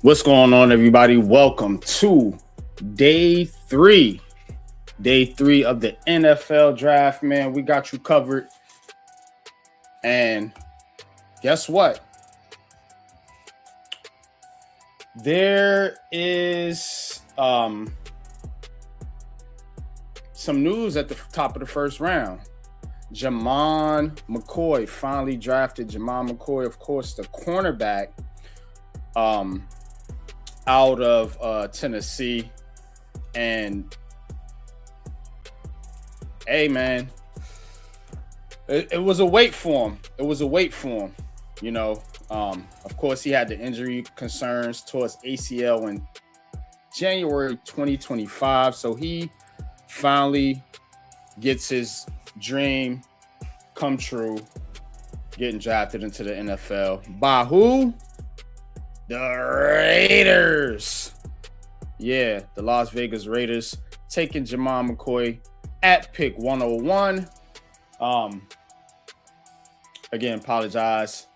What's going on, everybody? Welcome to day three of the NFL draft, man. We got you covered. And guess what? There is some news at the top of the first round. Jamon McCoy finally drafted. Jamon McCoy, of course, the cornerback out of Tennessee. And hey, man, it was a wait for him. You know, of course, he had the injury concerns towards ACL in January 2025. So he finally gets his dream come true, getting drafted into the NFL. By who? The Raiders. Yeah, the Las Vegas Raiders taking Jamon McCoy at pick 101. Again, apologize.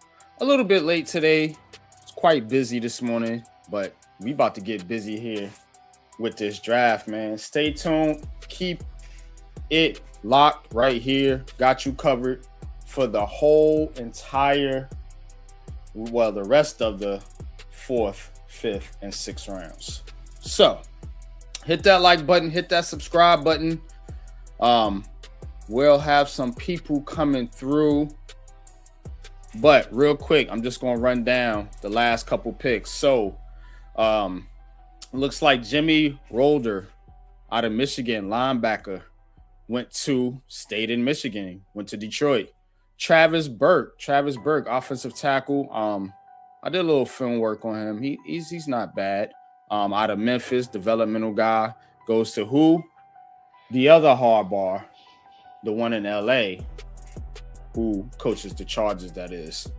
A little bit late today. It's quite busy this morning, but we about to get busy here with this draft, man. Stay tuned. Keep it locked right here. Got you covered for the whole entire, the rest of the 4th, 5th, and 6th rounds. So hit that like button, hit that subscribe button. We'll have some people coming through, but real quick, I'm just going to run down the last couple picks. So looks like Jimmy Rolder out of Michigan, linebacker, stayed in Michigan, went to Detroit. Travis Burke, offensive tackle. I did a little film work on him. He's not bad. Out of Memphis, developmental guy, goes to who? The other Harbaugh, the one in LA, who coaches the Chargers, that is.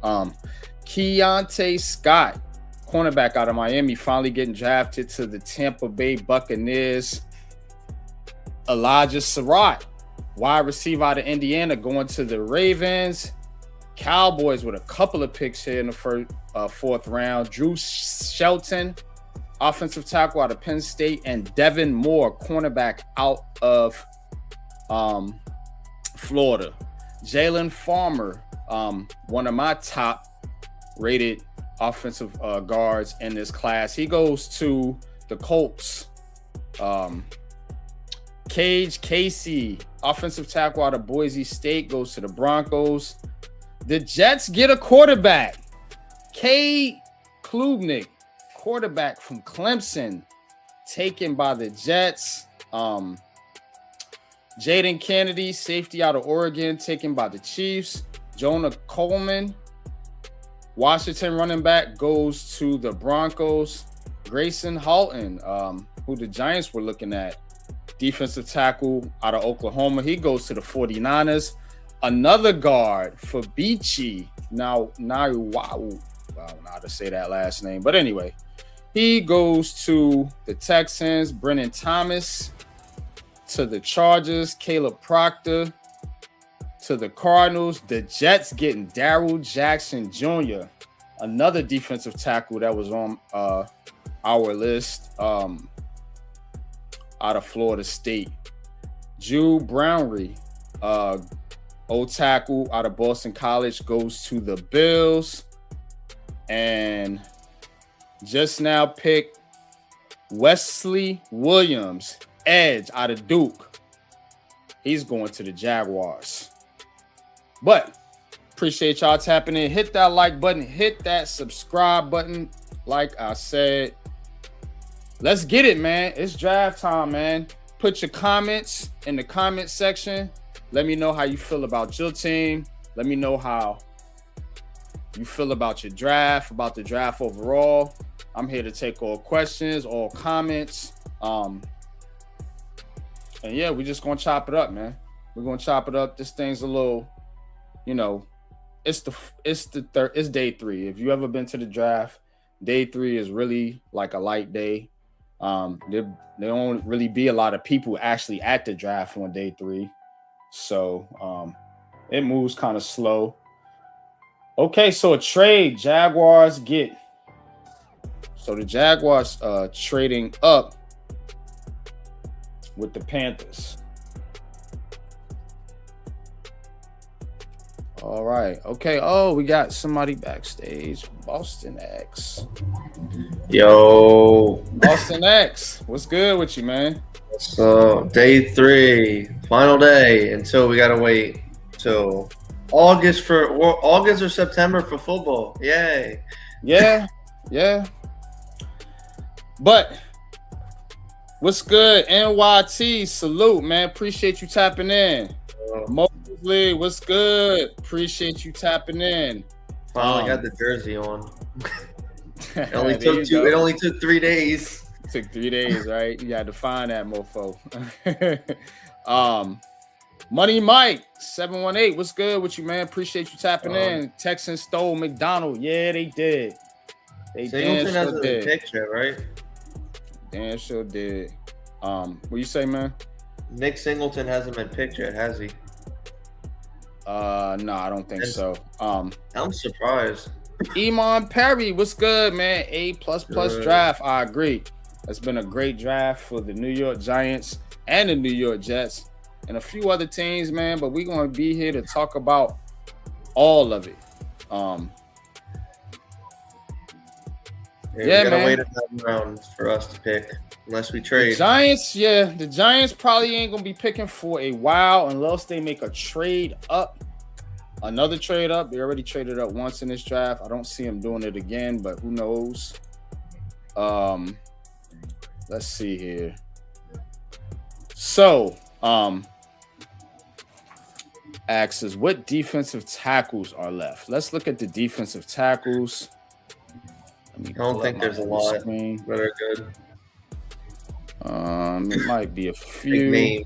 Keontae Scott, cornerback out of Miami, finally getting drafted to the Tampa Bay Buccaneers. Elijah Surratt, wide receiver out of Indiana, going to the Ravens. Cowboys with a couple of picks here in the 4th round. Drew Shelton, offensive tackle out of Penn State, and Devin Moore, cornerback out of Florida. Jalen Farmer, one of my top rated offensive guards in this class. He goes to the Colts. Cage Casey, offensive tackle out of Boise State, goes to the Broncos. The Jets get a quarterback. Cade Klubnik, quarterback from Clemson, taken by the Jets. Jaden Kennedy, safety out of Oregon, taken by the Chiefs. Jonah Coleman, Washington running back, goes to the Broncos. Grayson Halton, who the Giants were looking at, defensive tackle out of Oklahoma, he goes to the 49ers. Another guard for Beachy. Wow, I don't know how to say that last name. But anyway, he goes to the Texans. Brennan Thomas to the Chargers. Caleb Proctor to the Cardinals. The Jets getting Darrell Jackson Jr., another defensive tackle that was on our list, out of Florida State. Jude Brownry, old tackle out of Boston College, goes to the Bills. And just now picked Wesley Williams, edge out of Duke. He's going to the Jaguars. But appreciate y'all tapping in. Hit that like button. Hit that subscribe button. Like I said, let's get it, man. It's draft time, man. Put your comments in the comment section. Let me know how you feel about your team. Let me know how you feel about your draft, about the draft overall. I'm here to take all questions, all comments. And yeah, we're just gonna chop it up, man. We're gonna chop it up. This thing's a little, it's day 3. If you ever been to the draft, day 3 is really like a light day. There don't really be a lot of people actually at the draft on day 3. So it moves kind of slow. Okay, so a trade. Jaguars get So the Jaguars trading up with the Panthers. All right. Okay. Oh, we got somebody backstage. Boston X. Yo. Boston X. What's good with you, man? So day 3, final day until we gotta wait till August or September for football. Yay. Yeah. But what's good? NYT, salute, man. Appreciate you tapping in. Mosley, what's good? Appreciate you tapping in. Finally got the jersey on. It only took 3 days. Took 3 days, right? You had to find that mofo. Money Mike 718, what's good with you, man? Appreciate you tapping in. Texans stole McDonald. Yeah, they did. Singleton hasn't been picked yet, right? Damn sure did. What you say, man? Nick Singleton hasn't been picked yet, has he? No, I don't think so. I'm surprised. Iman Perry, what's good, man? A++ draft. I agree. It's been a great draft for the New York Giants and the New York Jets and a few other teams, man. But we're gonna be here to talk about all of it. We gotta wait another round for us to pick, unless we trade. The Giants probably ain't gonna be picking for a while unless they make a trade up. Another trade up. They already traded up once in this draft. I don't see them doing it again, but who knows? Let's see here. So, asks what defensive tackles are left. Let's look at the defensive tackles. I don't think there's a lot that are good. It might be a few.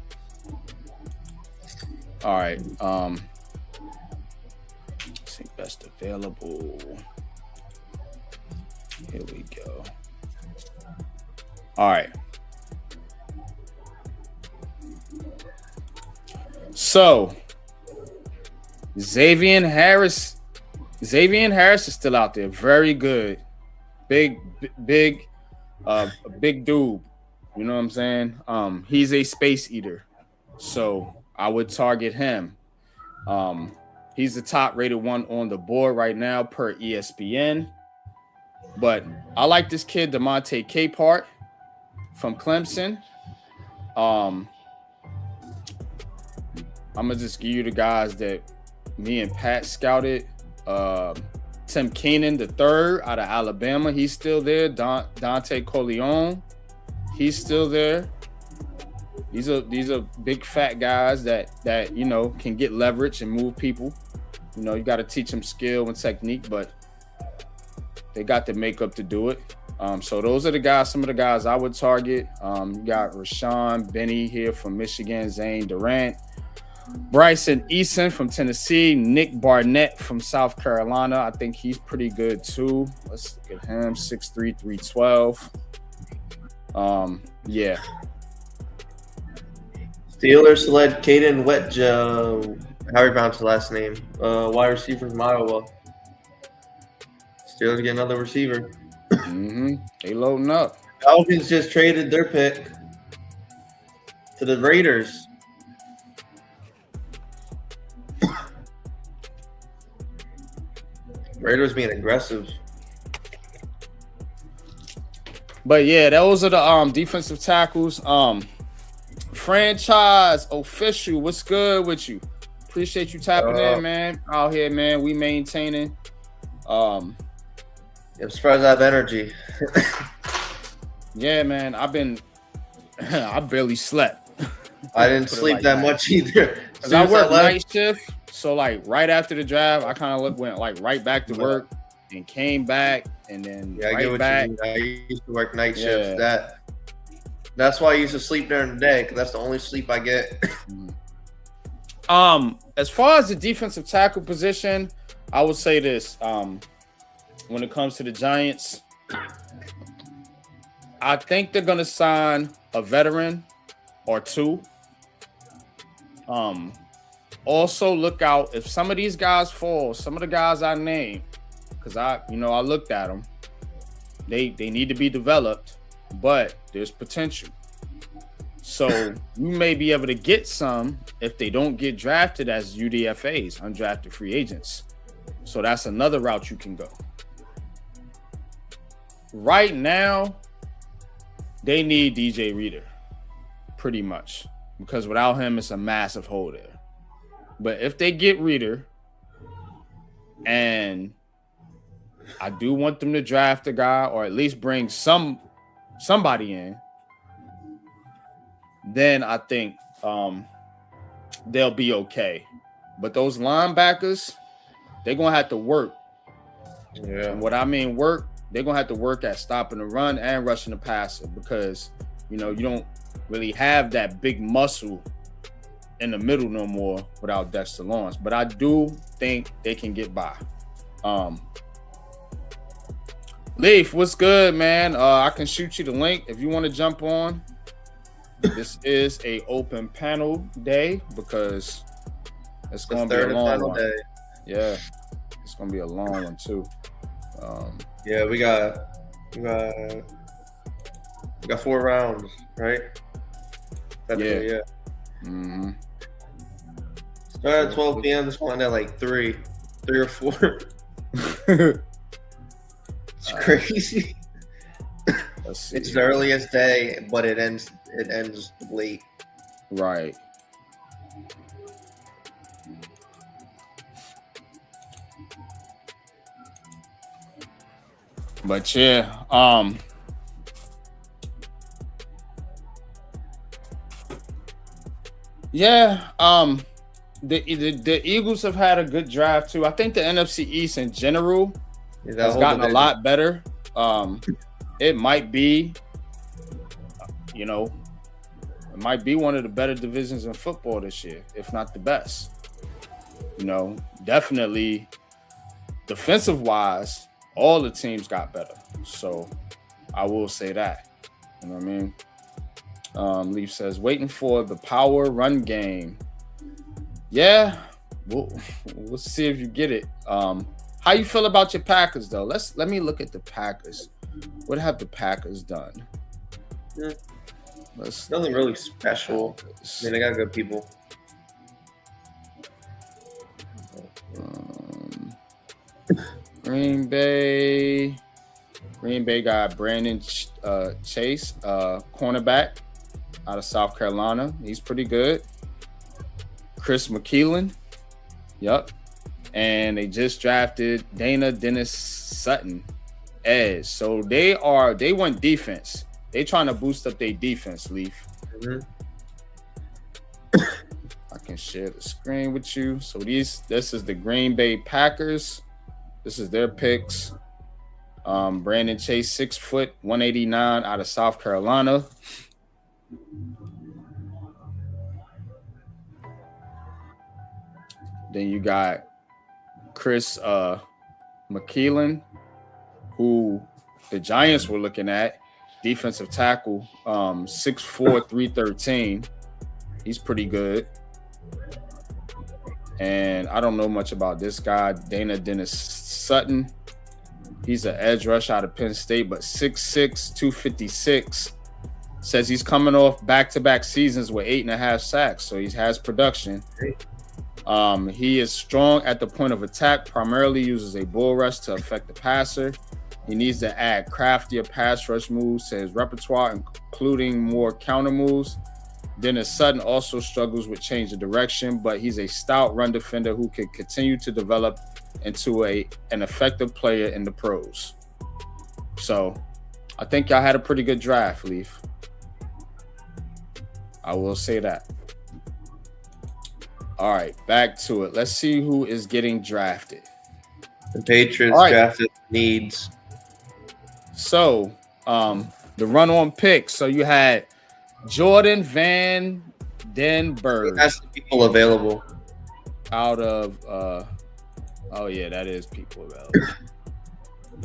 All right. Let's see, best available. Here we go. All right. So, Xavier Harris is still out there. Very good. Big dude. You know what I'm saying? He's a space eater. So I would target him. He's the top rated one on the board right now per ESPN. But I like this kid, DeMonte Capehart from Clemson. I'm gonna just give you the guys that me and Pat scouted. Tim Keenan III out of Alabama, he's still there. Dante Corleone, he's still there. These are big fat guys that you know can get leverage and move people. You know, you got to teach them skill and technique, but they got the makeup to do it. So those are the guys, some of the guys I would target. You got Rashawn Benny here from Michigan, Zane Durant, Bryson Eason from Tennessee, Nick Barnett from South Carolina. I think he's pretty good too. Let's look at him, 6'3", 312. Yeah. Steelers select Caden Wetja, how do you pronounce the last name? Wide receiver from Iowa. Steelers get another receiver. They loading up. Falcons just traded their pick to the Raiders. Raiders being aggressive. But yeah, those are the defensive tackles. Franchise official, what's good with you? Appreciate you tapping in, man. Out here, man. We maintaining. I'm surprised I have energy. Yeah, man. I barely slept. I didn't sleep that much either. Cause I work night shift, so like right after the draft, I kind of went like right back to work and came back, and then right back. I used to work night shifts. That's why I used to sleep during the day, because that's the only sleep I get. As far as the defensive tackle position, I would say this. When it comes to the Giants, I think they're gonna sign a veteran or two. Also look out if some of these guys fall, some of the guys I named, because I looked at them. They need to be developed, but there's potential. So you may be able to get some if they don't get drafted as UDFAs, undrafted free agents. So that's another route you can go. Right now, they need DJ Reader, pretty much, because without him, it's a massive hole there. But if they get Reader, and I do want them to draft a guy or at least bring somebody in, then I think they'll be okay. But those linebackers, they're going to have to work. Yeah. And what I mean work, they're going to have to work at stopping the run and rushing the passer because, you don't really have that big muscle in the middle no more without Dexter Lawrence. But I do think they can get by. Leaf, what's good, man? I can shoot you the link if you want to jump on. This is a open panel day because it's going to be a long one. Day. Yeah, it's going to be a long one too. Yeah, we got 4 rounds, right? Yeah. Mm-hmm. Start at 12 p.m. This one at like 3 or 4. It's crazy. Let's see. It's the earliest day, but it ends late. Right. But yeah, the Eagles have had a good draft too. I think the NFC East in general has gotten a lot better. It might be, it might be one of the better divisions in football this year, if not the best. Definitely defensive wise, all the teams got better. So I will say that. You know what I mean? Leaf says, waiting for the power run game. Yeah, we'll see if you get it. How you feel about your Packers though? Let me look at the Packers. What have the Packers done? Yeah. Nothing really special. I mean, they got good people. Green Bay got Brandon Chase, cornerback out of South Carolina. He's pretty good. Chris McKeelan. Yep. And they just drafted Dana Dennis Sutton, edge. So they went defense. They trying to boost up their defense, Leaf. Mm-hmm. I can share the screen with you. So this is the Green Bay Packers. This is their picks. Brandon Chase, 6 foot, 189 out of South Carolina. Then you got Chris McKeelan, who the Giants were looking at, defensive tackle, 6'4", 313. He's pretty good. And I don't know much about this guy, Dana Dennis Sutton. He's an edge rush out of Penn State, but 6'6", 256. Says he's coming off back-to-back seasons with 8.5 sacks, so he has production. He is strong at the point of attack, primarily uses a bull rush to affect the passer. He needs to add craftier pass rush moves to his repertoire, including more counter moves. Dennis Sutton also struggles with change of direction, but he's a stout run defender who can continue to develop into an effective player in the pros. So I think y'all had a pretty good draft, Leaf. I will say that. All right, back to it. Let's see who is getting drafted. The Patriots drafted needs. So the run-on pick. So you had Jordan Van Den Berg. That's the people available. Out of that is people available.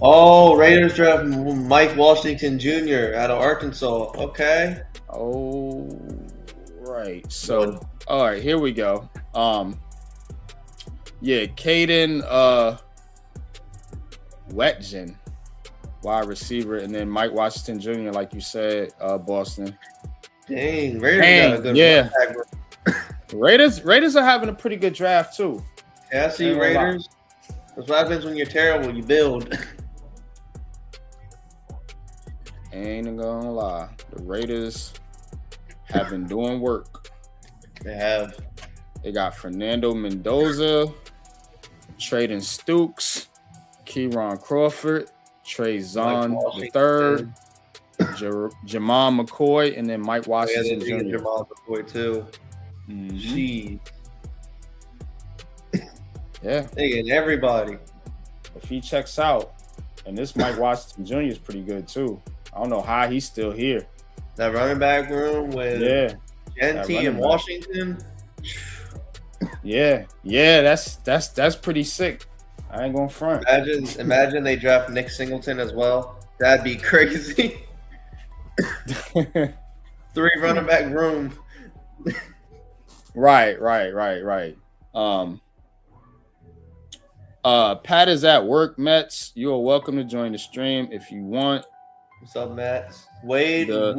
Oh, Raiders draft Mike Washington Jr. out of Arkansas. Okay. Oh, right. So, all right, here we go. Caden Wetjen wide receiver, and then Mike Washington Jr., like you said, Boston. Dang, Raiders got a good yeah. running back. Raiders are having a pretty good draft too. Yeah, I see Raiders. That's what happens when you're terrible. You build. Ain't gonna lie, the Raiders have been doing work. They have. They got Fernando Mendoza, Traden Stukes, Kieron Crawford, Trey Zahn III, Jamal McCoy, and then Mike Washington Jr. Jamal McCoy too. Jeez. Yeah. They getting everybody. If he checks out, and this Mike Washington Jr. is pretty good too. I don't know how he's still here. That running back room with Genty and Washington. Yeah, that's pretty sick. I ain't gonna front. Imagine they draft Nick Singleton as well. That'd be crazy. 3 running back room. Right. Pat is at work, Mets. You are welcome to join the stream if you want. What's up, Mets? Wade the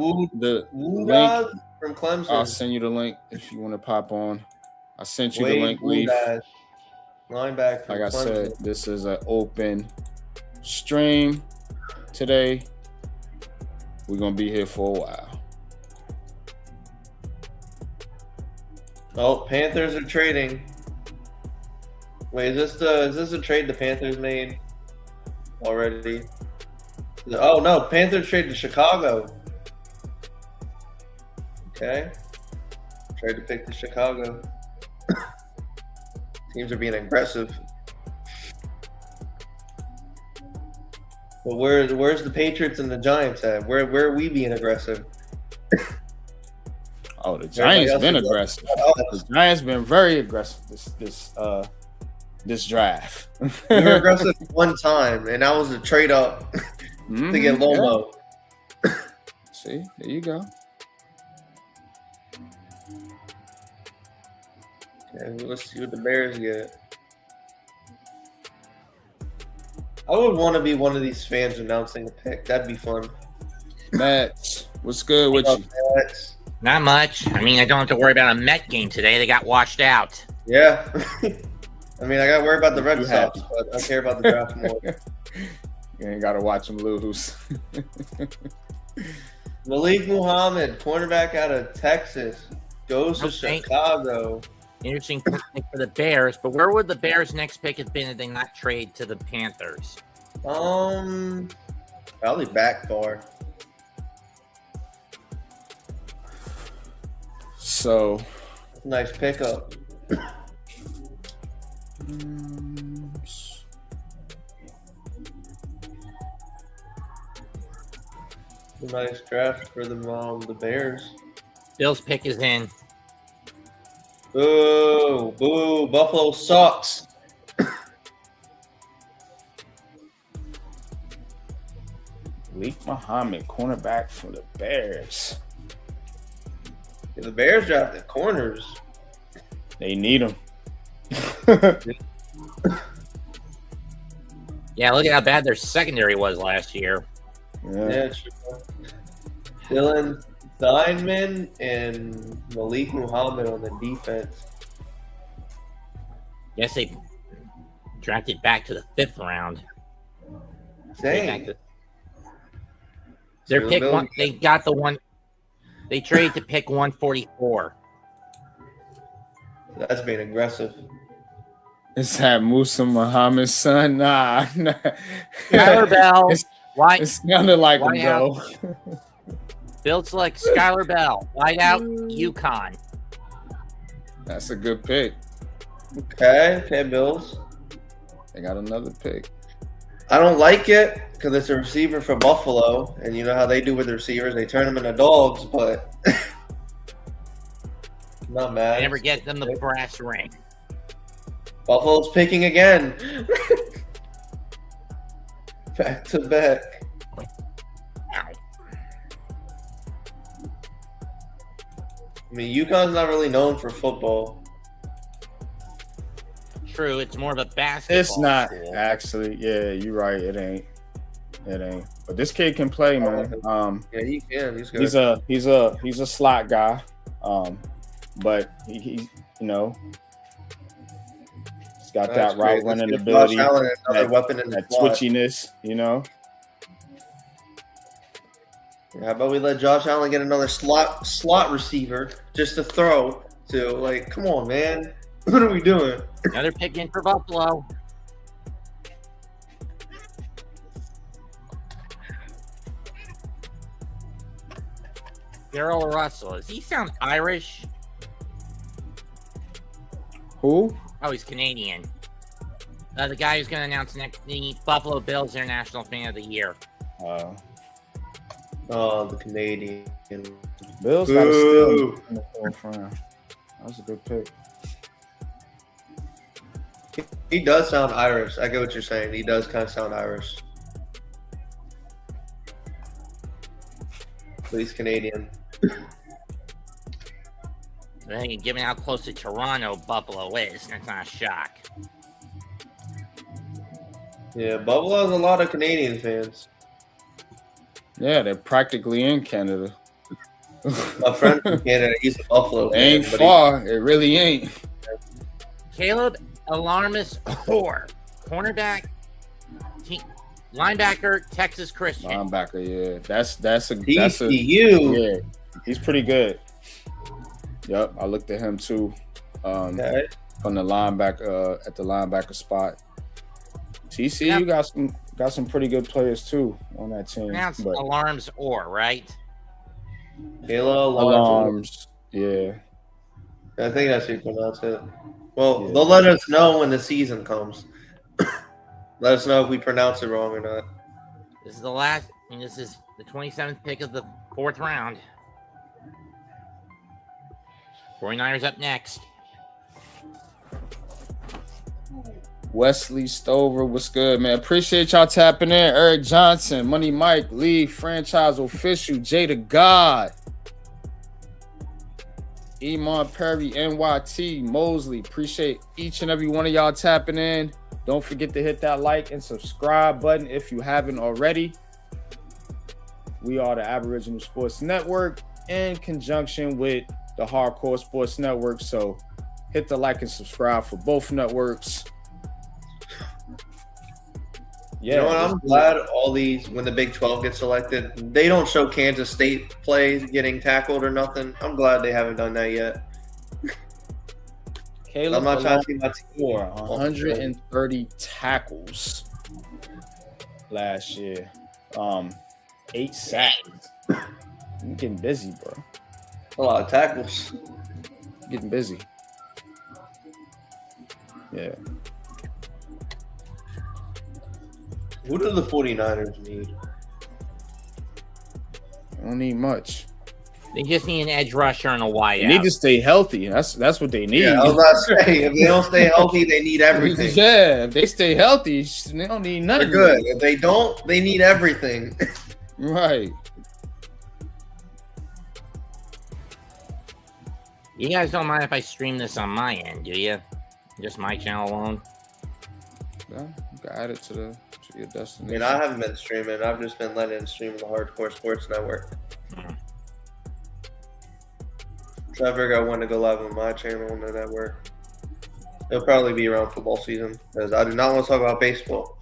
link from Clemson. I'll send you the link if you want to pop on. I sent you Wade the link, Leaf. Linebacker. Like I said, this is an open stream today. We're gonna be here for a while. Oh, Panthers are trading. Wait, is this a trade the Panthers made already? Oh no, Panthers trade to Chicago. Okay. Trade to pick to Chicago. Teams are being aggressive. But where's the Patriots and the Giants at? Where are we being aggressive? Oh, the Giants been aggressive. The Giants been very aggressive this draft. We were aggressive one time, and that was a trade up to get Lomo. Yeah. See, there you go. Okay, let's see what the Bears get. I would want to be one of these fans announcing a pick. That'd be fun. Matt, what's good with you? Not much. I mean, I don't have to worry about a Met game today. They got washed out. Yeah. I mean, I got to worry about the Red Sox, but I care about the draft more. You ain't got to watch them lose. Malik Muhammad, cornerback out of Texas, goes to Chicago. Interesting pick for the Bears, but where would the Bears' next pick have been if they not trade to the Panthers? Probably back far. So, nice pickup. Nice draft for the Bears. Bill's pick is in. Boo, boo, Buffalo sucks. Malik Muhammad, cornerback for the Bears. Yeah, the Bears drafted corners. They need them. Yeah, look at how bad their secondary was last year. Yeah, true. Dylan Steinman and Malik Muhammad on the defense. Yes, they drafted back to the 5th round. Dang. Their pick one, they got the one. They traded to pick 144. That's being aggressive. Is that Musa Muhammad's son? Nah. Skylar Bell. It sounded like him, though. Bill selects Skylar Bell. Wide out, UConn. That's a good pick. Okay, Bills. They got another pick. I don't like it because it's a receiver for Buffalo, and you know how they do with the receivers. They turn them into dogs, but not mad. They never get them the brass ring. Buffalo's picking again. Back to back. I mean, UConn's not really known for football. True, it's more of a basketball. It's not school. actually. Yeah, you're right. It ain't. It ain't. But this kid can play, man. Yeah, he can. He's good. He's a slot guy. But he you know, he's got that route running ability, another weapon in the slot. Twitchiness, you know. Yeah, how about we let Josh Allen get another slot receiver just to throw to? Like, come on, man. What are we doing? Another pick in for Buffalo. Daryl Russell. Does he sound Irish? Who? Oh, he's Canadian. The guy who's going to announce the Buffalo Bills International Fan of the Year. Oh, the Canadian. Bills got a steal in the fourth round. That was a good pick. He does sound Irish. I get what you're saying. He does kind of sound Irish. But he's Canadian. I think given how close to Toronto Buffalo is, that's not a shock. Yeah, Buffalo has a lot of Canadian fans. Yeah, they're practically in Canada. My friend from Canada, he's a Buffalo fan. Ain't far. It really ain't. Caleb Alarmus Orr, cornerback, linebacker, Texas Christian. Linebacker, yeah. That's a TCU. Yeah, he's pretty good. Yep, I looked at him too. On the linebacker at the linebacker spot. TCU got some pretty good players too on that team. Pronounce Alarms Orr, right? Alarms. Yeah. I think that's how you pronounce it. Well, they'll let us know when the season comes. Let us know if we pronounce it wrong or not. This is this is the 27th pick of the fourth round. 49ers up next. Wesley Stover, what's good, man? Appreciate y'all tapping in. Eric Johnson, Money Mike, Lee, Franchise Official, Jay the God, Iman Perry, NYT, Mosley. Appreciate each and every one of y'all tapping in. Don't forget to hit that like and subscribe button if you haven't already. We are the Aboriginal Sports Network in conjunction with the Hardcore Sports Network. So hit the like and subscribe for both networks. Yeah, you know what? I'm glad all these, when the Big 12 gets selected, they don't show Kansas State plays getting tackled or nothing. I'm glad they haven't done that yet. Caleb, I'm not trying to see my team. 130 tackles last year. 8 sacks. I'm getting busy, bro. A lot of tackles. Getting busy. Yeah. Who do the 49ers need? They don't need much. They just need an edge rusher and a wideout. They need to stay healthy. That's what they need. Yeah, I was about to say, if they don't stay healthy, they need everything. Yeah, if they stay healthy, they don't need nothing. They're good. If they don't, they need everything. Right. You guys don't mind if I stream this on my end, do you? Just my channel alone? Yeah, you can add it to your destination. I mean, I haven't been streaming. I've just been letting it stream the Hardcore Sports Network. So I figured I wanted to go live on my channel on the network. It'll probably be around football season because I do not want to talk about baseball.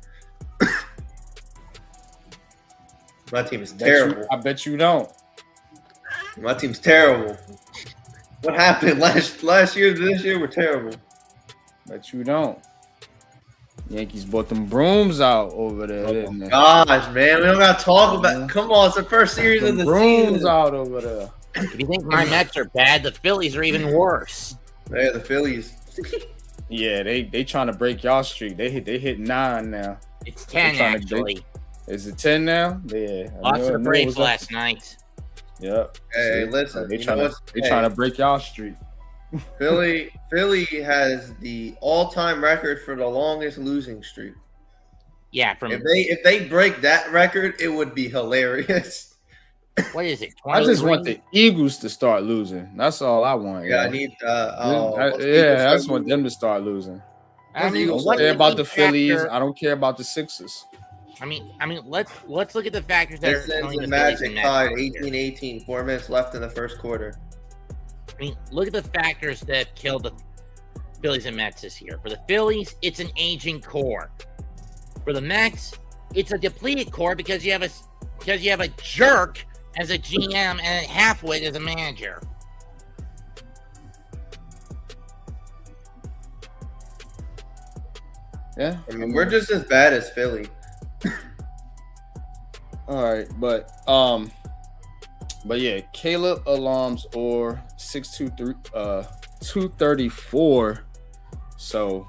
My team is terrible. I bet you don't. My team's terrible. What happened last year to this year? We're terrible. Bet you don't. Yankees bought them brooms out over there. Oh my gosh, man. We don't got to talk about it. Come on, it's the first series of the brooms season. Out over there. If you think my Mets are bad, the Phillies are even worse. Yeah, the Phillies. Yeah, they trying to break y'all streak. They hit 9 now. It's 10 actually. Is it 10 now? Yeah. Lots of Braves last night. Yep. Hey, listen. They trying to break y'all streak. Philly has the all-time record for the longest losing streak. Yeah, if they break that record, it would be hilarious. What is it? I just want the Eagles to start losing. That's all I want. Yeah, I need. I just want them to start losing. I don't care about the Phillies. I don't care about the Sixers. I mean, let's look at the factors that are Pistons killing the and Phillies Magic and Mets tied this year. 18-18. 4 minutes left in the first quarter. I mean, look at the factors that killed the Phillies and Mets this year. For the Phillies, it's an aging core. For the Mets, it's a depleted core because you have a jerk as a GM and a halfwit as a manager. Yeah, I mean, we're just as bad as Philly. all right, but yeah, Caleb Alums or 623 234. So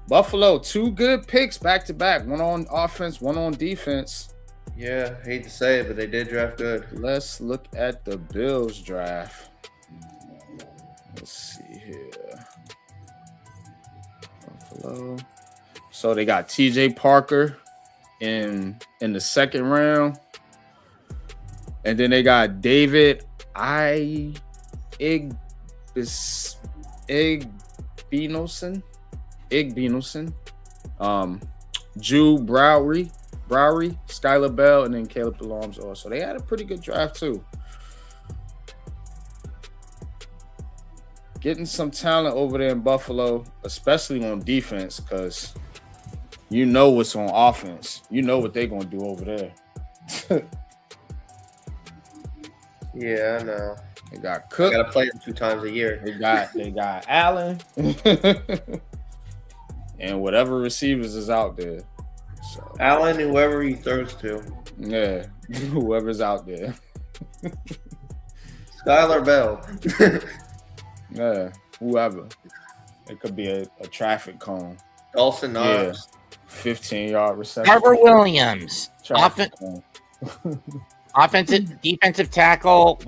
Buffalo, 2 good picks back to back, one on offense, one on defense. Yeah, hate to say it, but they did draft good. Let's look at the Bills draft. Let's see here. Buffalo. So they got TJ Parker in the second round. And then they got David Igbinosun. Drew Browery, Skylar Bell, and then Caleb DeLorme's also. They had a pretty good draft too. Getting some talent over there in Buffalo, especially on defense, because you know what's on offense. You know what they're gonna do over there. Yeah, I know. They got I Cook. gotta play them 2 times a year. They got Allen. And whatever receivers is out there. So Allen, whoever he throws to. yeah, whoever's out there. Skylar Bell. Yeah, whoever. It could be a traffic cone. Dawson Knox. 15-yard reception. Carver Williams, Traffic cone. defensive tackle,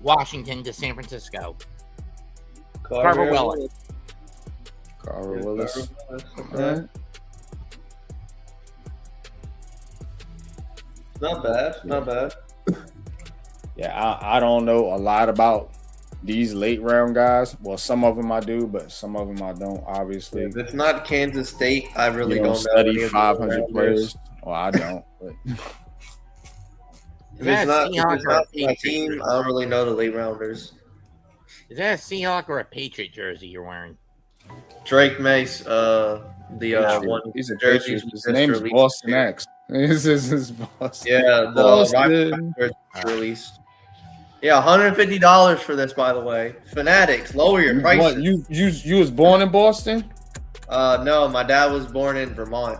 Washington to San Francisco. Carver Willis. Carver Willis. Okay. Not bad. Not bad. Yeah, I don't know a lot about these late round guys. Well, some of them I do, but some of them I don't, obviously. If it's not Kansas State, I really You don't know. study any of the 500 rounders. players. Well, I don't. But If it's not Seahawk or a my Patriot team, jersey? I don't really know the late rounders. Is that a Seahawk or a Patriot jersey you're wearing? Drake Mace, the one he's a jerseys Patriot. His just name's released Boston here. X. This is his Boston. Yeah, the Boston. rival released. Yeah, $150 for this, by the way. Fanatics, lower your prices. What, you was born in Boston? No, my dad was born in Vermont.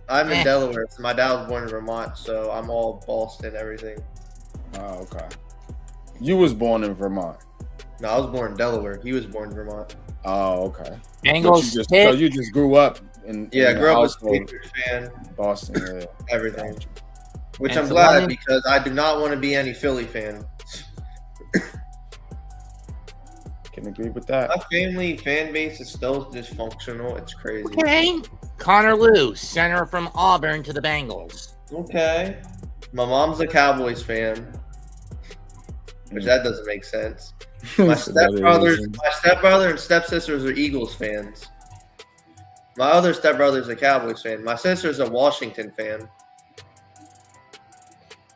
I'm in Delaware, so my dad was born in Vermont, so I'm all Boston, everything. Oh, okay. You was born in Vermont. No, I was born in Delaware. He was born in Vermont. Oh, okay. Bengals. So you just grew up in Yeah, I in grew up as a household, Patriots fan, Boston. Yeah. everything. Which And I'm so glad London- because I do not want to be any Philly fan. Can agree with that. My family fan base is still dysfunctional. It's crazy. Okay. Connor Lew, center from Auburn to the Bengals. Okay. My mom's a Cowboys fan, which that doesn't make sense. My So that stepbrother and stepsisters are Eagles fans. My other stepbrother's a Cowboys fan. My sister's a Washington fan.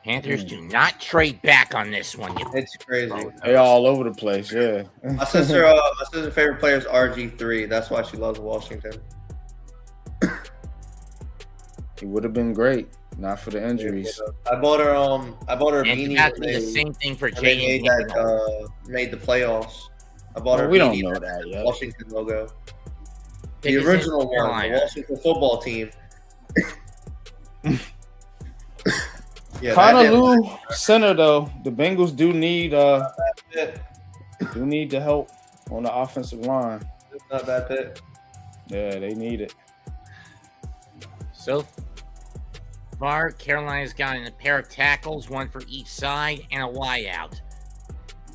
Panthers do not trade back on this one. It's crazy. They all over the place. Yeah. My sister's favorite player is RG3. That's why she loves Washington. He would have been great, not for the injuries. I bought her a And beanie. it's about to be when the same thing for they Jaden. made the playoffs. I bought her a We don't beanie know with that the yet. Washington logo. The original one, the Washington football team. Yeah, Connor Lew, center though. The Bengals do need pick. the help on the offensive line. It's not a bad pick. Yeah, they need it. So far, Carolina's gotten a pair of tackles, one for each side, and a wideout.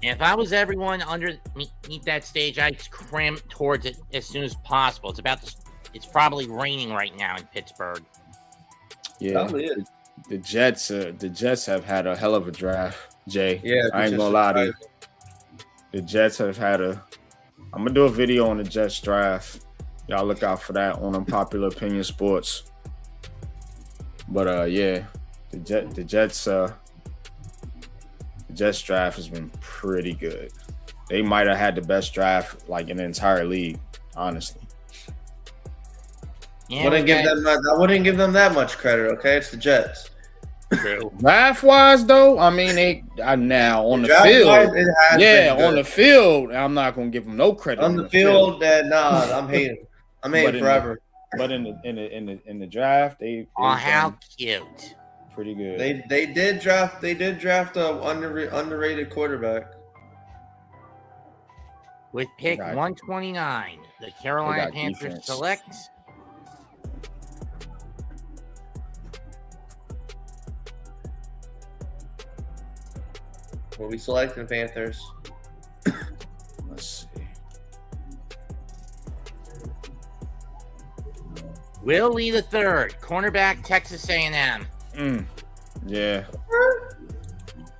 And if I was everyone underneath that stage, I'd cram towards it as soon as possible. It's probably raining right now in Pittsburgh. Yeah, Probably is. the Jets have had a hell of a draft, Jay. Yeah, I ain't gonna lie to you. The Jets have had I'm gonna do a video on the Jets draft. Y'all look out for that on Unpopular Opinion Sports. But yeah, the Jets draft has been pretty good. They might have had the best draft like in the entire league, honestly. Yeah, I wouldn't give them that much credit. Okay, it's the Jets. true. Draft wise, though, I mean they now on the Draft field. wise, it has been good. On the field, I'm not gonna give them no credit. On the field, nah, I'm hating. I'm hating forever. But in the draft, they How cute! Pretty good. They did draft a underrated quarterback. With pick 129, the Carolina Panthers defense. select We'll be selecting Panthers. Let's see. Will Lee III, cornerback, Texas A&M. Yeah.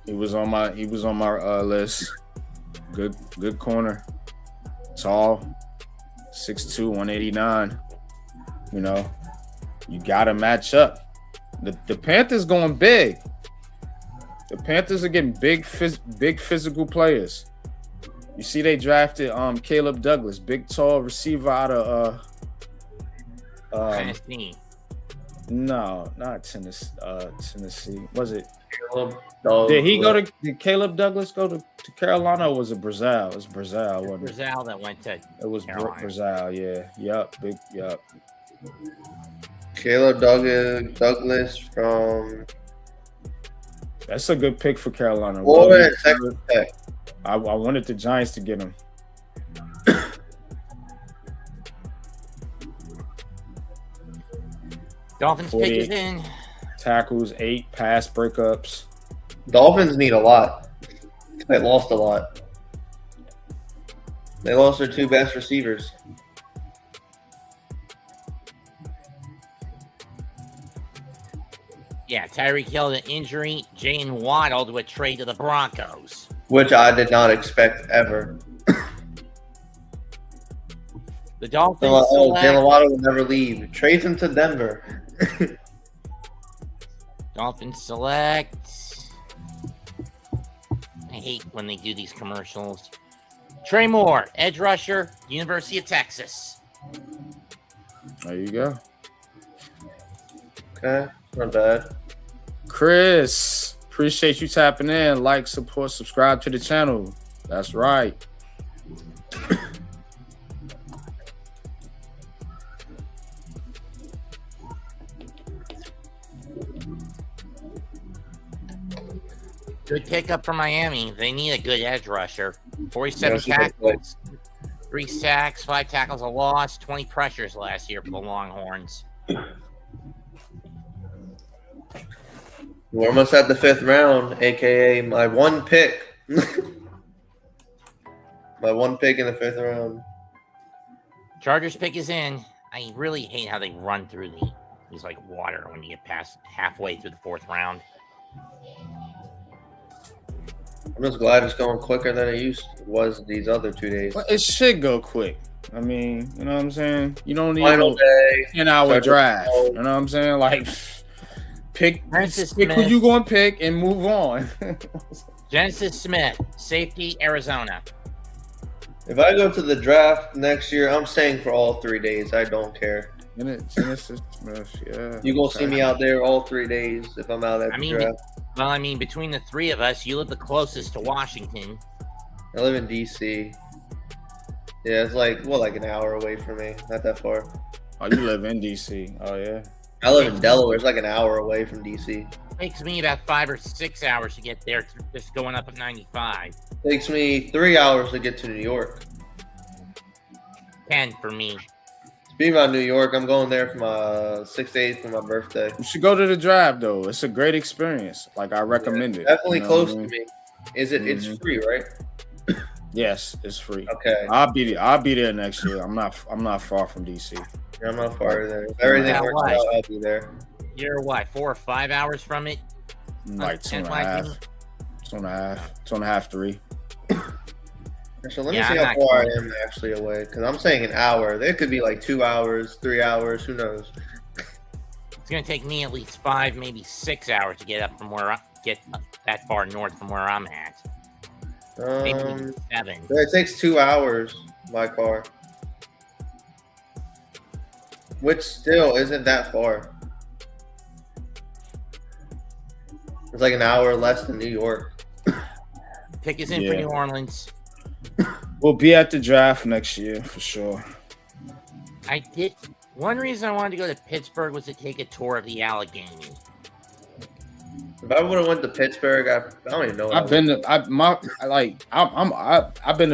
He was on my list. Good corner. Tall. 6'2", 189. You know, you gotta match up. The Panthers going big. The Panthers are getting big physical players. You see, they drafted Caleb Douglas, big tall receiver out of Tennessee. No, not Tennessee. Was it? Did Caleb Douglas go to Carolina, or was it Brazil? It was Brazil, wasn't it? Brazil that went to. It was Carolina. Brazil, yeah. Yup. Caleb Douglas from. That's a good pick for Carolina. I wanted the Giants to get him. Dolphins pick is in. Tackles, 8 pass breakups. Dolphins need a lot. They lost a lot. They lost their 2 best receivers. Yeah, Tyreek Hill to injury. Jalen Waddle to a trade to the Broncos. Which I did not expect ever. The Dolphins Jalen Waddle will never leave. Trade him to Denver. Dolphins select. I hate when they do these commercials. Trey Moore, edge rusher, University of Texas. There you go. Okay, not bad. Chris, appreciate you tapping in. Like, support, subscribe to the channel. That's right. Good pickup for Miami. They need a good edge rusher. 47 tackles, 3 sacks, 5 tackles a loss, 20 pressures last year for the Longhorns. We're almost at the 5th round, aka my 1 pick. My 1 pick in the 5th round. Chargers pick is in. I really hate how they run through these like water when you get past halfway through the 4th round. I'm just glad it's going quicker than it was these other 2 days. Well, it should go quick. I mean, you know what I'm saying? You don't need Final day, 10-hour draft. You know what I'm saying? Like, pick who you going to pick and move on. Genesis Smith, safety, Arizona. If I go to the draft next year, I'm staying for all 3 days. I don't care. Genesis Smith, yeah. You gonna see me out there all 3 days if I'm out at the draft. Well, I mean, between the 3 of us, you live the closest to Washington. I live in D.C. Yeah, it's like an hour away from me. Not that far. Oh, you live in D.C. Oh, yeah. I live in Delaware. It's like an hour away from D.C. Takes me about 5 or 6 hours to get there, just going up at 95. Takes me 3 hours to get to New York. 10 for me. Speaking about New York, I'm going there for my 6 days for my birthday. You should go to the draft, though. It's a great experience. Like, I recommend it. Definitely close to me. Is it? It's free, right? Yes, it's free. Okay. I'll be there next year. I'm not far from DC. Yeah, I'm not far there. If everything works out, I'll be there. You're what, 4 or 5 hours from it? Like 2.5. 2.5, 3. So let me see how far I am actually away, because I'm saying an hour. There could be like 2 hours, 3 hours. Who knows? It's gonna take me at least 5, maybe 6 hours to get up from where get that far north from where I'm at. Maybe even 7. It takes 2 hours by car, which still isn't that far. It's like an hour less than New York. Pick is in for New Orleans. We'll be at the draft next year for sure. I did. One reason I wanted to go to Pittsburgh was to take a tour of the Allegheny. If I would have went to Pittsburgh, I don't even know. I've been to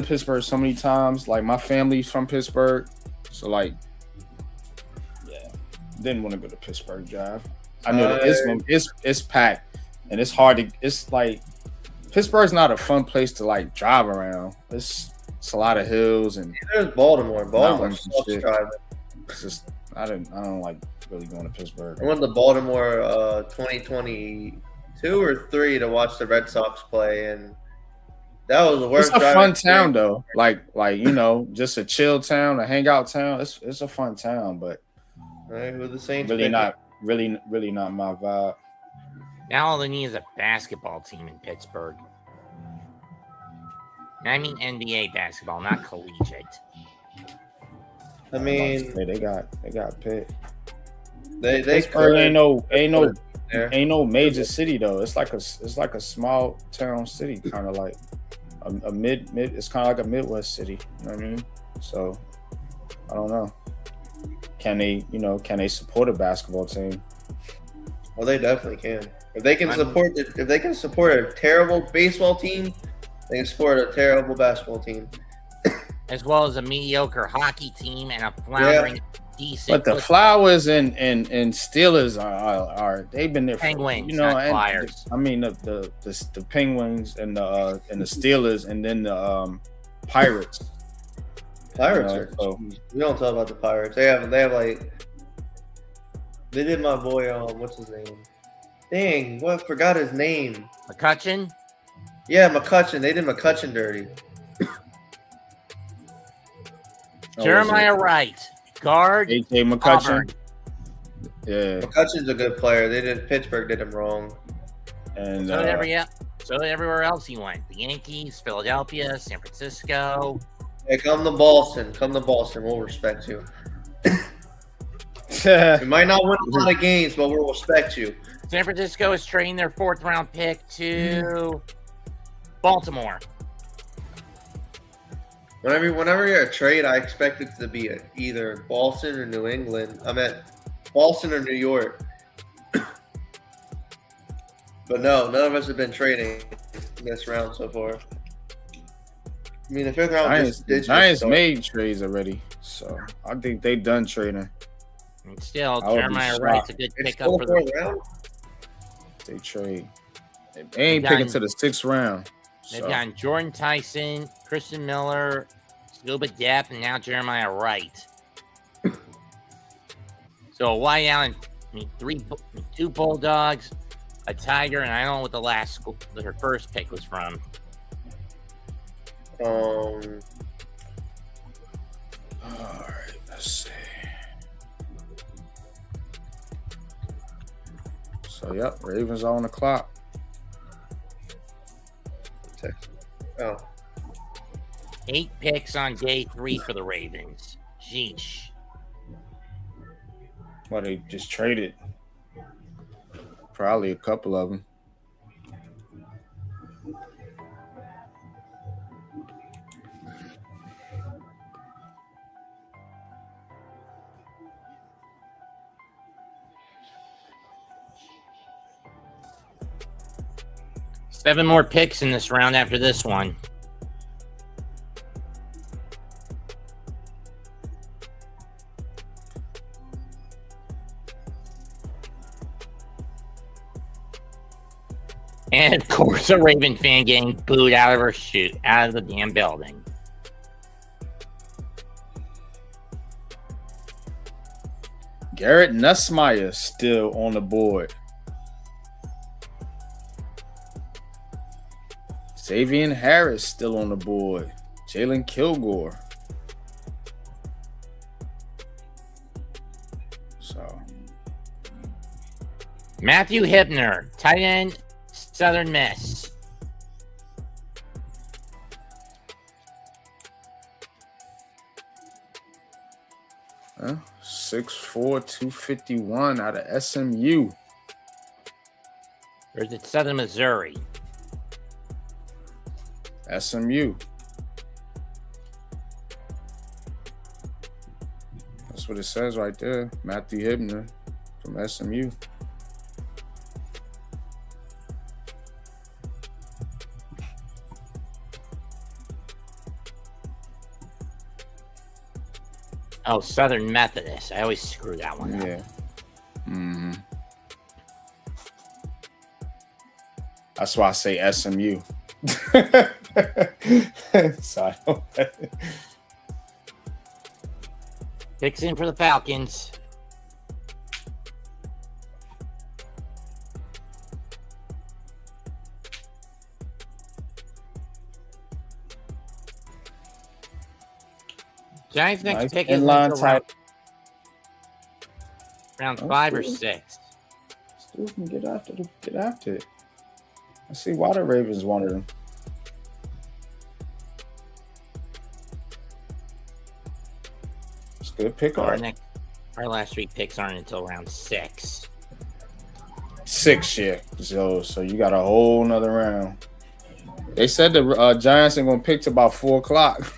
Pittsburgh so many times. Like my family's from Pittsburgh, so like, yeah, didn't want to go to Pittsburgh Drive. I know that it's packed and it's hard to. It's like Pittsburgh's not a fun place to like drive around. It's a lot of hills and there's Baltimore. Baltimore sucks driving. It's just I don't like really going to Pittsburgh. I went to Baltimore 2022 or 3 to watch the Red Sox play, and that was the worst. It's a fun town though. Like you know, just a chill town, a hangout town. It's a fun town, but with the Saints really not my vibe. Now all they need is a basketball team in Pittsburgh. I mean NBA basketball, not collegiate. I mean, they got Pitt. They Pittsburgh ain't no major city though. It's like a small town city, kind of like a mid. It's kind of like a Midwest city. You know what I mean? So I don't know. Can they support a basketball team? Well, they definitely can. If they can support a terrible baseball team, they can support a terrible basketball team. As well as a mediocre hockey team and a floundering decent. But the Flowers and Steelers are they've been there for Penguins, you know, not and Flyers. I mean the Penguins and the Steelers and then the Pirates. Pirates are. So, we don't talk about the Pirates. They have like. They did my boy. What's his name? Dang, what? Forgot his name. McCutcheon. Yeah, McCutcheon. They did McCutcheon dirty. Jeremiah Wright, guard. A.J. McCutcheon. Auburn. Yeah, McCutcheon's a good player. Pittsburgh did him wrong. And So did everywhere else he went. The Yankees, Philadelphia, San Francisco. Hey, come to Boston. We'll respect you. We might not win a lot of games, but we'll respect you. San Francisco is trading their 4th round pick to Baltimore. Whenever you're a trade, I expect it to be either Boston or New England. I meant Boston or New York. But no, none of us have been trading this round so far. I mean, the 5th round Giants made trades already, so I think they done trading. And still, Jeremiah Wright's a good pickup for the round. They trade. They ain't picking to the 6th round. They've gotten Jordan Tyson, Christian Miller, Scuba Depp, and now Jeremiah Wright. So a wideout and 2 Bulldogs, a Tiger, and I don't know what their first pick was from. All right, let's see. So yep, Ravens are on the clock. Oh. 8 picks on day 3 for the Ravens. Sheesh. Well, they just traded. Probably a couple of them. Seven more picks in this round after this one. And of course, a Raven fan getting booed out of the damn building. Garrett Nussmeier still on the board. Xavier Harris still on the board. Jalen Kilgore. So Matthew Hibner, tight end, Southern Miss. Huh? 6'4", 251 out of SMU. Or is it Southern Missouri? SMU. That's what it says right there. Matthew Hibner from SMU. Oh, Southern Methodist. I always screw that one up. Yeah. Mm-hmm. That's why I say SMU. So I don't... Picks in for the Falcons. Giants' next Nice pick is inline type. round Oh, 5 or cool. 6. Still can get after it. I see why the Ravens wanted him. It's a good pick. Our last 3 picks aren't until round 6. 6, yeah. So you got a whole nother round. They said the Giants are gonna pick to about 4 o'clock.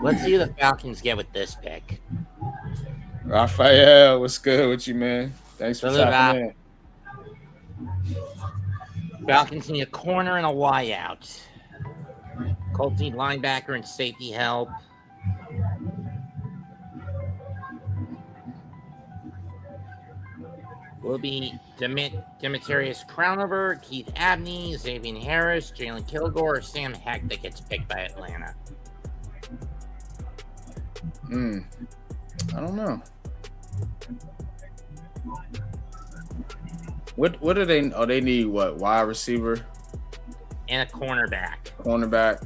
Let's see who the Falcons get with this pick. Raphael, what's good with you, man? Thanks for Salute, tapping in. Falcons need a corner and a wideout. Colts need linebacker and safety help. Will be Demetrius Crownover, Keith Abney, Xavier Harris, Jalen Kilgore, or Sam Heck that gets picked by Atlanta. I don't know. What do they? Oh, they need what? Wide receiver And a cornerback. cornerback.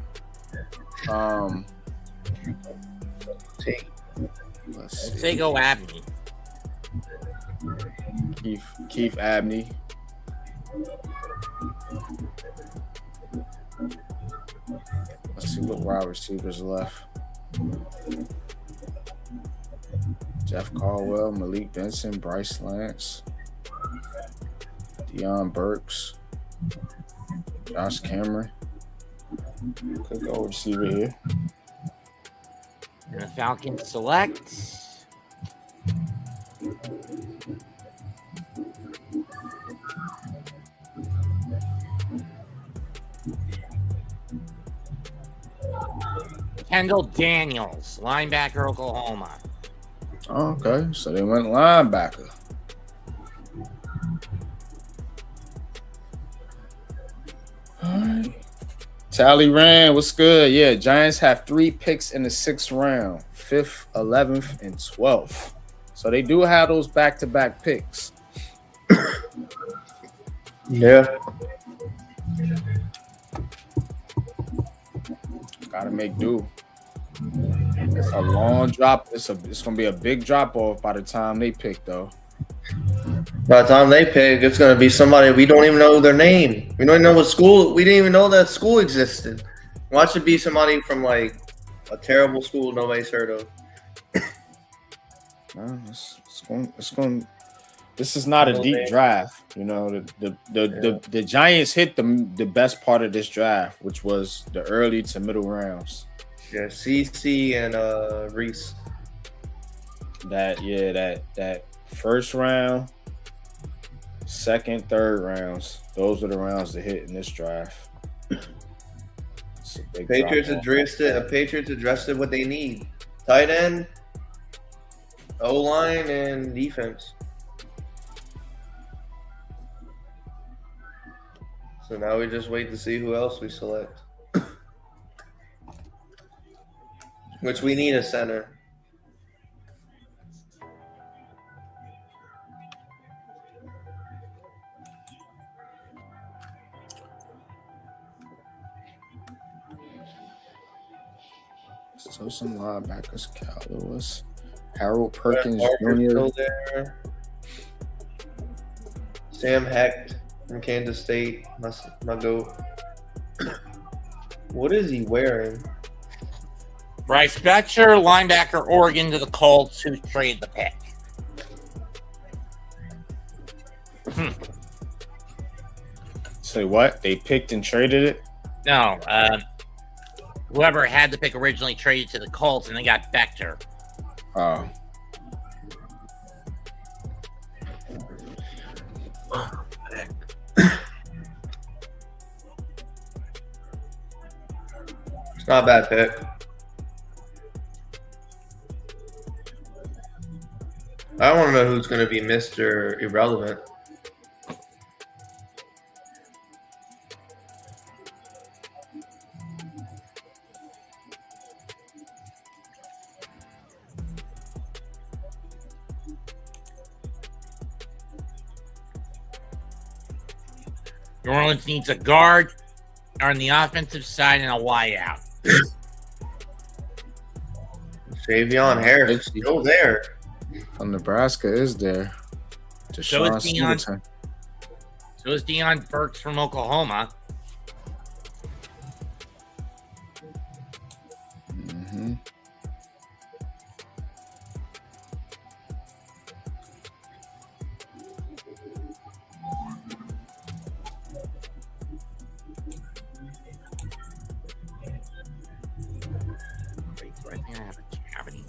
Let's see. Say go Abney. Keith Abney. Let's see what wide receivers left. Jeff Caldwell, Malik Benson, Bryce Lance, Deion Burks, Josh Cameron. Could go receiver here. And the Falcons select Kendall Daniels, linebacker, Oklahoma. Oh, okay, so they went linebacker. All right. Tally Rand, what's good? Yeah, Giants have 3 picks in the 6th round, 5th, 11th, and 12th. So they do have those back-to-back picks. Yeah. Gotta make do. It's a long drop. It's gonna be a big drop off by the time they pick, though. By the time they pick, it's gonna be somebody we don't even know their name. We don't even know what school. We didn't even know that school existed. Watch it be somebody from like a terrible school nobody's heard of. It's going. This is not a deep draft. You know, the Giants hit the best part of this draft, which was the early to middle rounds. Yeah, CC and Reese. That first round, second, third rounds. Those are the rounds that hit in this draft. Patriots addressed it what they need: tight end, O-line, and defense. So now we just wait to see who else we select. Which we need a center. So some linebackers, Cal Lewis, Harold Brett Perkins Parker's Jr. still there. Sam Hecht from Kansas State. My goat. What is he wearing? Bryce Betcher, linebacker, Oregon to the Colts, who traded the pick. Say what? They picked and traded it? No, whoever had the pick originally traded to the Colts, and they got Betcher. Oh. It's not a bad pick. I want to know who's going to be Mr. Irrelevant. New Orleans needs a guard on the offensive side and a wideout. Savion Harris is still there. From Nebraska is there. So is Deshaun Deion. Singleton. So is Deion Burks from Oklahoma. Mm-hmm. Wait, do I think I have a cavity?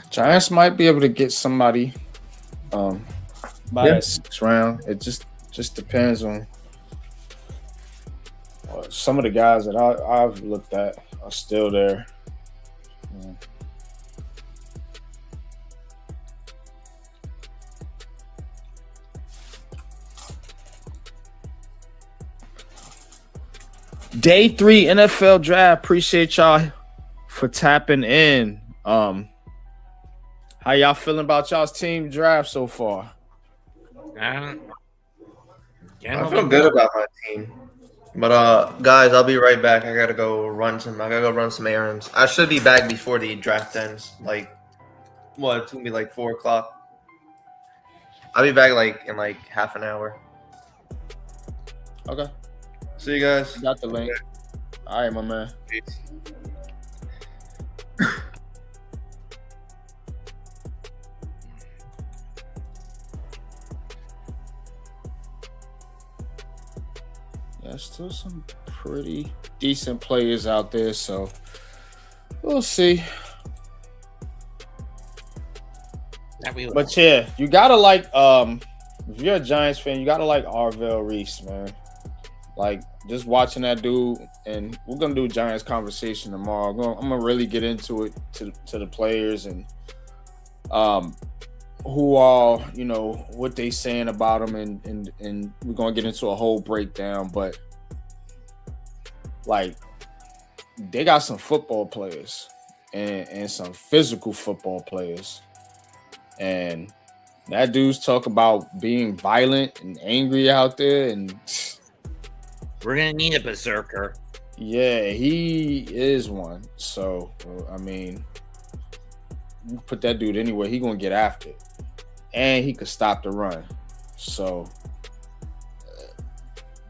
Giants might be able to get somebody by Yeah. that 6th round. It just depends on some of the guys that I've looked at are still there. Yeah. Day 3 NFL draft. Appreciate y'all for tapping in. How y'all feeling about y'all's team draft so far? I feel good about my team. But guys, I'll be right back. I gotta go run some errands. I should be back before the draft ends. Like what, it's gonna be like 4:00. I'll be back in half an hour. Okay. See you guys. Got the link. All right, my man. Peace. Yeah, still some pretty decent players out there, so we'll see. But yeah, you gotta like if you're a Giants fan, you gotta like Arvell Reese, man. Like just watching that dude, and we're gonna do Giants conversation tomorrow. I'm gonna really get into it to the players and who all, what they saying about him, and we're gonna get into a whole breakdown. But like they got some football players and some physical football players. And that dude's talk about being violent and angry out there, and we're gonna need a berserker. Yeah, he is one. So I mean, you put that dude anywhere, he gonna get after it, and he could stop the run. So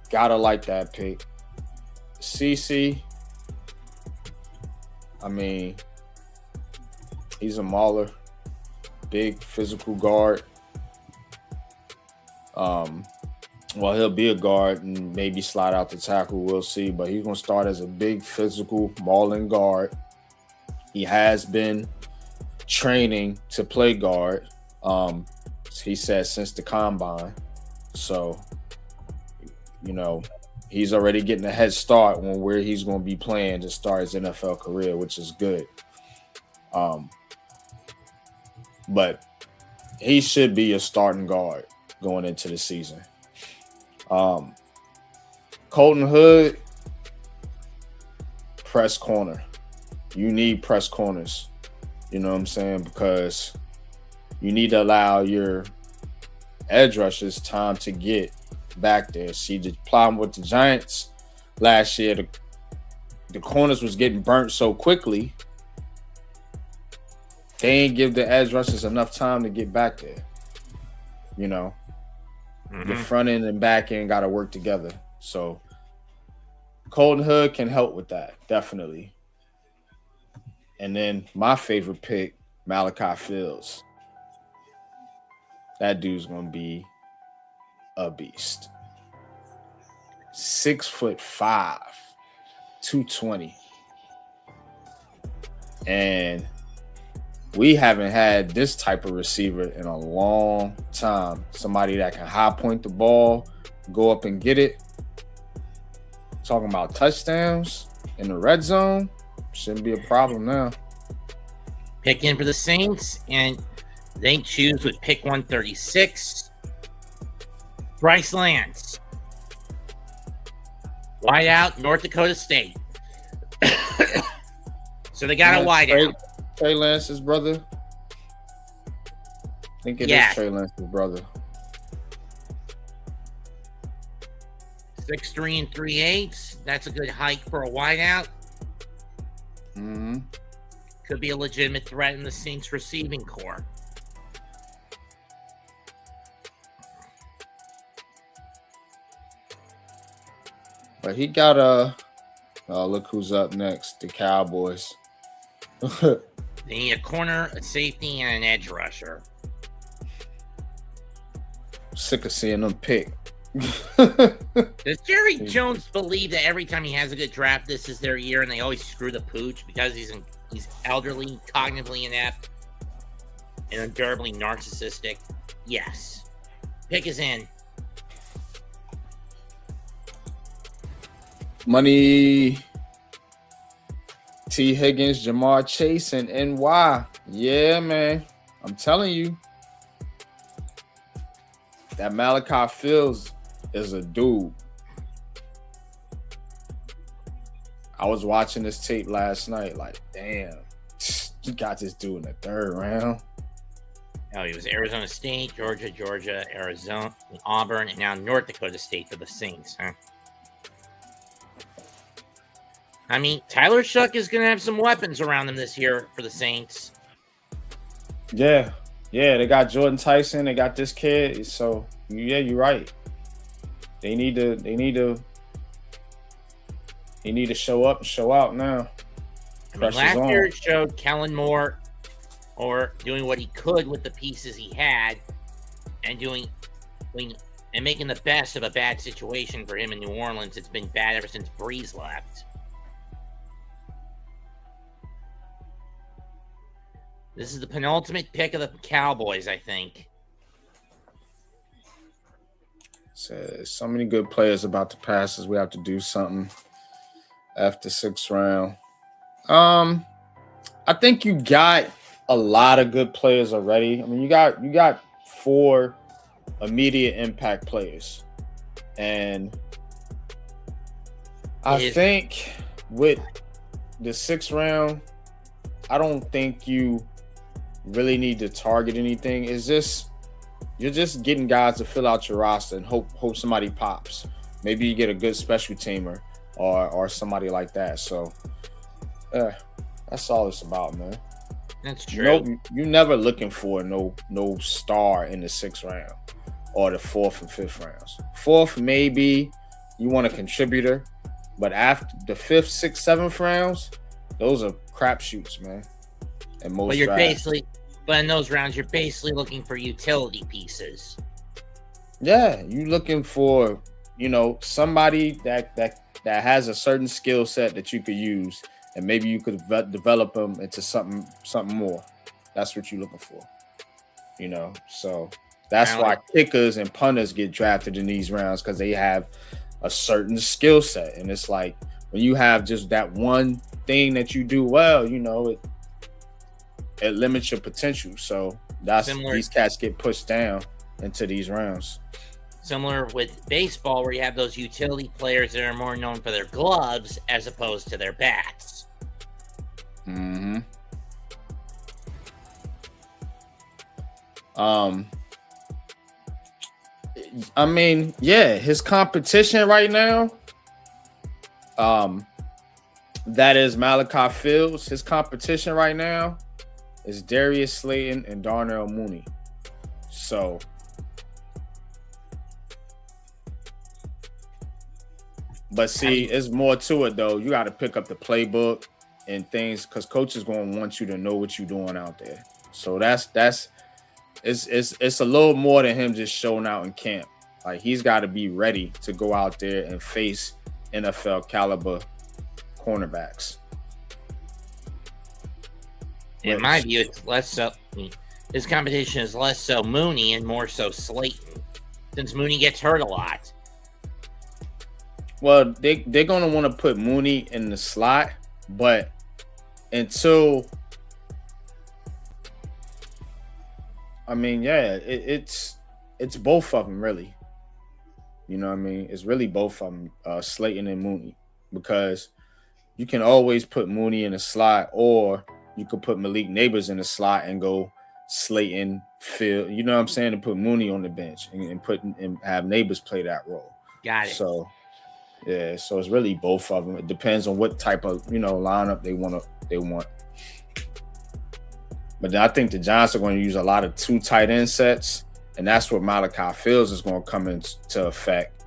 gotta like that pick. CC, I mean, he's a mauler. Big physical guard. Well, he'll be a guard and maybe slide out to tackle. We'll see. But he's going to start as a big physical mauling guard. He has been training to play guard. He said since the combine. So, he's already getting a head start on where he's going to be playing to start his NFL career, which is good. But he should be a starting guard going into the season. Colton Hood, press corner. You need press corners. You know what I'm saying? Because you need to allow your edge rushers time to get back there. See, the problem with the Giants last year, the corners was getting burnt so quickly, they ain't give the edge rushers enough time to get back there. You know, the front end and back end got to work together. So Colton Hood can help with that, definitely. And then my favorite pick, Malachi Fields. That dude's going to be a beast. 6'5", 220. And we haven't had this type of receiver in a long time. Somebody that can high point the ball, go up and get it. Talking about touchdowns in the red zone, shouldn't be a problem now. Pick in for the Saints, and they choose with pick 136. Bryce Lance. Wide out, North Dakota State. So they got a wide out. Trey Lance's brother. I think it is Trey Lance's brother. 6'3" and 3/8. That's a good height for a wideout. Could be a legitimate threat in the Saints receiving core. But he got a look who's up next, the Cowboys. They need a corner, a safety, and an edge rusher. Sick of seeing them pick. Does Jerry Jones believe that every time he has a good draft, this is their year, and they always screw the pooch because he's elderly, cognitively inept, and unbearably narcissistic? Yes. Pick is in. Money. T. Higgins, Jamar Chase, and NY. Yeah, man. I'm telling you. That Malachi Fields is a dude. I was watching this tape last night, like, damn, you got this dude in the third round. Oh, he was Arizona State, Georgia, Arizona, Auburn, and now North Dakota State for the Saints, huh? I mean, Tyler Shuck is going to have some weapons around him this year for the Saints. Yeah, they got Jordan Tyson, they got this kid, so yeah, you're right. They need to show up and show out now. I mean, last year it showed Kellen Moore doing what he could with the pieces he had and making the best of a bad situation for him in New Orleans. It's been bad ever since Breeze left. This is the penultimate pick of the Cowboys, I think. So many good players about to pass us. We have to do something after 6th round. I think you got a lot of good players already. I mean, you got 4 immediate impact players. And I think with the 6th round, I don't think you really need to target anything. It's just you're just getting guys to fill out your roster and hope somebody pops. Maybe you get a good special teamer or somebody like that. So that's all it's about, man. That's true. You're never looking for no star in the 6th round or the 4th and 5th rounds. 4th, maybe you want a contributor, but after the 5th, 6th, 7th rounds, those are crapshoots, man. And most but in those rounds, you're basically looking for utility pieces. Yeah, you're looking for, somebody that has a certain skill set that you could use, and maybe you could develop them into something more. That's what you're looking for. So that's why kickers and punters get drafted in these rounds, because they have a certain skill set. And it's like when you have just that one thing that you do well, it limits your potential. So these cats get pushed down into these rounds. Similar with baseball, where you have those utility players that are more known for their gloves as opposed to their bats. Mm-hmm. Um, I mean, yeah, his competition right now, that is Malachi Fields. His competition right now is Darius Slayton and Darnell Mooney. So, but see, it's more to it though. You got to pick up the playbook and things because coach is going to want you to know what you're doing out there. So it's a little more than him just showing out in camp. Like he's got to be ready to go out there and face NFL caliber cornerbacks. In my view, it's less so. His competition is less so Mooney and more so Slayton, since Mooney gets hurt a lot. Well, they're gonna want to put Mooney in the slot, but until I mean, yeah, it's both of them really. You know what I mean? It's really both of them, Slayton and Mooney, because you can always put Mooney in the slot, or you could put Malik Neighbors in the slot and go Slayton, Phil. You know what I'm saying? And put Mooney on the bench and have Neighbors play that role. Got it. So yeah, so it's really both of them. It depends on what type of lineup they want. But then I think the Giants are going to use a lot of 2 tight end sets, and that's where Malachi Fields is going to come into effect,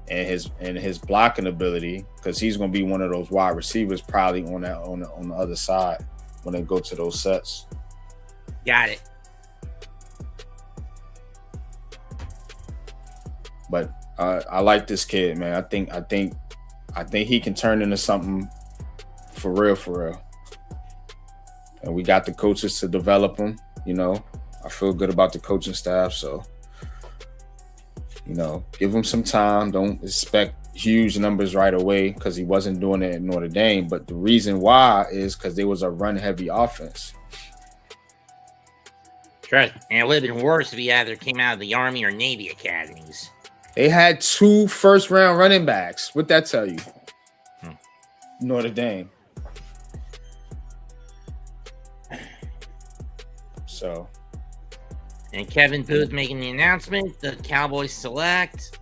and his blocking ability, because he's going to be one of those wide receivers probably on the other side when they go to those sets. Got it. But I like this kid, man. I think he can turn into something for real. And we got the coaches to develop him. I feel good about the coaching staff. So, give him some time. Don't expect huge numbers right away because he wasn't doing it at Notre Dame. But the reason why is because there was a run-heavy offense. Trust me. And it would have been worse if he either came out of the Army or Navy academies. They had 2 first-round running backs. What'd that tell you? Notre Dame. So. And Kevin Booth making the announcement. The Cowboys select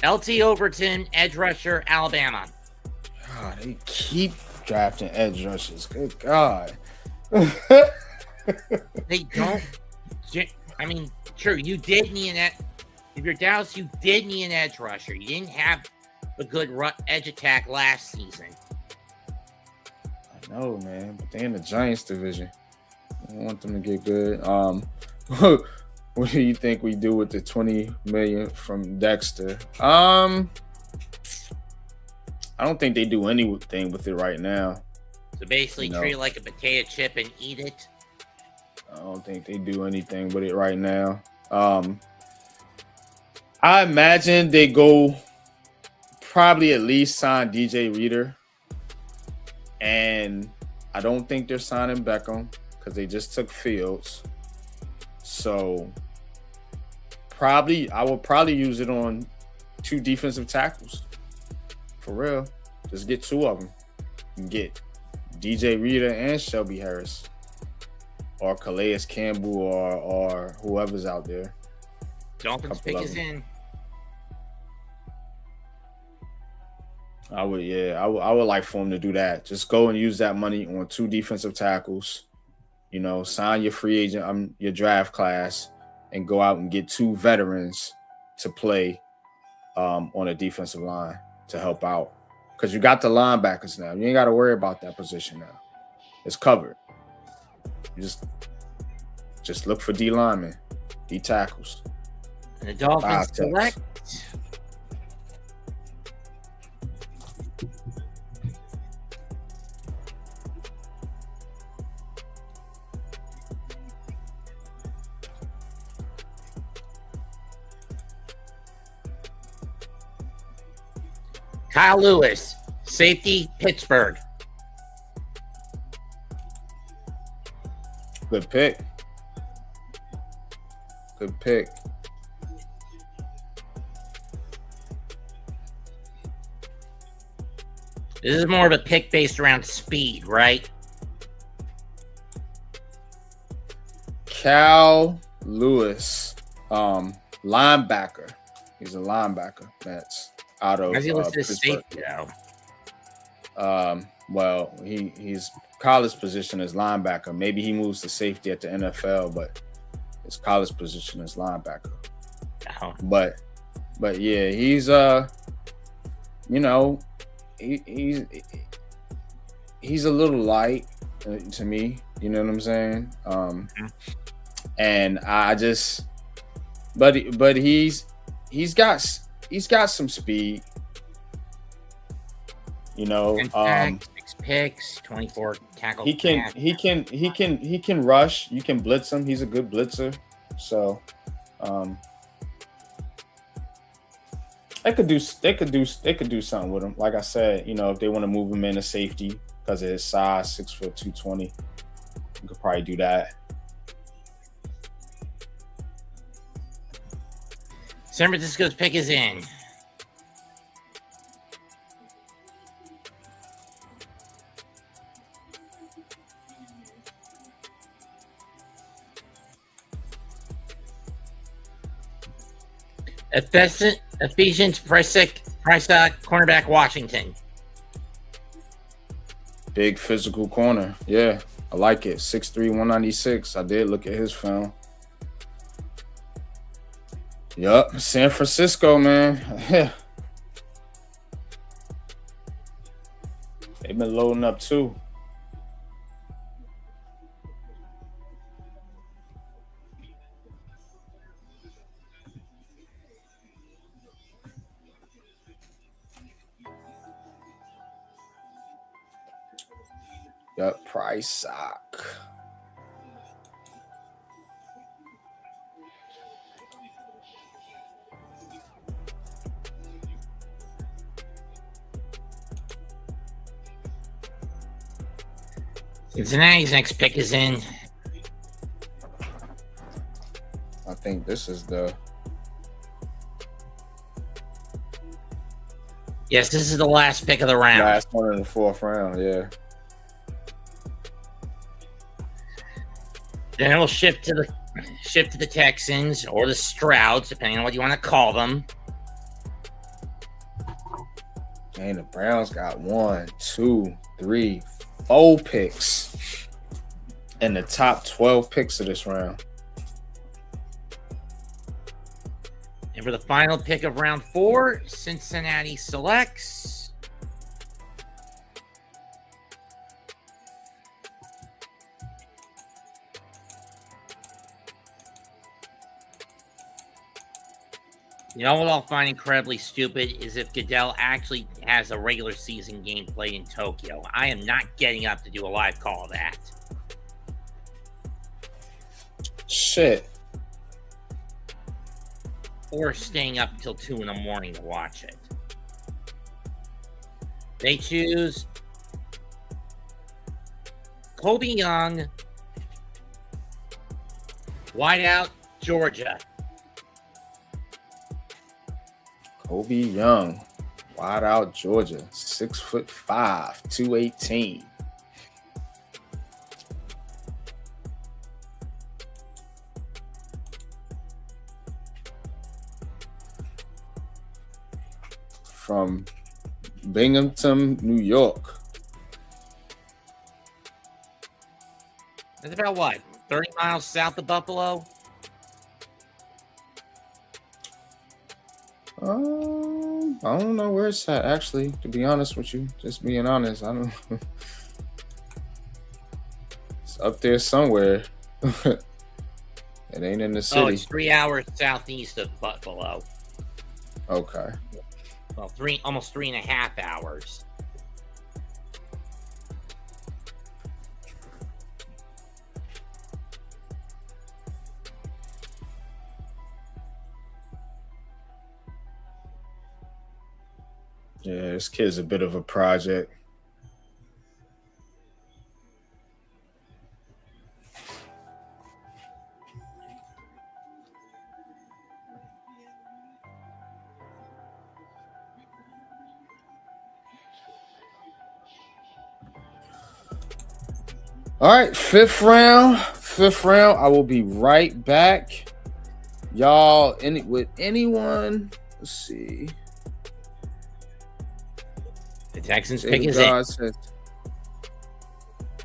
LT Overton, edge rusher, Alabama. God, they keep drafting edge rushers. Good God. They don't. I mean, sure, you did need an edge. If you're Dallas, you did need an edge rusher. You didn't have a good edge attack last season. I know, man, but they're in the Giants division. I want them to get good. What do you think we do with the $20 million from Dexter? I don't think they do anything with it right now. So basically, treat it like a potato chip and eat it. I don't think they do anything with it right now. I imagine they go probably at least sign DJ Reader. And I don't think they're signing Beckham because they just took Fields. So I will probably use it on 2 defensive tackles. For real. Just get 2 of them. You can get DJ Reader and Shelby Harris. Or Calais Campbell or whoever's out there. Dolphins pick is in. I would like for him to do that. Just go and use that money on 2 defensive tackles. Sign your free agent, your draft class, and go out and get 2 veterans to play on a defensive line to help out. Because you got the linebackers now. You ain't got to worry about that position now. It's covered. You just look for D linemen, D tackles. And the Dolphins select Kyle Lewis, safety, Pittsburgh. Good pick. Good pick. This is more of a pick based around speed, right? Cal Lewis, linebacker. He's a linebacker. That's out of How's he listed as Pittsburgh. safety though? Well, he's college position is linebacker. Maybe he moves to safety at the NFL, but his college position is linebacker. Oh. But yeah, he's he's a little light to me. You know what I'm saying? And I just, but he's got some speed. You know, 6 picks, 24 tackles. he can rush. You can blitz him. He's a good blitzer. So, they could do something with him. Like I said, you know, if they want to move him into safety because of his size, 6 foot 220, you could probably do that. San Francisco's pick is in. Ephesians Price cornerback Washington. Big physical corner. Yeah, I like it. 6'3", 196. I did look at his film. Yup, San Francisco, man. They've been loading up too. Yup, Price sock. Cincinnati's next pick is in. I think this is the. Yes, this is the last pick of the round. Last one in the 4th round, yeah. Then it'll shift to the Texans or the Strouds, depending on what you want to call them. And the Browns got 1, 2, 3, 4 picks in the top 12 picks of this round. And for the final pick of round 4, Cincinnati selects you know what I'll find incredibly stupid is if Goodell actually has a regular season game played in Tokyo. I am not getting up to do a live call of that. Shit. Or staying up until 2 in the morning to watch it. They choose Kobe Young, wideout, Georgia. Kobe Young, wide out Georgia, 6'5", 218. From Binghamton, New York. That's about what? 30 miles south of Buffalo? I don't know where it's at, actually, to be honest with you. Just being honest. I don't It's up there somewhere. It ain't in the city. Oh, it's 3 hours southeast of Buffalo. Okay. Well, almost 3.5 hours. Yeah, this kid's a bit of a project. All right, fifth 5th round. I will be right back. Y'all, with anyone? Let's see. The Texans pick is it. Says,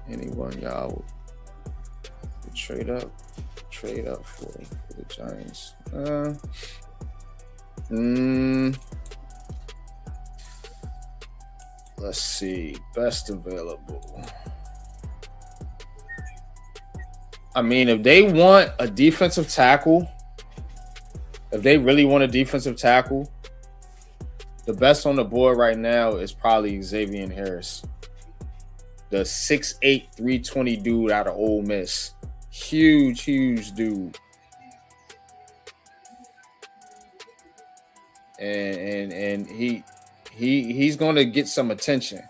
anyone, y'all? Trade up for the Giants. Let's see. Best available. I mean, if they want a defensive tackle, if they really want a defensive tackle, the best on the board right now is probably Xavier Harris, the 6'8", 320 dude out of Ole Miss. Huge dude. And he's going to get some attention.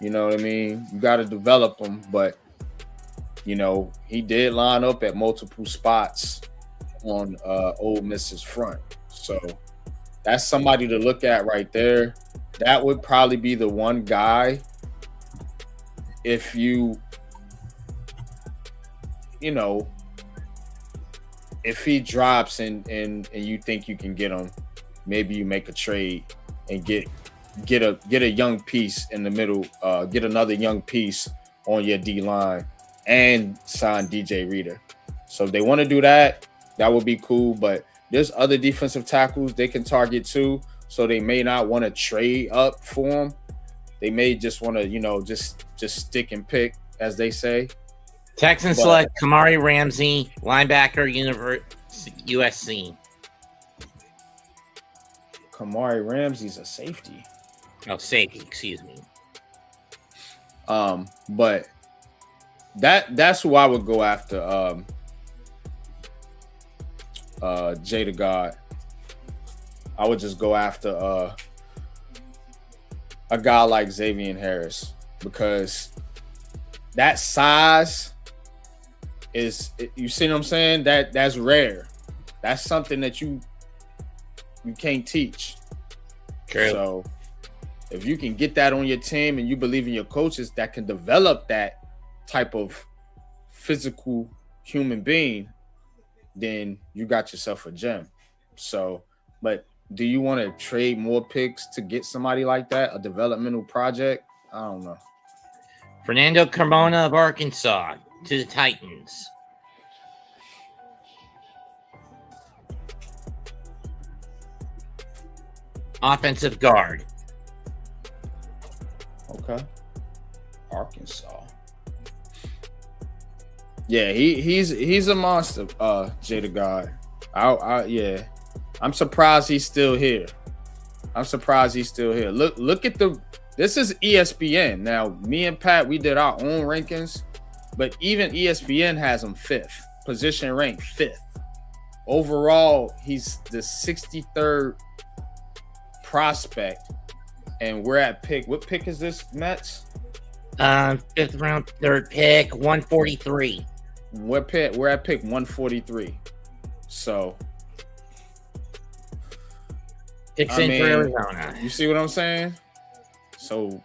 You know what I mean? You got to develop him, but you know, he did line up at multiple spots on Ole Miss's front. So that's somebody to look at right there. That would probably be the one guy if you know, if he drops and you think you can get him, maybe you make a trade and get a young piece in the middle, get another young piece on your D line and sign DJ Reader. So if they want to do that, that would be cool. But there's other defensive tackles they can target too. So they may not want to trade up for them. They may just want to, you know, just stick and pick, as they say. Texans select Kamari Ramsey, linebacker, USC. Kamari Ramsey's a safety. Oh, safety, excuse me. But that's who I would go after. Jada God. I would just go after a guy like Xavier Harris, because that size is, you see what I'm saying? That's rare. That's something that you can't teach. True. So if you can get that on your team and you believe in your coaches that can develop that type of physical human being, then you got yourself a gem. So, but do you want to trade more picks to get somebody like that, a developmental project? I don't know. Fernando Carmona of Arkansas to the Titans. Offensive guard. Okay. Arkansas. Yeah, he's a monster, Jada God. Yeah. I'm surprised he's still here. Look at this is ESPN. Now, me and Pat, we did our own rankings, but even ESPN has him 5th, position ranked 5th. Overall, he's the 63rd prospect, and we're at pick. What pick is this, Mets? 5th round, 3rd pick, 143. We're at pick 143. So picks in for Arizona. You see what I'm saying? So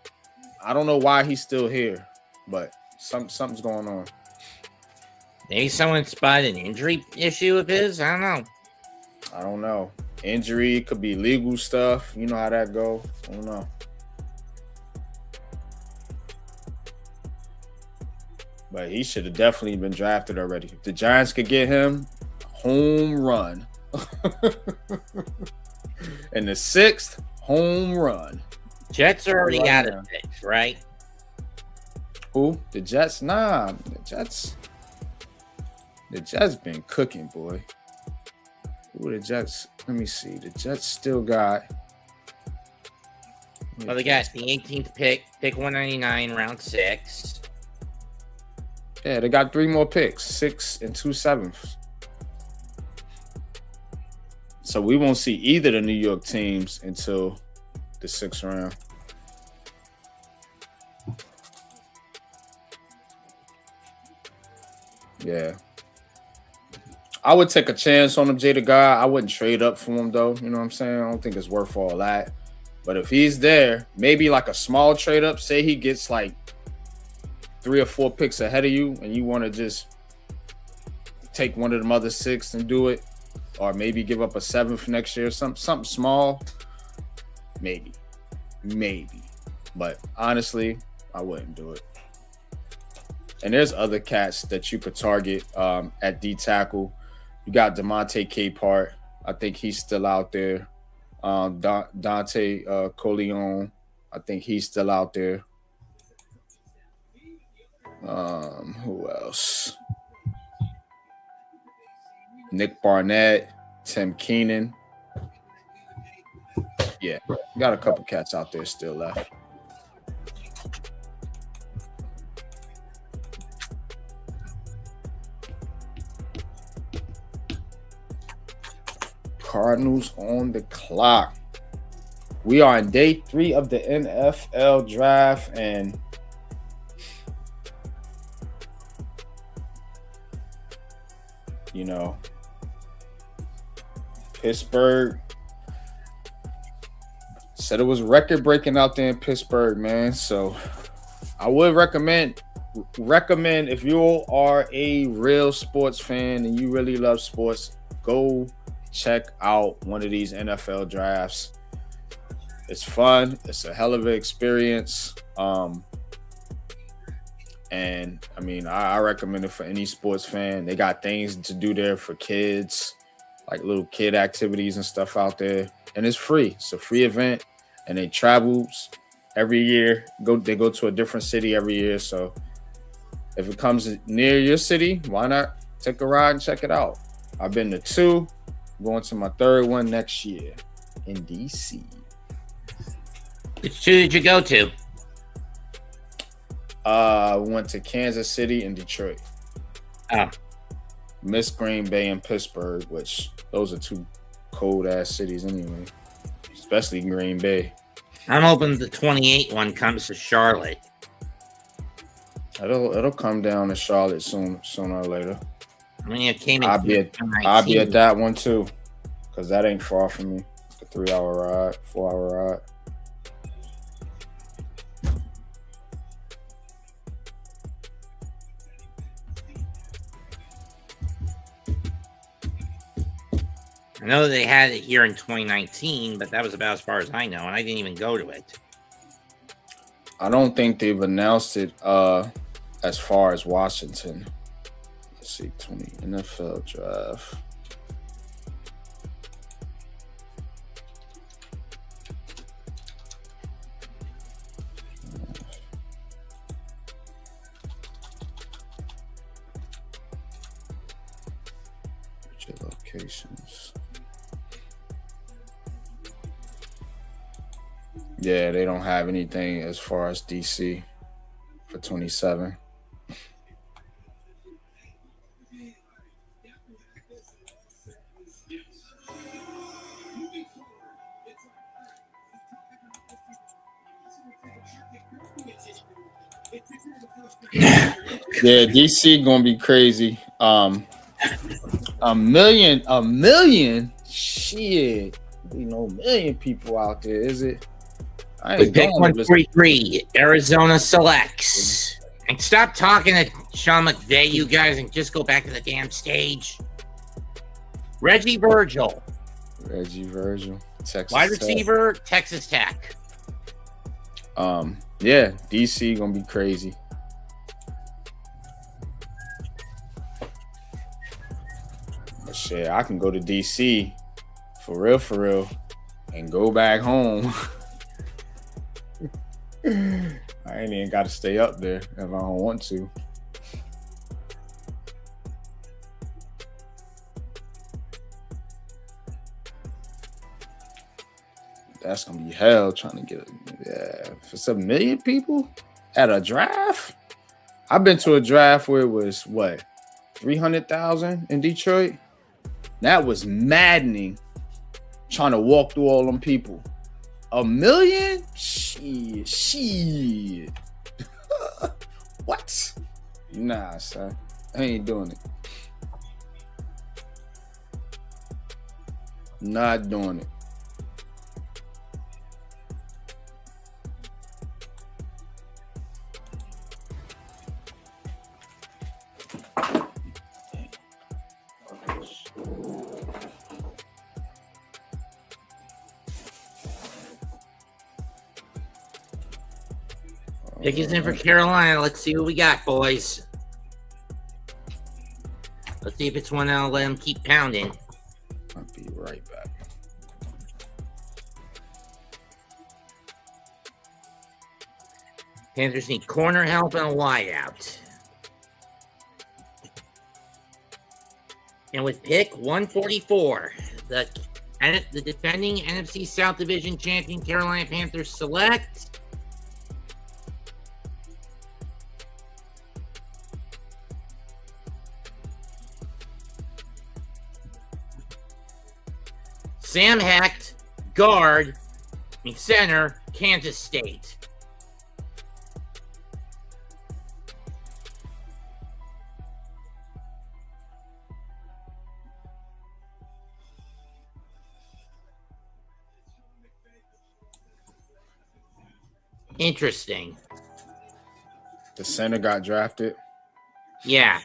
I don't know why he's still here, but something's going on. Maybe someone spotted an injury issue of his. I don't know. Injury, could be legal stuff. You know how that go. I don't know. But he should have definitely been drafted already. If the Giants could get him, home run. In the 6th, home run. Jets are already out of it, right? Who? The Jets? Nah, the Jets been cooking, boy. Who are the Jets? Let me see. The Jets still got. Well, they got the 18th pick 199, round 6. Yeah, they got 3 more picks, 6 and 2 7ths. So we won't see either of the New York teams until the 6th round. Yeah. I would take a chance on him, Jada Guy. I wouldn't trade up for him, though. You know what I'm saying? I don't think it's worth all that. But if he's there, maybe like a small trade up, say he gets like 3 or 4 picks ahead of you and you want to just take one of them other 6 and do it, or maybe give up a 7th next year, something small, maybe. But honestly, I wouldn't do it. And there's other cats that you could target at D tackle. You got Demonte Capehart. I think he's still out there. Dante Coleon. I think he's still out there. Who else? Nick Barnett, Tim Keenan. Yeah, got a couple cats out there still left. Cardinals on the clock. We are on day 3 of the NFL draft, and you know, Pittsburgh said it was record breaking out there in Pittsburgh, man. So I would recommend if you are a real sports fan and you really love sports, go check out one of these NFL drafts. It's fun. It's a hell of an experience. And I mean, I recommend it for any sports fan. They got things to do there for kids, like little kid activities and stuff out there. And it's free. It's a free event. And they travels every year. They go to a different city every year. So if it comes near your city, why not take a ride and check it out? I've been to 2, going to my 3rd one next year in DC. Which 2 did you go to? We went to Kansas City and Detroit. Oh. Missed Green Bay and Pittsburgh, which those are 2 cold ass cities anyway. Especially Green Bay. I'm hoping the 28 one comes to Charlotte. It'll come down to Charlotte sooner or later. I mean, it came in. I'll be at that one too, because that ain't far from me. It's a 3-hour ride, 4-hour ride. I know they had it here in 2019, but that was about as far as I know, and I didn't even go to it. I don't think they've announced it as far as Washington. Let's see, 20 NFL draft. Locations. Yeah, they don't have anything as far as DC for 27. Yeah, DC gonna be crazy. A million. Shit, we know a million people out there. Is it? Pick 143. Arizona selects. And stop talking to Sean McVay, you guys, and just go back to the damn stage. Reggie Virgil. Texas wide Tech. receiver, Texas Tech. Yeah, DC gonna be crazy. But shit, I can go to DC for real, and go back home. I ain't even got to stay up there if I don't want to. That's gonna be hell trying to get it. Yeah, for some million people at a draft. I've been to a draft where it was 300,000 in Detroit. That was maddening. Trying to walk through all them people. $1 million? Shit. What? Nah, son. I ain't doing it. Not doing it. Pick is in for Carolina. Let's see what we got, boys. Let's see if it's one I'll let him keep pounding. I'll be right back. Panthers need corner help and a wideout. And with pick 144, the defending NFC South Division champion Carolina Panthers select Sam Hecht, guard, center, Kansas State. Interesting. The center got drafted. Yeah.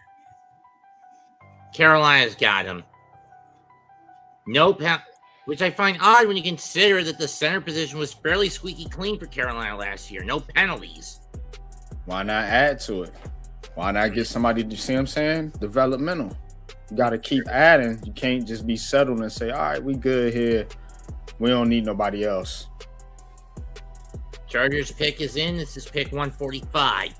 Carolina's got him. Nope. Which I find odd when you consider that the center position was fairly squeaky clean for Carolina last year. No penalties. Why not add to it? Why not get somebody, you see what I'm saying? Developmental. You got to keep adding. You can't just be settled and say, all right, we good here. We don't need nobody else. Chargers pick is in. This is pick 145.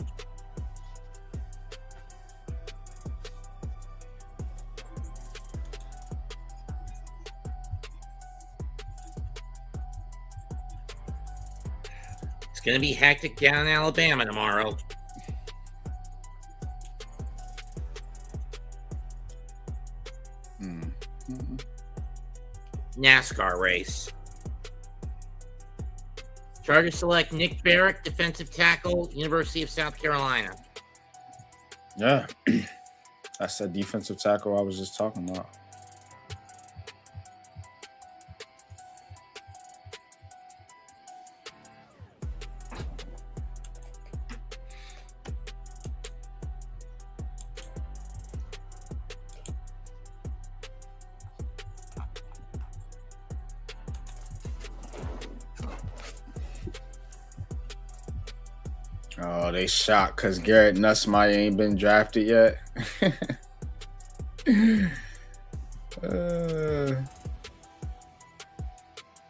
It's going to be hectic down in Alabama tomorrow. NASCAR race. Chargers select Nick Barrett, defensive tackle, University of South Carolina. Yeah. That's that defensive tackle I was just talking about. Oh, they shocked because Garrett Nussmeier ain't been drafted yet.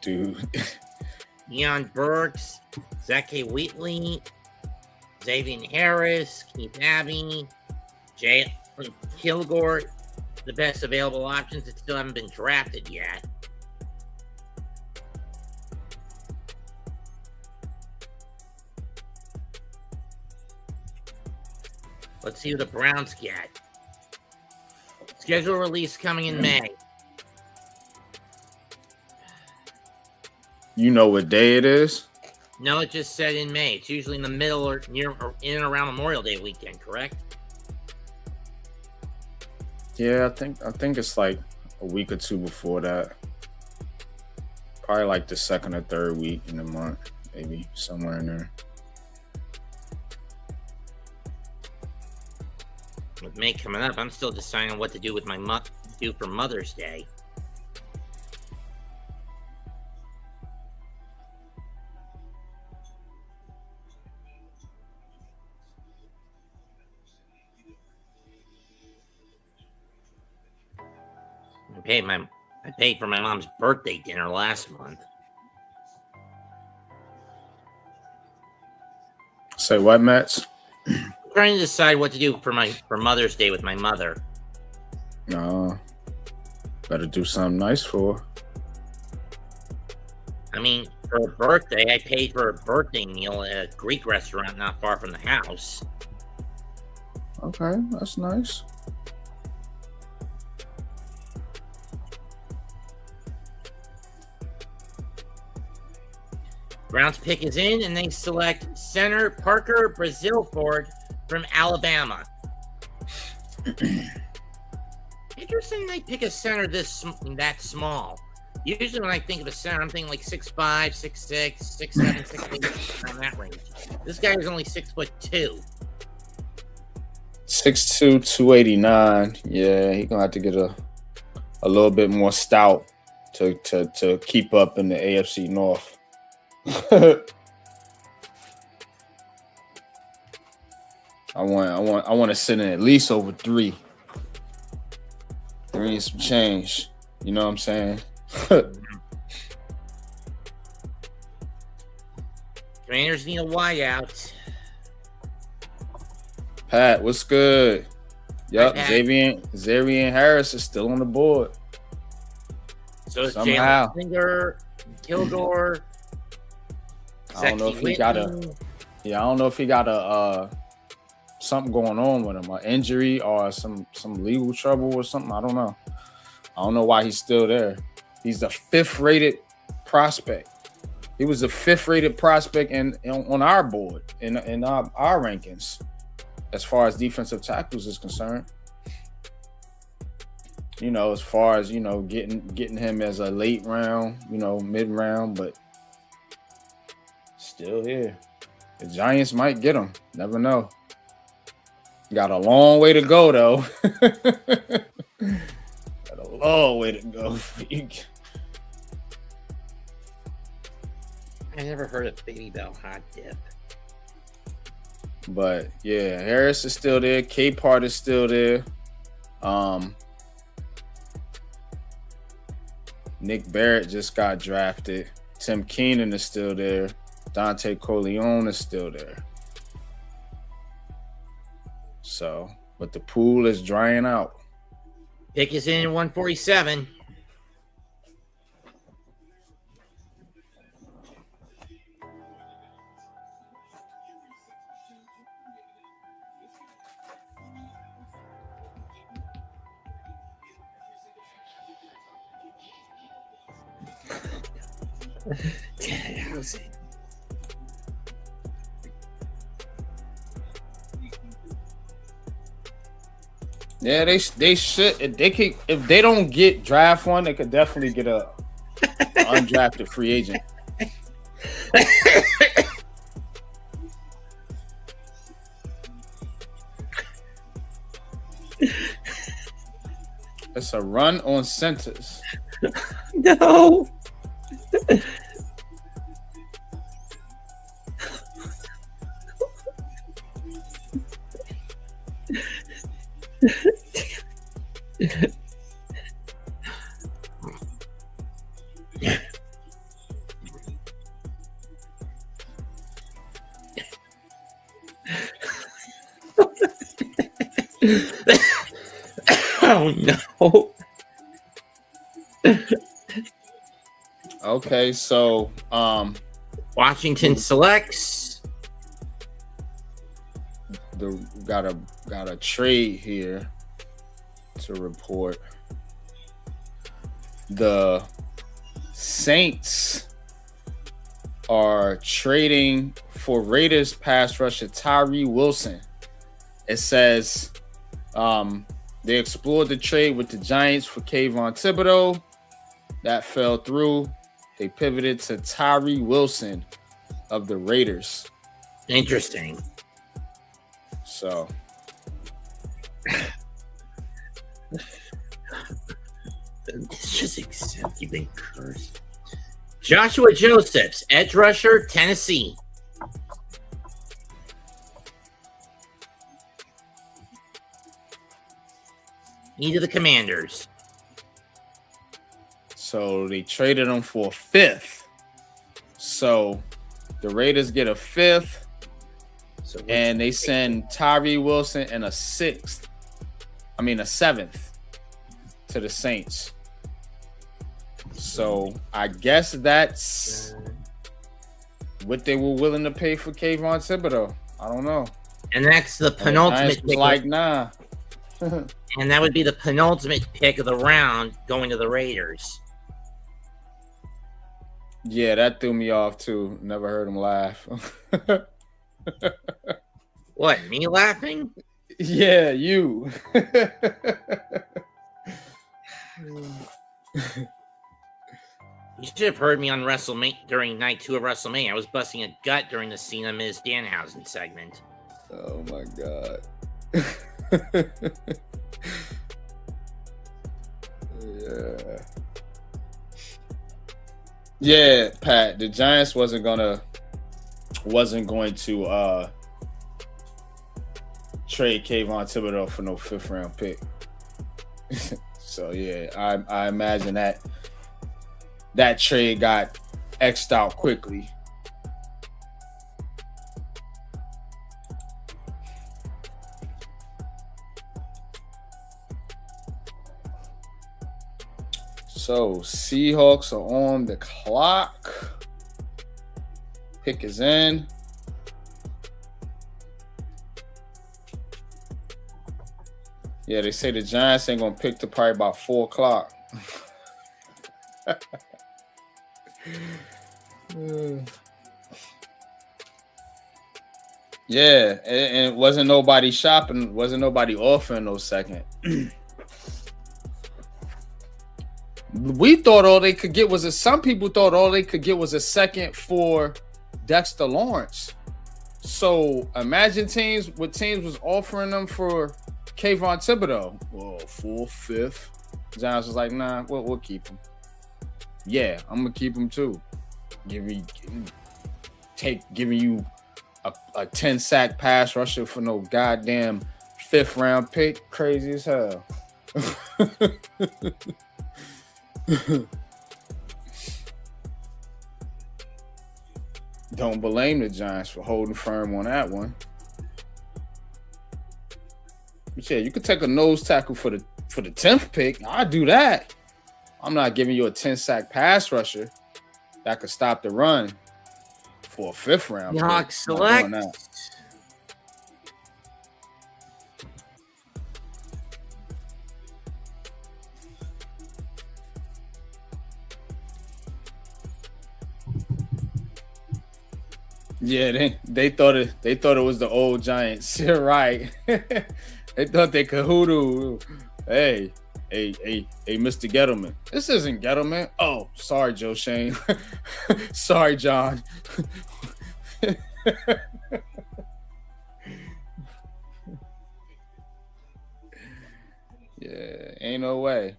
Dude. Deion Burks, Zeke Wheatley, Xavier Harris, Keith Abbey, Jay Kilgore, the best available options that still haven't been drafted yet. Let's see who the Browns get. Schedule release coming in May. You know what day it is? No, it just said in May. It's usually in the middle or near or in and around Memorial Day weekend, correct? Yeah, I think it's like a week or two before that. Probably like the second or third week in the month, maybe somewhere in there. With May coming up, I'm still deciding what to do with my do for Mother's Day. I paid for my mom's birthday dinner last month. Say what, Mets? Trying to decide what to do for Mother's Day with my mother. No, better do something nice for her. I mean, for her birthday, I paid for a birthday meal at a Greek restaurant not far from the house. Okay, that's nice. Browns pick is in, and they select center Parker Brasilford from Alabama. Interesting they pick a center that small. Usually when I think of a center, I'm thinking like 6'5", 6'6", 6'7", 6'8", around that range. This guy is only 6'2". 6'2", 289. Yeah, he's gonna have to get a little bit more stout to keep up in the AFC North. I want to sit in at least over 3. 3 and some change. You know what I'm saying? Commanders need a wideout. Pat, what's good? Yep, Pat. Xavier Harris is still on the board. So it's Somehow. Jalen Singer, Kilgore. I don't know if he got a something going on with him, an injury or some legal trouble or something. I don't know. I don't know why he's still there. He's the 5th rated prospect. He was the 5th rated prospect on our board in our rankings as far as defensive tackles is concerned. You know, as far as, you know, getting him as a late round, you know, mid round, but still here. The Giants might get him. Never know. Got a long way to go, though. Got a long way to go. I never heard of Baby Bell Hot Dip. But yeah, Harris is still there. K-Part is still there. Nick Barrett just got drafted. Tim Keenan is still there. Dante Corleone is still there. So, but the pool is drying out. Pick is in 147. Yeah, they should. If they don't get draft one, they could definitely get a undrafted free agent. It's a run on centers. No. Oh no. Okay, so Washington selects. got a trade here to report. The Saints are trading for Raiders pass rusher Tyree Wilson. It says they explored the trade with the Giants for Kayvon Thibodeau. That fell through. They pivoted to Tyree Wilson of the Raiders. Interesting. So it's just accept you've been cursed. Joshua Josephs, edge rusher, Tennessee. Needed the Commanders. So they traded him for a 5th. So the Raiders get a 5th, and they send Tyree Wilson and a 7th to the Saints. So I guess that's what they were willing to pay for Kayvon Thibodeau. I don't know. And that's the penultimate pick. Like, nah. And that would be the penultimate pick of the round going to the Raiders. Yeah, that threw me off too. Never heard him laugh. What, me laughing? Yeah, you. You should have heard me on WrestleMania during night 2 of WrestleMania. I was busting a gut during the Cena Miz Danhausen segment. Oh my god. Yeah. Yeah, Pat. The Giants wasn't going to trade Kayvon Thibodeau for no 5th round pick. So yeah, I imagine that trade got X'd out quickly. So Seahawks are on the clock. Pick is in. Yeah, they say the Giants ain't gonna pick till probably about 4 o'clock. Yeah, and it wasn't nobody shopping, wasn't nobody offering no second. We thought all they could get was some people thought all they could get was a second for Dexter Lawrence. So imagine teams was offering them for Kayvon Thibodeau. Well, 4th, 5th. Giants was like, nah, we'll keep him. Yeah, I'm gonna keep him too. Giving you a 10-sack pass rusher for no goddamn 5th round pick. Crazy as hell. Don't blame the Giants for holding firm on that one. But yeah, you could take a nose tackle for the 10th pick. I'd do that. I'm not giving you a 10-sack pass rusher that could stop the run for a 5th round pick. Select. Yeah, they thought it was the old Giants. You're right. They thought they could hoodoo. Hey, Mr. Gettleman. This isn't Gettleman. Oh, sorry, Joe Shane. Sorry, John. Yeah, ain't no way.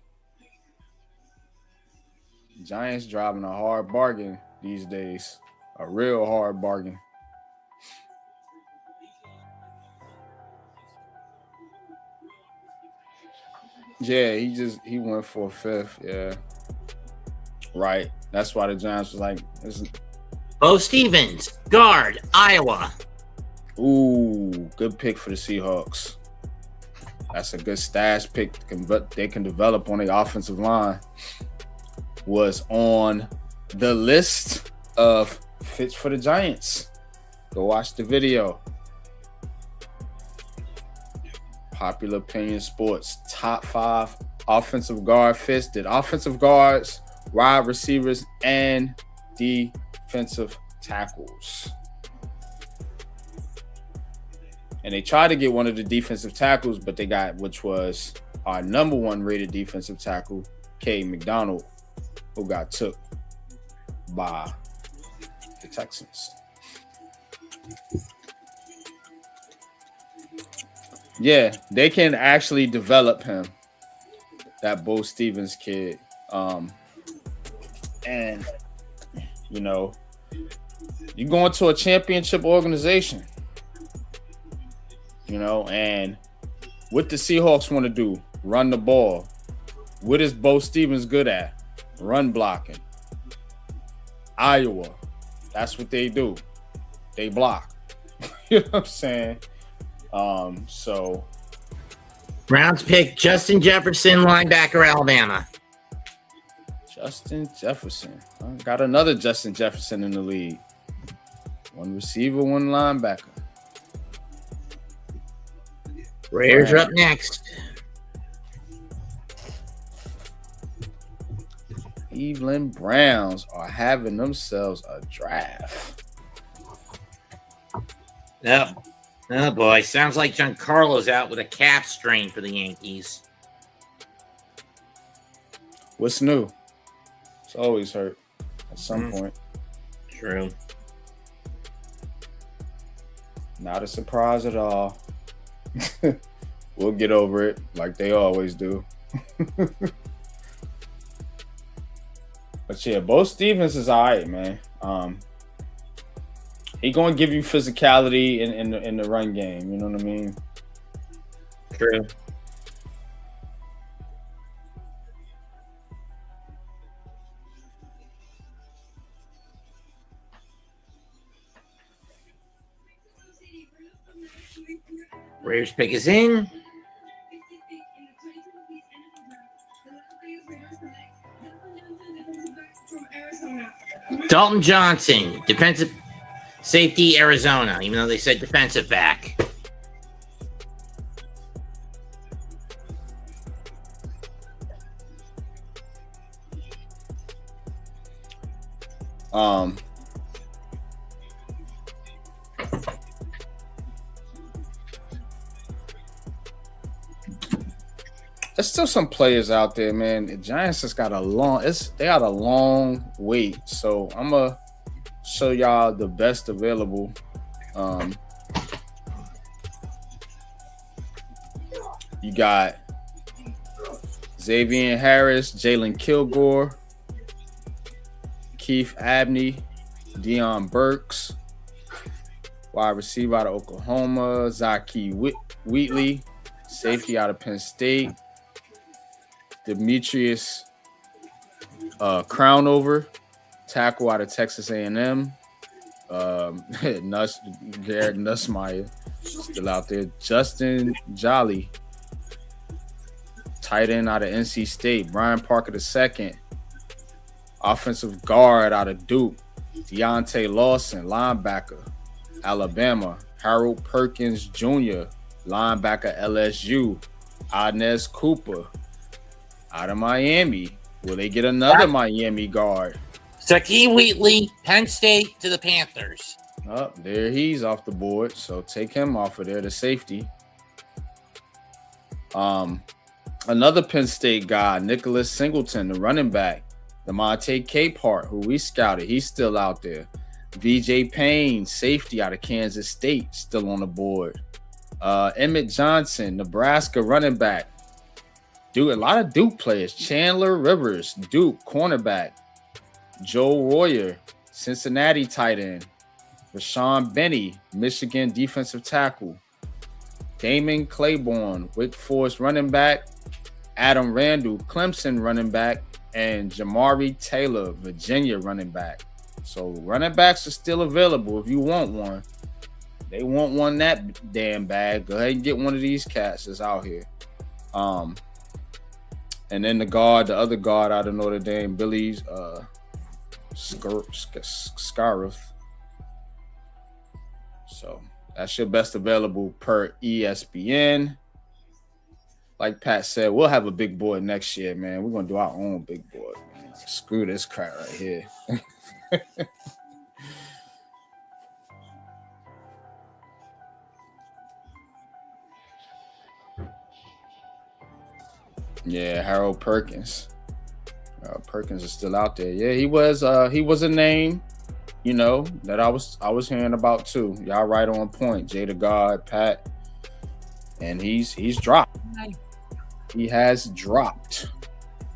Giants driving a hard bargain these days. A real hard bargain. Yeah, he went for a 5th. Yeah. Right. That's why the Giants was like, Bo Stevens, guard, Iowa. Ooh, good pick for the Seahawks. That's a good stash pick, but they can develop on the offensive line. Was on the list of fits for the Giants. Go watch the video. Popular Opinion Sports top 5 offensive guard fits. Did offensive guards, wide receivers, and defensive tackles. And they tried to get one of the defensive tackles, but they got, which was our number 1 rated defensive tackle, K. McDonald, who got took by the Texans. Yeah, they can actually develop him, that Bo Stevens kid. And, you know, you go into a championship organization, you know, and what the Seahawks want to do, run the ball. What is Bo Stevens good at? Run blocking. Iowa, that's what they do. They block. You know what I'm saying? So Browns pick Justin Jefferson, linebacker, Alabama. Justin Jefferson. Got another Justin Jefferson in the league. 1 receiver, 1 linebacker. Raiders are up next. Cleveland Browns are having themselves a draft. Yep. Oh boy, sounds like Giancarlo's out with a calf strain for the Yankees. What's new? It's always hurt at some point. True. Not a surprise at all. We'll get over it like they always do. But yeah, Bo Stevens is all right, man. He gonna give you physicality in the run game. You know what I mean? True. Raiders pick is in. Dalton Johnson, defensive safety, Arizona, even though they said defensive back. There's still some players out there, man. The Giants just got a long wait. So I'm gonna show y'all the best available. You got Xavier Harris, Jalen Kilgore, Keith Abney, Deion Burks, wide receiver out of Oklahoma, Zaki Wheatley, safety out of Penn State, Demetrius Crownover, tackle out of Texas A&M, Garrett Nussmeier, still out there, Justin Jolly, tight end out of NC State, Brian Parker II, offensive guard out of Duke, Deontay Lawson, linebacker, Alabama, Harold Perkins Jr., linebacker, LSU, Inez Cooper, out of Miami. Will they get another Miami guard? Zaki Wheatley, Penn State to the Panthers. Oh, there he's off the board. So take him off of there, the safety. Another Penn State guy, Nicholas Singleton, the running back. DeMonte Capehart, who we scouted, he's still out there. VJ Payne, safety out of Kansas State, still on the board. Emmett Johnson, Nebraska running back. Duke, a lot of Duke players. Chandler Rivers, Duke cornerback. Joe Royer, Cincinnati tight end. Rashawn Benny, Michigan defensive tackle. Damon Claiborne, Wake Forest running back. Adam Randall, Clemson running back. And Jamari Taylor, Virginia running back. So running backs are still available if you want one. They want one that damn bad. Go ahead and get one of these cats that's out here. And then the other guard out of Notre Dame, Billy's Scarif. So that's your best available per ESPN. Like Pat said, we'll have a big board next year, man. We're gonna do our own big board, man. Screw this crap right here. Yeah, Harold Perkins. Perkins is still out there. Yeah, he was a name, that I was hearing about too. Y'all right on point. Jada God, Pat. And he's dropped. He has dropped.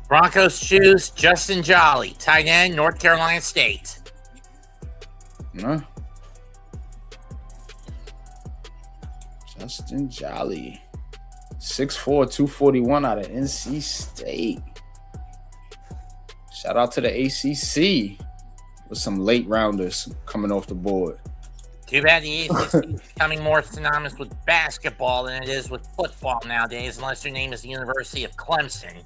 Broncos choose Justin Jolly, tight end, North Carolina State. Justin Jolly. 6'4", 241 out of NC State. Shout out to the ACC with some late rounders coming off the board. Too bad the ACC is becoming more synonymous with basketball than it is with football nowadays, unless your name is the University of Clemson.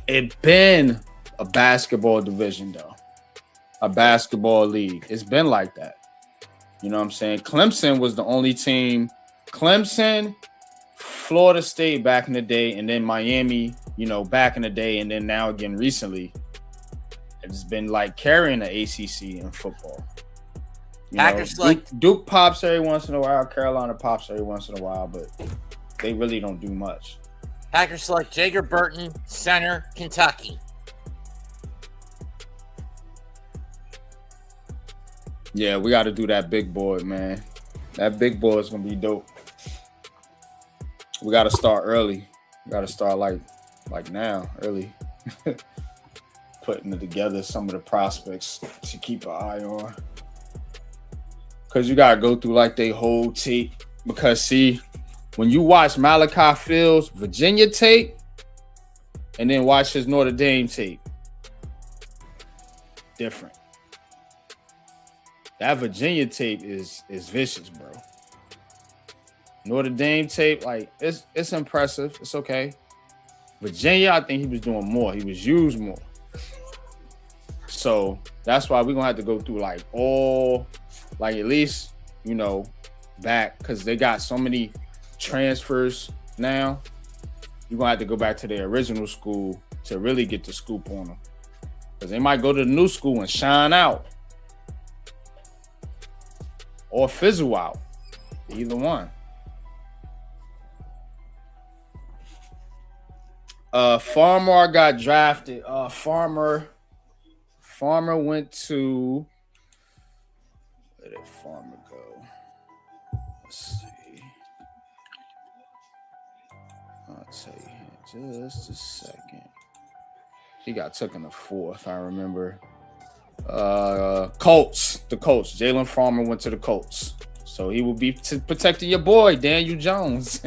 It's been a basketball division, though. A basketball league. It's been like that. You know what I'm saying? Clemson was the only team. Clemson, Florida State back in the day, and then Miami, back in the day, and then now again recently. It's been like carrying the ACC in football. Duke pops every once in a while. Carolina pops every once in a while, but they really don't do much. Packers select Jager Burton, center, Kentucky. Yeah, we got to do that big board, man. That big board is going to be dope. We got to start early. We got to start like now, early. Putting together some of the prospects to keep an eye on. Because you got to go through like they whole tape. Because see, when you watch Malachi Fields' Virginia tape and then watch his Notre Dame tape, different. That Virginia tape is vicious, bro. Notre Dame tape, like it's impressive. It's okay. Virginia, I think he was doing more. He was used more. So that's why we're gonna have to go through like all, like at least, you know, back, because they got so many transfers now. You're gonna have to go back to their original school to really get the scoop on them. Because they might go to the new school and shine out. Or fizzle out. Either one. Farmer got drafted. Farmer went to, where did Farmer go? Let's see. I'll tell you here just a second. He got taken the 4th, I remember. Colts. The Colts. Jalen Farmer went to the Colts. So he will be protecting your boy, Daniel Jones.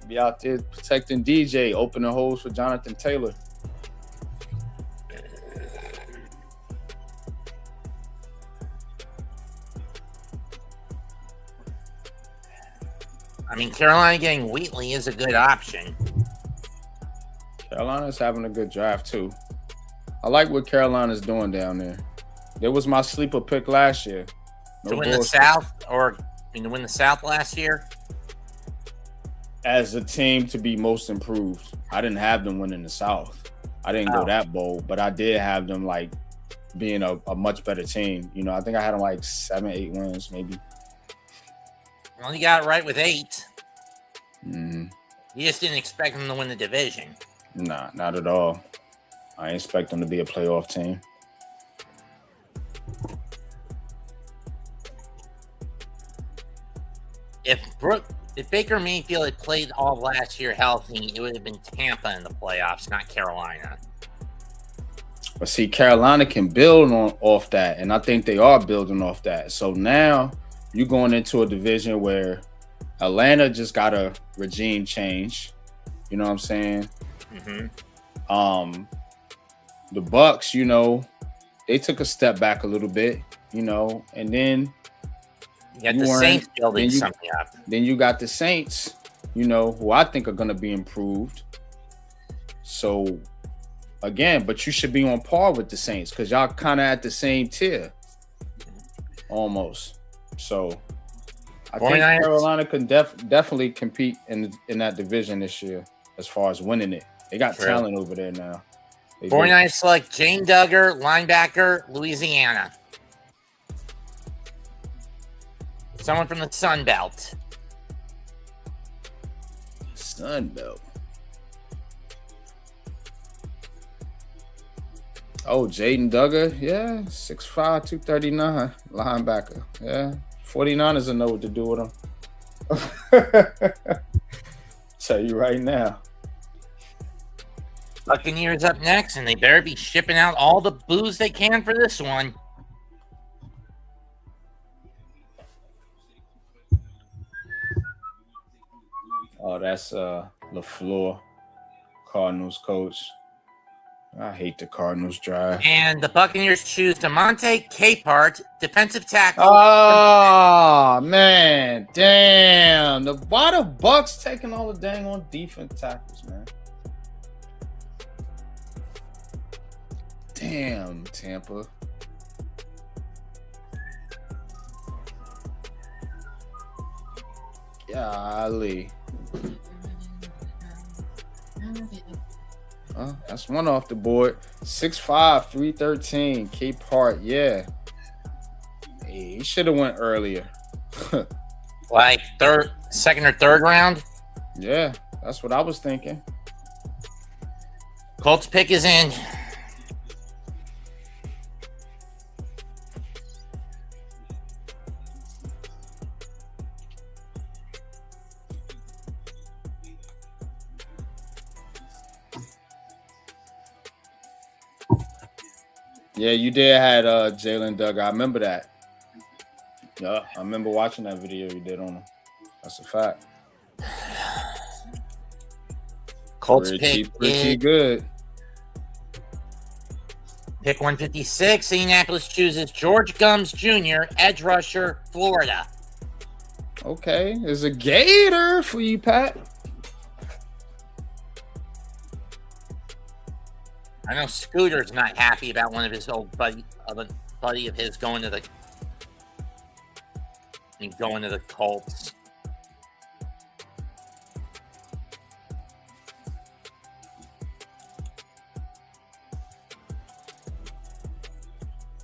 Be out there protecting DJ, opening holes for Jonathan Taylor. I mean, Carolina getting Wheatley is a good option. Carolina's having a good draft, too. I like what Carolina's doing down there. There was my sleeper pick last year. To win the South, or to win the South last year? As a team to be most improved. I didn't have them winning the South. I didn't go that bold, but I did have them like being a much better team. You know, I think I had them like 7, 8 wins, maybe. Well, you got it right with 8. Mm-hmm. You just didn't expect them to win the division. Nah, not at all. I expect them to be a playoff team. If Baker Mayfield had played all last year healthy, it would have been Tampa in the playoffs, not Carolina. But see, Carolina can build off that, and I think they are building off that. So now you're going into a division where Atlanta just got a regime change. You know what I'm saying? Mm-hmm. The Bucks, you know, they took a step back a little bit, you know, and then you got the Saints building something up. Then you got the Saints, you know, who I think are going to be improved. So, again, but you should be on par with the Saints because y'all kind of at the same tier, almost. So, I think Carolina can definitely compete in that division this year as far as winning it. They got talent over there now. 49ers select Jane Duggar, linebacker, Louisiana. Someone from the Sun Belt. Sun Belt. Oh, Jaden Duggar. Yeah, 6'5", 239, linebacker. Yeah, 49ers will know what to do with him. Tell you right now. Buccaneers up next, and they better be shipping out all the booze they can for this one. Oh, that's LaFleur, Cardinals coach. I hate the Cardinals drive. And the Buccaneers choose DeMonte Capehart, defensive tackle. Oh, man. Damn. Why the Bucks taking all the dang on defense tackles, man? Damn, Tampa. Golly. That's one off the board. 6'5", 313. Capehart, yeah. Hey, he should have went earlier. Like second or third round? Yeah, that's what I was thinking. Colts pick is in. Yeah, you did had Jalen Duggar. I remember that. Yeah, I remember watching that video you did on him. That's a fact. Colts Pretty pick good. Pick 156. Indianapolis chooses George Gums Jr., edge rusher, Florida. Okay, there's a Gator for you, Pat. I know Scooter's not happy about one of his old buddy of his going to the Colts.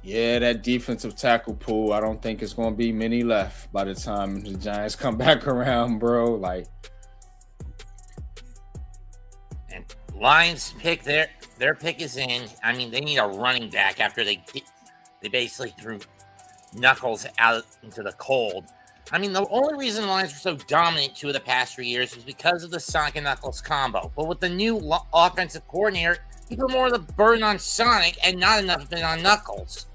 Yeah, that defensive tackle pool, I don't think it's going to be many left by the time the Giants come back around, bro. Like, and Lions pick their pick is in. I mean, they need a running back after they basically threw Knuckles out into the cold. I mean, the only reason the Lions were so dominant 2 of the past 3 years was because of the Sonic and Knuckles combo. But with the new offensive coordinator, he put more of the burden on Sonic and not enough of it on Knuckles.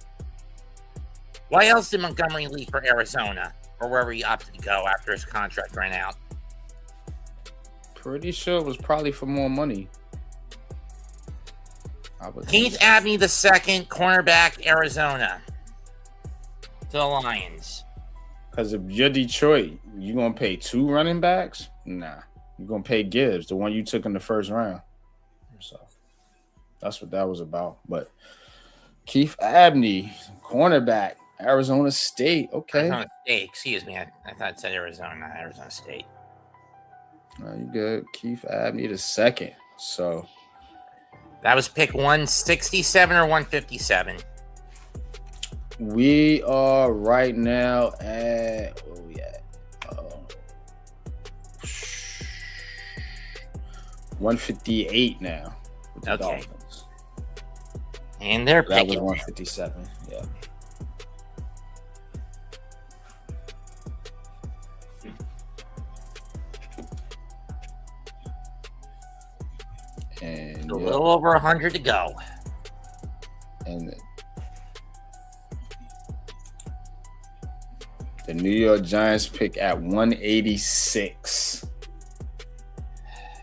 Why else did Montgomery leave for Arizona or wherever he opted to go after his contract ran out? pretty sure it was probably for more money. Keith Abney II, cornerback, Arizona. To the Lions. Because if you're Detroit, you going to pay 2 running backs? Nah. You're going to pay Gibbs, the one you took in the first round. So that's what that was about. But Keith Abney, cornerback, Arizona State. Okay. Arizona State, excuse me. I thought it said Arizona, Arizona State. You good. Keith Abney II. So that was pick 167 or 157. we are right now at 158 now. With the Dolphins. And they're that picking was 157. Yeah. And a little over 100 to go. And the New York Giants pick at 186.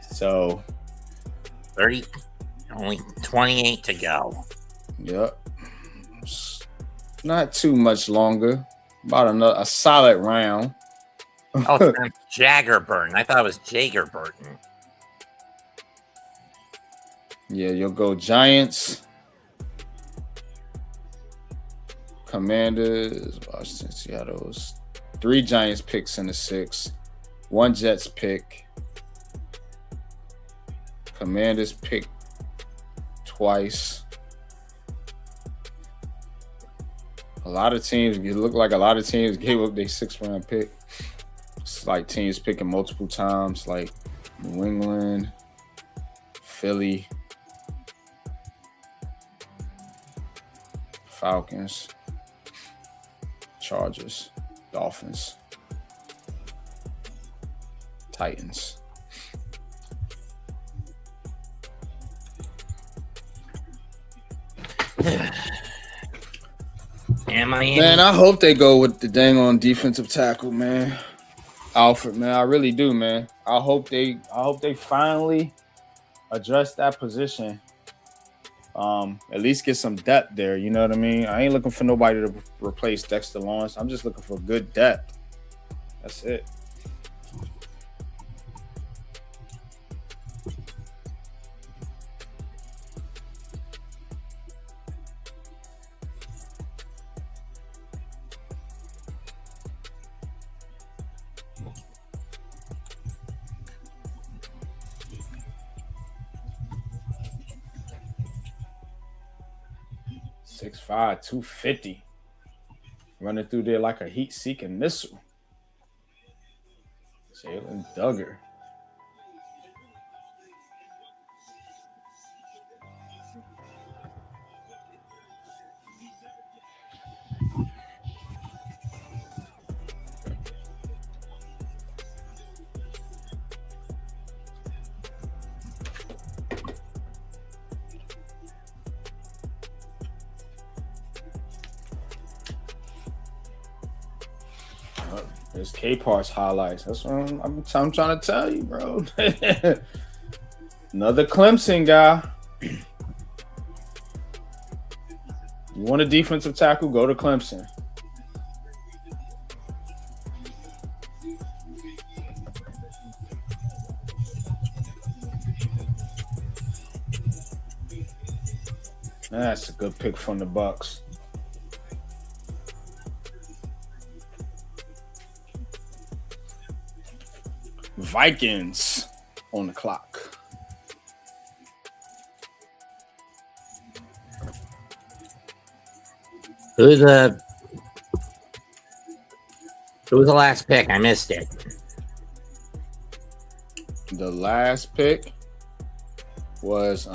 So 30, only 28 to go. Yep. Not too much longer. About a solid round. Oh, it's Jagger Burton. I thought it was Jager Burton. Yeah, you'll go Giants, Commanders, Washington, Seattle. 3 Giants picks in the 6th, 1 Jets pick. Commanders pick twice. It look like a lot of teams gave up their 6th round pick. It's like teams picking multiple times, like New England, Philly, Falcons, Chargers, Dolphins, Titans. Man, I hope they go with the dang on defensive tackle, man. Alfred, man, I really do, man. I hope they finally address that position. At least get some depth there. You know what I mean? I ain't looking for nobody to replace Dexter Lawrence. I'm just looking for good depth. That's it. .6'5", 250. Running through there like a heat-seeking missile. Jalen Duggar. There's K-Parts highlights. That's what I'm trying to tell you, bro. Another Clemson guy. You want a defensive tackle? Go to Clemson. That's a good pick from the Bucks. Vikings on the clock. Who was the last pick? I missed it. The last pick was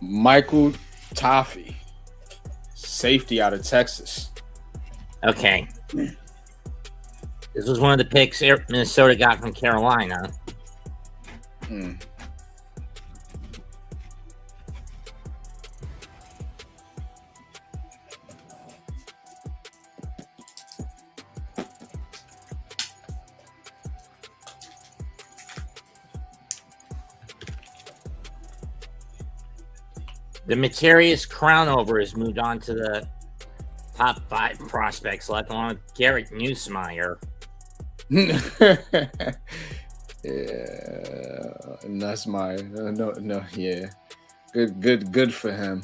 Michael Toffee, safety out of Texas. Okay. This was one of the picks Minnesota got from Carolina. The Materius Crownover has moved on to the top 5 prospects left, along with Garrett Nussmeier. Yeah, that's my no. Yeah, good for him.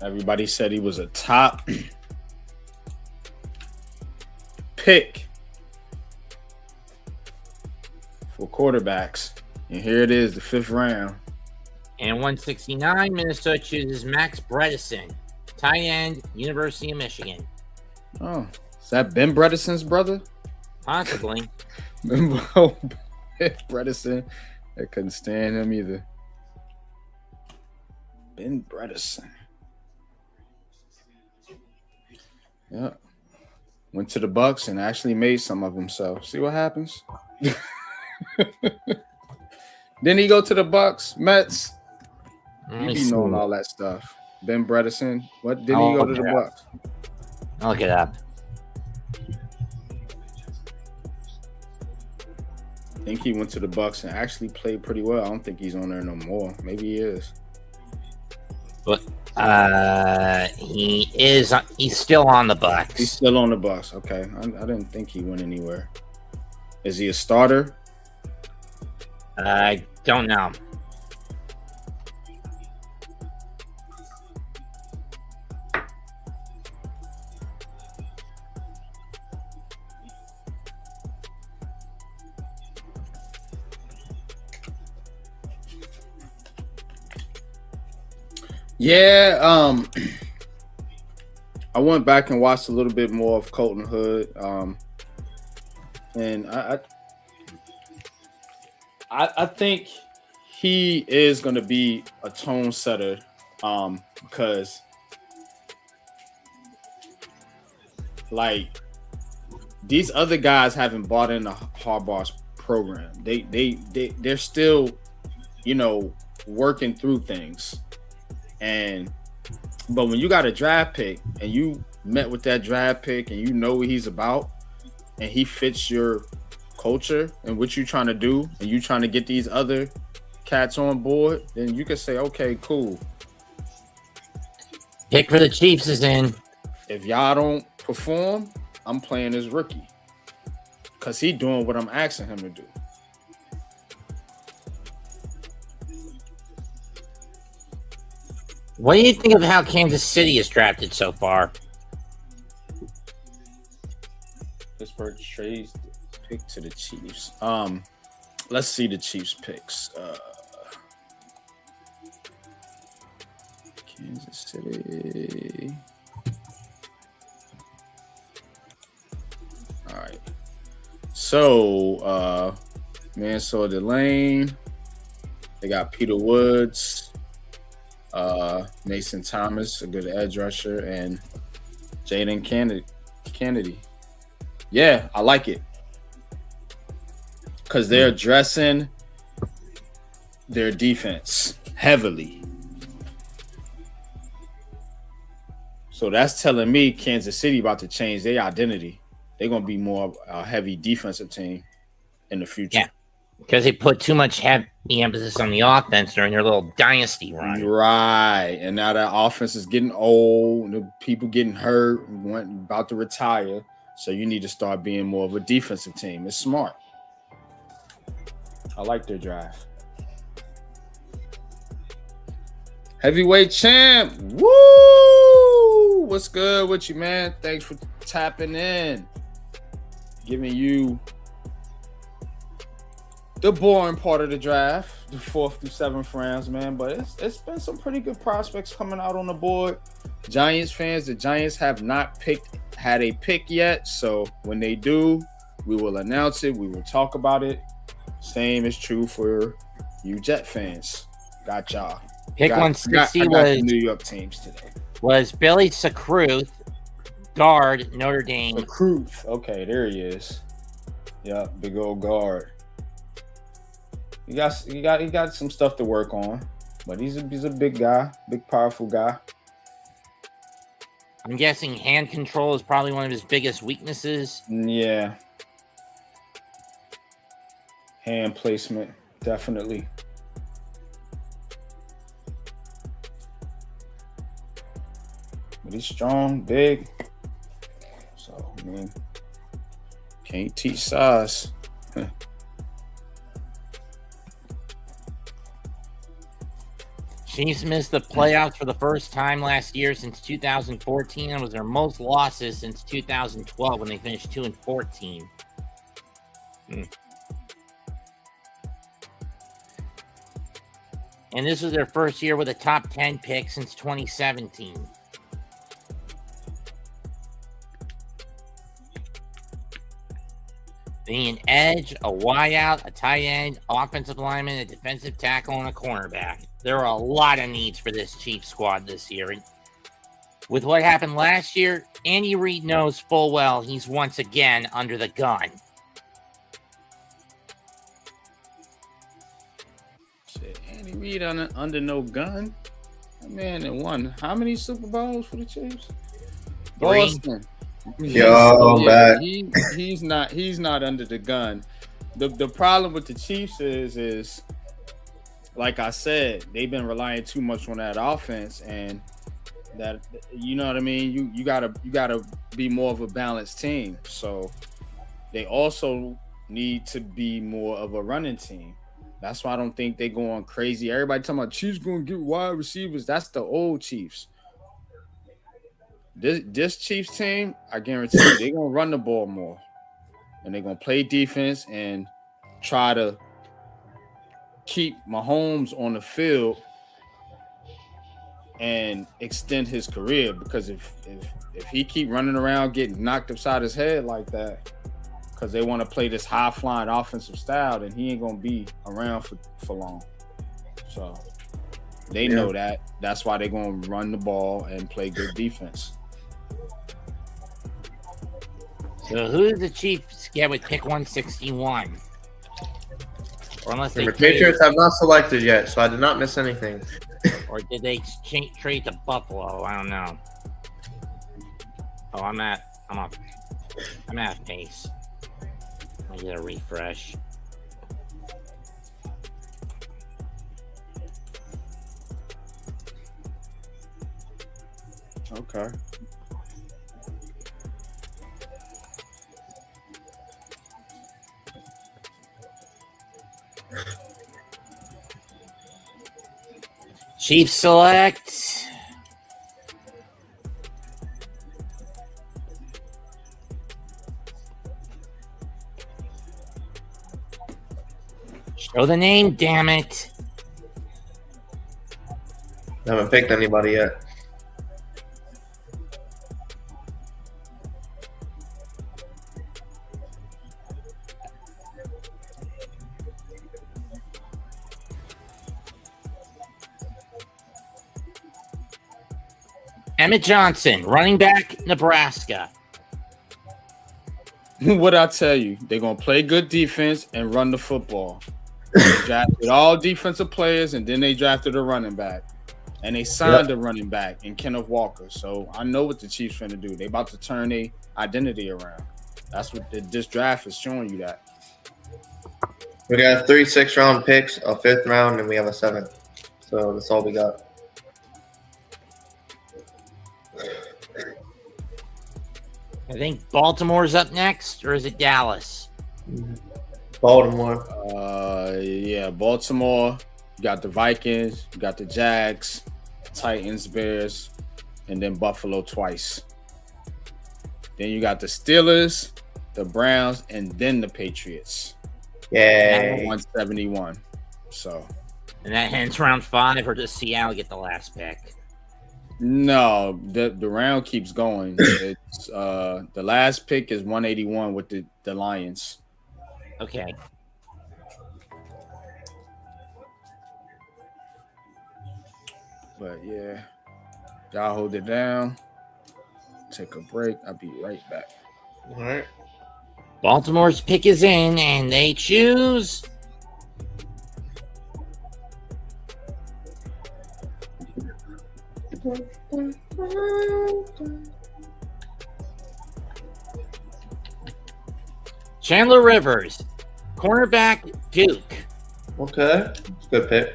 Everybody said he was a top pick for quarterbacks, and here it is, the 5th round. And 169, Minnesota chooses Max Bredesen, tight end, University of Michigan. Oh, is that Ben Bredesen's brother? Possibly. Bredesen, I couldn't stand him either. Ben Bredesen. Yeah. Went to the Bucks and actually made some of himself. See what happens? Didn't he go to the Bucks, Mets? You be knowing all that stuff. Ben Bredesen. What did he go to the Bucks? I'll look it up. I think he went to the Bucks and actually played pretty well. I don't think he's on there no more. Maybe he is. But he is. He's still on the Bucks. He's still on the Bucks. Okay, I didn't think he went anywhere. Is he a starter? I don't know. Yeah, I went back and watched a little bit more of Colton Hood, and I think he is going to be a tone setter, because like these other guys haven't bought into Harbaugh's program. They're still, working through things. But when you got a draft pick and you met with that draft pick and you know what he's about and he fits your culture and what you're trying to do and you trying to get these other cats on board, then you can say, okay, cool. Pick for the Chiefs is in. If y'all don't perform, I'm playing as rookie because he doing what I'm asking him to do. What do you think of how Kansas City is drafted so far? Pittsburgh trades the pick to the Chiefs. Let's see the Chiefs picks. Kansas City. All right. So, Minnesota Lane. They got Peter Woods. Mason Thomas, a good edge rusher, and Jaden Kennedy. Yeah, I like it because they're addressing their defense heavily. So that's telling me Kansas City about to change their identity. They're going to be more a heavy defensive team in the future. Yeah, because they put too much heavy emphasis on the offense during their little dynasty run. Right. And now that offense is getting old, the people getting hurt, about to retire. So you need to start being more of a defensive team. It's smart. I like their draft. Heavyweight champ. Woo! What's good with you, man? Thanks for tapping in. Giving you the boring part of the draft, the 4th through 7th rounds, man. But it's been some pretty good prospects coming out on the board. Giants fans, the Giants have not had a pick yet. So when they do, we will announce it. We will talk about it. Same is true for you Jet fans. Got y'all. Pick 160 I got the New York teams today. Was Billy Sacruth, guard, Notre Dame. Sacruth. Okay, there he is. Yeah, big old guard. He got some stuff to work on, but he's a big guy, big powerful guy. I'm guessing hand control is probably one of his biggest weaknesses. Yeah. Hand placement, definitely. But he's strong, big. So, I mean, can't teach size. Chiefs missed the playoffs for the first time last year since 2014 and was their most losses since 2012 when they finished 2-14. And this was their first year with a top 10 pick since 2017. Being an edge, a wideout, a tight end, offensive lineman, a defensive tackle, and a cornerback. There are a lot of needs for this Chiefs squad this year. And with what happened last year, Andy Reid knows full well he's once again under the gun. Shit, Andy Reid under no gun. That man that won how many Super Bowls for the Chiefs? Boston. Yo, I'm back. He's not under the gun. The problem with the Chiefs is like I said, they've been relying too much on that offense, and that, you know what I mean. You gotta be more of a balanced team. So they also need to be more of a running team. That's why I don't think they're going crazy. Everybody talking about Chiefs going to get wide receivers. That's the old Chiefs. This Chiefs team, I guarantee you, they're going to run the ball more. And they're going to play defense and try to keep Mahomes on the field and extend his career. Because if he keep running around getting knocked upside his head like that, because they want to play this high-flying offensive style, then he ain't going to be around for long. So they know that. That's why they're going to run the ball and play good defense. So who did the Chiefs get with pick 161? Or unless they the Patriots have not selected yet, so I did not miss anything. Or did they trade to Buffalo? I don't know. Oh, I'm at pace. Let me get a refresh. Okay. Chiefs select. Show the name, damn it. I haven't picked anybody yet. Emmett Johnson, running back, Nebraska. What I tell you, they're going to play good defense and run the football. They drafted all defensive players, and then they drafted a running back. And they signed a running back in Kenneth Walker. So I know what the Chiefs finna do. They about to turn their identity around. That's what this draft is showing you that. We got 3 6th-round picks, a 5th round, and we have a 7th. So that's all we got. I think Baltimore's up next, or is it Dallas? Baltimore. Yeah, Baltimore. You got the Vikings. You got the Jags, Titans, Bears, and then Buffalo twice. Then you got the Steelers, the Browns, and then the Patriots. Yay. 171. So. And that ends round 5, or does Seattle get the last pick? No, the round keeps going. It's the last pick is 181 with the Lions. Okay. But yeah, y'all hold it down. Take a break. I'll be right back. All right. Baltimore's pick is in, and they choose Chandler Rivers, cornerback, Duke. Okay. Good pick.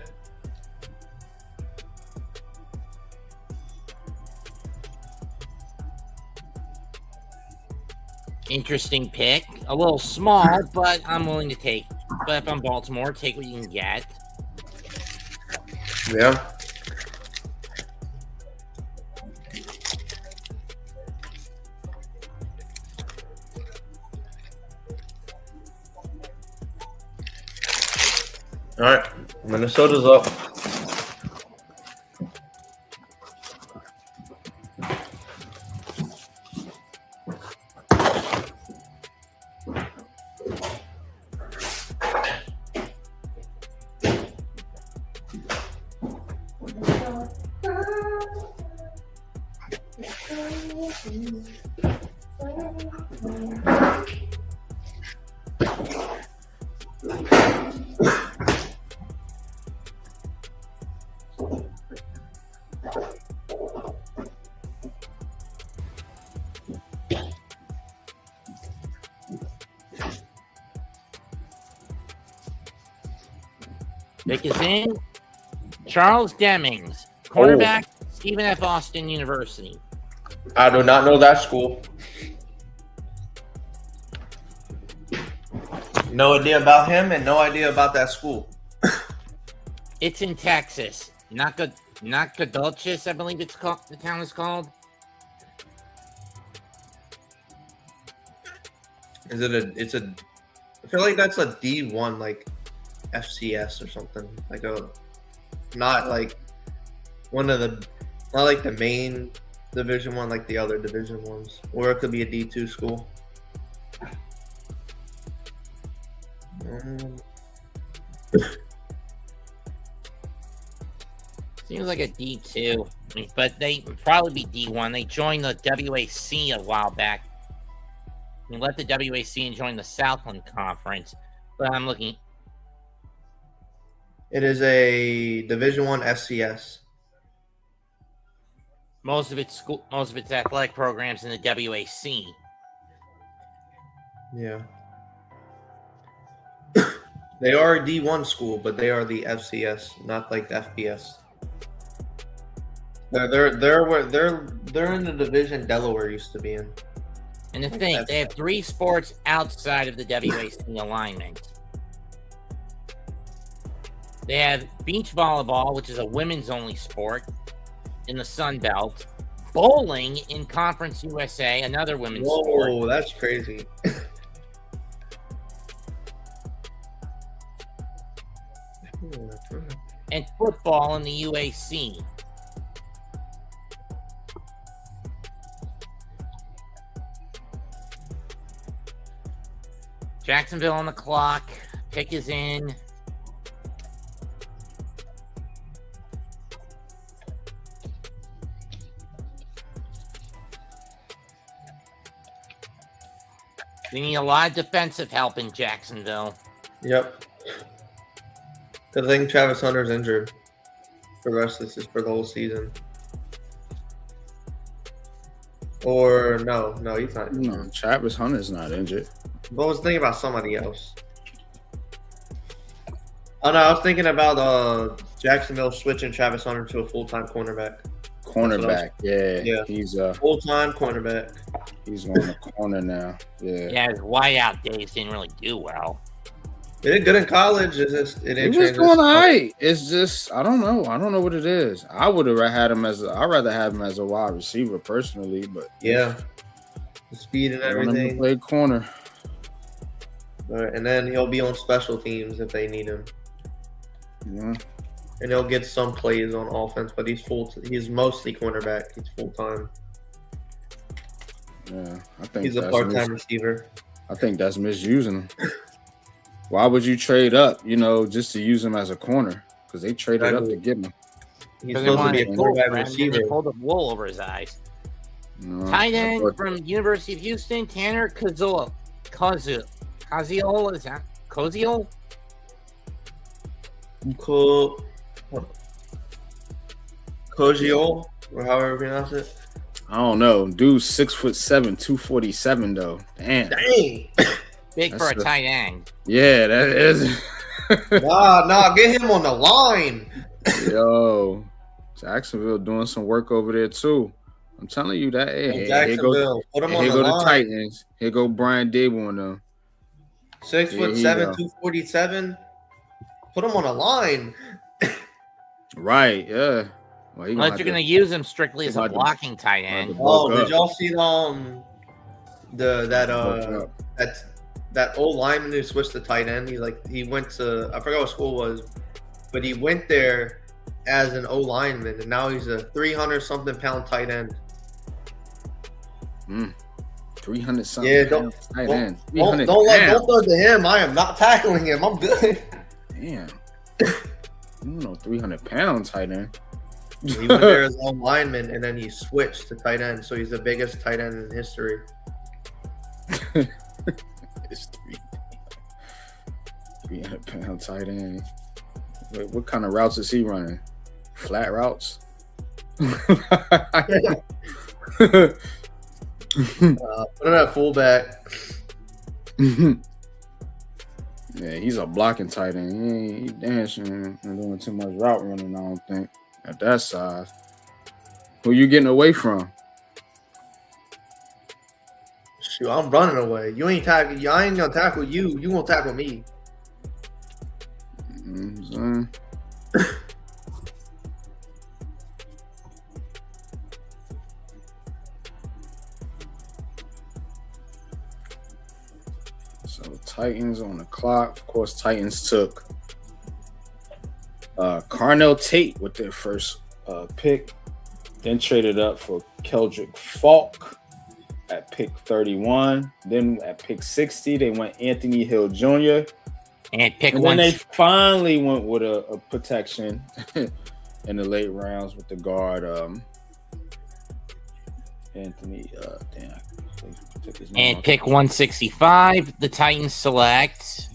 Interesting pick. A little small, but I'm willing to take. But if I'm Baltimore, take what you can get. Yeah. All right. Minnesota's up. Pick is in. Charles Demings, cornerback, Stephen F. Austin University. I do not know that school. No idea about him and no idea about that school. It's in Texas. Nacogdoches, I believe it's called. The town is called. Is it a? It's a. I feel like that's a D1, like FCS or something. Like a, not like one of the, not like the main Division 1, like the other Division 1s, or it could be a D2 school. Seems like a D2, but they would probably be D1. They joined the WAC a while back. They left the WAC and joined the Southland Conference. But I'm looking. It is a Division 1 FCS. Most of its athletic programs in the WAC. Yeah. They are a D1 school, but they are the FCS, not like the FBS. They're in the division Delaware used to be in. And the thing, they have 3 sports outside of the WAC alignment. They have beach volleyball, which is a women's only sport in the Sun Belt. Bowling in Conference USA, another women's sport. Whoa, that's crazy. And football in the UAC. Jacksonville on the clock. Pick is in. We need a lot of defensive help in Jacksonville. Yep. I think Travis Hunter's injured for the rest of this, for the whole season. Or no, he's not. No, Travis Hunter's not injured. But I was thinking about somebody else. Oh no, I was thinking about Jacksonville switching Travis Hunter to a full-time cornerback. Cornerback, yeah. He's full-time cornerback. He's on the corner now. Yeah. Yeah, his wideout days didn't really do well. He did good in college. It was doing all right. It's just I don't know. I don't know what it is. I would have had him as I'd rather have him as a wide receiver personally, but yeah, the speed and everything. Play corner. And then he'll be on special teams if they need him. Yeah. And he'll get some plays on offense, but he's mostly cornerback. He's full time. Yeah, I think he's a part-time receiver. I think that's misusing him. Why would you trade up, just to use him as a corner? Because they traded up to get him. He's supposed to be a quarterback receiver. They pulled the wool over his eyes. No, tight end from University of Houston, Tanner Koziol. Is that Koziol? Koziol, or however you pronounce it. I don't know. Dude's 6'7", 247 though. Damn. Big for a tight end. Yeah, that is. Nah, get him on the line. Yo, Jacksonville doing some work over there too. I'm telling you that. Hey, Jacksonville, put him on the line. Here go the Titans. Here go Brian Dable on them. 6'7", 247. Put him on a line. Right, yeah. Well, unless you're going to use him strictly as a blocking tight end. Did y'all see that old lineman who switched to tight end? He went to, I forgot what school it was, but he went there as an O lineman, and now he's a 300-something pound tight end. 300-something. Yeah, don't throw to him. I am not tackling him. I'm good. Damn. You know, 300-pound tight end. He went there as a lineman, and then he switched to tight end, so he's the biggest tight end in history. It's 300-pound tight end. Wait, what kind of routes is he running? Flat routes? Put him at fullback. Yeah, he's a blocking tight end. He dancing and doing too much route running, I don't think, at that size. Who you getting away from? Shoot, I'm running away. You ain't tackle. I ain't gonna tackle you. You gonna tackle me. So Titans on the clock. Of course, Titans took Carnell Tate with their first pick. Then traded up for Keldrick Falk at pick 31. Then at pick 60, they went Anthony Hill Jr. And then they finally went with a protection in the late rounds with the guard Anthony. And pick 165, the Titans select.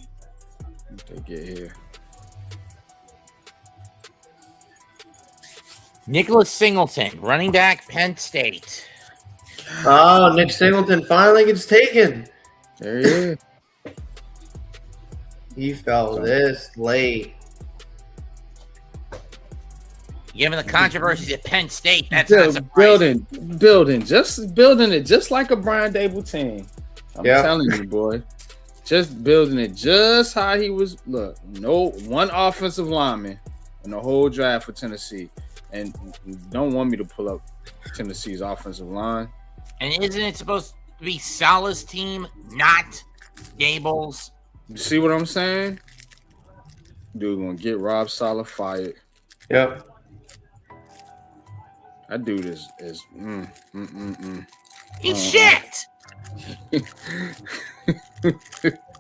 What they get here? Nicholas Singleton, running back, Penn State. Oh, Nick Singleton finally gets taken. There he is. He fell this late. Given the controversies at Penn State, that's not surprising. Building it just like a Brian Dable team. I'm telling you, boy. Just building it just how he was. Look, no one offensive lineman in the whole draft for Tennessee. And you don't want me to pull up Tennessee's offensive line. And isn't it supposed to be Salah's team, not Dable's? You see what I'm saying? Dude gonna get Rob Saleh fired. Yep. That dude is He's shit.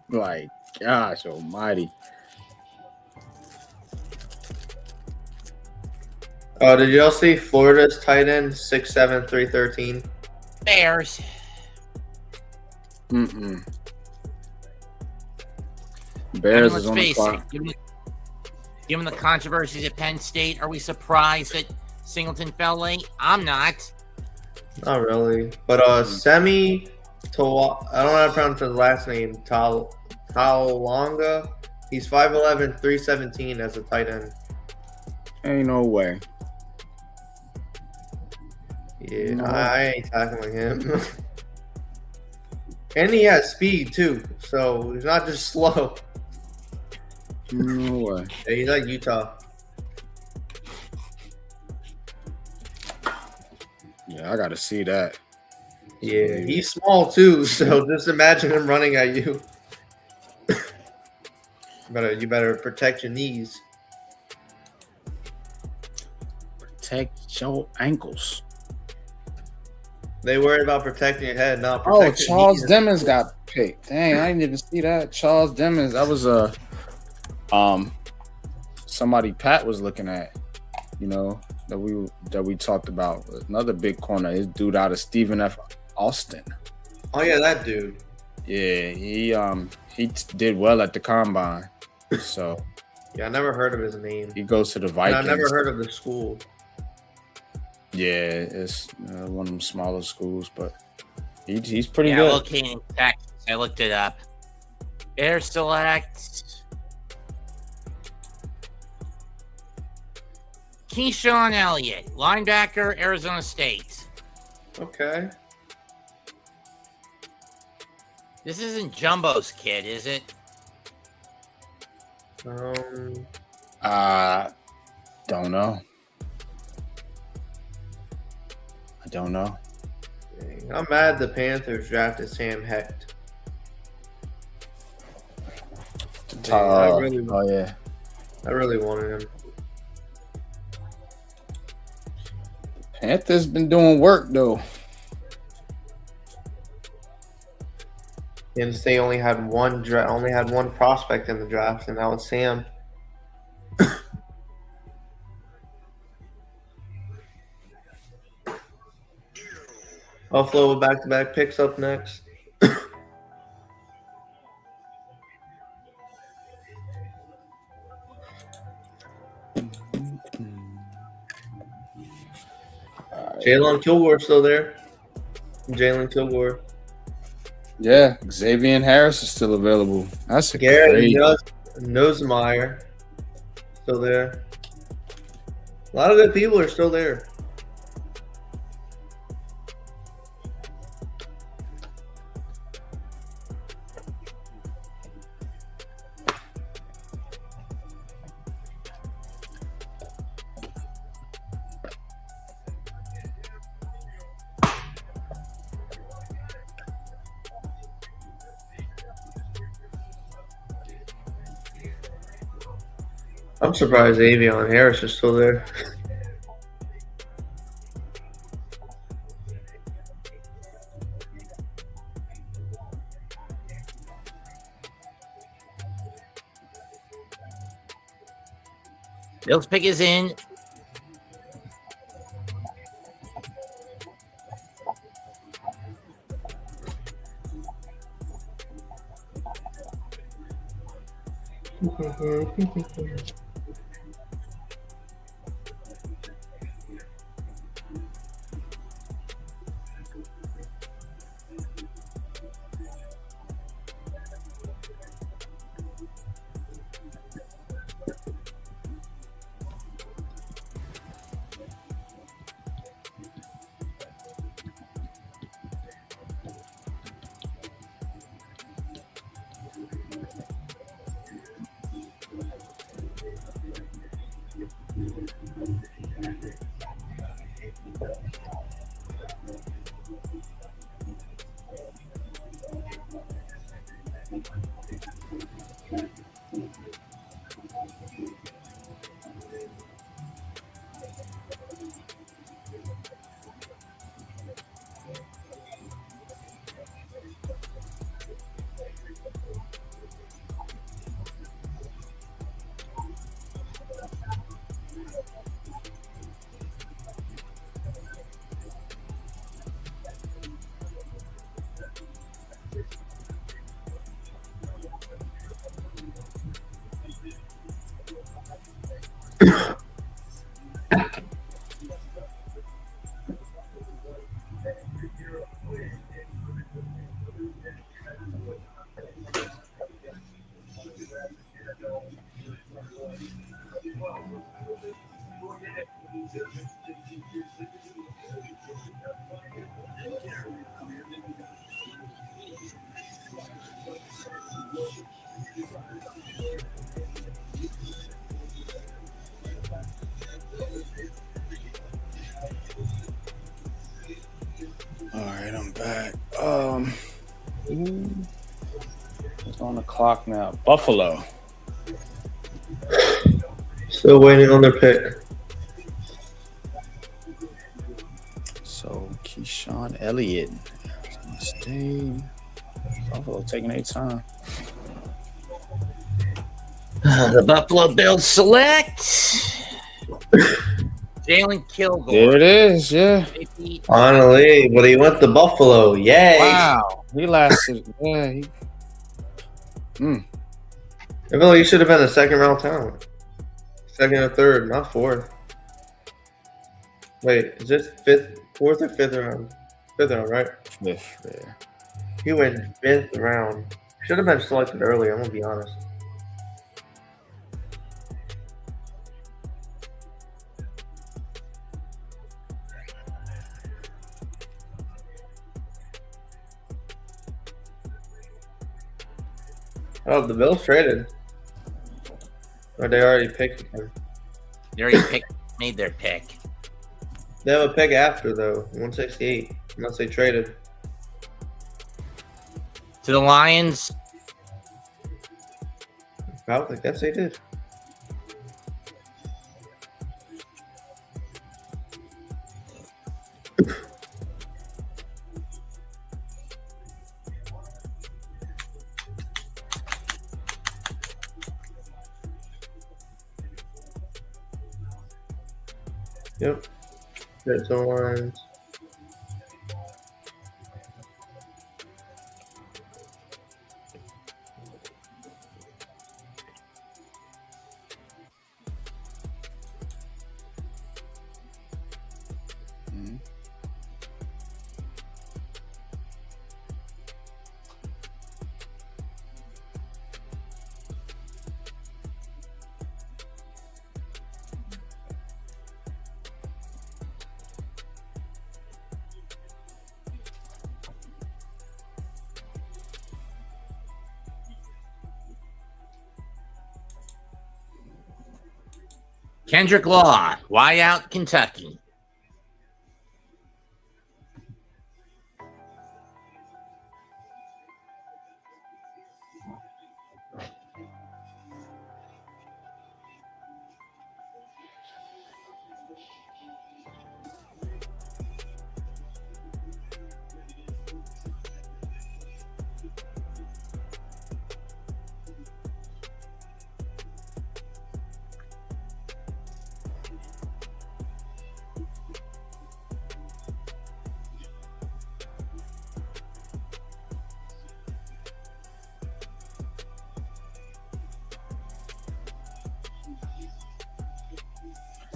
Like, gosh almighty. Oh, did y'all see Florida's tight end 6'7", 313? Bears. Bears is on the clock. Give Given the controversies at Penn State, are we surprised that Singleton fell late? I'm not. Not really. But Semi Toa, I don't know how to pronounce his last name. Talonga. He's 5'11", 317 as a tight end. Ain't no way. Yeah, No. I ain't tackling him. And he has speed too, so he's not just slow. No way. Yeah, he's like Utah. Yeah, I gotta see that. Yeah, he's small too, so just imagine him running at you. You better protect your knees. Protect your ankles. They worry about protecting your head, not Oh, protecting Charles your knees. Demons got picked. Dang, I didn't even see that. Charles Demons. That was somebody Pat was looking at, you know, that we talked about. Another big corner. His dude out of Stephen F. Austin. Oh yeah, that dude. Yeah, he did well at the combine. So Yeah, I never heard of his name. he goes to the And Vikings. I never heard of the school. Yeah, it's one of them smaller schools, but he's pretty Yeah, good. located in Texas. I looked it up. Air select. Keyshawn Elliott, linebacker, Arizona State. Okay. This isn't Jumbo's kid, is it? Don't know. I don't know. I'm mad the Panthers drafted Sam Hecht. I really wanted him. Panthers been doing work though. Kansas State only had one prospect in the draft, and that was Sam. Buffalo with back-to-back picks up next. Jalen Kilgore still there. Jalen Kilgore. Yeah, Xavier Harris is still available. That's a Garrett great. Nosemeyer still there. A lot of good people are still there. I'm surprised Avion Harris is still there. Bill's pick is in. right, I'm back. It's on the clock now. Buffalo. Still waiting on their pick. So Keyshawn Elliott. Stay. Buffalo taking their time. The Buffalo Bills select Jalen Kilgore. There it is, yeah. Finally, but he went to Buffalo. Yay! Wow, he lasted. Yeah, I feel like he should have been a second-round talent. Second or third, not fourth. Wait, is this fourth or fifth round? Fifth round, right? fifth there. He went fifth round. Should have been selected earlier, I'm gonna be honest. Oh, the Bills traded. Or they already picked him. They already made their pick. They have a pick after, though. 168. Unless they traded. To the Lions. I guess they did. Yep. There's the lines. Kendrick Law, why out Kentucky?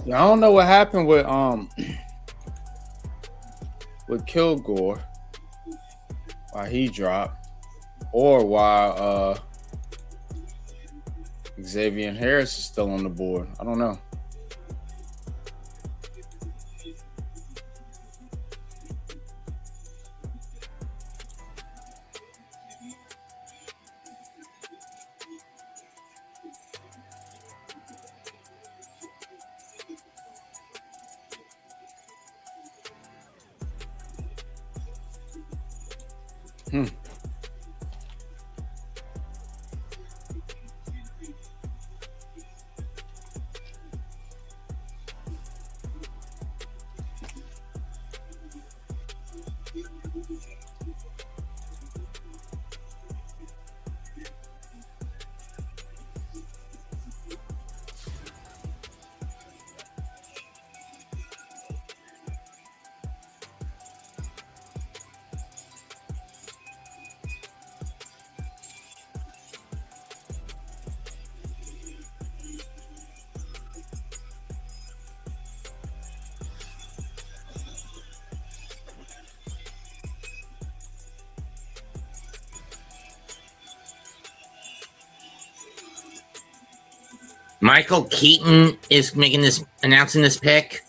Yeah, I don't know what happened with Kilgore, why he dropped, or why Xavier Harris is still on the board. I don't know. Michael Keaton is announcing this pick.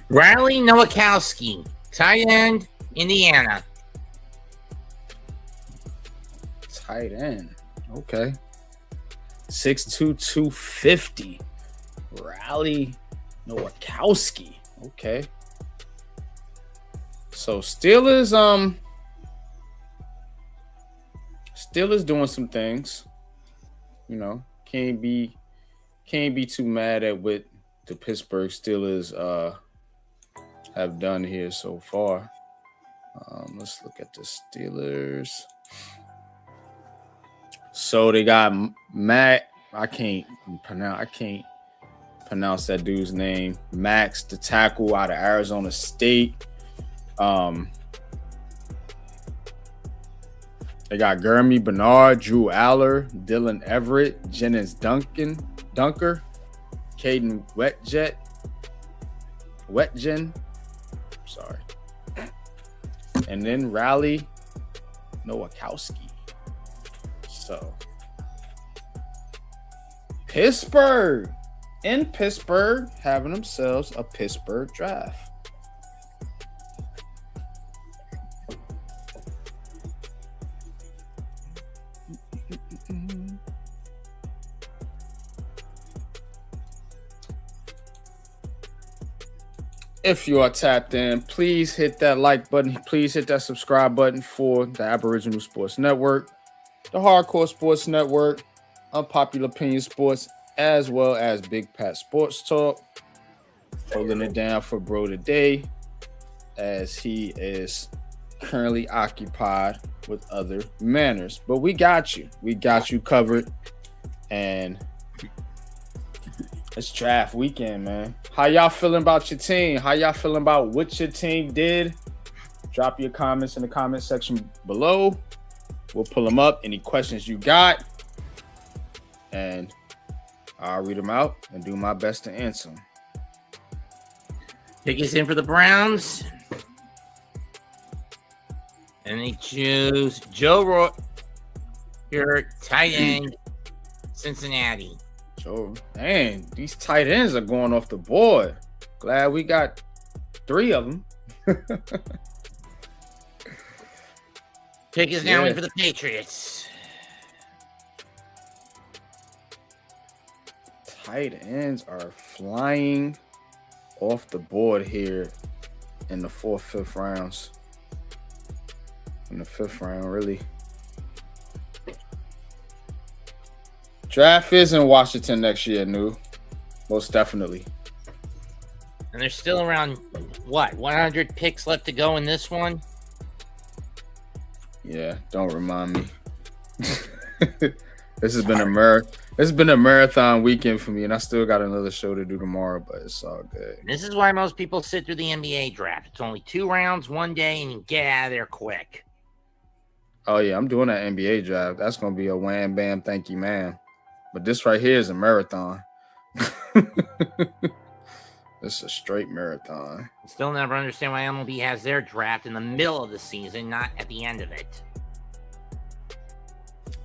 Riley Nowakowski, tight end, Indiana. Tight end. Okay. 6'2", 250. Rally Nowakowski. Okay. So Steelers doing some things. You know, can't be too mad at what the Pittsburgh Steelers have done here so far. Let's look at the Steelers. So they got Matt. I can't pronounce that dude's name. Max, the tackle out of Arizona State. They got Gurmy Bernard, Drew Aller, Dylan Everett, Jennings Dunker, Caden Wetjen. Sorry. And then Rally Nowakowski. So Pittsburgh having themselves a Pittsburgh draft. If you are tapped in, please hit that like button. Please hit that subscribe button for the Aboriginal Sports Network, the Hardcore Sports Network, Unpopular Opinion Sports, as well as Big Pat Sports Talk. Holding it down for bro today, as he is currently occupied with other manners. But we got you. We got you covered. And it's draft weekend, man. How y'all feeling about your team? How y'all feeling about what your team did? Drop your comments in the comment section below. We'll pull them up. Any questions you got, and I'll read them out and do my best to answer them. Pick is in for the Browns. And they choose Joe Roy, your tight end, Cincinnati. Joe, man, these tight ends are going off the board. Glad we got 3 of them. Pick is now in for the Patriots. Tight ends are flying off the board here in the 4th, 5th rounds. In the 5th round, really. Draft is in Washington next year, New. Most definitely. And there's still around, 100 picks left to go in this one? Yeah, don't remind me. This has been a marathon weekend for me, and I still got another show to do tomorrow, but it's all good. This is why most people sit through the NBA draft. It's only 2 rounds, 1 day, and you get out of there quick. Oh, yeah, I'm doing that NBA draft. That's going to be a wham, bam, thank you, ma'am. But this right here is a marathon. It's a straight marathon. Still never understand why MLB has their draft in the middle of the season, not at the end of it.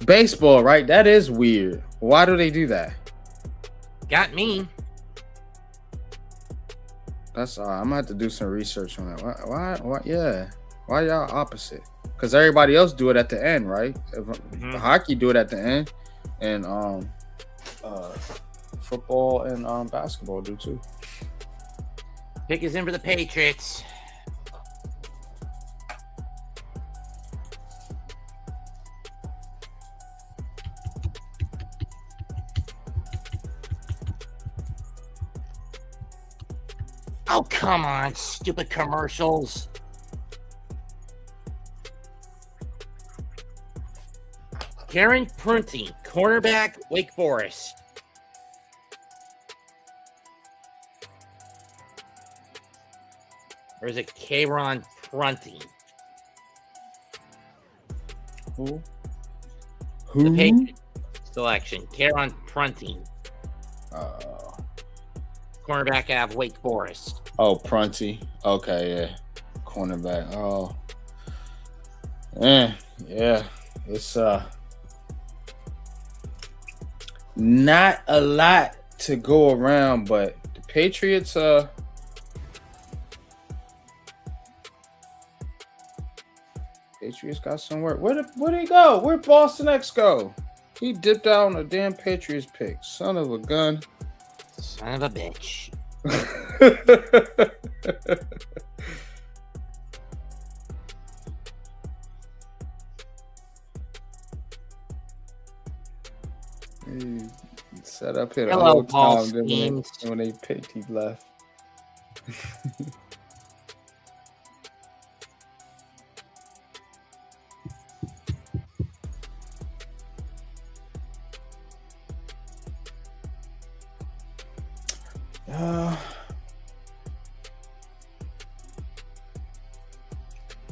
Baseball, right? That is weird. Why do they do that? Got me. That's all. I'm gonna have to do some research on that. Why? Yeah. Why y'all opposite? Because everybody else do it at the end, right? Hockey do it at the end, and football and basketball do too. Pick is in for the Patriots. Oh, come on, stupid commercials. Karen Prunty, cornerback, Wake Forest. Or is it Karen Prunty? Who? The Patriots selection, Karen Prunty. Cornerback out of Wake Forest. Oh, Prunty. Okay, yeah. Cornerback. Oh. Yeah. It's not a lot to go around, but the Patriots got some work. Where'd he go? Where'd Boston X go? He dipped out on a damn Patriots pick. Son of a gun. Son of a bitch. He set up here the Hello, whole Paul time. Then Schemes. when they picked, he left.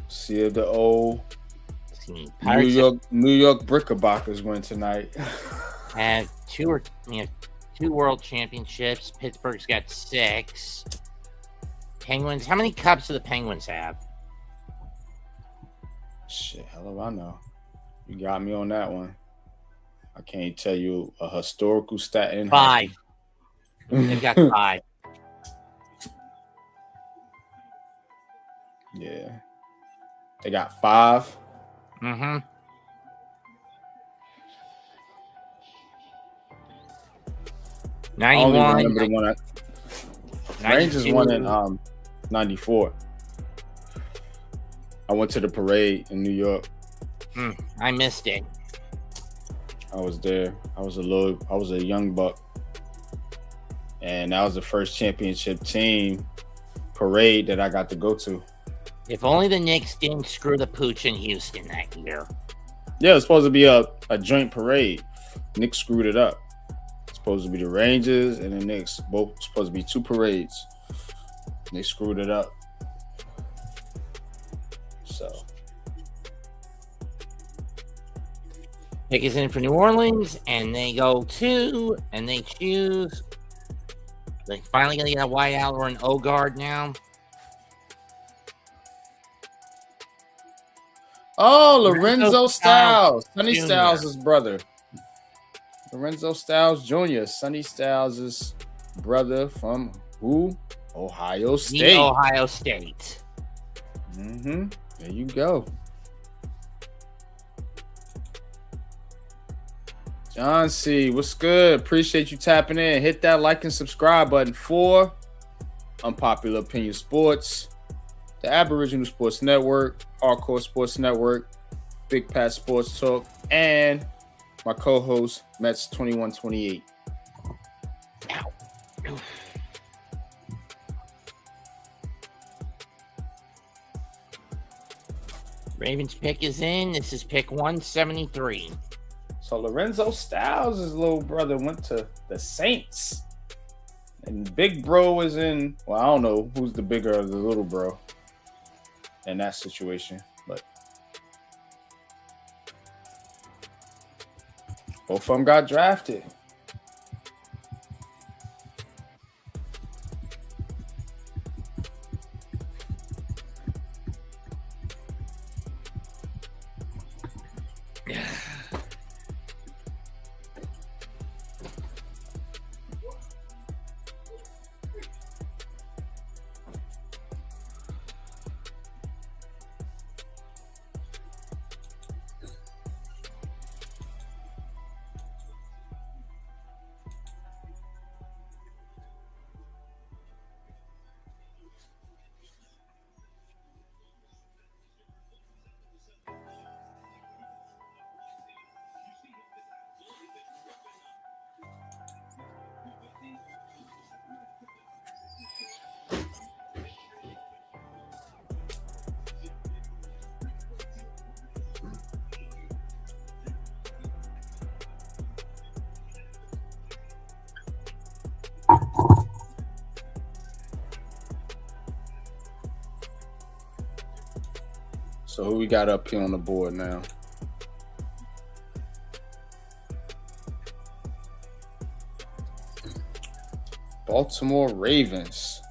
See if the old New York Knickerbockers win tonight. Have two world championships. Pittsburgh's got 6. Penguins. How many cups do the Penguins have? Shit, hell if I know. You got me on that one. I can't tell you a historical stat in 5. They've got 5. Yeah. They got 5. Mm-hmm. I only 91. remember the one Rangers won in 94. I went to the parade in New York. I missed it. I was there. I was a young buck. And that was the first championship team parade that I got to go to. If only the Knicks didn't screw the pooch in Houston that year. Yeah, it was supposed to be a joint parade. Knicks screwed it up. It's supposed to be the Rangers and the Knicks. Both supposed to be 2 parades. They screwed it up. So. Pick is in for New Orleans, and they go to, and they choose. They finally going to get a wideout or an O-guard now. Oh, Lorenzo Styles. Sonny Jr. Styles' brother. Lorenzo Styles Jr. Sonny Styles' brother from who? Ohio State. Ohio State. Mm-hmm. There you go. John C., what's good? Appreciate you tapping in. Hit that like and subscribe button for Unpopular Opinion Sports, the Aboriginal Sports Network, Hardcore Sports Network, Big Pat Sports Talk, and my co-host, Mets 2128. Ow. Ravens pick is in. This is pick 173. So Lorenzo Styles' little brother went to the Saints. And Big Bro is in, well, I don't know who's the bigger of the little bro in that situation, but both of them got drafted. So who we got up here on the board now? Baltimore Ravens.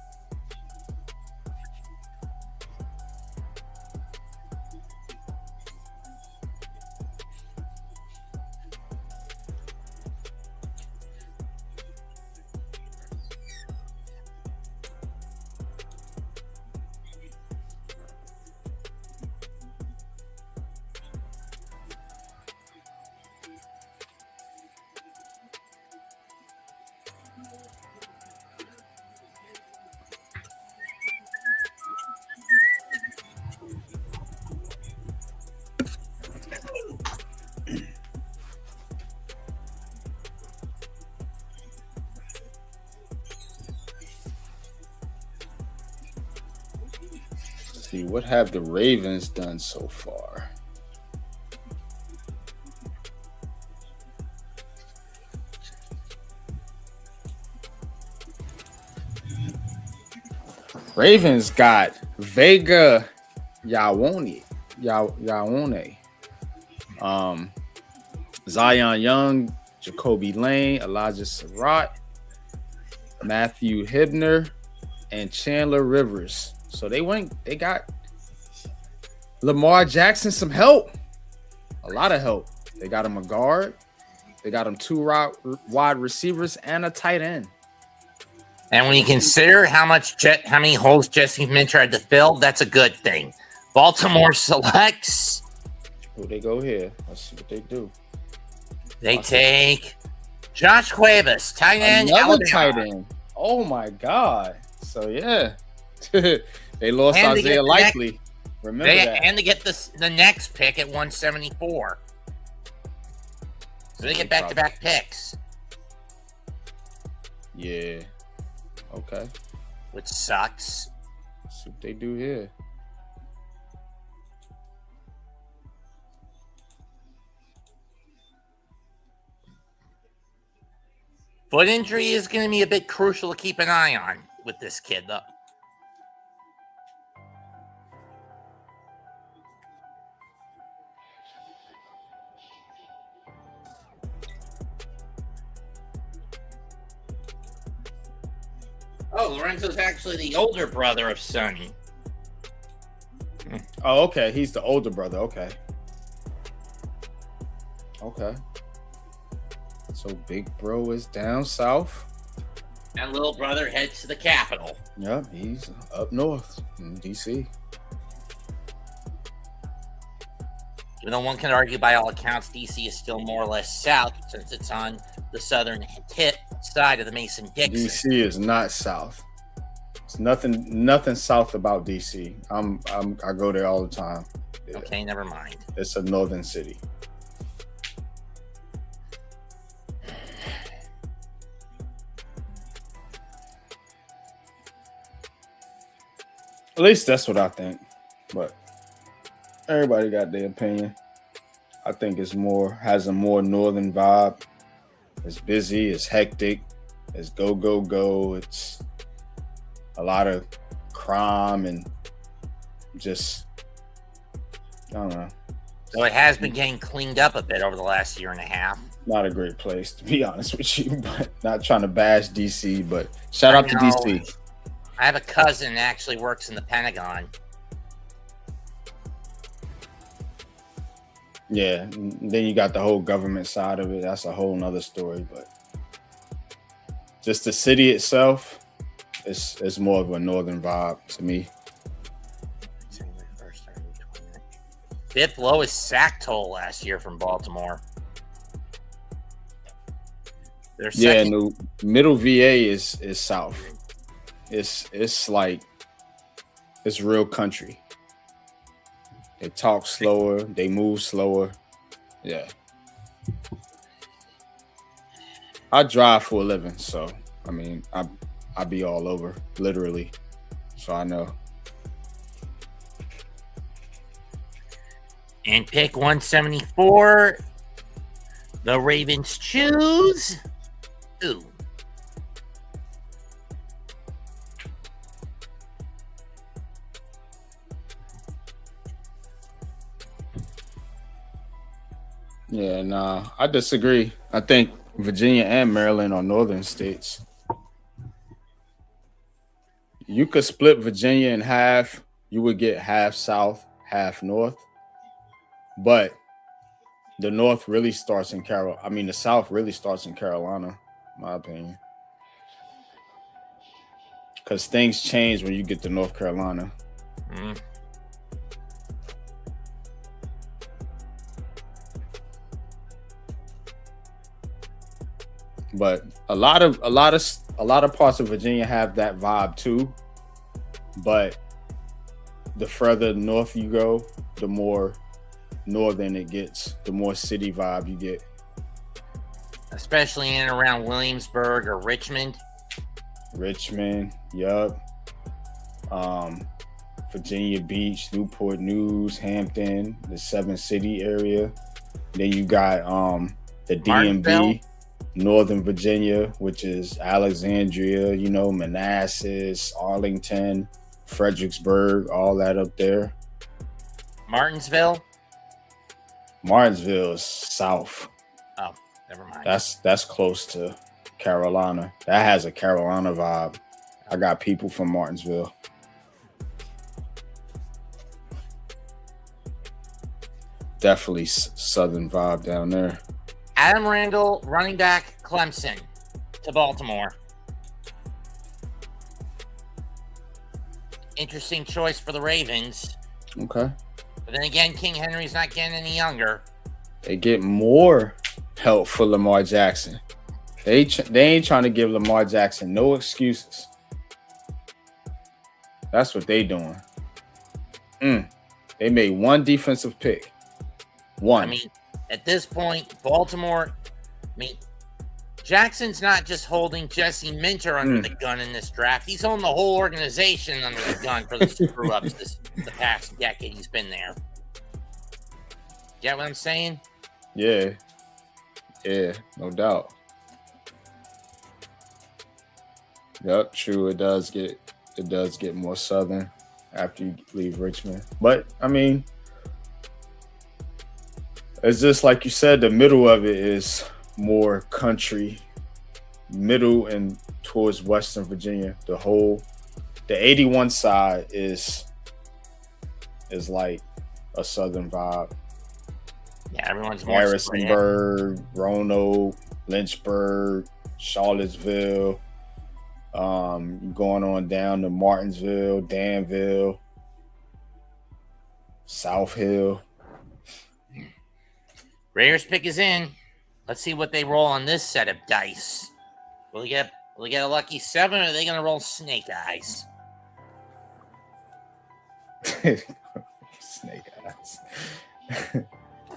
see, what have the Ravens done so far? Ravens got Vega Yawone. Zion Young, Jacoby Lane, Elijah Surratt, Matthew Hibner, and Chandler Rivers. So they got Lamar Jackson some help. A lot of help. They got him a guard. They got him 2 wide receivers and a tight end. And when you consider how many holes Jesse Minter tried to fill, that's a good thing. Baltimore selects. Who they go here? Let's see what they do. They take Josh Cuevas, tight end. Another tight end. Oh my God. So yeah. They lost And Isaiah Likely. Remember that. And to get the next pick at 174. So they get back-to-back picks. Yeah. Okay. Which sucks. Let's see what they do here. Foot injury is going to be a bit crucial to keep an eye on with this kid, though. Oh, Lorenzo's actually the older brother of Sonny. Oh, okay. He's the older brother. Okay. Okay. So big bro is down south. And little brother heads to the capital. Yep, he's up north in D.C. Even though one can argue by all accounts, D.C. is still more or less south since it's on the southern tip side of the Mason-Dixon. D.C. is not south. It's nothing south about D.C. I go there all the time. Yeah. Okay, never mind. It's a northern city. At least that's what I think. But everybody got their opinion. I think has a more northern vibe. It's busy, it's hectic, it's go. It's a lot of crime and just I don't know. So it has been getting cleaned up a bit over the last year and a half. Not a great place, to be honest with you, but not trying to bash DC, but shout out to DC. I have a cousin that actually works in the Pentagon. Yeah, then you got the whole government side of it. That's a whole nother story, but just the city itself is more of a northern vibe to me. Fifth lowest sack total last year from Baltimore. No, middle VA is south. It's like it's real country. They talk slower, they move slower. Yeah. I drive for a living, so I mean I be all over, literally. So I know. And pick 174. The Ravens choose. Ooh. Yeah, nah, I disagree. I think Virginia and Maryland are northern states. You could split Virginia in half. You would get half south, half north. But the north really starts in the south really starts in Carolina, in my opinion. Because things change when you get to North Carolina. Mm. But a lot of parts of Virginia have that vibe too. But the further north you go, the more northern it gets, the more city vibe you get. Especially in and around Williamsburg or Richmond. Yup. Virginia Beach, Newport News, Hampton, the 7 City area. Then you got the Martinsville. DMV, Northern Virginia, which is Alexandria, Manassas, Arlington, Fredericksburg, all that up there. Martinsville. Martinsville is south. Oh, never mind. That's close to Carolina. That has a Carolina vibe. I got people from Martinsville. Definitely southern vibe down there. Adam Randall, running back, Clemson to Baltimore. Interesting choice for the Ravens. Okay. But then again, King Henry's not getting any younger. They get more help for Lamar Jackson. They ain't trying to give Lamar Jackson no excuses. That's what they doing. They made one defensive pick. One. I mean, at this point, Baltimore, Jackson's not just holding Jesse Minter under the gun in this draft. He's holding the whole organization under the gun for the screw-ups the past decade he's been there. Get what I'm saying? Yeah, no doubt. Yep, true. It does get more southern after you leave Richmond. But I mean, it's just like you said, the middle of it is more country, middle and towards Western Virginia. The 81 side is like a southern vibe. Yeah, everyone's more Harrisonburg, Roanoke, Lynchburg, Charlottesville. Going on down to Martinsville, Danville, South Hill. Raiders pick is in. Let's see what they roll on this set of dice. Will they get a lucky 7, or are they going to roll snake eyes? Snake eyes.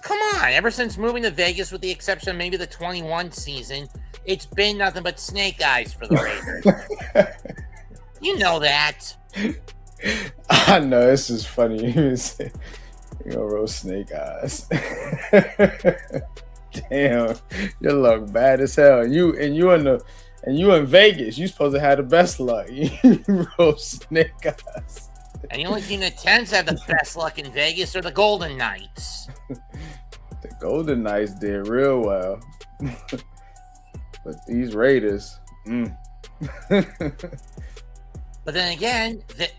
Come on. Ever since moving to Vegas, with the exception of maybe the 21 season, it's been nothing but snake eyes for the Raiders. You know that. I know. This is funny. You gonna roll snake eyes. Damn, your luck bad as hell. And you in Vegas. You supposed to have the best luck. You roll snake eyes. And the only team that tends to have the best luck in Vegas are the Golden Knights. The Golden Knights did real well. But these Raiders. But then again, the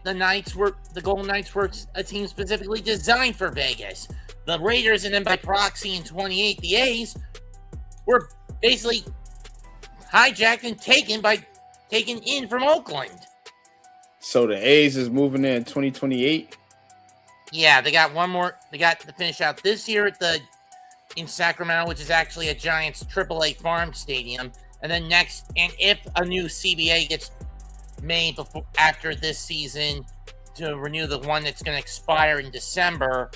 Golden Knights were a team specifically designed for Vegas. The Raiders, and then by proxy in 28, the A's, were basically hijacked and taken in from Oakland. So the A's is moving in 2028? Yeah, they got one more. They got to finish out this year in Sacramento, which is actually a Giants AAA farm stadium. And then next, and if a new CBA gets made after this season to renew the one that's going to expire in December,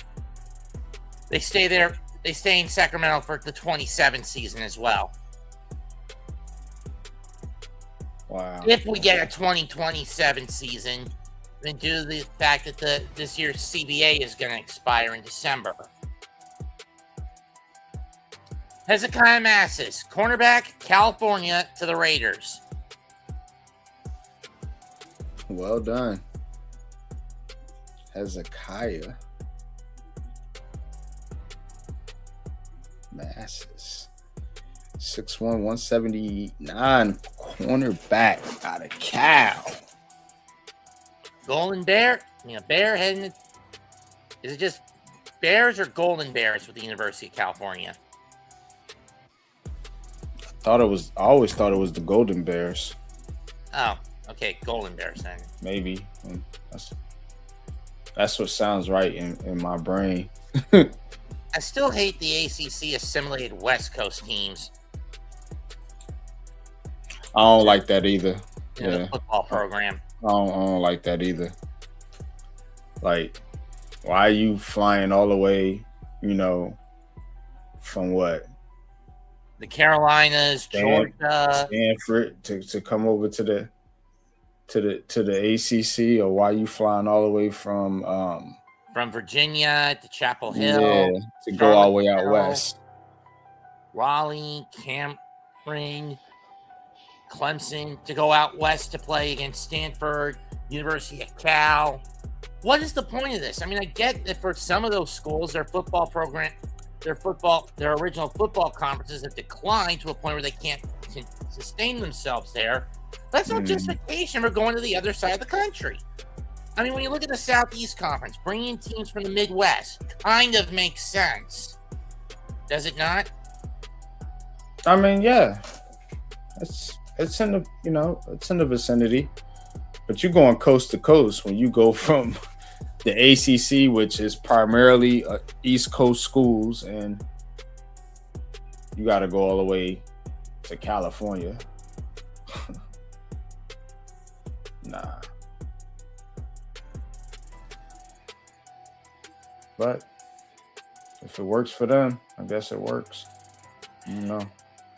they stay there. They stay in Sacramento for the 27 season as well. Wow. If we get a 2027 season, then due to the fact that this year's CBA is going to expire in December. Hezekiah Massis, cornerback, California, to the Raiders. Well done. Hezekiah Massis. 6'1", 179, cornerback out of Cal. Golden Bear? Bear heading. Is it just Bears or Golden Bears with the University of California? I always thought it was the Golden Bears. Oh, okay, Golden Bears then. Maybe. That's what sounds right in my brain. I still hate the ACC assimilated West Coast teams. I don't like that either. In the football program. I don't like that either. Like, why are you flying all the way, from what? The Carolinas, Georgia. Stanford to come over to to the ACC, or why you flying all the way from Virginia to Chapel yeah, Hill, to go all the way out Charlottesville, west? Raleigh, Cameron, Clemson, to go out west to play against Stanford, University of Cal. What is the point of this? I mean, I get that for some of those schools, their football program, their original football conferences have declined to a point where they can't sustain themselves there. That's no justification for going to the other side of the country. I mean, when you look at the Southeast Conference, bringing in teams from the Midwest kind of makes sense. Does it not? I mean, yeah, it's in the vicinity, but you're going coast to coast when you go from the ACC, which is primarily East Coast schools, and you got to go all the way to California. Nah. But if it works for them, I guess it works.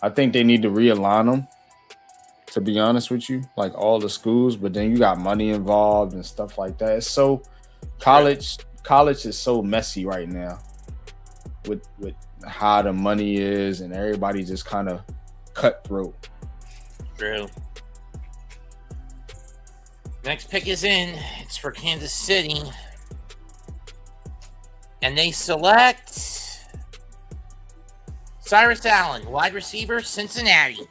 I think they need to realign them, to be honest with you, like all the schools, but then you got money involved and stuff like that. It's so college is so messy right now with how the money is, and everybody just kind of cutthroat. True. Next pick is in. It's for Kansas City. And they select Cyrus Allen, wide receiver, Cincinnati.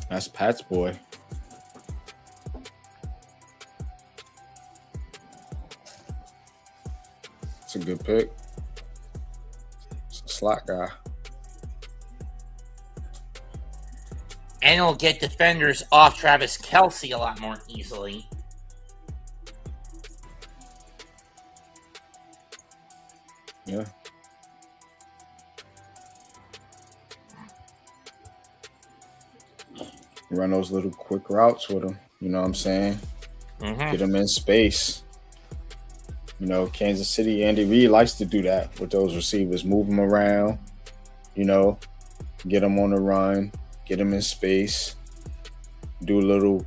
That's Pat's boy. It's a good pick. It's a slot guy. And it'll get defenders off Travis Kelce a lot more easily. Yeah. Run those little quick routes with him. You know what I'm saying? Get him in space. Kansas City, Andy Reid likes to do that with those receivers. Move them around, get them on the run, get them in space, do little,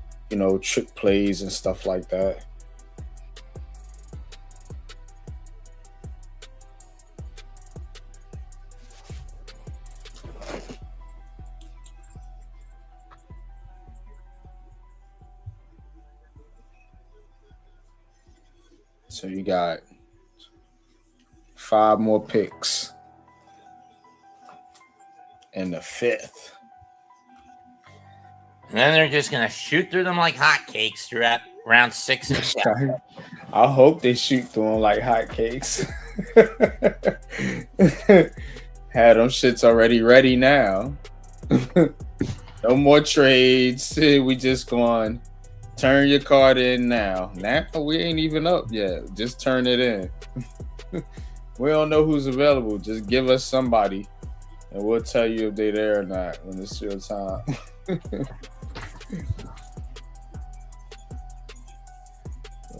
trick plays and stuff like that. So you got 5 more picks in the 5th. And then they're just going to shoot through them like hotcakes throughout round 6 and 7. I hope they shoot through them like hotcakes. Had them shits already ready now. No more trades. We just going, turn your card in now. Now we ain't even up yet. Just turn it in. We don't know who's available. Just give us somebody, and we'll tell you if they're there or not when it's your time.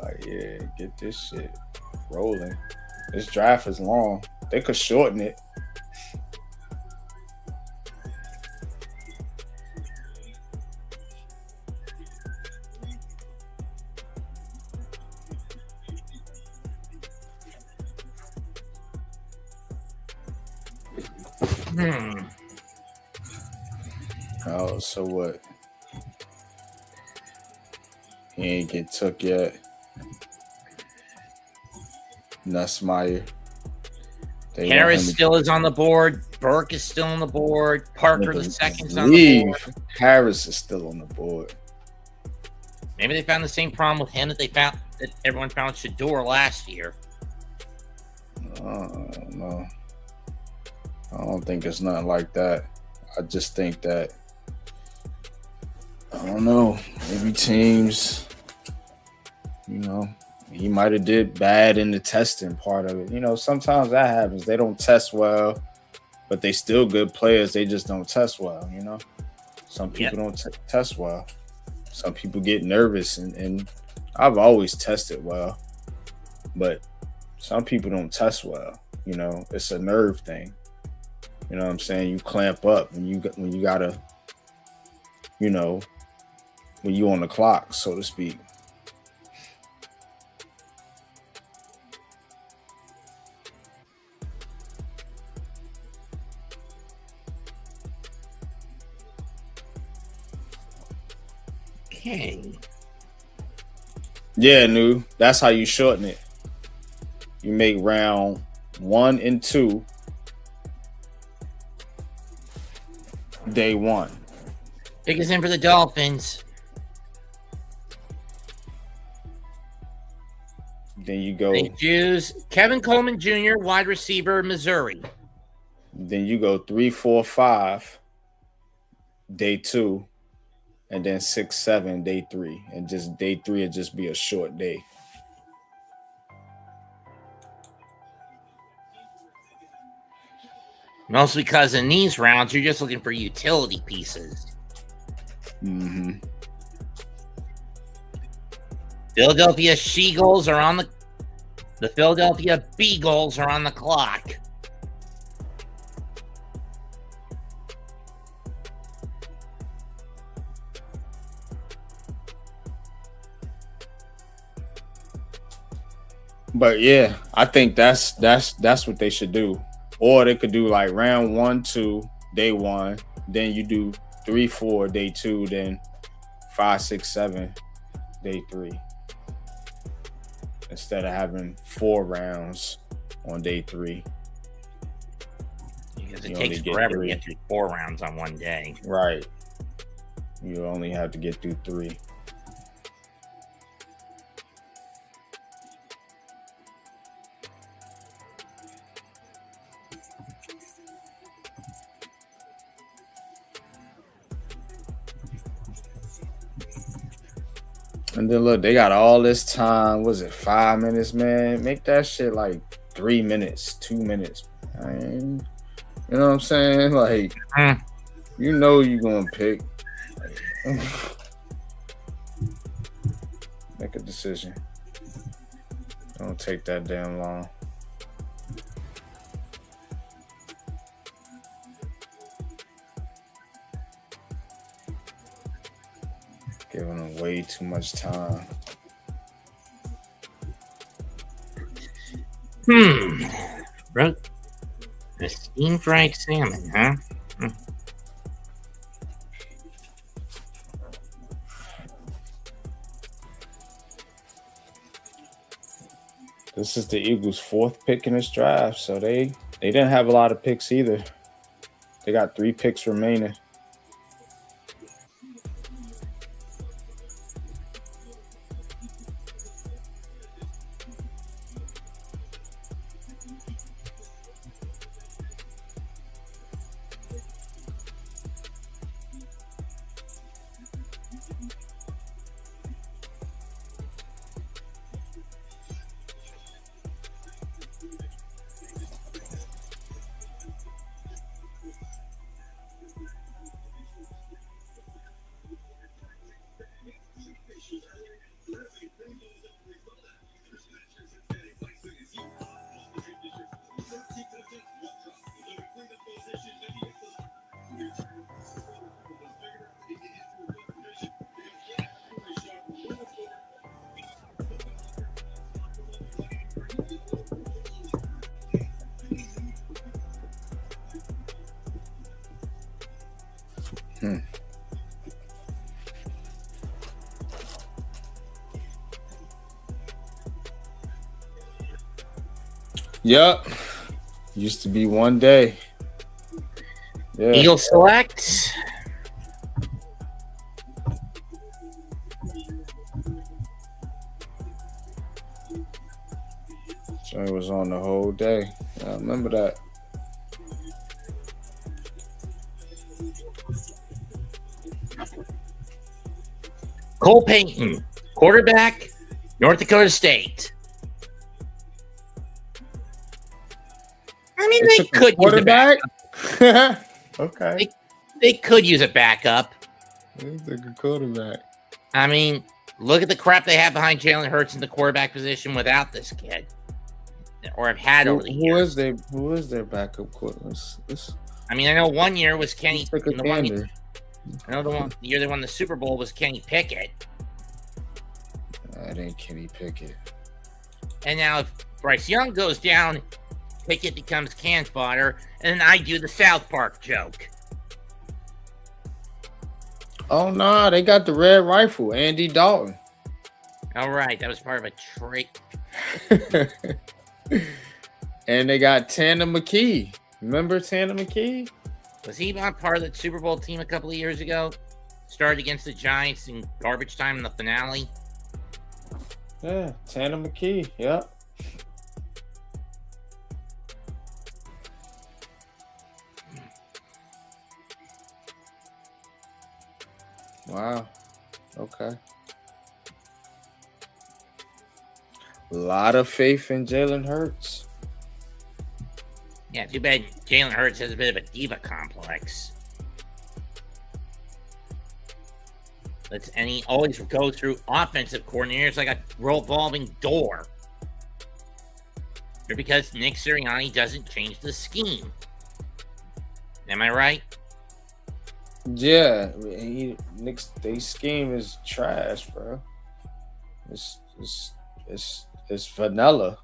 Like, yeah, get this shit rolling. This draft is long. They could shorten it. Oh, so what? He ain't get took yet. Nussmeier. Harris still is on the board. Burke is still on the board. Parker the second's on the board. Harris is still on the board. Maybe they found the same problem with him that everyone found Shador last year. No. I don't think it's nothing like that. I just think that, I don't know, maybe teams, he might have did bad in the testing part of it. Sometimes that happens. They don't test well, but they still good players. They just don't test well, Some people don't test well. Some people get nervous, and I've always tested well, but some people don't test well. It's a nerve thing. You know what I'm saying? You clamp up when you gotta, when you on the clock, so to speak. Okay. Yeah, new. That's how you shorten it. You make round 1 and 2 day 1. Biggest in for the Dolphins. Then you go. They choose Kevin Coleman Jr., wide receiver, Missouri. Then you go 3, 4, 5 day 2, and then 6, 7 day 3, and just day 3 would just be a short day. Mostly because in these rounds, you're just looking for utility pieces. Mm-hmm. Philadelphia She-Gulls are on the Philadelphia Beagles are on the clock. But yeah, I think that's what they should do. Or they could do like round 1, 2, day 1, then you do 3, 4, day 2, then 5, 6, 7, day 3. Instead of having 4 rounds on day 3. Because it You takes only get forever to 3. get through 4 rounds on one day. Right. You only have to get through 3. And then look, they got all this time. Was it 5 minutes, man? Make that shit like 3 minutes, 2 minutes. Man. You know what I'm saying? Like, you know you're gonna pick. Make a decision. Don't take that damn long. Giving them way too much time. Bro, a steamed fried salmon, huh? This is the Eagles' 4th pick in this draft, so they didn't have a lot of picks either. They got 3 picks remaining. Yep. Used to be one day. Yeah. Eagle select. So it was on the whole day. I remember that. Cole Payton, quarterback, North Dakota State. I mean, they could use a quarterback. backup. Okay. They could use a backup. They took a quarterback. I mean, look at the crap they have behind Jalen Hurts in the quarterback position without this kid, or have had over the years. Who is their backup quarterback? I mean, I know one year was Kenny. Take a in the one year, gander. Another one, the year they won the Super Bowl was Kenny Pickett. That ain't Kenny Pickett. And now if Bryce Young goes down, Pickett becomes can fodder, and then I do the South Park joke. Oh, nah, they got the red rifle, Andy Dalton. All right, that was part of a trick. And they got Tanner McKee. Remember Tanner McKee? Was he not part of the Super Bowl team a couple of years ago? Started against the Giants in garbage time in the finale. Yeah, Tanner McKee. Yep. Wow. Okay. A lot of faith in Jalen Hurts. Yeah, too bad Jalen Hurts has a bit of a diva complex. And he always goes through offensive coordinators like a revolving door. Or because Nick Sirianni doesn't change the scheme. Am I right? Yeah, they scheme is trash, bro. It's vanilla.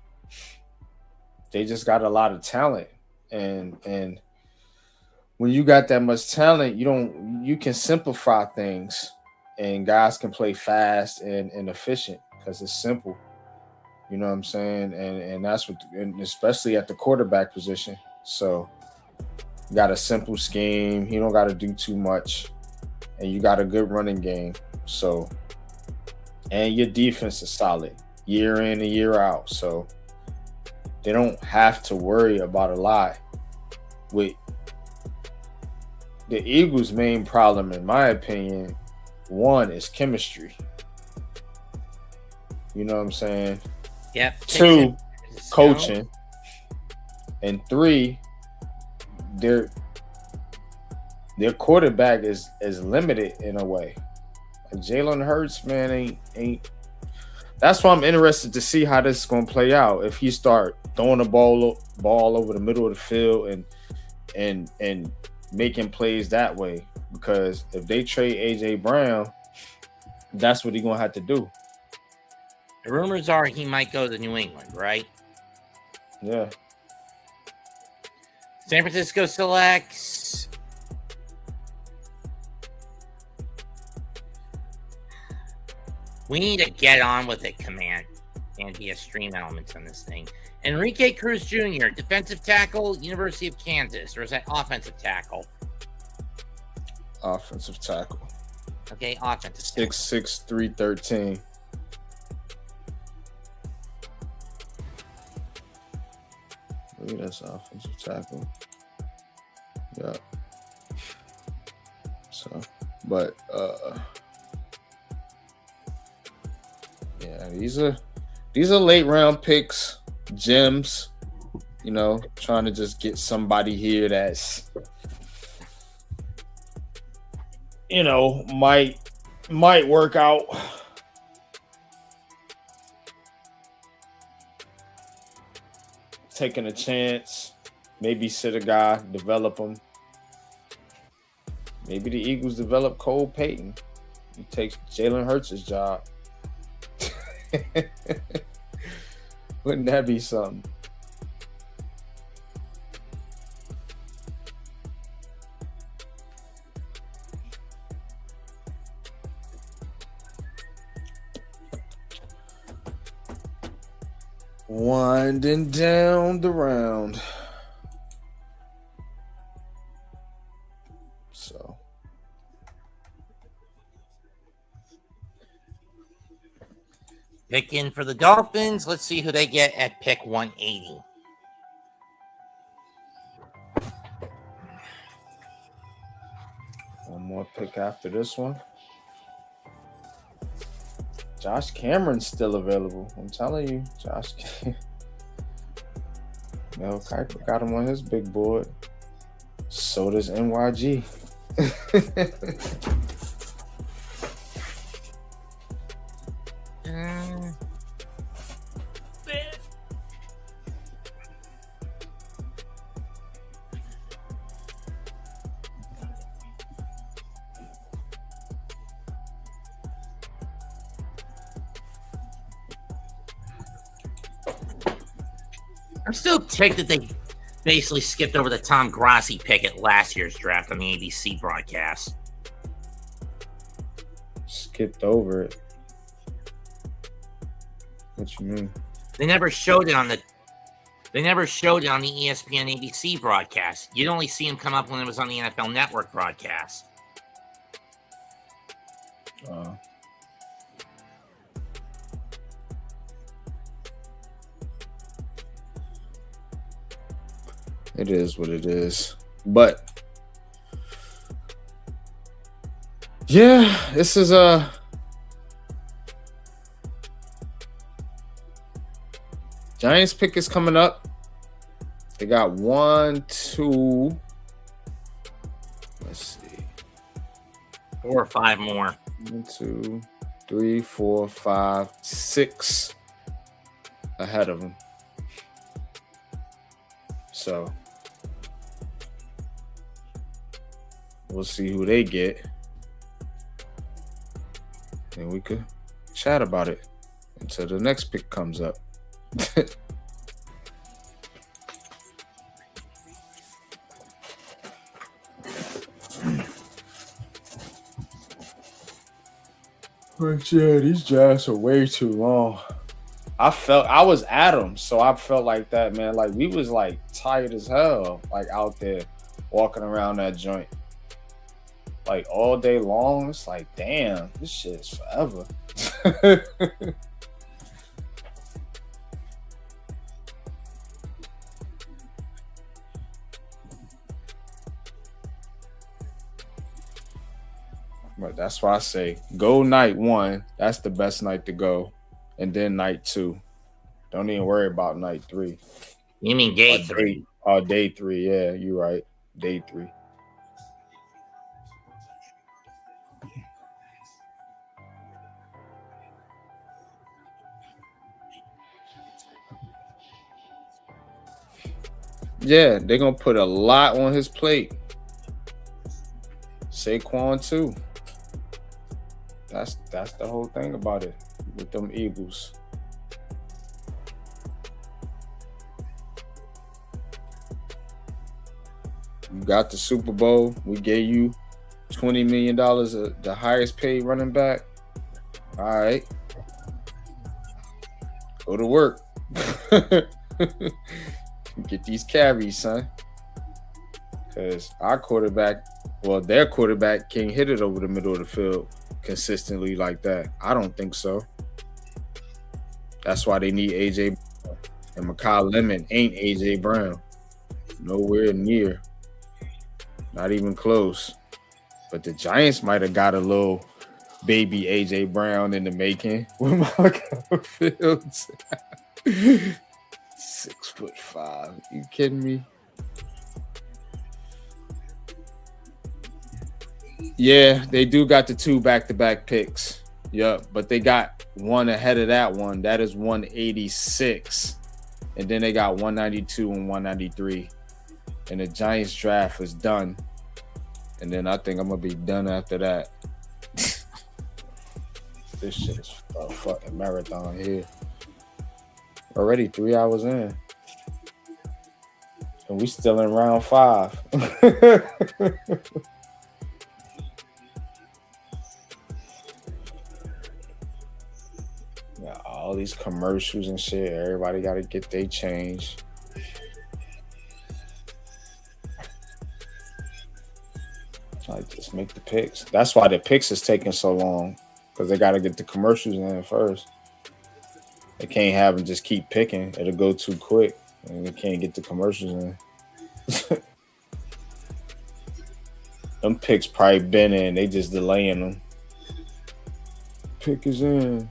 They just got a lot of talent, and when you got that much talent, you can simplify things, and guys can play fast and efficient because it's simple. You know what I'm saying? And that's what, and especially at the quarterback position. So you got a simple scheme. You don't got to do too much, and you got a good running game. So, and your defense is solid year in and year out. So they don't have to worry about a lot. With the Eagles' main problem, in my opinion, one is chemistry. You know what I'm saying? Yep. 2, coaching. And 3, their quarterback is limited in a way. And Jalen Hurts, man, ain't. That's why I'm interested to see how this is going to play out. If he start throwing the ball over the middle of the field and making plays that way, because if they trade AJ Brown, that's what he's going to have to do. The rumors are he might go to New England, right? Yeah. San Francisco selects we need to get on with it, command, and be a stream elements on this thing. Enrique Cruz Jr., defensive tackle, University of Kansas, or is that offensive tackle? Offensive tackle. Okay, offensive tackle. 6'6", 313. Maybe that's offensive tackle. Yeah. So, but yeah, these are late round picks, gems. You know, trying to just get somebody here that's, you know, might work out. Taking a chance, maybe sit a guy, develop him. Maybe the Eagles develop Cole Payton. He takes Jalen Hurts' job. Wouldn't that be something? Winding down the round. So. Pick in for the Dolphins. Let's see who they get at pick 180. One more pick after this one. Josh Cameron's still available. I'm telling you, Josh. Mel Kiper got him on his big board. So does NYG. I'm still ticked that they basically skipped over the Tom Grassi pick at last year's draft on the ABC broadcast. Skipped over it. What you mean? They never showed it on the ESPN ABC broadcast. You'd only see him come up when it was on the NFL Network broadcast. It is what it is. But yeah, this is a Giants pick is coming up. They got 1, 2. Let's see. 4 or 5 more. 1, 2, 3, 4, 5, 6 ahead of them. So we'll see who they get. And we could chat about it until the next pick comes up. But yeah, these drafts are way too long. I was at them, so I felt like that, man. Like we was like tired as hell, like out there walking around that joint, like all day long. It's like, damn, this shit is forever. But that's why I say go night 1. That's the best night to go. And then night 2. Don't even worry about night 3. You mean day 3? Day 3. Yeah, you're right. Day 3. Yeah, they're going to put a lot on his plate. Saquon too. That's the whole thing about it with them Eagles. You got the Super Bowl. We gave you $20 million, the highest paid running back. All right. Go to work. Get these carries, son. Because our quarterback, their quarterback can't hit it over the middle of the field consistently like that. I don't think so. That's why they need A.J. Brown. And Mekhi Lemon ain't A.J. Brown. Nowhere near. Not even close. But the Giants might have got a little baby A.J. Brown in the making with Mekhi Fields. 6'5". You kidding me? Yeah, they do got the 2 back-to-back picks. Yep, but they got one ahead of that one. That is 186. And then they got 192 and 193. And the Giants draft is done. And then I think I'm going to be done after that. This shit is a fucking marathon here. Already 3 hours in. And we still in round 5. Yeah, all these commercials and shit. Everybody got to get their change. Like, just make the picks. That's why the picks is taking so long. Because they got to get the commercials in first. They can't have them just keep picking. It'll go too quick. And they can't get the commercials in. Them picks probably been in. They just delaying them. Pick is in.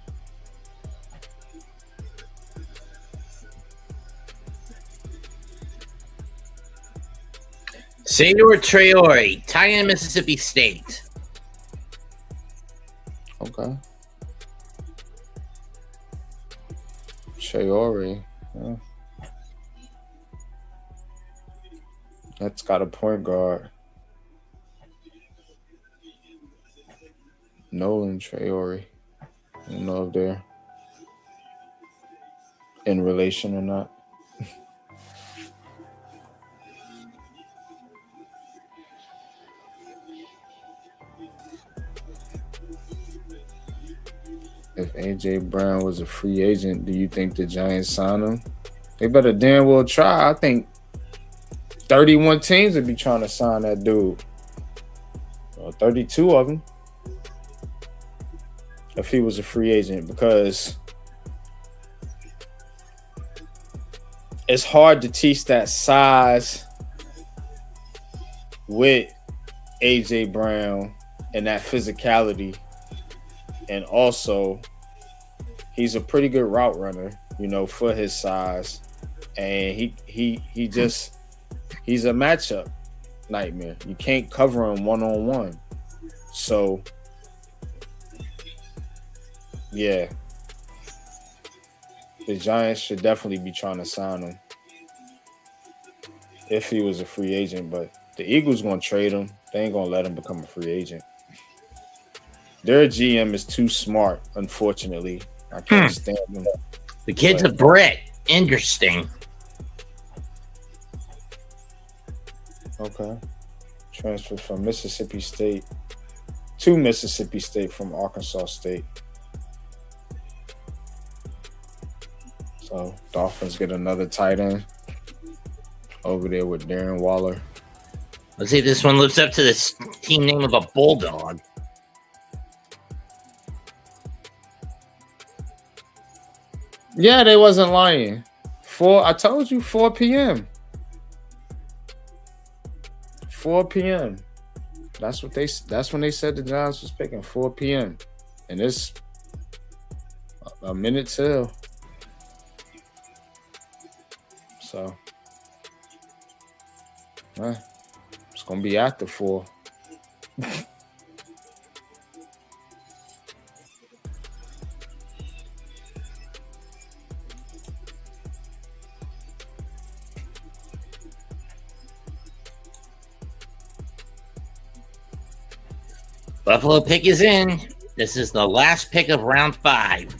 Sador Traore, tight end, Mississippi State. Okay. Traore. Yeah. That's got a point guard. Nolan Traore. I don't know if they're in relation or not. If AJ Brown was a free agent, do you think the Giants sign him? They better damn well try. I think 31 teams would be trying to sign that dude. 32 of them. If he was a free agent, because it's hard to teach that size with AJ Brown and that physicality. And also, he's a pretty good route runner, you know, for his size. And he's a matchup nightmare. You can't cover him one-on-one. So, yeah. The Giants should definitely be trying to sign him if he was a free agent. But the Eagles going to trade him. They ain't going to let him become a free agent. Their GM is too smart, unfortunately. I can't stand him. The kid's a Brit. Interesting. Okay. Transferred from Mississippi State to Mississippi State from Arkansas State. So Dolphins get another tight end over there with Darren Waller. Let's see if this one lives up to this team name of a bulldog. Yeah, they wasn't lying. I told you 4 p.m. 4 p.m. That's when they said the Giants was picking 4 p.m. And it's a minute till. So it's gonna be after 4. Buffalo pick is in. This is the last pick of round 5.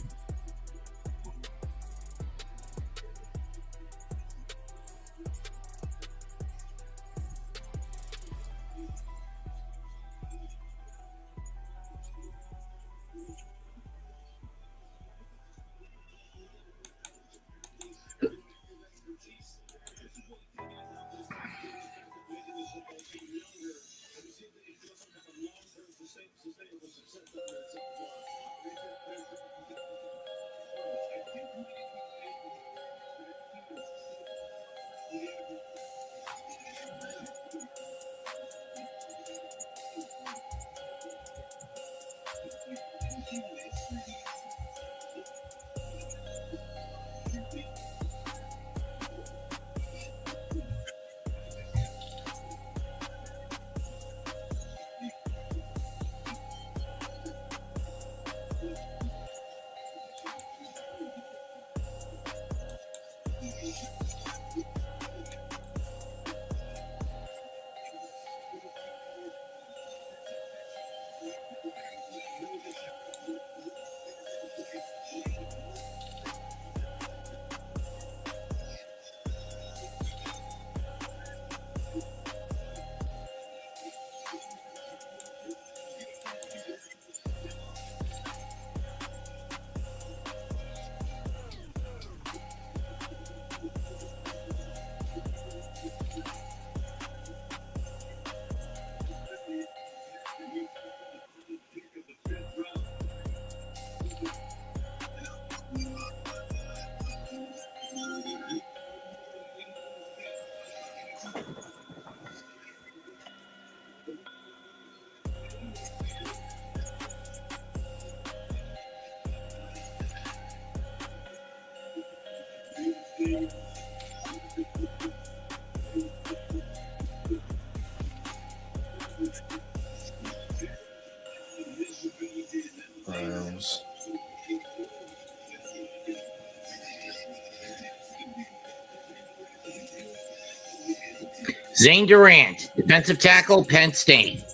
Browns. Zane Durant, defensive tackle, Penn State.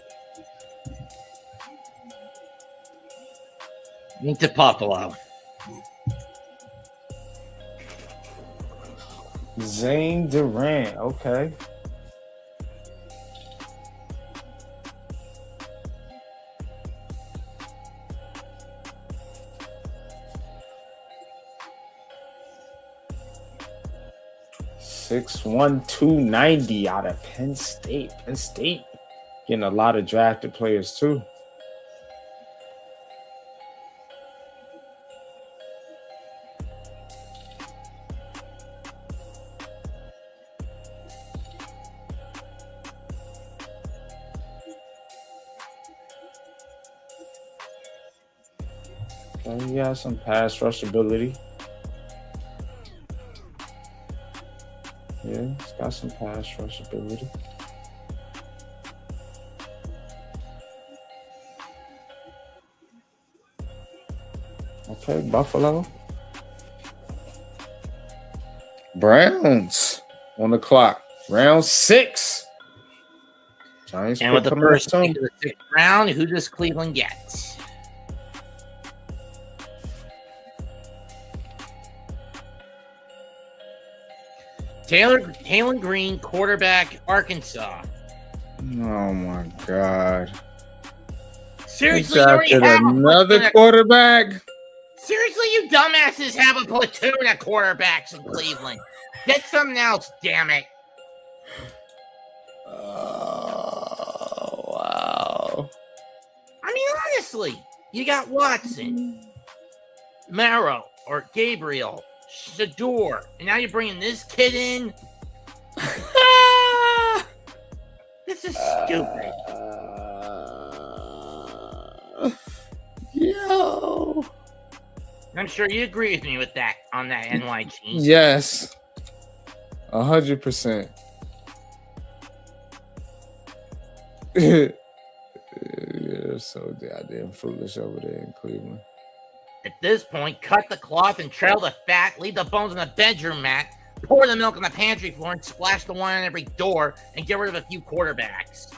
Into Buffalo. Zane Durant, okay. 6'1", 290 out of Penn State. Penn State getting a lot of drafted players too. So he has some pass rush ability. Yeah, he's got some pass rush ability. Okay, Buffalo. Browns on the clock. Round 6. Giants And with the coming first up pick soon. of the 6th round, who does Cleveland get? Taylor Green, quarterback, Arkansas. Oh my God. Seriously, He you already drafted have a another platoon quarterback. Seriously, you dumbasses have a platoon of quarterbacks in Cleveland. Get something else, damn it. Oh, wow. I mean, honestly, you got Watson, Marrow, or Gabriel, Shador, and now you're bringing this kid in? This is stupid. Yo. I'm sure you agree with me with that on that NYG. Yes. 100%. You're so goddamn foolish over there in Cleveland. At this point, cut the cloth and trail the fat, leave the bones on the bedroom mat, pour the milk on the pantry floor, and splash the wine on every door, and get rid of a few quarterbacks.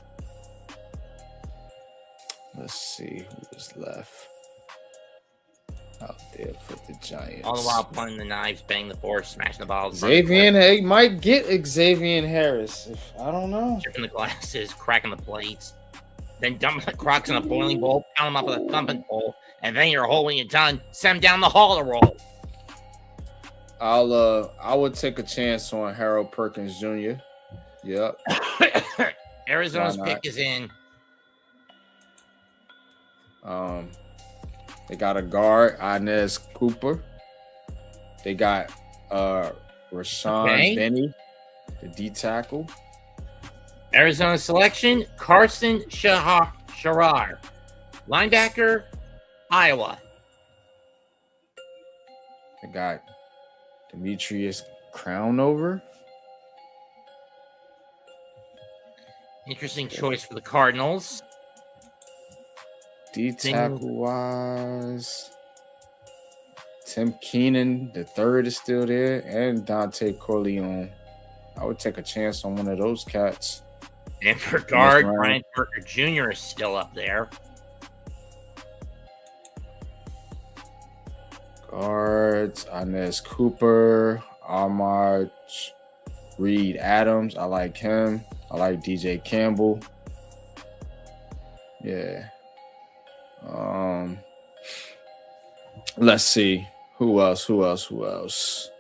Let's see who's left out there for the Giants. All the while pointing the knives, banging the floor, smashing the bottles. Xavier, he might get Xavier Harris. I don't know. Chipping the glasses, cracking the plates, then dumping the Crocs in a boiling bowl, pound them up with a thumping pole, and then you're whole when you're done. Send them down the hall to roll. I would take a chance on Harold Perkins Jr. Yep. Arizona's pick is in. They got a guard, Inez Cooper. They got Rashawn Benny, the D tackle. Arizona selection, Carson Sharar, linebacker, Iowa. They got Demetrius Crownover. Interesting choice for the Cardinals. D tackle wise, Tim Keenan the third is still there, and Dante Corleone. I would take a chance on one of those cats. And for guard, Brian Parker Jr. is still up there. Guards, Inez Cooper, Ahmad Reed Adams. I like him. I like DJ Campbell. Yeah. Let's see. Who else? Let's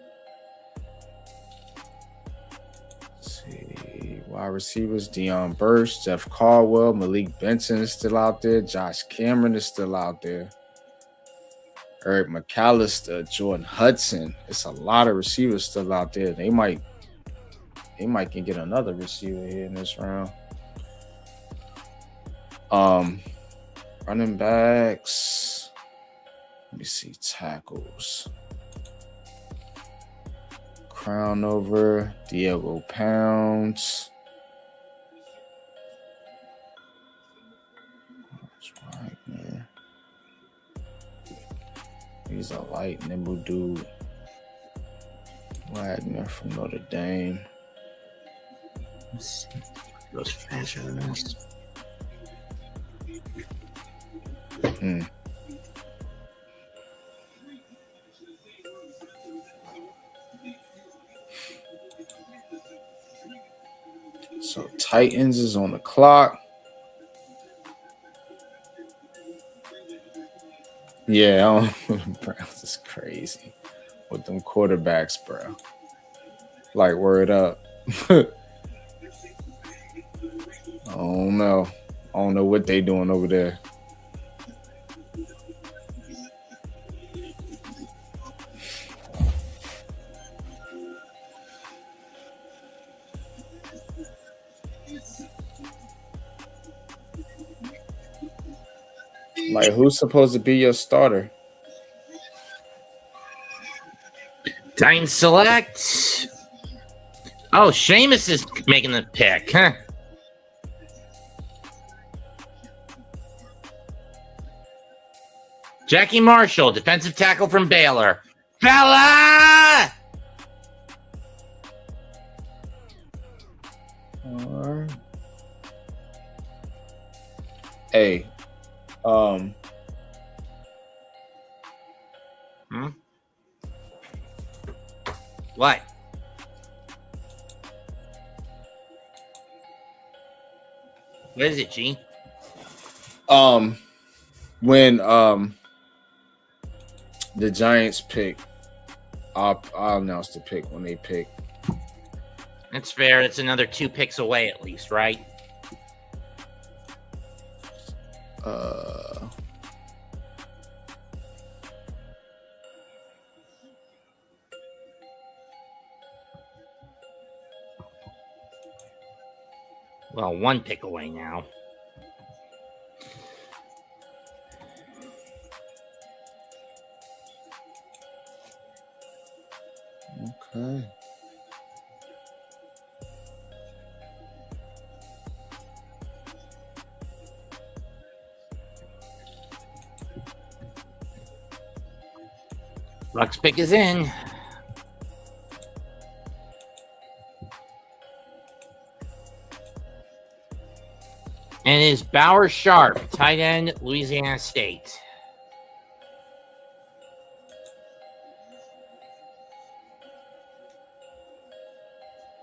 see. Wide receivers, Deion Burst, Jeff Caldwell, Malik Benson is still out there. Josh Cameron is still out there. Eric McAllister, Jordan Hudson. It's a lot of receivers still out there. They might can get another receiver here in this round. Running backs. Let me see. Tackles. Crownover, Diego Pounds. Wagner. He's a light, nimble dude. Wagner from Notre Dame. Goes faster than this. So Titans is on the clock. Yeah, Browns is crazy with them quarterbacks, bro. Like, word up. I don't know. I don't know what they doing over there. Like, who's supposed to be your starter? Time select. Oh, Sheamus is making the pick, huh? Jackie Marshall, defensive tackle from Baylor. Fella! Hey, What? What is it, G? when the Giants pick, I'll announce the pick when they pick. That's fair. It's another 2 picks away at least, right? Well, 1 pick away now. Okay. Ruck's pick is in. And it is Bauer Sharp, tight end, Louisiana State.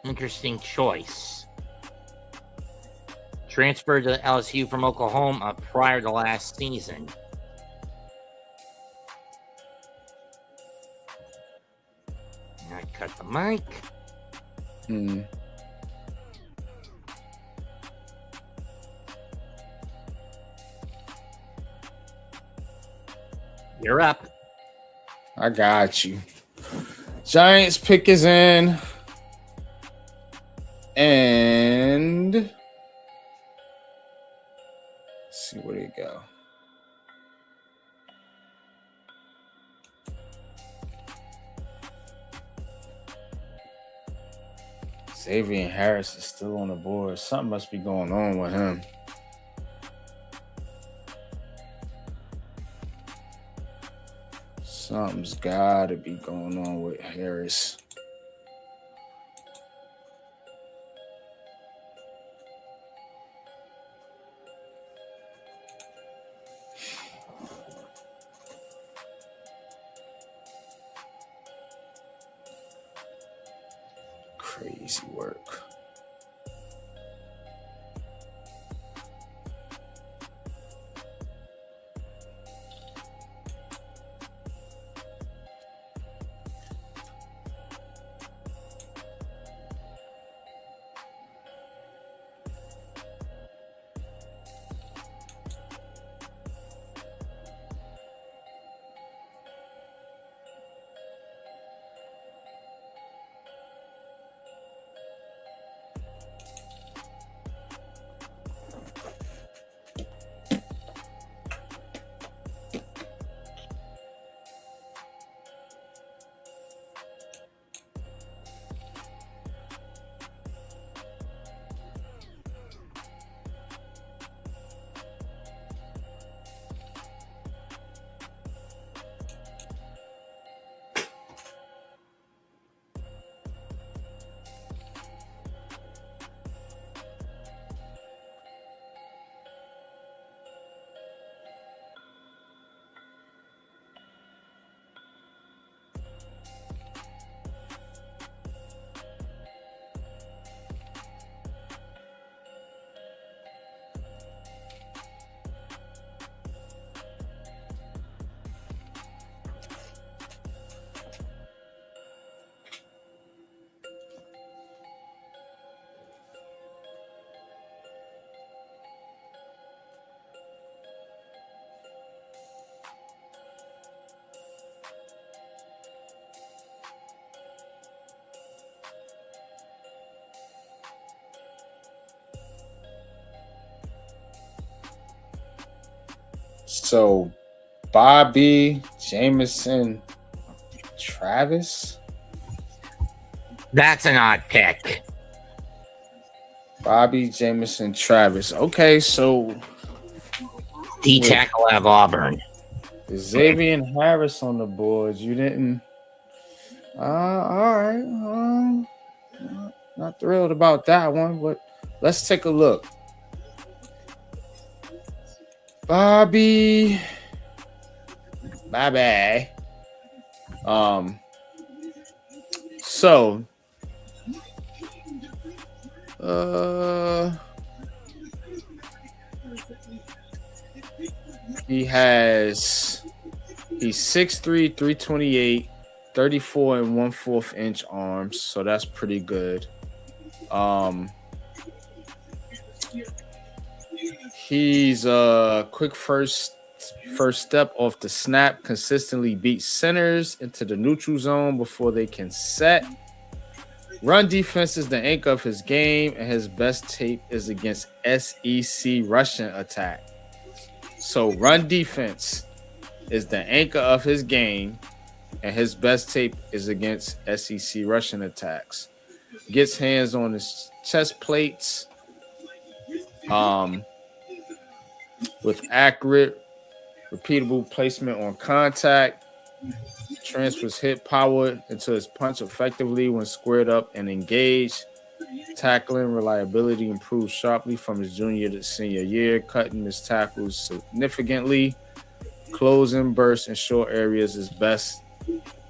Interesting choice. Transferred to LSU from Oklahoma prior to last season. I cut the mic. You're up. I got you. Giants pick is in. And let's see where they go. Xavier Harris is still on the board. Something must be going on with him. Something's got to be going on with Harris. Crazy work. So Bobby, Jameson, Travis. That's an odd pick. Bobby, Jameson, Travis. Okay, so D tackle out of Auburn. Xavier Harris on the board. You didn't. All right. Not thrilled about that one, but let's take a look. Bobby. Bye-bye. So he's 6'3", 328, 34 and 1/4 inch arms, so that's pretty good. He's a quick first step off the snap, consistently beats centers into the neutral zone before they can set. Run defense is the anchor of his game, and his best tape is against SEC rushing attack. So run defense is the anchor of his game, and his best tape is against SEC rushing attacks. Gets hands on his chest plates with accurate, repeatable placement on contact. Transfers hit power into his punch effectively when squared up and engaged. Tackling reliability improves sharply from his junior to senior year, cutting his tackles significantly. Closing bursts in short areas is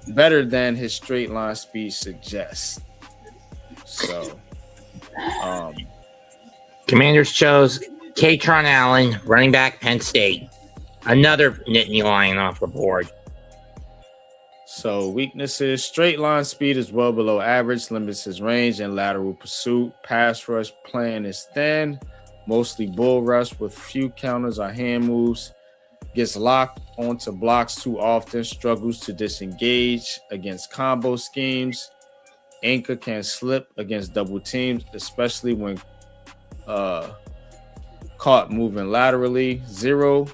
better than his straight line speed suggests. So, Commanders chose Katron Allen, running back, Penn State. Another Nittany Lion off the board. So weaknesses: straight line speed is well below average, limits his range and lateral pursuit. Pass rush plan is thin, mostly bull rush with few counters or hand moves. Gets locked onto blocks too often, struggles to disengage against combo schemes. Anchor can slip against double teams, especially when caught moving laterally. 0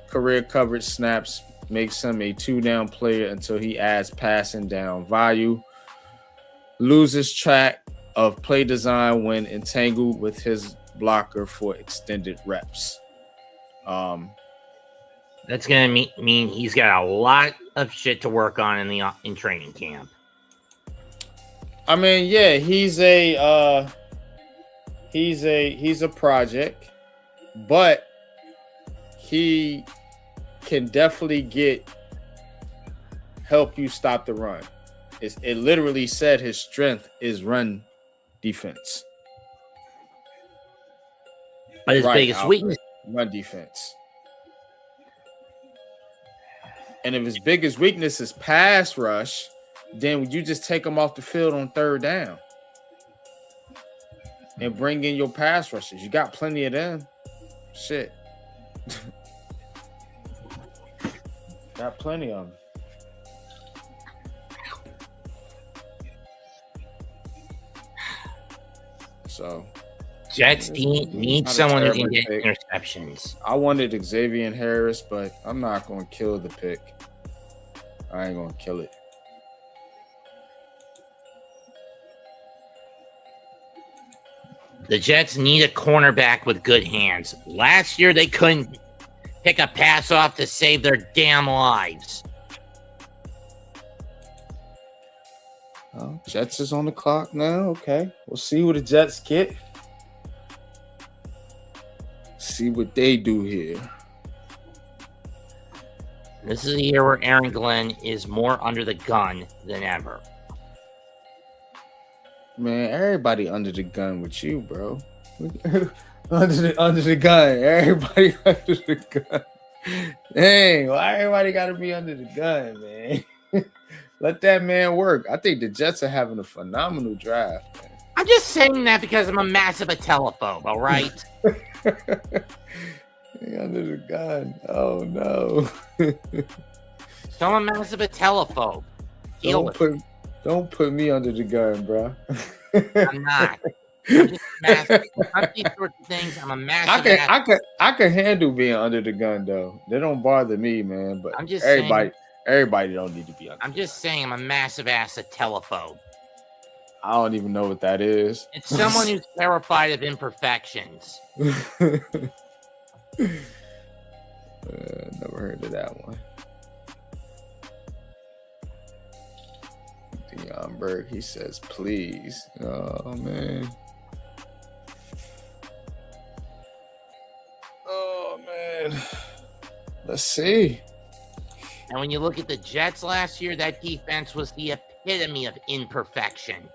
career coverage snaps makes him a 2-down player until he adds passing down value. Loses track of play design when entangled with his blocker for extended reps. That's gonna mean he's got a lot of shit to work on in training camp. I mean, yeah, he's a project, but he can definitely help you stop the run. It literally said his strength is run defense. But his biggest weakness, run defense. And if his biggest weakness is pass rush, then you just take him off the field on 3rd down and bring in your pass rushers. You got plenty of them. Shit. Got plenty of them. So Jets need someone who can get interceptions. I wanted Xavier Harris, but I'm not going to kill the pick. I ain't going to kill it. The Jets need a cornerback with good hands. Last year, they couldn't pick a pass off to save their damn lives. Oh, Jets is on the clock now. Okay. We'll see what the Jets get. See what they do here. This is a year where Aaron Glenn is more under the gun than ever. Man, everybody under the gun with you, bro. under the gun. Everybody under the gun. Dang, why everybody got to be under the gun, man? Let that man work. I think the Jets are having a phenomenal draft, man. I'm just saying that because I'm a massive Atelophobe, all right? Under the gun. Oh, no. So I'm a massive Atelophobe. Don't put me under the gun, bro. I'm not. I'm just massive. When these sorts of things, I'm a massive. I could handle being under the gun though. They don't bother me, man. But I'm just saying. Everybody don't need to be under. I'm just saying, I'm a massive ass telephobe. I don't even know what that is. It's someone who's terrified of imperfections. Never heard of that one. Dion Berg, he says, please. Oh, man. Oh, man. Let's see. And when you look at the Jets last year, that defense was the epitome of imperfection.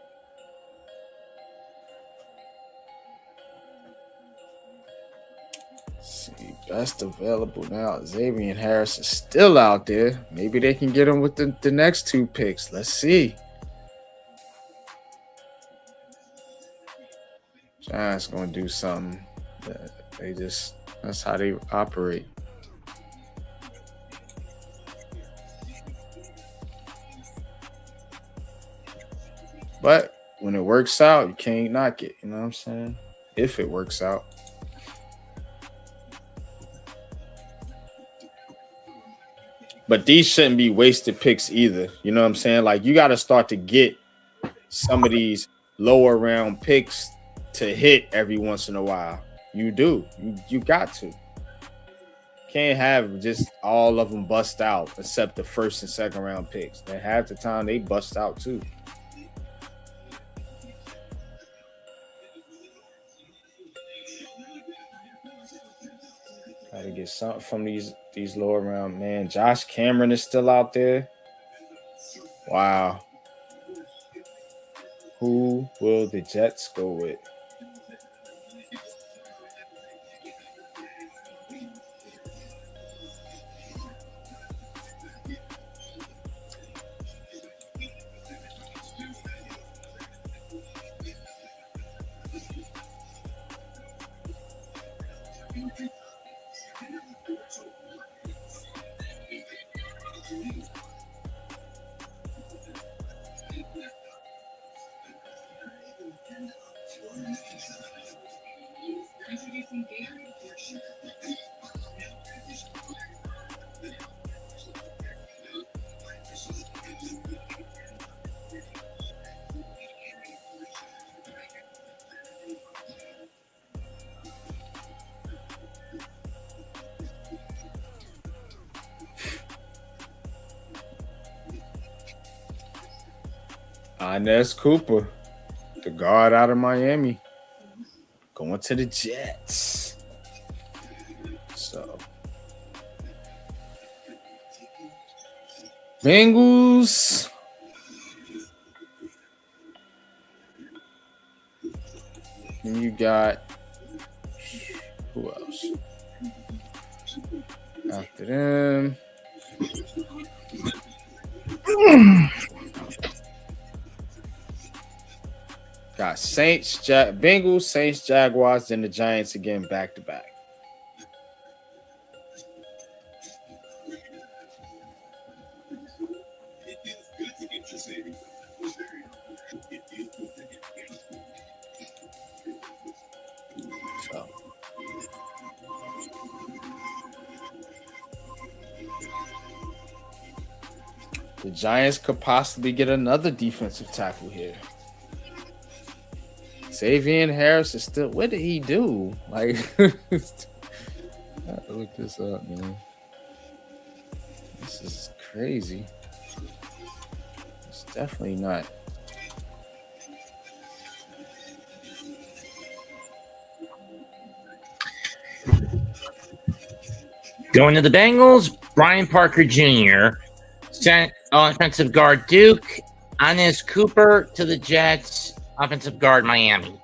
See, best available now. Xavier Harris is still out there. Maybe they can get him with the next 2 picks. Let's see. Giants gonna do something. That's how they operate. But when it works out, you can't knock it. You know what I'm saying? If it works out. But these shouldn't be wasted picks either. You know what I'm saying? Like, you got to start to get some of these lower round picks to hit every once in a while. You do. You got to. Can't have just all of them bust out except the first and second round picks. And half the time they bust out too. Got to get something from these lower round, man. Josh Cameron is still out there. Wow. Who will the Jets go with? Inez Cooper, the guard out of Miami, going to the Jets. So, Bengals. And you got who else? After them. Got Bengals, Saints, Jaguars, and the Giants again back to back. So. The Giants could possibly get another defensive tackle here. Xavier Harris is still. What did he do? Like, I have to look this up, man. This is crazy. It's definitely not. Going to the Bengals, Brian Parker Jr., offensive guard Duke, Inez Cooper to the Jets, offensive guard Miami.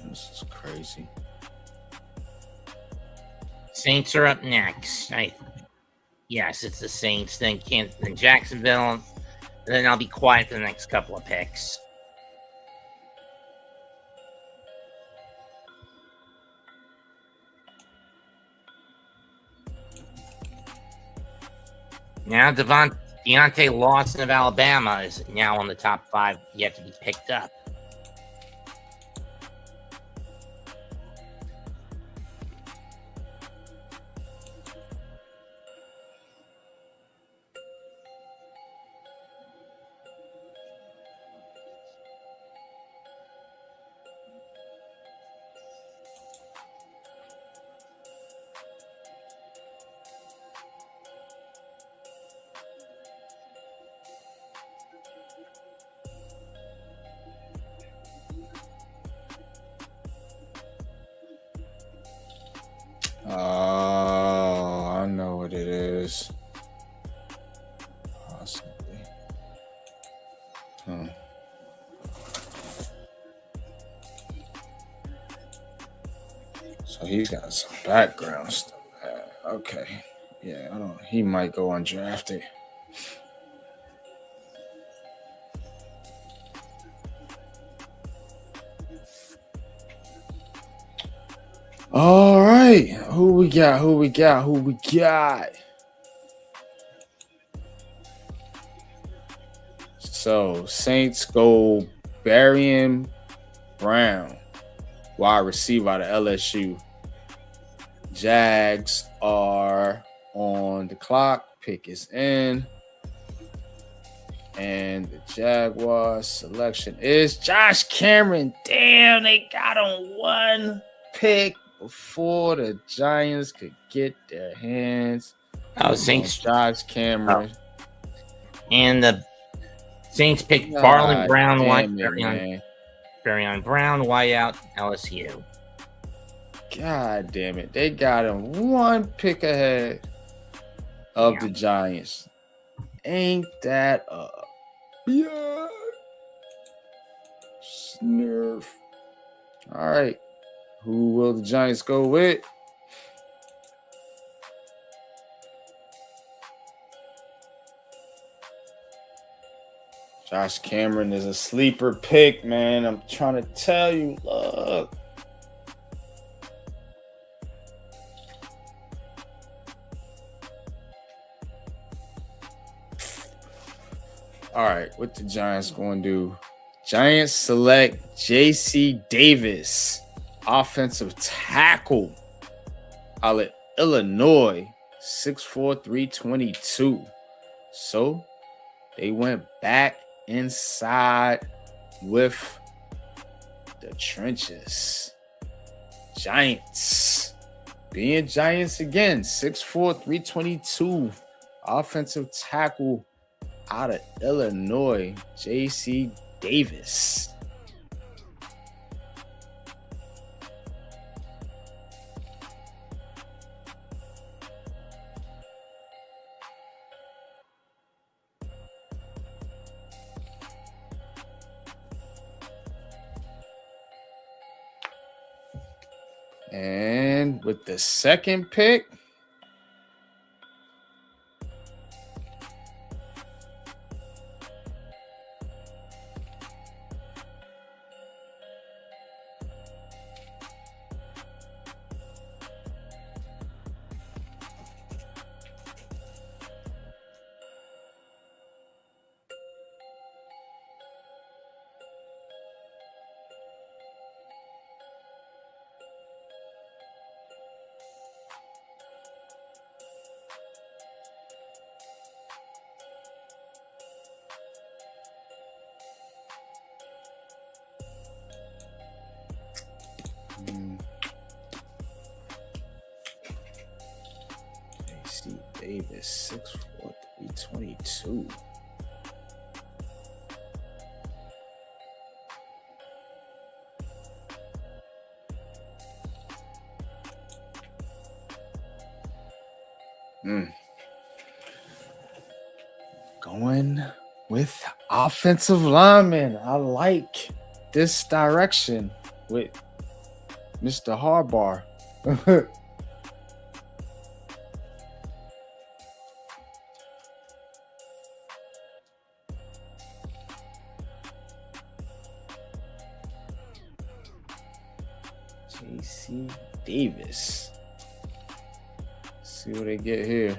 This is crazy. Saints are up next. Yes, it's the Saints, then Jacksonville. Then I'll be quiet for the next couple of picks. Now Deontay Lawson of Alabama is now on the top 5, yet to be picked up. Oh, I know what it is. Possibly. So he's got some background stuff. Okay. Yeah, I don't. He might go undrafted. All right. Who we got? So Saints go Barian Brown, wide receiver out of LSU. Jags are on the clock. Pick is in. And the Jaguars selection is Josh Cameron. Damn, they got him one pick before the Giants could get their hands on Saints. Josh Cameron. And the Saints picked Barley Brown, Barion Brown, wideout, LSU. God damn it. They got him one pick ahead of the Giants. Ain't that a yeah. Snurf. All right. Who will the Giants go with? Josh Cameron is a sleeper pick, man. I'm trying to tell you. Look. All right, what the Giants going to do? Giants select J.C. Davis, offensive tackle out of Illinois, 6'4", 322. So they went back inside with the trenches. Giants being Giants again, 6'4", 322, offensive tackle out of Illinois, J.C. Davis. And with the second pick, J.C. Davis, 6'4", 322. Going with offensive lineman. I like this direction with Mr. Harbaugh. J.C. Davis. See what they get here.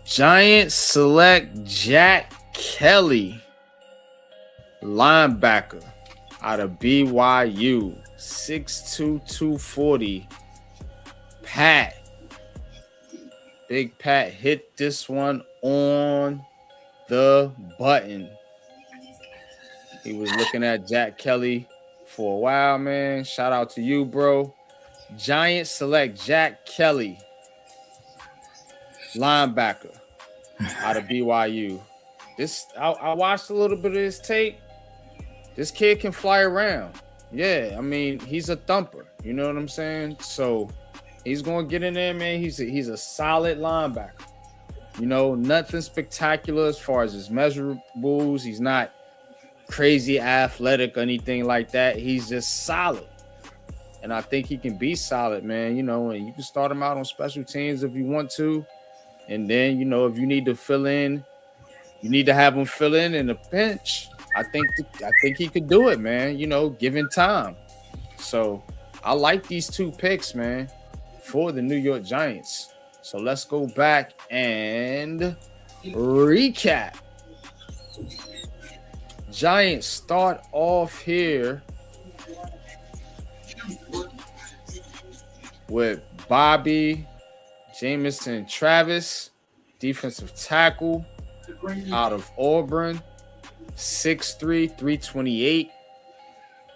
Giants select Jack Kelly, linebacker out of BYU, 6'2", 240. Pat. Big Pat hit this one on the button. He was looking at Jack Kelly for a while, man. Shout out to you, bro. Giants select Jack Kelly, linebacker out of BYU. I watched a little bit of his tape. This kid can fly around. Yeah, I mean, he's a thumper. You know what I'm saying? So he's going to get in there, man. He's a solid linebacker. You know, nothing spectacular as far as his measurables. He's not crazy athletic or anything like that. He's just solid. And I think he can be solid, man. You know, and you can start him out on special teams if you want to. And then, you know, if you need to fill in, you need to have him fill in a pinch. I think he could do it, man, you know, given time. So I like these two picks, man, for the New York Giants. So let's go back and recap. Giants start off here with Bobby Jamison Travis, defensive tackle out of Auburn, 6'3", 328.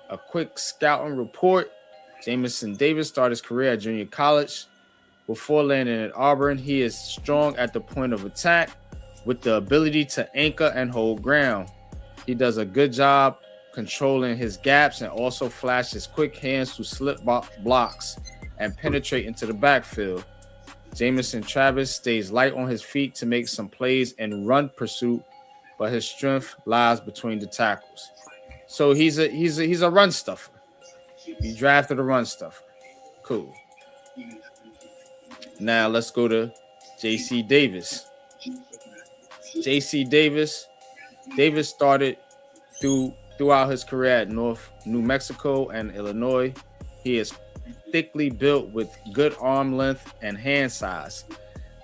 A quick scouting report. Jamison Davis started his career at junior college. Before landing at Auburn, he is strong at the point of attack with the ability to anchor and hold ground. He does a good job controlling his gaps and also flashes quick hands to slip blocks and penetrate into the backfield. Jamison Travis stays light on his feet to make some plays in run pursuit, but his strength lies between the tackles. So he's a run stuffer. He drafted a run stuffer. Cool. Now let's go to J.C. Davis. J.C. Davis started throughout his career at North New Mexico and Illinois. He is thickly built with good arm length and hand size.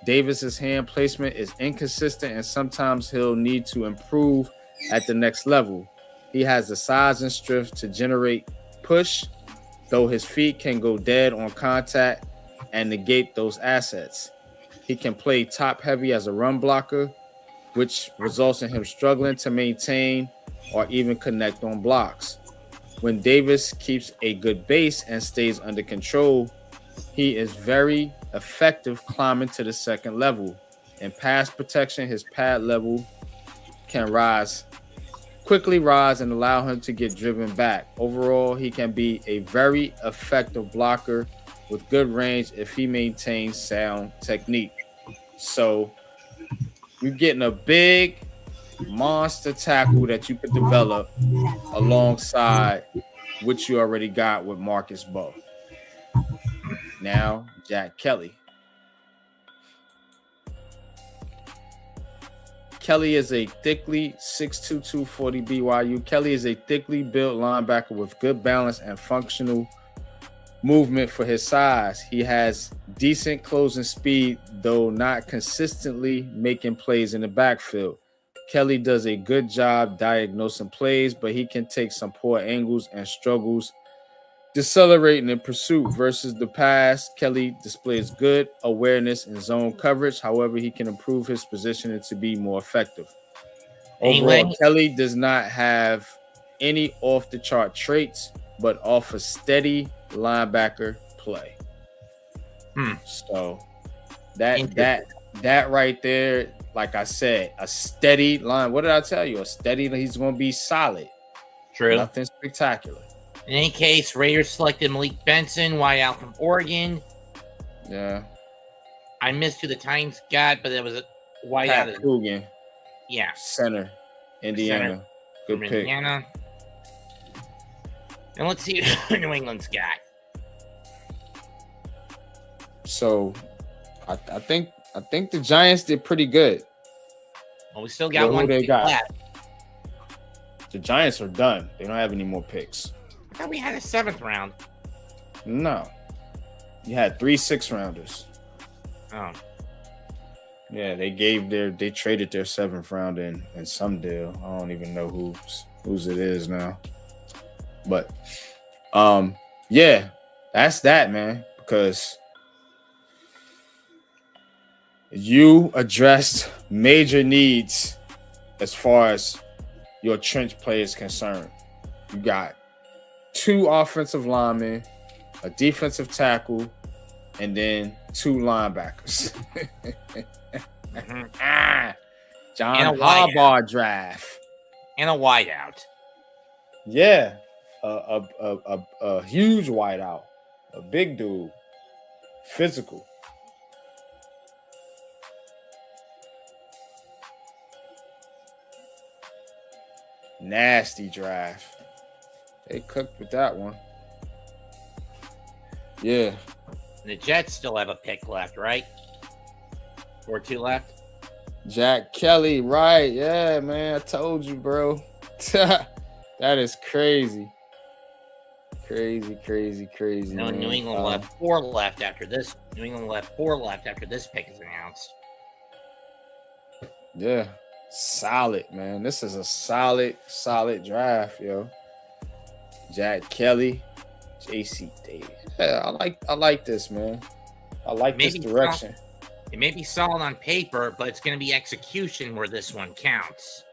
Davis's hand placement is inconsistent and sometimes he'll need to improve at the next level. He has the size and strength to generate push, though his feet can go dead on contact and negate those assets. He can play top heavy as a run blocker, which results in him struggling to maintain or even connect on blocks. When Davis keeps a good base and stays under control, he is very effective climbing to the second level. In pass protection, his pad level can quickly rise and allow him to get driven back. Overall, he can be a very effective blocker with good range if he maintains sound technique. So you're getting a big monster tackle that you could develop alongside what you already got with Marcus Bowe. Now, Jack Kelly. Kelly is a thickly 6'2", 240 BYU. Kelly is a thickly built linebacker with good balance and functional movement for his size. He has decent closing speed, though not consistently making plays in the backfield. Kelly does a good job diagnosing plays, but he can take some poor angles and struggles decelerating in pursuit versus the pass. Kelly displays good awareness in zone coverage. However, he can improve his positioning to be more effective. Overall, Kelly does not have any off-the-chart traits, but offers steady linebacker play. So that right there, like I said, a steady line. What did I tell you? A steady. He's going to be solid. True. Nothing spectacular. In any case, Raiders selected Malik Benson, wide out from Oregon. Yeah. I missed who the Titans got, but it was a wide Pat out. Coogan. Yeah. Center. Indiana. Good pick. Indiana. And let's see who New England's got. So, I think the Giants did pretty good. Well, we still got one pick left. The Giants are done. They don't have any more picks. I thought we had a 7th round. No. You had 3 6-rounders. Oh. Yeah, they traded their 7th round in some deal. I don't even know whose it is now. But yeah, that's that, man, because you addressed major needs as far as your trench play is concerned. You got 2 offensive linemen, a defensive tackle, and then 2 linebackers. John Harbaugh draft. And a wideout. Yeah. A huge wideout. A big dude. Physical. Nasty draft. They cooked with that one. Yeah. The Jets still have a pick left, right? Or 2 left? Jack Kelly, right? Yeah, man. I told you, bro. That is crazy. Crazy. No, New England left 4 left after this. New England left 4 left after this pick is announced. Yeah. Solid, man. This is a solid draft, yo. Jack Kelly, JC Davis. Yeah, I like this, man. I like this direction. It may be solid on paper, but it's going to be execution where this one counts.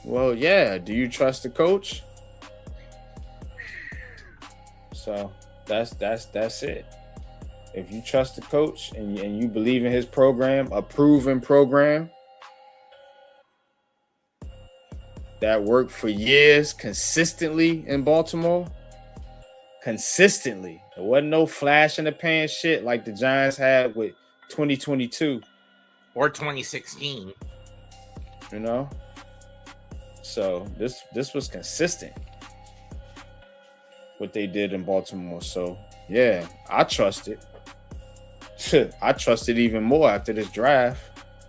Well, yeah. Do you trust the coach? So that's it. If you trust the coach and you believe in his program, a proven program that worked for years consistently in Baltimore, consistently. There wasn't no flash in the pan shit like the Giants had with 2022 or 2016. You know, so this was consistent what they did in Baltimore. So yeah, I trust it. I trust it even more after this draft.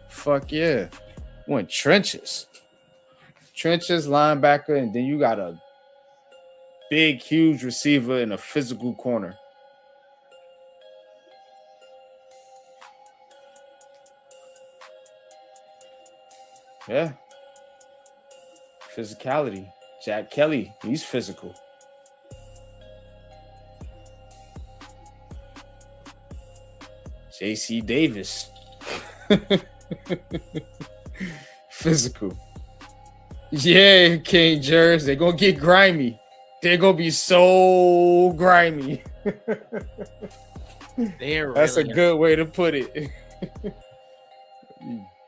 Fuck yeah, went trenches, linebacker, and then you got a big, huge receiver in a physical corner. Yeah. Physicality. Jack Kelly, he's physical. JC Davis. Physical. Yeah, King Jers, they're going to get grimy. They're going to be so grimy. That's a good way to put it.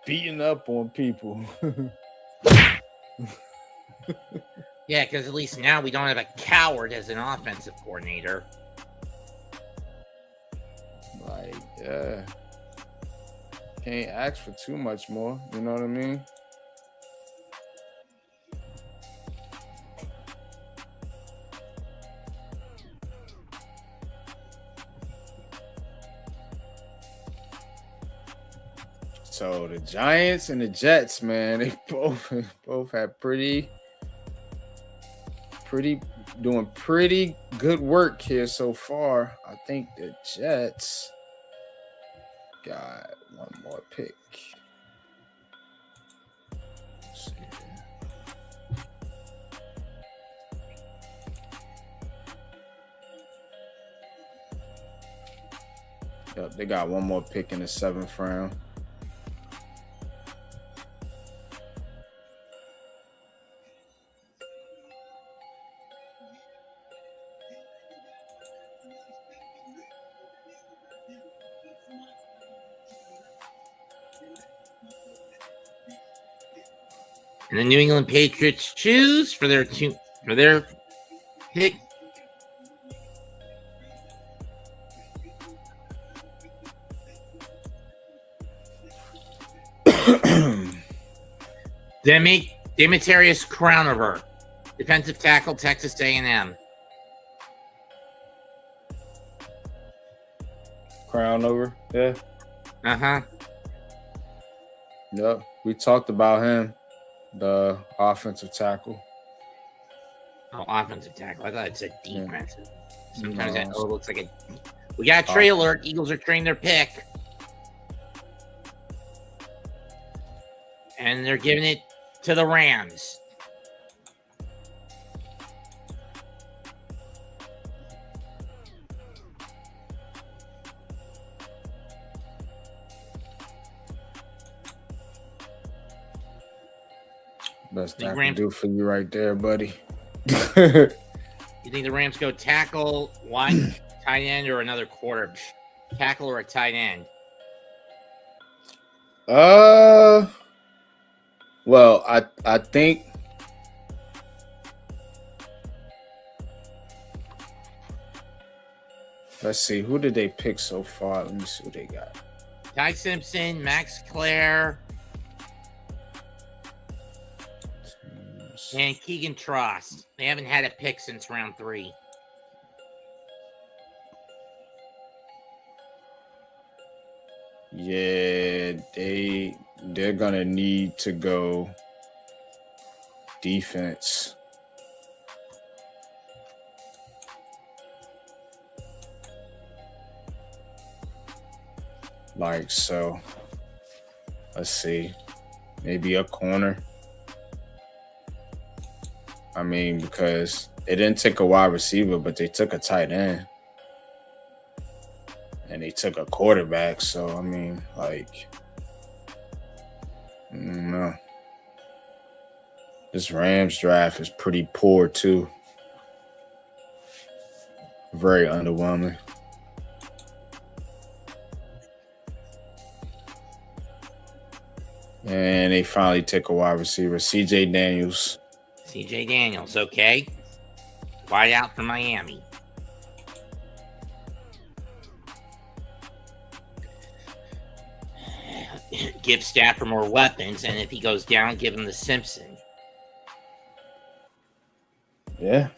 Beating up on people. Yeah, because at least now we don't have a coward as an offensive coordinator. Like, yeah. Can't ask for too much more. You know what I mean? So the Giants and the Jets, man, they both had pretty doing pretty good work here so far. I think the Jets got one more pick. Let's see here. Yep, they got one more pick in the 7th round. And the New England Patriots choose for their pick. Demetrius Crownover, defensive tackle, Texas A&M. Crownover, yeah. Uh-huh. Yep, we talked about him. The offensive tackle. Oh, offensive tackle. I thought it said defensive. Yeah. Sometimes it looks like a... We got a trade alert. Eagles are trading their pick. And they're giving it to the Rams. Best I can do for you right there, buddy. You think the Rams go tackle, wide, tight end, or another quarter? Tackle or a tight end? Well, I think let's see, who did they pick so far? Let me see who they got. Ty Simpson, Max Clare, and Keegan Tross. They haven't had a pick since round 3. Yeah, they're gonna need to go defense. Like so. Let's see. Maybe a corner. I mean, because they didn't take a wide receiver, but they took a tight end. And they took a quarterback. So, I mean, like, I don't know. This Rams draft is pretty poor, too. Very underwhelming. And they finally take a wide receiver, C.J. Daniels. C.J. Daniels, okay. Wide out for Miami. Give Stafford more weapons, and if he goes down, give him the Simpson. Yeah,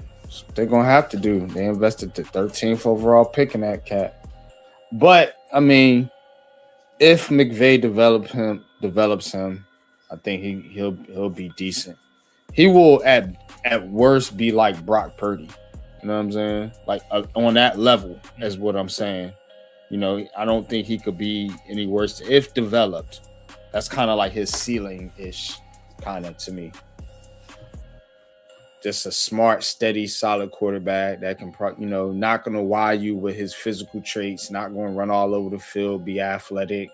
they're going to have to do. They invested the 13th overall pick in that cat. But, I mean, if McVay develops him, I think he'll be decent. He will at worst be like Brock Purdy. You know what I'm saying? Like on that level is what I'm saying. You know, I don't think he could be any worse if developed. That's kind of like his ceiling-ish, kind of to me. Just a smart, steady, solid quarterback that can, not going to wow you with his physical traits, not going to run all over the field, be athletic,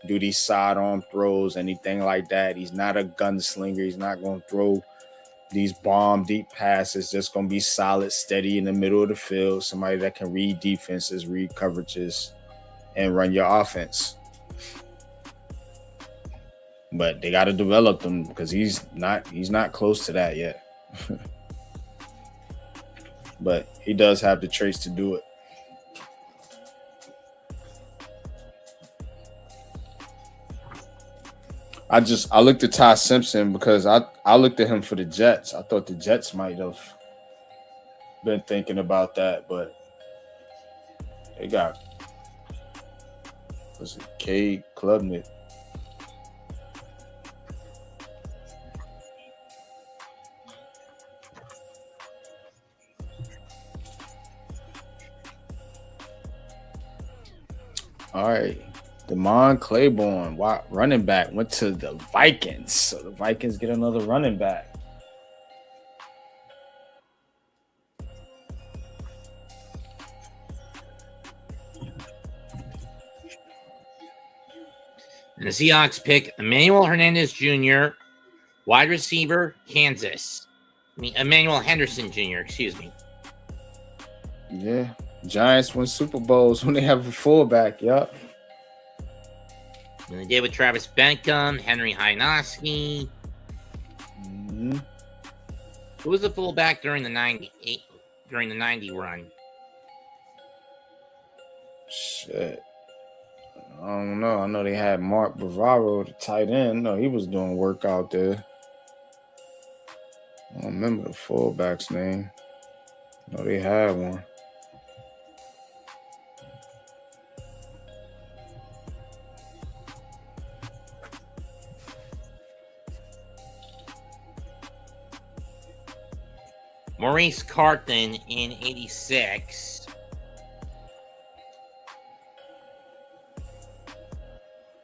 do these sidearm throws, anything like that. He's not a gunslinger. He's not going to throw these bomb deep passes. Just going to be solid, steady in the middle of the field. Somebody that can read defenses, read coverages, and run your offense. But they got to develop him because he's not close to that yet. But he does have the traits to do it. I looked at Ty Simpson because I looked at him for the Jets. I thought the Jets might have been thinking about that, but they got Cade Klubnik. All right. Damon Claiborne, running back, went to the Vikings. So the Vikings get another running back. And the Seahawks pick Emmanuel Hernandez Jr., wide receiver, Kansas. Emmanuel Henderson Jr., excuse me. Yeah. Giants win Super Bowls when they have a fullback. Yup. And they did with Travis Bentham, Henry Hynoski. Mm-hmm. Who was the fullback during the 90 run? Shit. I don't know. I know they had Mark Bavaro, the tight end. No, he was doing work out there. I don't remember the fullback's name. No, they had one. Maurice Carthan in 86.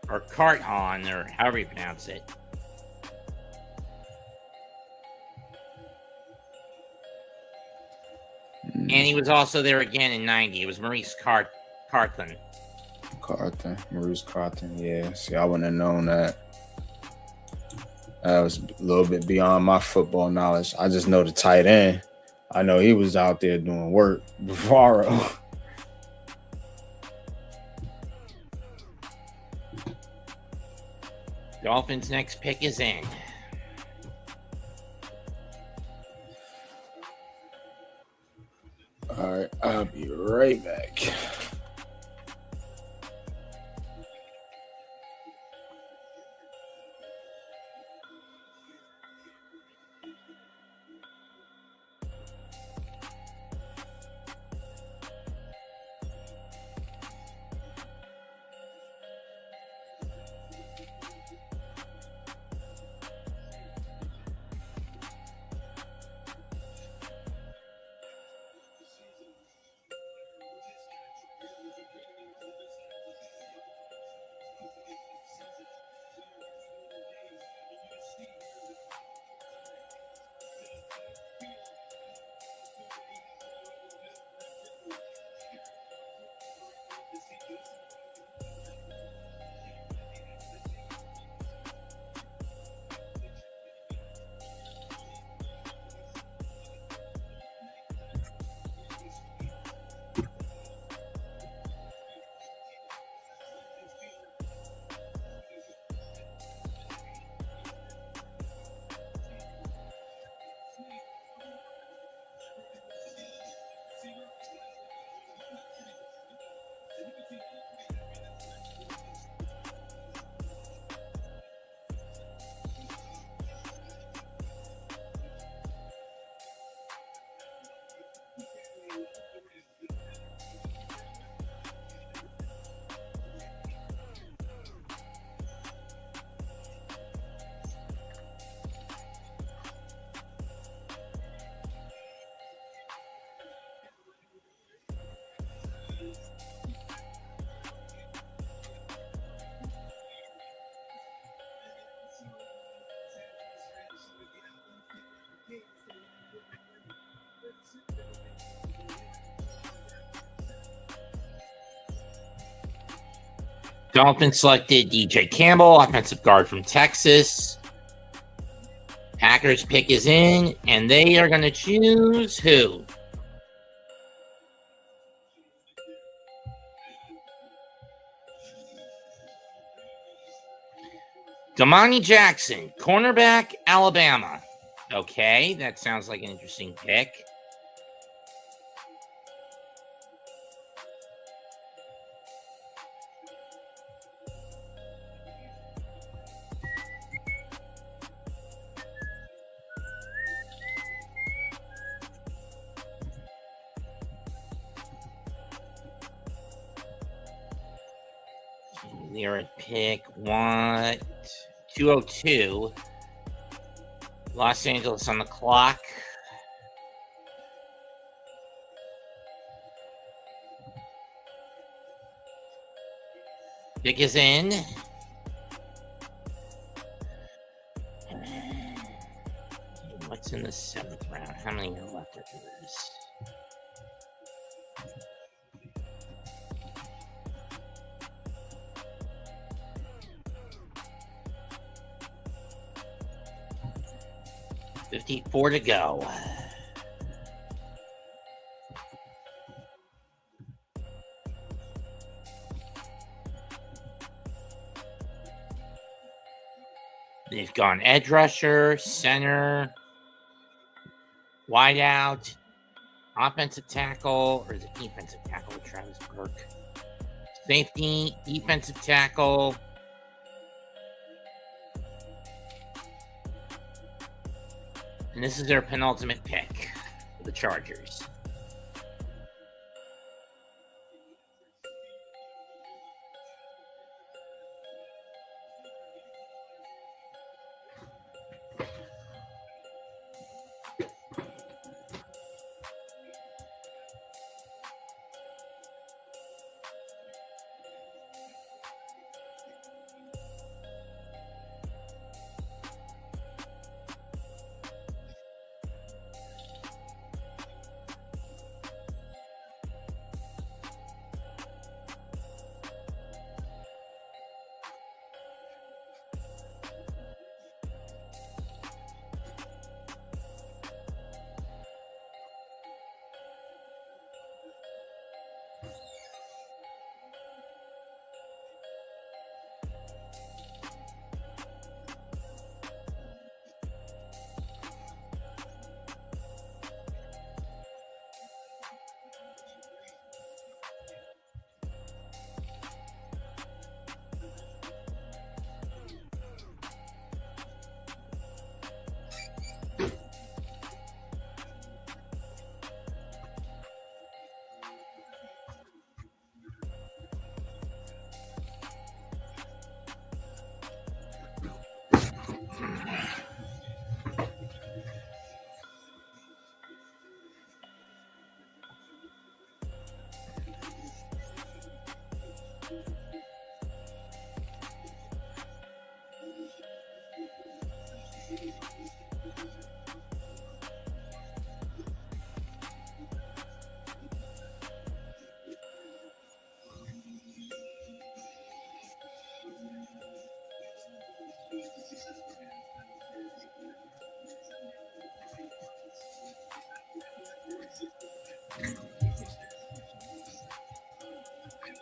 Or Carthon, or however you pronounce it. And he was also there again in 90. It was Maurice Carthan. Maurice Carthan. Yeah. See, I wouldn't have known that. That was a little bit beyond my football knowledge. I just know the tight end. I know he was out there doing work. Bavaro. Dolphins' next pick is in. All right, I'll be right back. Dolphins selected DJ Campbell, offensive guard from Texas. Packers pick is in, and they are going to choose who? Damani Jackson, cornerback, Alabama. Okay, that sounds like an interesting pick. They're at pick 202. Los Angeles on the clock. Pick is in. What's in the 7th round? How many are left after this? $54 to go. They've gone edge rusher, center, wide out, offensive tackle, or is it defensive tackle with Travis Burke? Safety, defensive tackle. And this is their penultimate pick for the Chargers.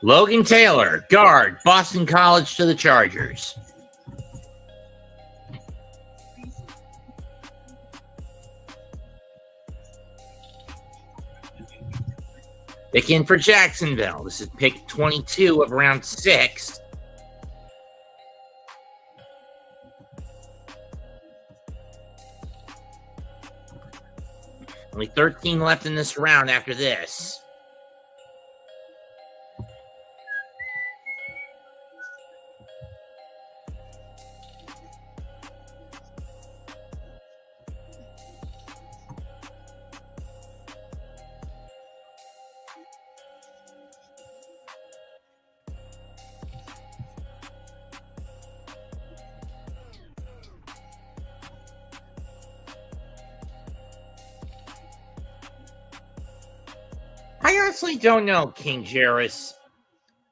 Logan Taylor, guard, Boston College to the Chargers. Pick in for Jacksonville. This is pick 22 of round 6. Only 13 left in this round after this. I honestly don't know, King Jarrus,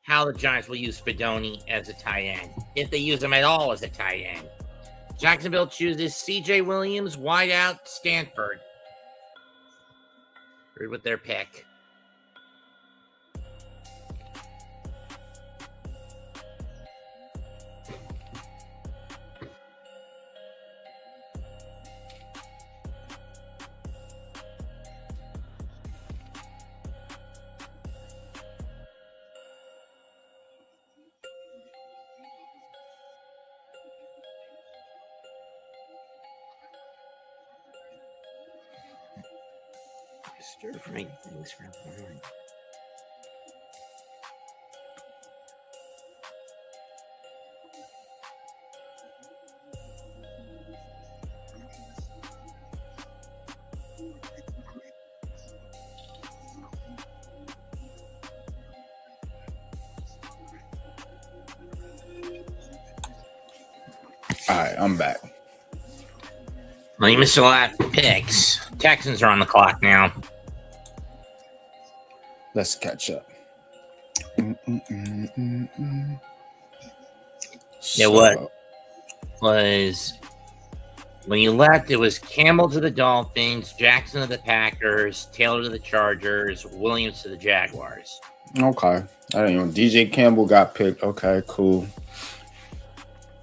how the Giants will use Fedoni as a tight end, if they use him at all as a tight end. Jacksonville chooses C.J. Williams, wideout, Stanford. With their pick. Stir-frying things for everyone. All right, I'm back. Well, you missed a lot of picks. Texans are on the clock now. Let's catch up. Yeah, what was when you left? It was Campbell to the Dolphins, Jackson to the Packers, Taylor to the Chargers, Williams to the Jaguars. Okay. I didn't know. DJ Campbell got picked. Okay, cool.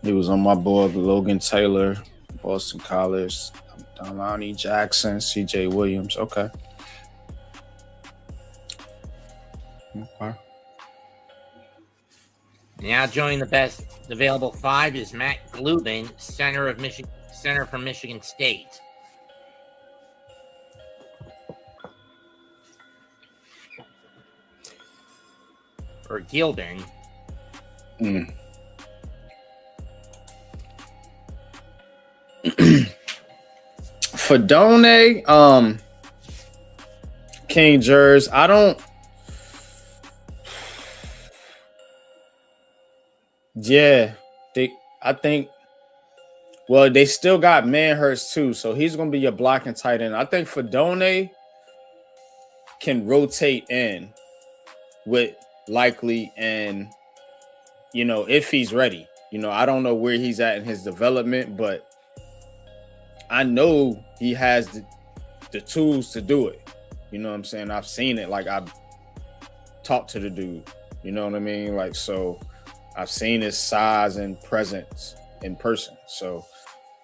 He was on my board with Logan Taylor, Boston College, Donnie Jackson, CJ Williams. Okay. Okay. Now joining the best available 5 is Matt Glubin, center from Michigan State. Or Gilbin. Fedoni, King Jers, I think, well, they still got Manhurst too, so he's going to be your blocking tight end. I think Fedoni can rotate in with Likely and, if he's ready. I don't know where he's at in his development, but I know he has the tools to do it. You know what I'm saying? I've seen it. Like, I've talked to the dude. You know what I mean? Like, so I've seen his size and presence in person. So,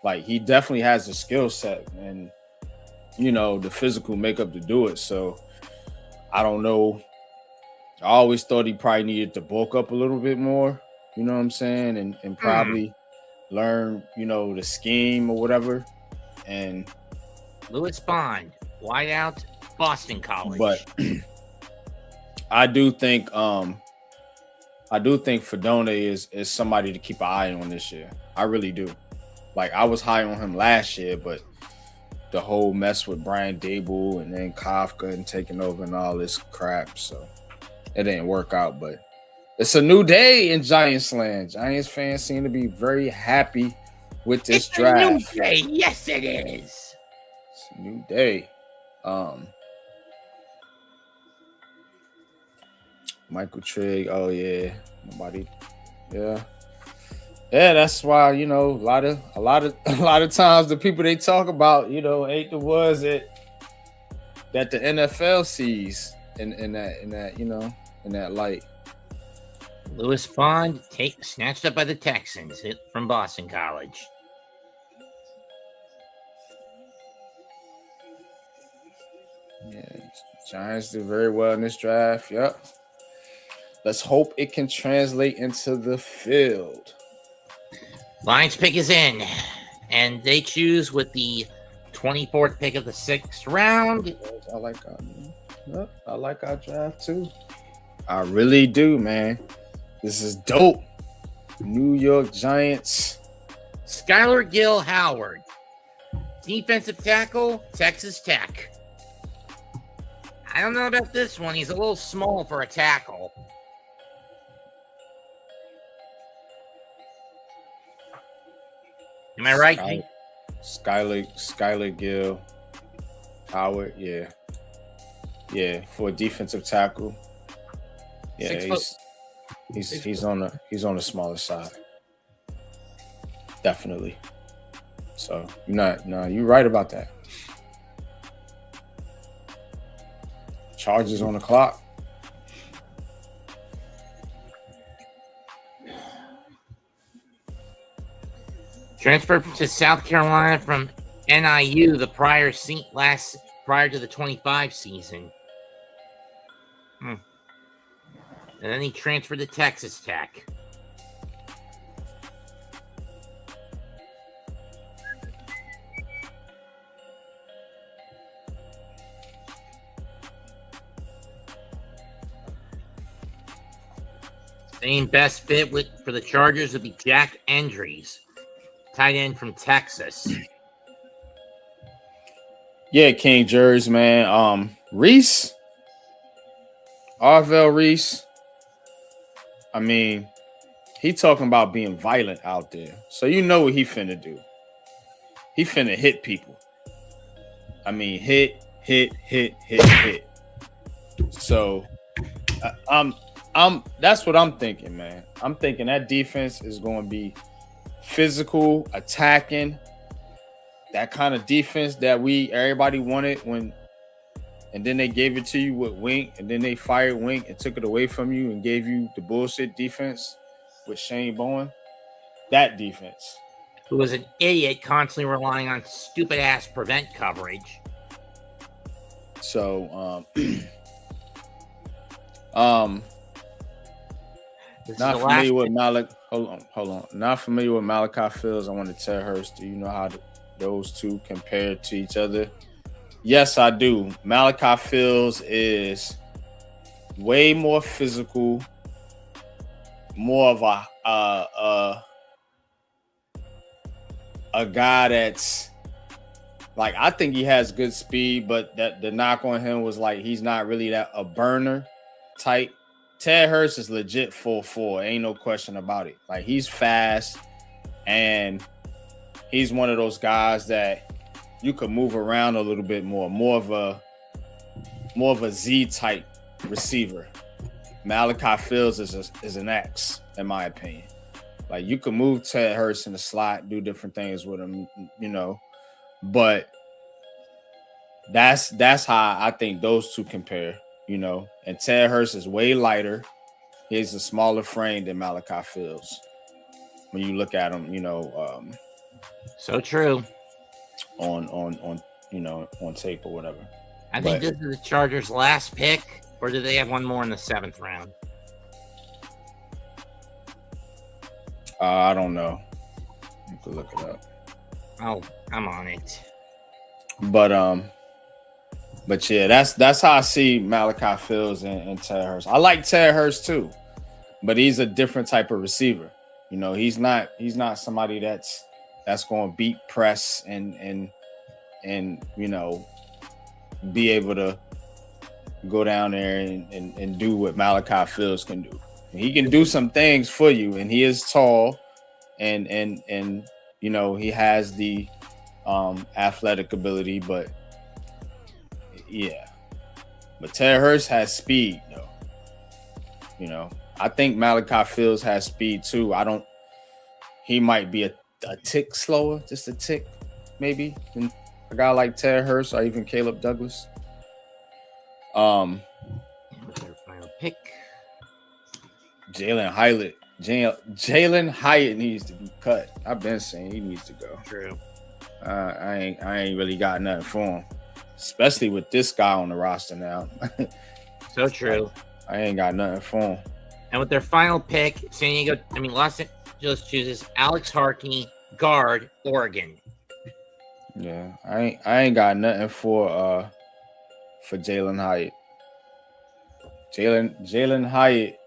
like, he definitely has the skill set and, the physical makeup to do it. So, I don't know. I always thought he probably needed to bulk up a little bit more. You know what I'm saying? And probably learn, the scheme or whatever. And Lewis Bond, wideout, Boston College. But I do think Fedoni is somebody to keep an eye on this year. I really do. Like, I was high on him last year, but the whole mess with Brian Dable and then Kafka and taking over and all this crap, so it didn't work out. But it's a new day in Giants land. Giants fans seem to be very happy with this draft. A new day. Yes, it is. It's a new day. Michael Trigg. Oh yeah, nobody. Yeah. That's why a lot of times the people they talk about ain't the ones that the NFL sees in that light. Lewis Bond snatched up by the Texans, hit from Boston College. Yeah, Giants did very well in this draft. Yep. Let's hope it can translate into the field. Lions pick is in, and they choose with the 24th pick of the 6th round. I like our draft too. I really do, man. This is dope. New York Giants. Skylar Gill Howard, defensive tackle, Texas Tech. I don't know about this one. He's a little small for a tackle. Am I right? Skylar Gill Howard, yeah. Yeah, for a defensive tackle. Yeah, he's on the smaller side. Definitely. So you're right about that. Charges on the clock. Transferred to South Carolina from NIU the prior to the 25 season. And then he transferred to Texas Tech. Same best fit for the Chargers would be Jack Endries, tight end from Texas. Yeah, King Jers, man. Reese, Arvell Reese. I mean, he talking about being violent out there. So you know what he finna do. He finna hit people. I mean, hit. So that's what I'm thinking, man. I'm thinking that defense is going to be physical, attacking, that kind of defense that everybody wanted and then they gave it to you with Wink, and then they fired Wink and took it away from you and gave you the bullshit defense with Shane Bowen. That defense. Who was an idiot, constantly relying on stupid ass prevent coverage. So, not familiar with Malik. Hold on. Not familiar with Malachi Fields. I want to tell Hurst. Do you know how those two compare to each other? Yes, I do. Malachi Fields is way more physical, more of a guy that's like, I think he has good speed, but the knock on him was like he's not really a burner type. Ted Hurst is legit 4'4". Ain't no question about it. Like, he's fast, and he's one of those guys that you could move around a little bit more of a Z type receiver. Malachi Fields is an X, in my opinion. Like, you could move Ted Hurst in the slot, do different things with him, but that's how I think those two compare. And Ted Hurst is way lighter. He has a smaller frame than Malachi Fields. When you look at him, so true. On tape or whatever. I think this is the Chargers' last pick, or do they have one more in the 7th round? I don't know. You could look it up. Oh, I'm on it. But yeah, that's how I see Malachi Fields and Ted Hurst. I like Ted Hurst too, but he's a different type of receiver. He's not somebody that's going to beat press and be able to go down there and do what Malachi Fields can do. He can do some things for you, and he is tall, and he has the athletic ability, but yeah. But Ted Hurst has speed, though. I think Malachi Fields has speed too. He might be a tick slower, just a tick, maybe, than a guy like Ted Hurst or even Caleb Douglas. Their final pick. Jalen Hyatt needs to be cut. I've been saying he needs to go. True. I ain't really got nothing for him, especially with this guy on the roster now. So true. I ain't got nothing for him. And with their final pick, Los Angeles chooses Alex Harkey, guard, Oregon. Yeah, I ain't got nothing for Jalen Hyatt. Jalen Hyatt.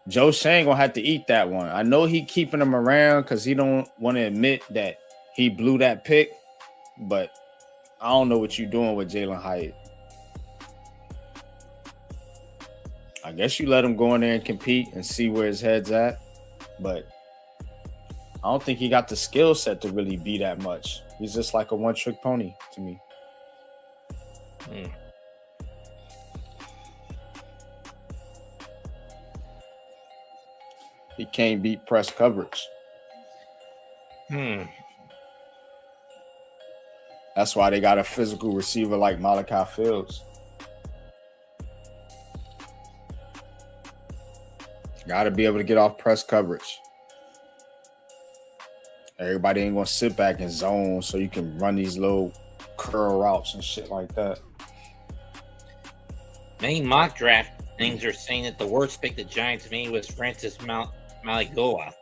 Joe Shane gonna have to eat that one. I know he keeping him around because he don't want to admit that he blew that pick, but I don't know what you're doing with Jalen Hyatt. I guess you let him go in there and compete and see where his head's at, but I don't think he got the skill set to really be that much. He's just like a one-trick pony to me. He can't beat press coverage. That's why they got a physical receiver like Malachi Fields. Got to be able to get off press coverage. Everybody ain't going to sit back and zone so you can run these little curl routes and shit like that. Many mock draft things are saying that the worst pick the Giants made was Francis Maligoa.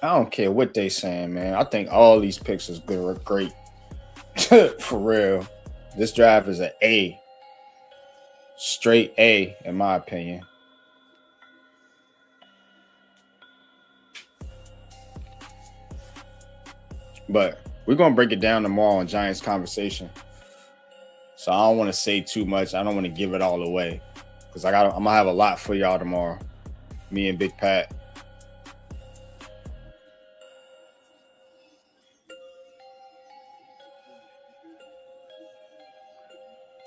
I don't care what they saying, man. I think all these picks is good or great. For real. This draft is an A. Straight A, in my opinion. But we're going to break it down tomorrow on Giants Conversation. So I don't want to say too much. I don't want to give it all away. Because I'm going to have a lot for y'all tomorrow. Me and Big Pat.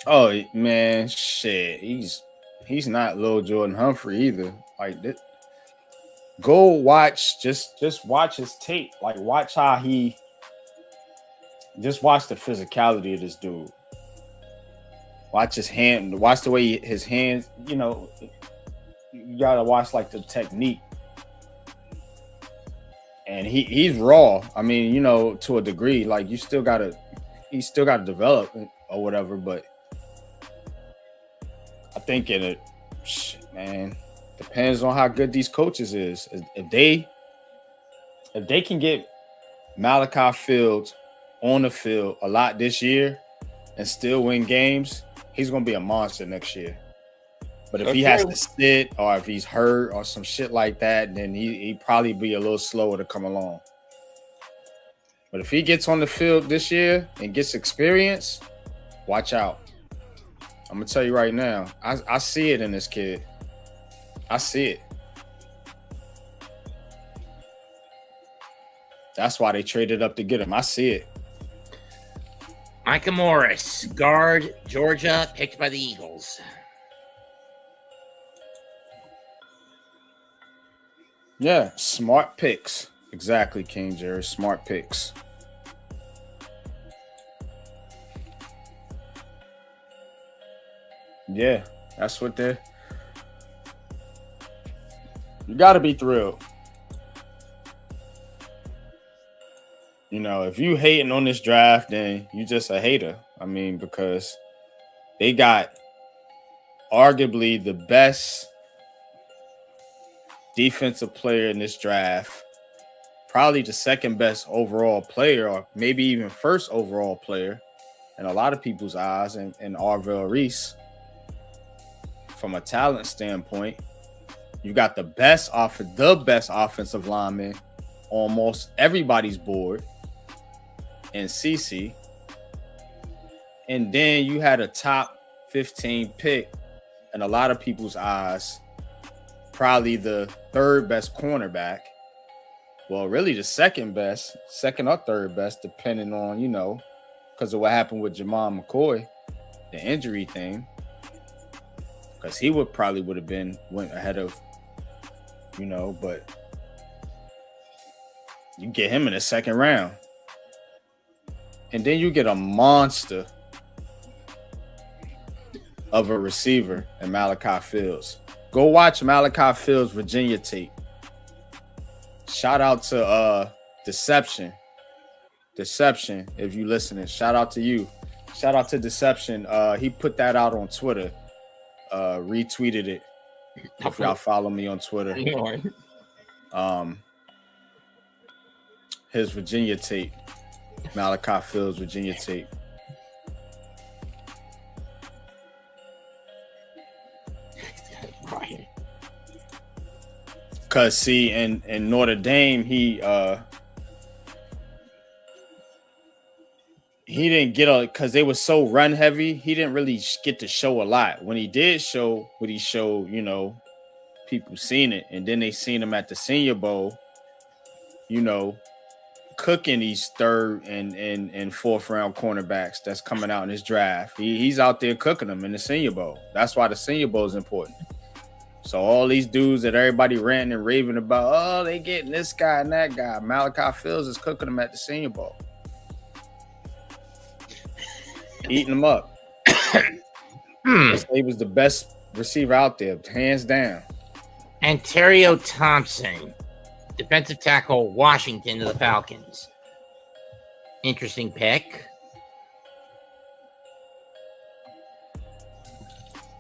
Oh, man, shit. He's not Lil Jordan Humphrey either. Like, go watch, just watch his tape. Like, watch how he... Just watch the physicality of this dude. Watch his hand. Watch the way his hands, you gotta watch like the technique. And he's raw. I mean, to a degree, like he still gotta develop or whatever, but I think depends on how good these coaches is. If they can get Malachi Fields on the field a lot this year and still win games, he's going to be a monster next year. But if he has to sit or if he's hurt or some shit like that, then he'd probably be a little slower to come along. But if he gets on the field this year and gets experience, watch out. I'm going to tell you right now, I see it in this kid. I see it. That's why they traded up to get him. I see it. Micah Morris, guard, Georgia, picked by the Eagles. Yeah, smart picks. Exactly, King Jerry. Smart picks. Yeah, that's what they're... You got to be thrilled. If you hating on this draft, then you just a hater. I mean, because they got arguably the best defensive player in this draft, probably the second best overall player, or maybe even first overall player in a lot of people's eyes, in Arvell Reese. From a talent standpoint, you got the best offensive lineman on almost everybody's board in CC. And then you had a top 15 pick in a lot of people's eyes, probably the third best cornerback. Well, really the second or third best, depending on, because of what happened with Jamon McCoy, the injury thing. Because he would have went ahead of, but you get him in the second round. And then you get a monster of a receiver in Malachi Fields. Go watch Malachi Fields Virginia tape. Shout out to Deception. Deception, if you listening, shout out to you. Shout out to Deception. He put that out on Twitter. Retweeted it. If y'all follow me on Twitter. His Virginia tape. Malachi Fields Virginia tape. Cause see, in Notre Dame, he didn't get because they were so run heavy. He didn't really get to show a lot. When he did show what he showed, you know, people seen it, and then they seen him at the Senior Bowl. You know, cooking these third and fourth round cornerbacks that's coming out in his draft. He's out there cooking them in the Senior Bowl. That's why the Senior Bowl is important. So all these dudes that everybody ranting and raving about, oh, they getting this guy and that guy. Malachi Fields is cooking them at the Senior Bowl. Eating them up. He was the best receiver out there, hands down. Ontario Thompson, defensive tackle, Washington to the Falcons. Interesting pick.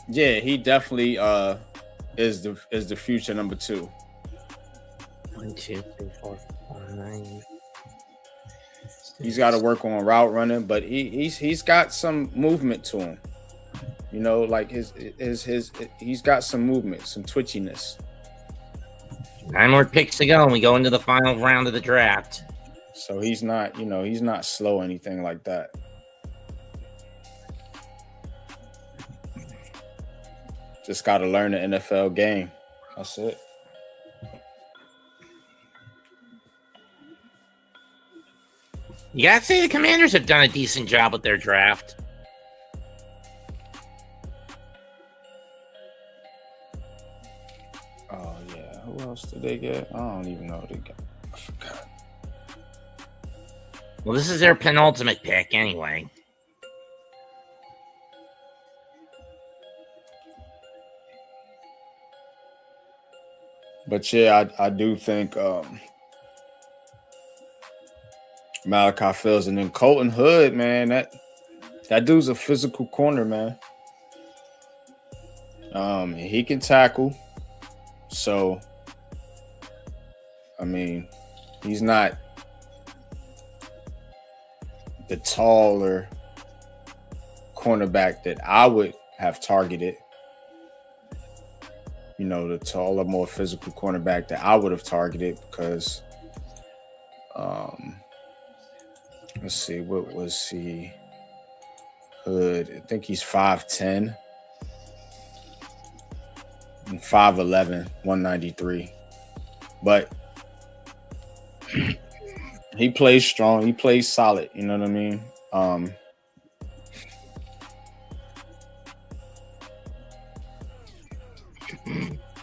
Yeah, he definitely is the future number 2. 1, 2, 3, 4, 5. He's got to work on route running, but he's got some movement to him. You know, like he's got some movement, some twitchiness. 9 more picks to go, and we go into the final round of the draft. So he's not slow or anything like that. Just got to learn the NFL game. That's it. You gotta say the Commanders have done a decent job with their draft. Oh yeah, who else did they get? I don't even know who they got. I forgot. Well, this is their penultimate pick anyway. But yeah, I do think Malachi Fields, and then Colton Hood, man, that dude's a physical corner, man. He can tackle. So, I mean, he's not the taller cornerback that I would have targeted. You know, the taller, more physical cornerback that I would have targeted because, let's see, what was he? Hood, I think he's 5'10", 5'11", 193. But he plays strong. He plays solid. You know what I mean?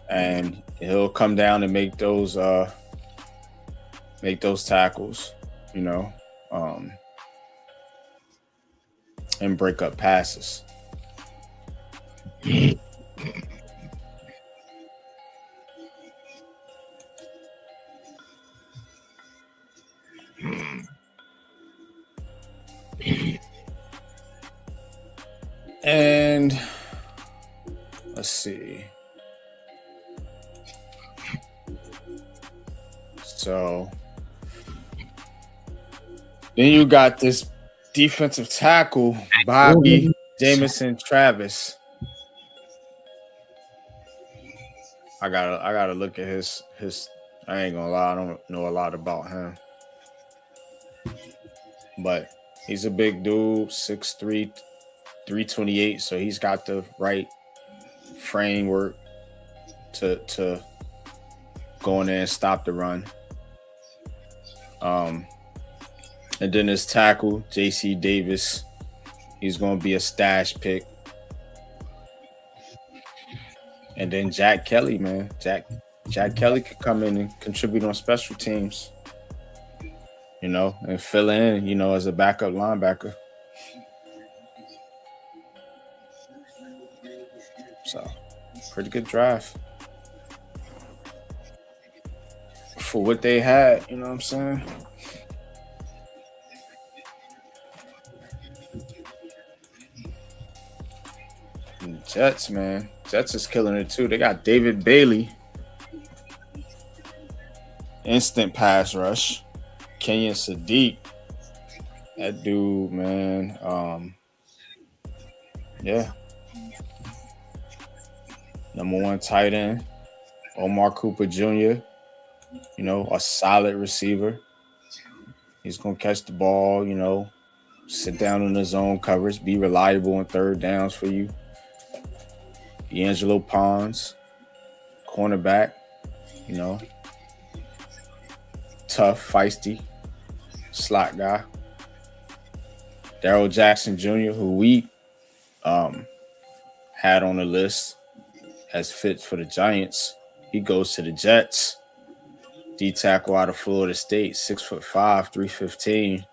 And he'll come down and make those tackles, you know, and break up passes. And let's see. So then you got this defensive tackle, Bobby Jamison Travis. I gotta look at his. I ain't gonna lie, I don't know a lot about him, but he's a big dude, 6'3", 328. So he's got the right framework to go in there and stop the run. And then his tackle, J.C. Davis, he's going to be a stash pick. And then Jack Kelly, man. Jack Kelly could come in and contribute on special teams, you know, and fill in, you know, as a backup linebacker. So Pretty good draft for what they had. You know what I'm saying? And Jets, man. Jets is killing it too. They got David Bailey. Instant pass rush. Kenyon Sadiq. That dude, man. Yeah. Number 1 tight end. Omar Cooper Jr. You know, a solid receiver. He's going to catch the ball, you know, sit down in the zone coverage, be reliable on third downs for you. D'Angelo Pons, cornerback, you know, tough, feisty, slot guy. Darrell Jackson Jr., who we had on the list as fit for the Giants. He goes to the Jets. D tackle out of Florida State, 6'5", 315.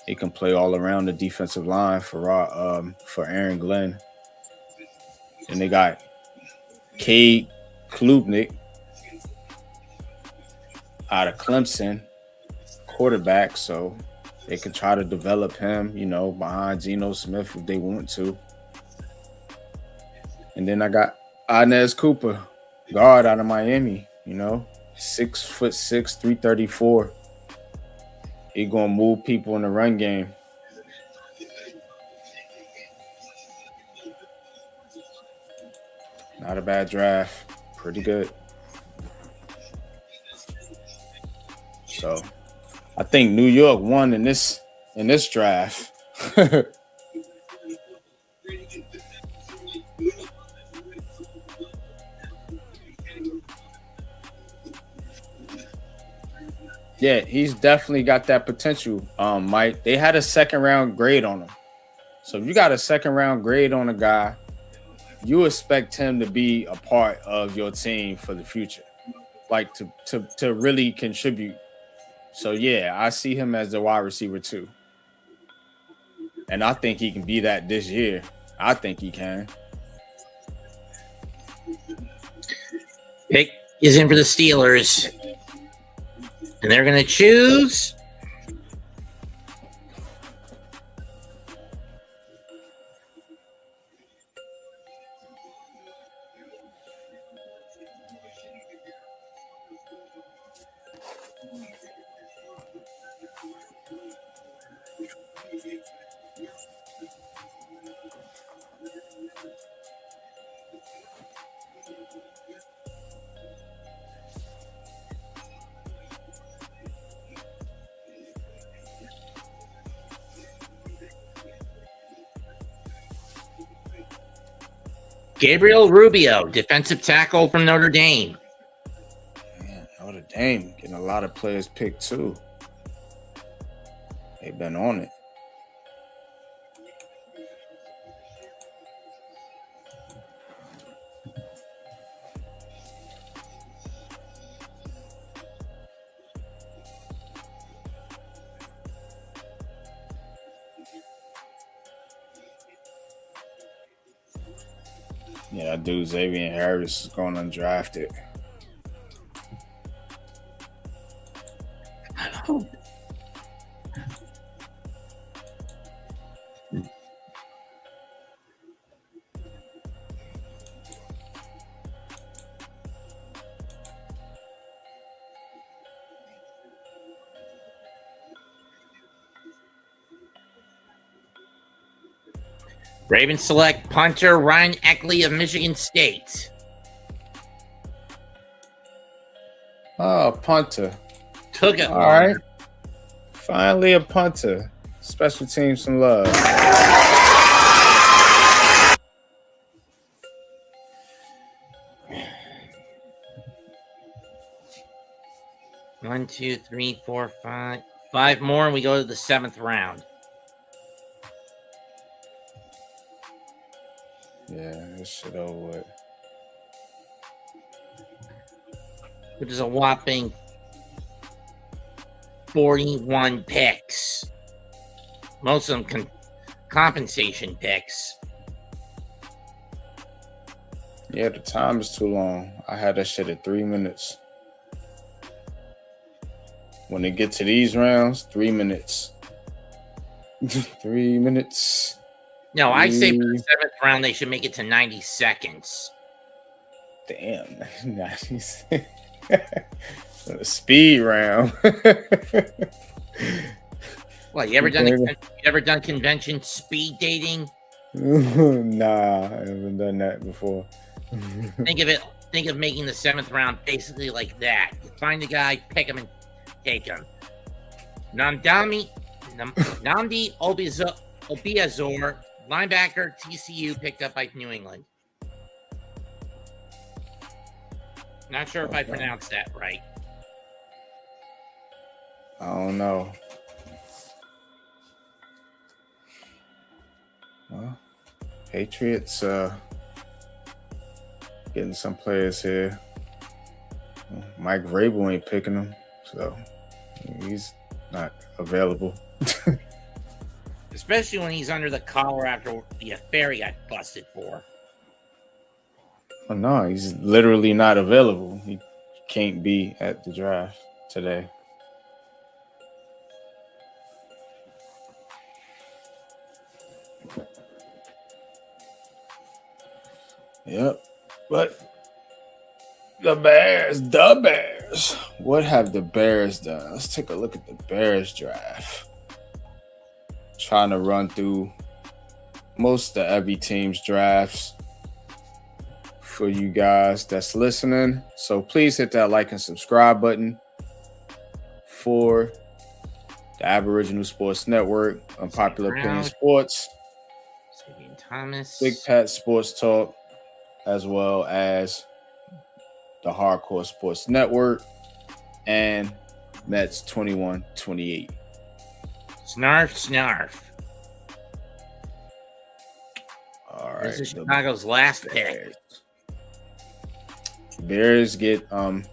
He can play all around the defensive line for Aaron Glenn. And they got Cade Klubnik out of Clemson, quarterback. So they could try to develop him, you know, behind Geno Smith if they want to. And then I got Inez Cooper, guard out of Miami, you know, 6'6", 334. He gonna move people in the run game. Not a bad draft. Pretty good. So I think New York won in this draft. Yeah, he's definitely got that potential, Mike. They had a 2nd round grade on him. So if you got a 2nd round grade on a guy, you expect him to be a part of your team for the future, like to really contribute. So yeah, I see him as the wide receiver too. And I think he can be that this year. I think he can. Pick is in for the Steelers. And they're going to choose Gabriel Rubio, defensive tackle from Notre Dame. Man, Notre Dame getting a lot of players picked too. They've been on it. Yeah, that dude Xavier Harris is going undrafted. Ravens select punter Ryan Eckley of Michigan State. Oh, punter. Took it. All right. Finally a punter. Special teams some love. One, two, three, four, five. 5 more, and we go to the 7th round. Yeah, this shit over with. Which is a whopping 41 picks. Most of them compensation picks. Yeah, the time is too long. I had that shit at 3 minutes. When they get to these rounds, 3 minutes. 3 minutes. No, I say for the 7th round, they should make it to 90 seconds. Damn. A speed round. What, you ever done convention speed dating? Nah, I haven't done that before. Think of making the 7th round basically like that. You find the guy, pick him, and take him. Namdi Obiazor, linebacker, TCU, picked up by New England. Not sure if I pronounced that right. I don't know. Well, Patriots getting some players here. Mike Vrabel ain't picking them, so he's not available. Especially when he's under the collar after the affair he got busted for. Oh, no, he's literally not available. He can't be at the draft today. Yep. But the Bears. What have the Bears done? Let's take a look at the Bears draft. Trying to run through most of every team's drafts for you guys that's listening. So please hit that like and subscribe button for the Aboriginal Sports Network, Unpopular Opinion Sports, Thomas, Big Pat Sports Talk, as well as the Hardcore Sports Network and Mets 2128. Snarf. All right. This is Chicago's last pick. Bears get Dylan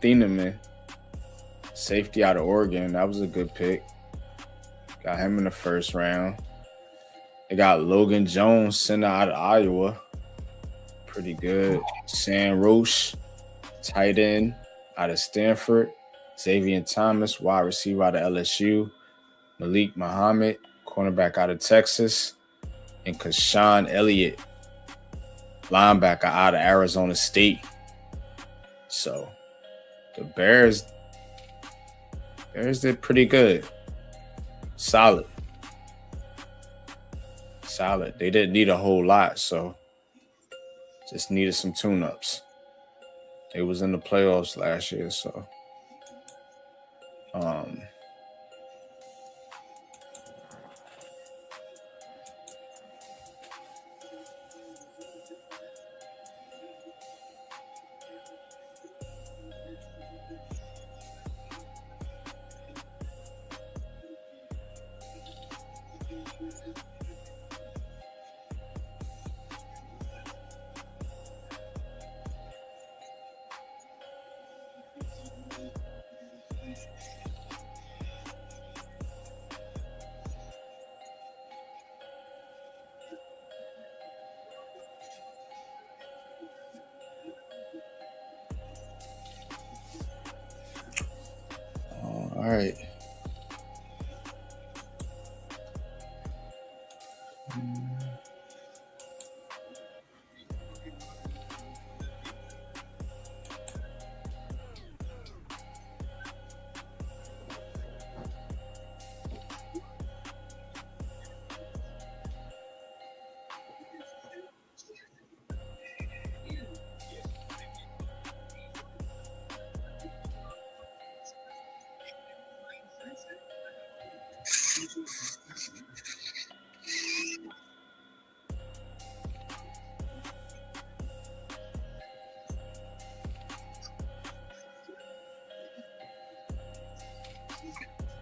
Thieneman, safety out of Oregon. That was a good pick. Got him in the first round. They got Logan Jones, center out of Iowa. Pretty good. Sam Roche, tight end out of Stanford. Xavier Thomas, wide receiver out of LSU. Malik Muhammad, cornerback out of Texas. And Kashawn Elliott, linebacker out of Arizona State. So the Bears did pretty good. Solid. They didn't need a whole lot, so just needed some tune-ups. They was in the playoffs last year, so all right.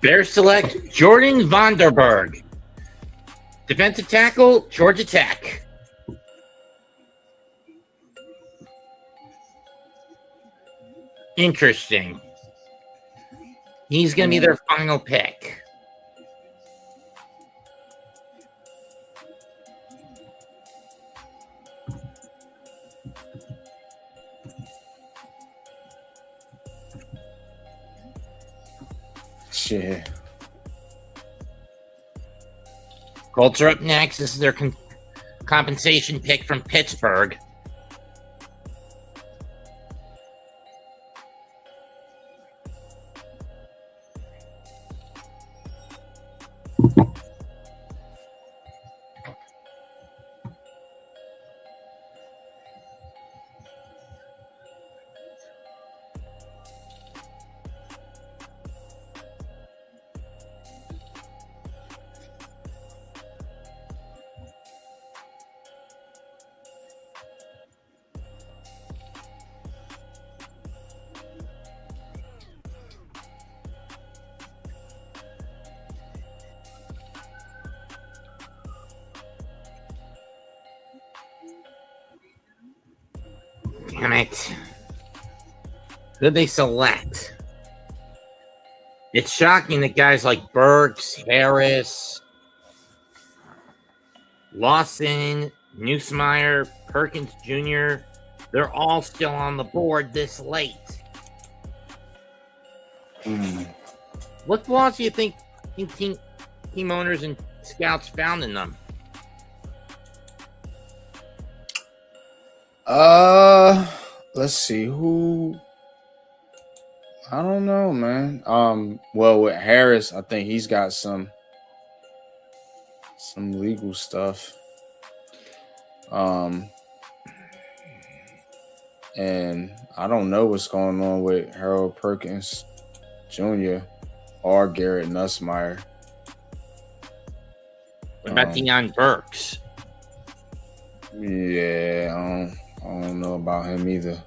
Bears select Jordan Vanderberg, defensive tackle, Georgia Tech. Interesting. He's going to be their final pick. Shit. Colts are up next. This is their compensation pick from Pittsburgh. Damn it. Who did they select? It's shocking that guys like Burks, Harris, Lawson, Nussmeier, Perkins Jr., they're all still on the board this late. What flaws do you think team owners and scouts found in them? Let's see who. I don't know, man. Well, with Harris, I think he's got some legal stuff. And I don't know what's going on with Harold Perkins Jr. or Garrett Nussmeier. What about Deion Burks? Yeah, I don't know about him either.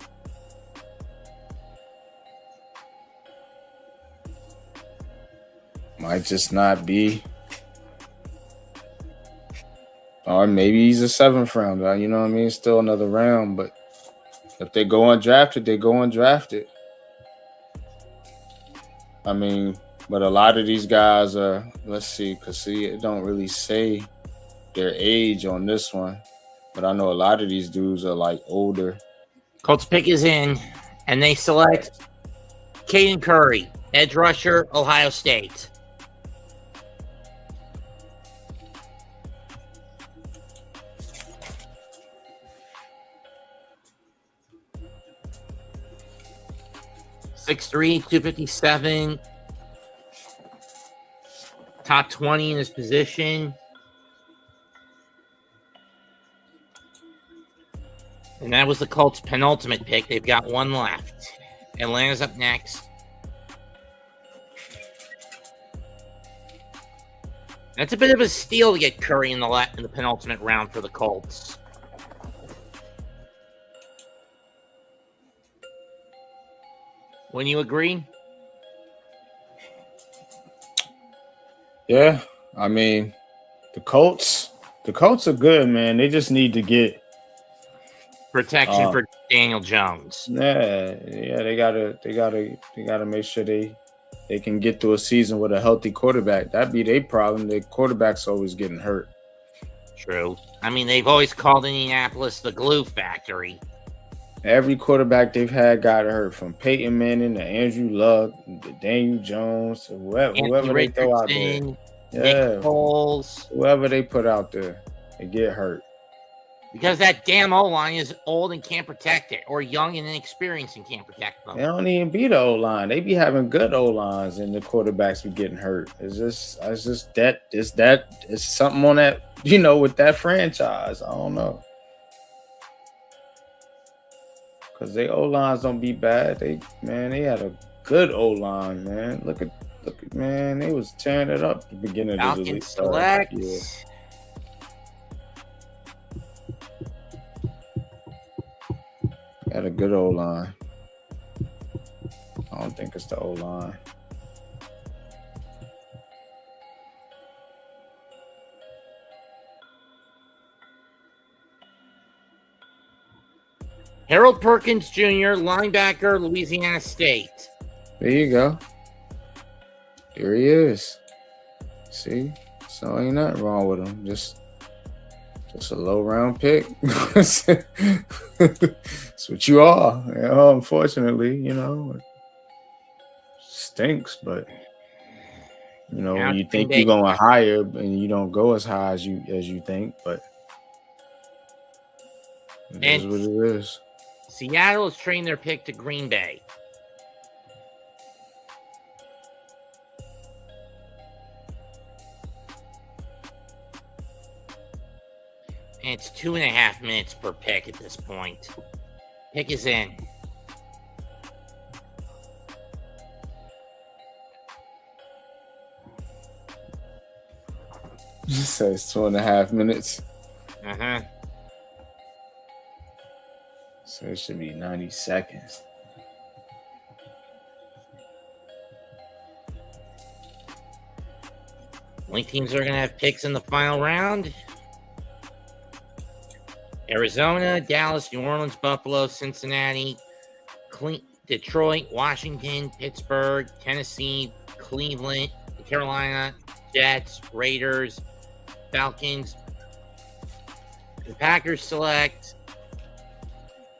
Might just not be. Or maybe he's a 7th rounder. You know what I mean? Still another round, but if they go undrafted, they go undrafted. I mean, but a lot of these guys are, let's see, because it don't really say their age on this one. But I know a lot of these dudes are like older. Colts pick is in, and they select Caden Curry, edge rusher, Ohio State. .6'3", 257. Top 20 in his position. And that was the Colts' penultimate pick. They've got one left. Atlanta's up next. That's a bit of a steal to get Curry in the penultimate round for the Colts. Wouldn't you agree? Yeah, I mean, the Colts are good, man. They just need to get protection for Daniel Jones. Yeah, they gotta make sure they can get through a season with a healthy quarterback. That'd be their problem. The quarterback's always getting hurt. True. I mean, they've always called Indianapolis the glue factory. Every quarterback they've had got hurt, from Peyton Manning to Andrew Luck to Daniel Jones to whoever they throw out there. Nick Foles. Whoever they put out there, they get hurt. Because that damn O-line is old and can't protect it, or young and inexperienced and can't protect them. They don't even be the O-line. They be having good O-lines, and the quarterbacks be getting hurt. It's something on that, with that franchise. I don't know. Because they O-lines don't be bad. They had a good O-line, man. Look at man, they was tearing it up at the beginning of the league. Select. Yeah. Got a good O-line. I don't think it's the O-line. Harold Perkins Jr., linebacker, Louisiana State. There you go. There he is. See? So ain't nothing wrong with him. Just a low round pick. That's what you are. Unfortunately, it stinks, but You know, Now you Green think you're Bay. going higher and you don't go as high as you think, but it is And what it is. Seattle is trading their pick to Green Bay. And it's 2.5 minutes per pick at this point. Pick is in. It says 2.5 minutes. Uh-huh. So it should be 90 seconds. Only teams that are going to have picks in the final round: Arizona, Dallas, New Orleans, Buffalo, Cincinnati, Detroit, Washington, Pittsburgh, Tennessee, Cleveland, Carolina, Jets, Raiders, Falcons. The Packers select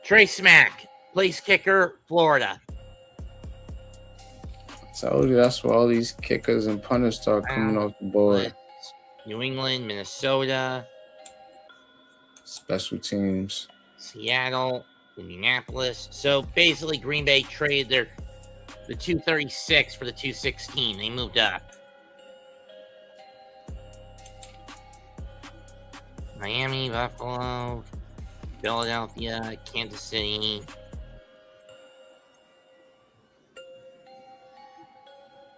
Trey Smack, place kicker, Florida. I told you that's where all these kickers and punters start coming off the board. New England, Minnesota, Special teams. Seattle, Indianapolis. So basically, Green Bay traded the 236 for the 216. They moved up. Miami, Buffalo, Philadelphia, Kansas City.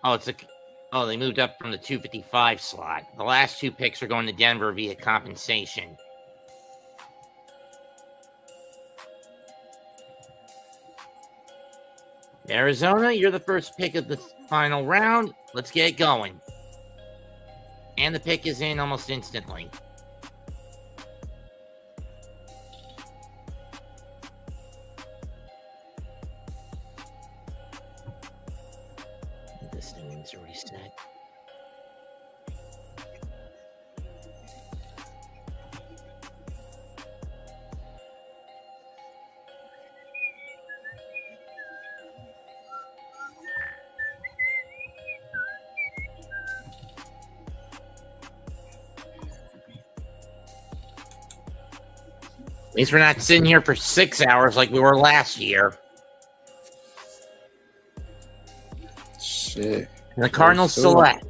They moved up from the 255 slot. The last two picks are going to Denver via compensation. Arizona, you're the first pick of the final round. Let's get it going. And the pick is in almost instantly. This thing needs to reset. At least we're not sitting here for 6 hours like we were last year. Shit. And the Cardinals select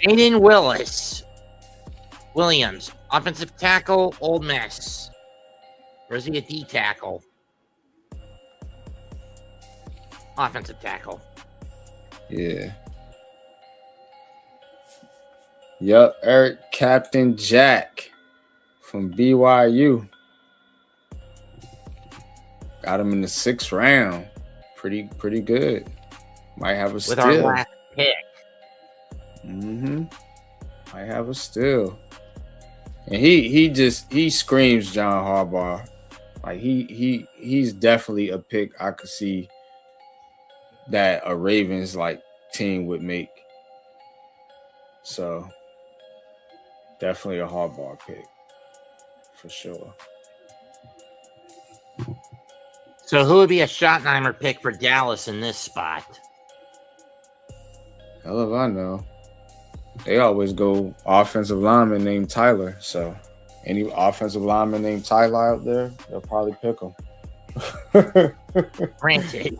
Aiden Williams, offensive tackle, Ole Miss. Or is he a D tackle? Offensive tackle. Yeah. Yup, Eric Captain Jack from BYU. Got him in the 6th round. Pretty good. Might have a steal. With our last pick. Might have a steal. And he screams John Harbaugh. Like he's definitely a pick I could see that a Ravens like team would make. So definitely a Harbaugh pick for sure. So who would be a Schottenheimer pick for Dallas in this spot? Hell if I know. They always go offensive lineman named Tyler. So any offensive lineman named Tyler out there, they'll probably pick him. Granted,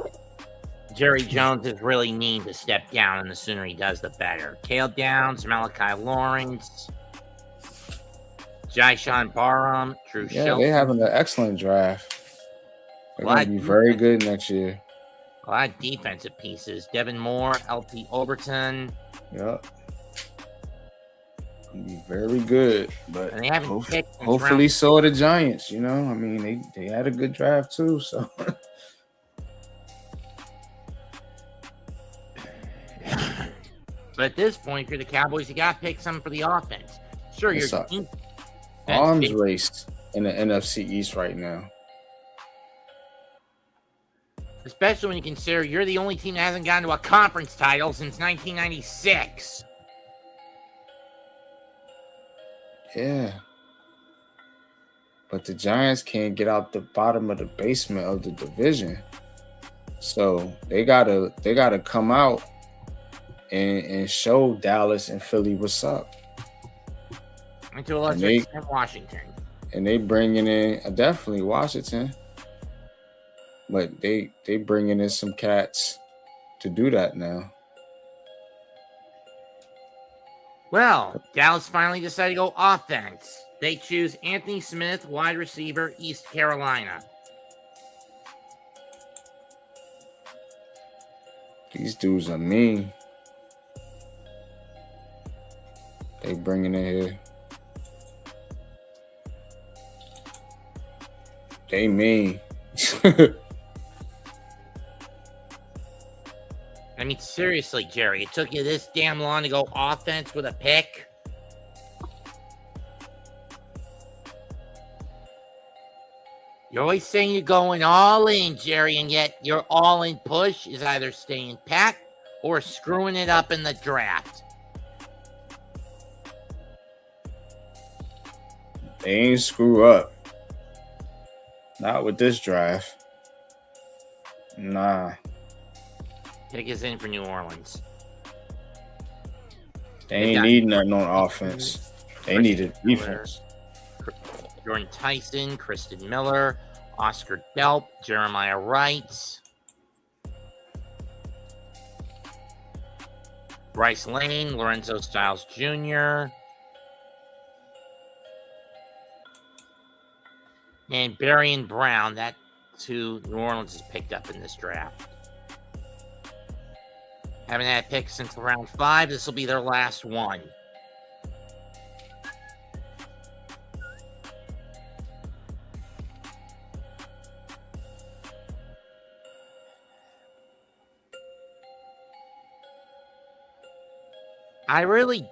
Jerry Jones is really needing to step down, and the sooner he does, the better. Cale Downs, Malachi Lawrence, Jyshawn Barham, Drew Shelton. They're having an excellent draft. They're going to be very good next year. A lot of defensive pieces. Devin Moore, LP Overton. Yep. Be very good, but and they haven't hopefully so are the Giants. You know, I mean, they had a good draft too. So, but at this point, if you're the Cowboys, you got to pick something for the offense. Sure, you're arms race in the NFC East right now. Especially when you consider you're the only team that hasn't gotten to a conference title since 1996. Yeah. But the Giants can't get out the bottom of the basement of the division. So they gotta come out and show Dallas and Philly what's up. And to a lesser they- extent, Washington. And they bringing in definitely Washington, but they bringing in some cats to do that now. Well, Dallas finally decided to go offense. They choose Anthony Smith, wide receiver, East Carolina. These dudes are mean. They bringing in here. They mean. I mean, seriously, Jerry, it took you this damn long to go offense with a pick? You're always saying you're going all in, Jerry, and yet your all-in push is either staying pat or screwing it up in the draft. They ain't screw up. Not with this draft. Nah. Pick is in for New Orleans. They ain't need nothing on offense. They needed defense. Jordan Tyson, Kristen Miller, Oscar Delp, Jeremiah Wright, Bryce Lane, Lorenzo Styles Jr., and Barry Brown. That two New Orleans has picked up in this draft. Haven't had a pick since round 5. This will be their last one. I really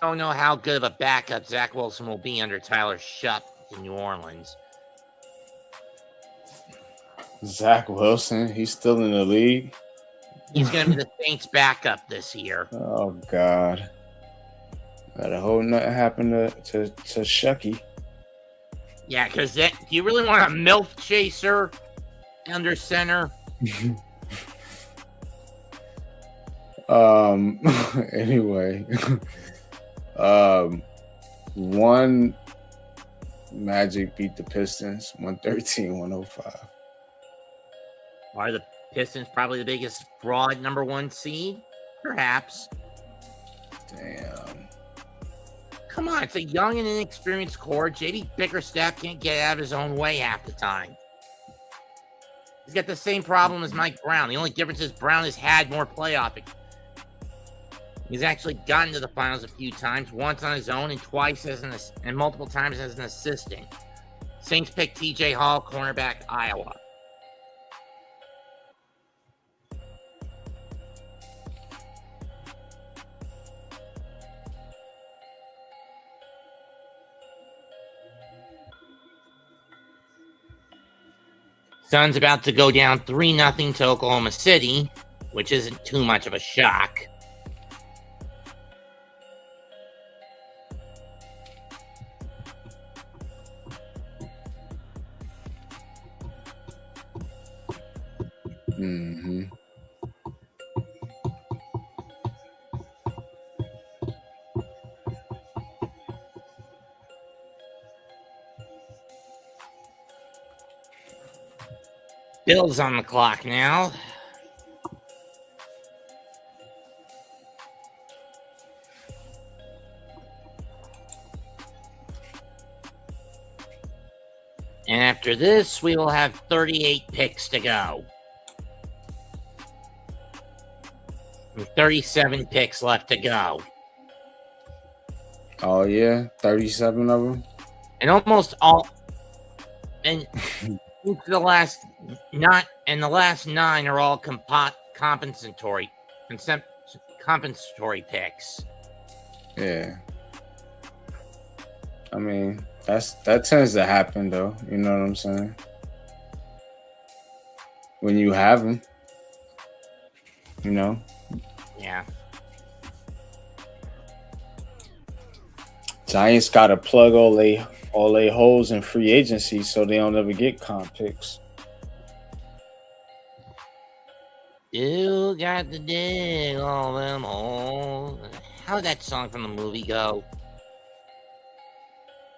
don't know how good of a backup Zach Wilson will be under Tyler Shutt in New Orleans. Zach Wilson, he's still in the league. He's going to be the Saints' backup this year. Oh God! Gotta hope nothing happened to Shucky. Yeah, because do you really want a MILF chaser under center? Anyway, one Magic beat the Pistons 113-105. Are the Pistons probably the biggest fraud number 1 seed? Perhaps. Damn. Come on, it's a young and inexperienced core. JD Bickerstaff can't get out of his own way half the time. He's got the same problem as Mike Brown. The only difference is Brown has had more playoff. He's actually gotten to the finals a few times, once on his own and twice and multiple times as an assistant. Saints pick TJ Hall, cornerback, Iowa. Suns about to go down 3-0 to Oklahoma City, which isn't too much of a shock. Mm-hmm. Bill's on the clock now. And after this, we will have 38 picks to go. And 37 picks left to go. Oh yeah, 37 of them. And almost all, and the last 9 are all compensatory picks. Yeah. I mean, that tends to happen though. You know what I'm saying? When you have them, you know. Yeah. Giants got to plug all they holes in free agency so they don't ever get comp picks. You got to dig all them holes. How did that song from the movie go?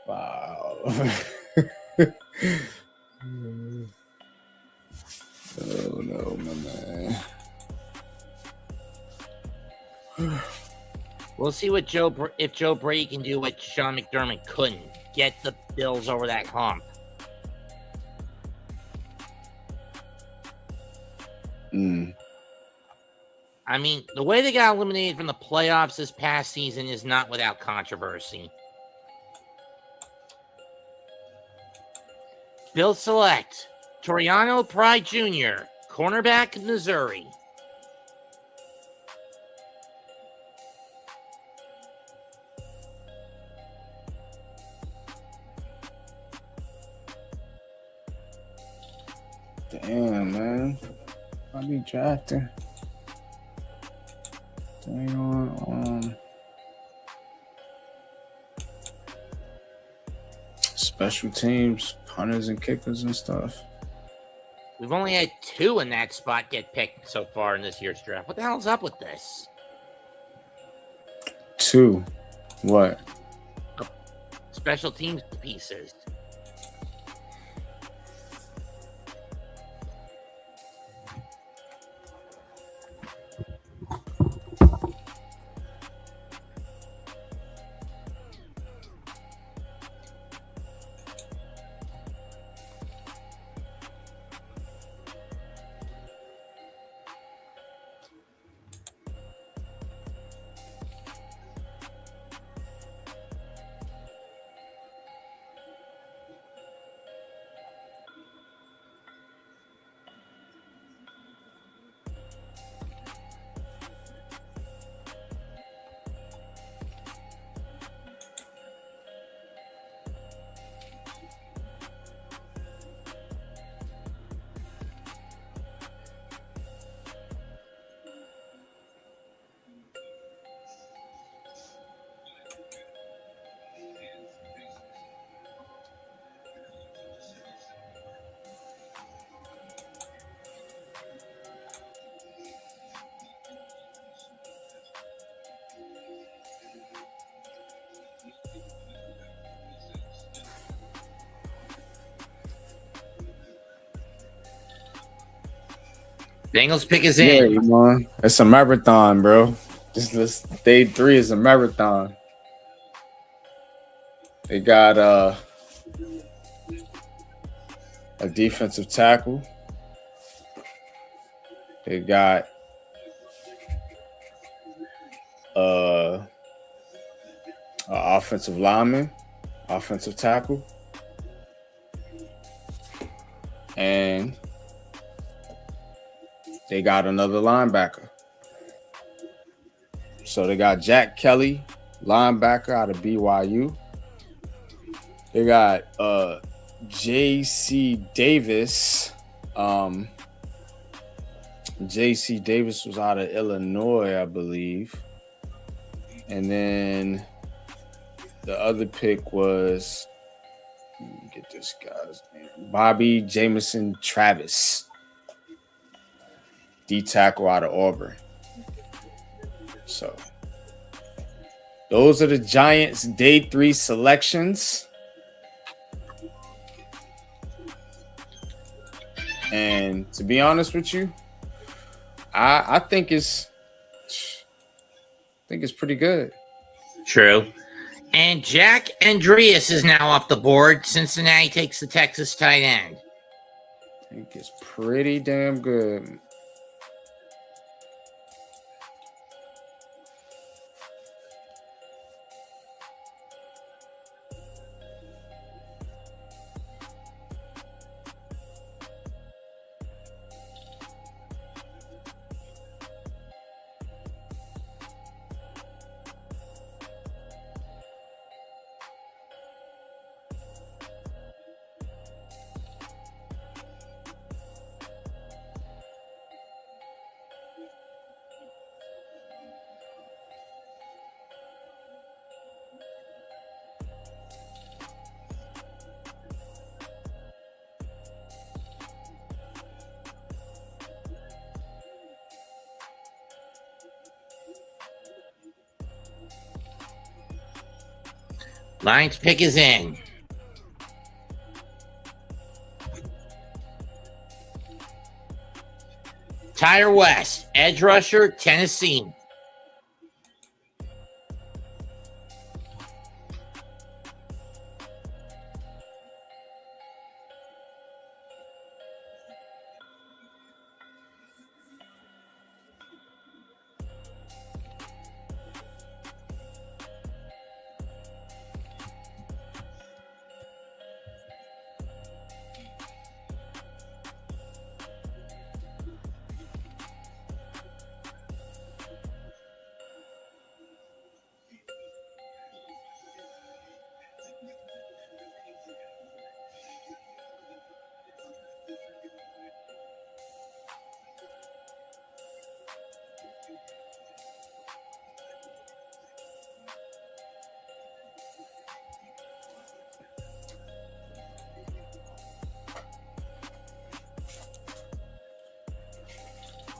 Wow. Oh no, my man. We'll see what if Joe Brady can do what Sean McDermott couldn't. Get the Bills over that hump. I mean, the way they got eliminated from the playoffs this past season is not without controversy. Bill select Toriano Pride Jr., cornerback, Missouri. Damn, man. I be drafting. Damn. Special teams, punters and kickers and stuff. We've only had 2 in that spot get picked so far in this year's draft. What the hell's up with this? 2. What? Special teams pieces. Bengals pick is in. Yeah, man. It's a marathon, bro. This day 3 is a marathon. They got a defensive tackle. They got a offensive lineman, offensive tackle, and they got another linebacker. So they got Jack Kelly, linebacker out of BYU. They got J.C. Davis. J.C. Davis was out of Illinois, I believe. And then the other pick was, let me get this guy's name, Bobby Jamison Travis, D tackle out of Auburn. So those are the Giants' day 3 selections. And to be honest with you, I think it's pretty good. True. And Jack Andreas is now off the board. Cincinnati takes the Texas tight end. I think it's pretty damn good. Lions pick is in. Tyre West, edge rusher, Tennessee.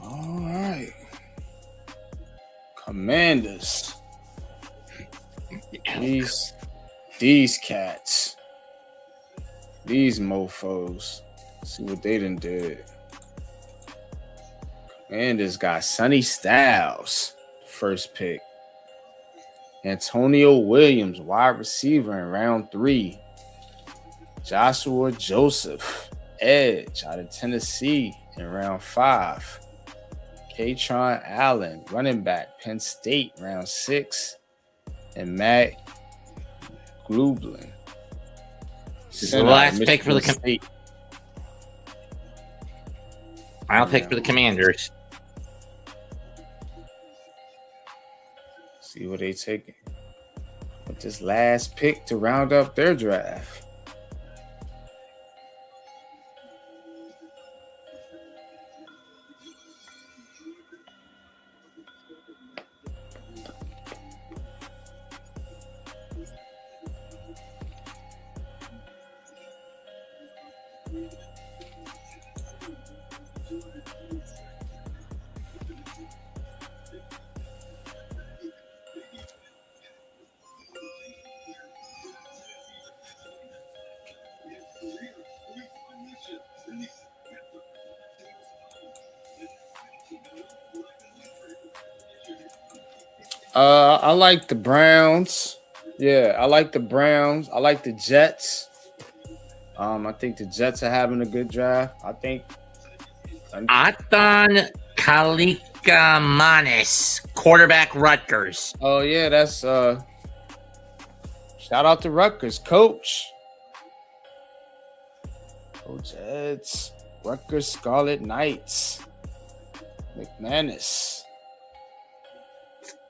All right. Commanders. These cats. These mofos. See what they done did. Commanders got Sonny Styles, first pick. Antonio Williams, wide receiver in round 3. Joshua Joseph, edge out of Tennessee in round 5. Katron Allen, running back, Penn State, round 6. And Matt Glublin. This is the last pick for the State. Final pick for the Commanders. See what they taking with this last pick to round up their draft. I like the Browns. Yeah, I like the Browns. I like the Jets. I think the Jets are having a good draft. I think Atan Kalikamanis, quarterback, Rutgers. Oh yeah, that's shout out to Rutgers, Coach Jets, Rutgers Scarlet Knights, McManus.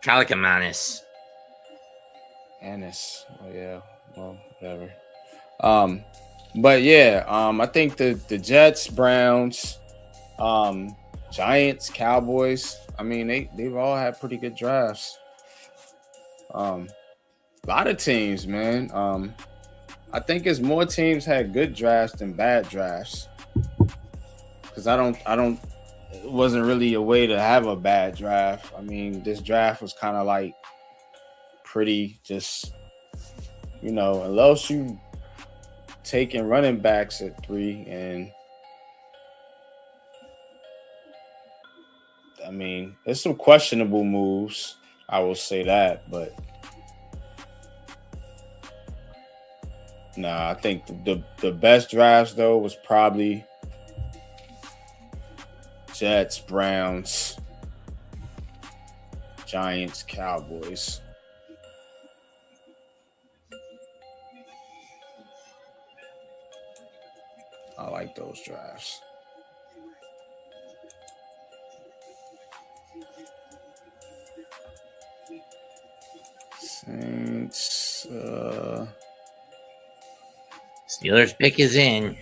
Kalikamanis. Annis. Oh yeah. Well, whatever. But yeah, I think the Jets, Browns, Giants, Cowboys. I mean, they've all had pretty good drafts. A lot of teams, man. I think it's more teams had good drafts than bad drafts. Because it wasn't really a way to have a bad draft. I mean, this draft was kind of like pretty just, unless you taking running backs at 3, and I mean, there's some questionable moves. I will say that, but I think the best drafts though was probably Jets, Browns, Giants, Cowboys. I like those drafts. Saints. Steelers pick is in.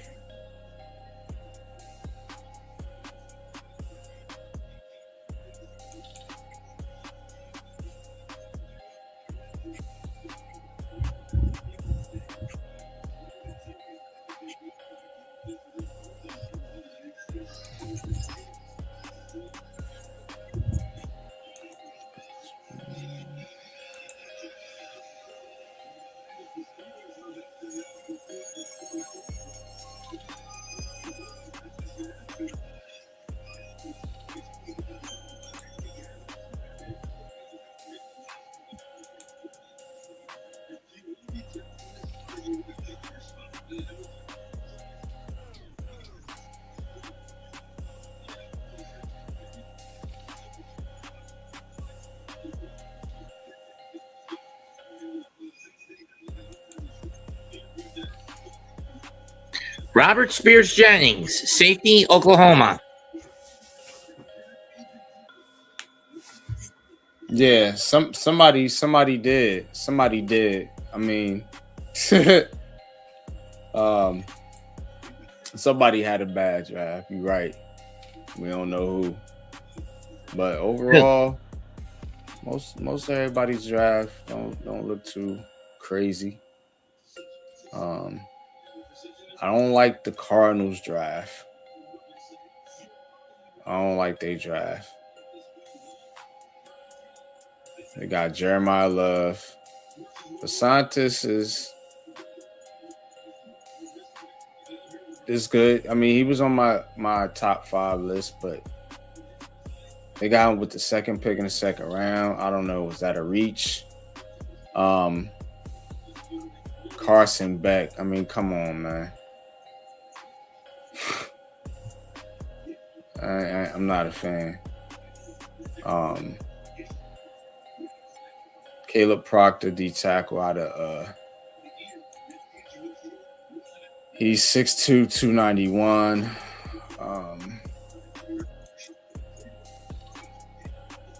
Robert Spears Jennings, safety, Oklahoma. Yeah, somebody did. Somebody did. I mean, somebody had a bad draft. You're right. We don't know who. But overall, most everybody's draft don't look too crazy. I don't like the Cardinals draft. I don't like their draft. They got Jeremiah Love. DeSantis is good. I mean, he was on my top 5 list, but they got him with the second pick in the second round. I don't know. Was that a reach? Carson Beck. I mean, come on, man. I'm not a fan. Caleb Proctor, D tackle out of he's 6'2", 291.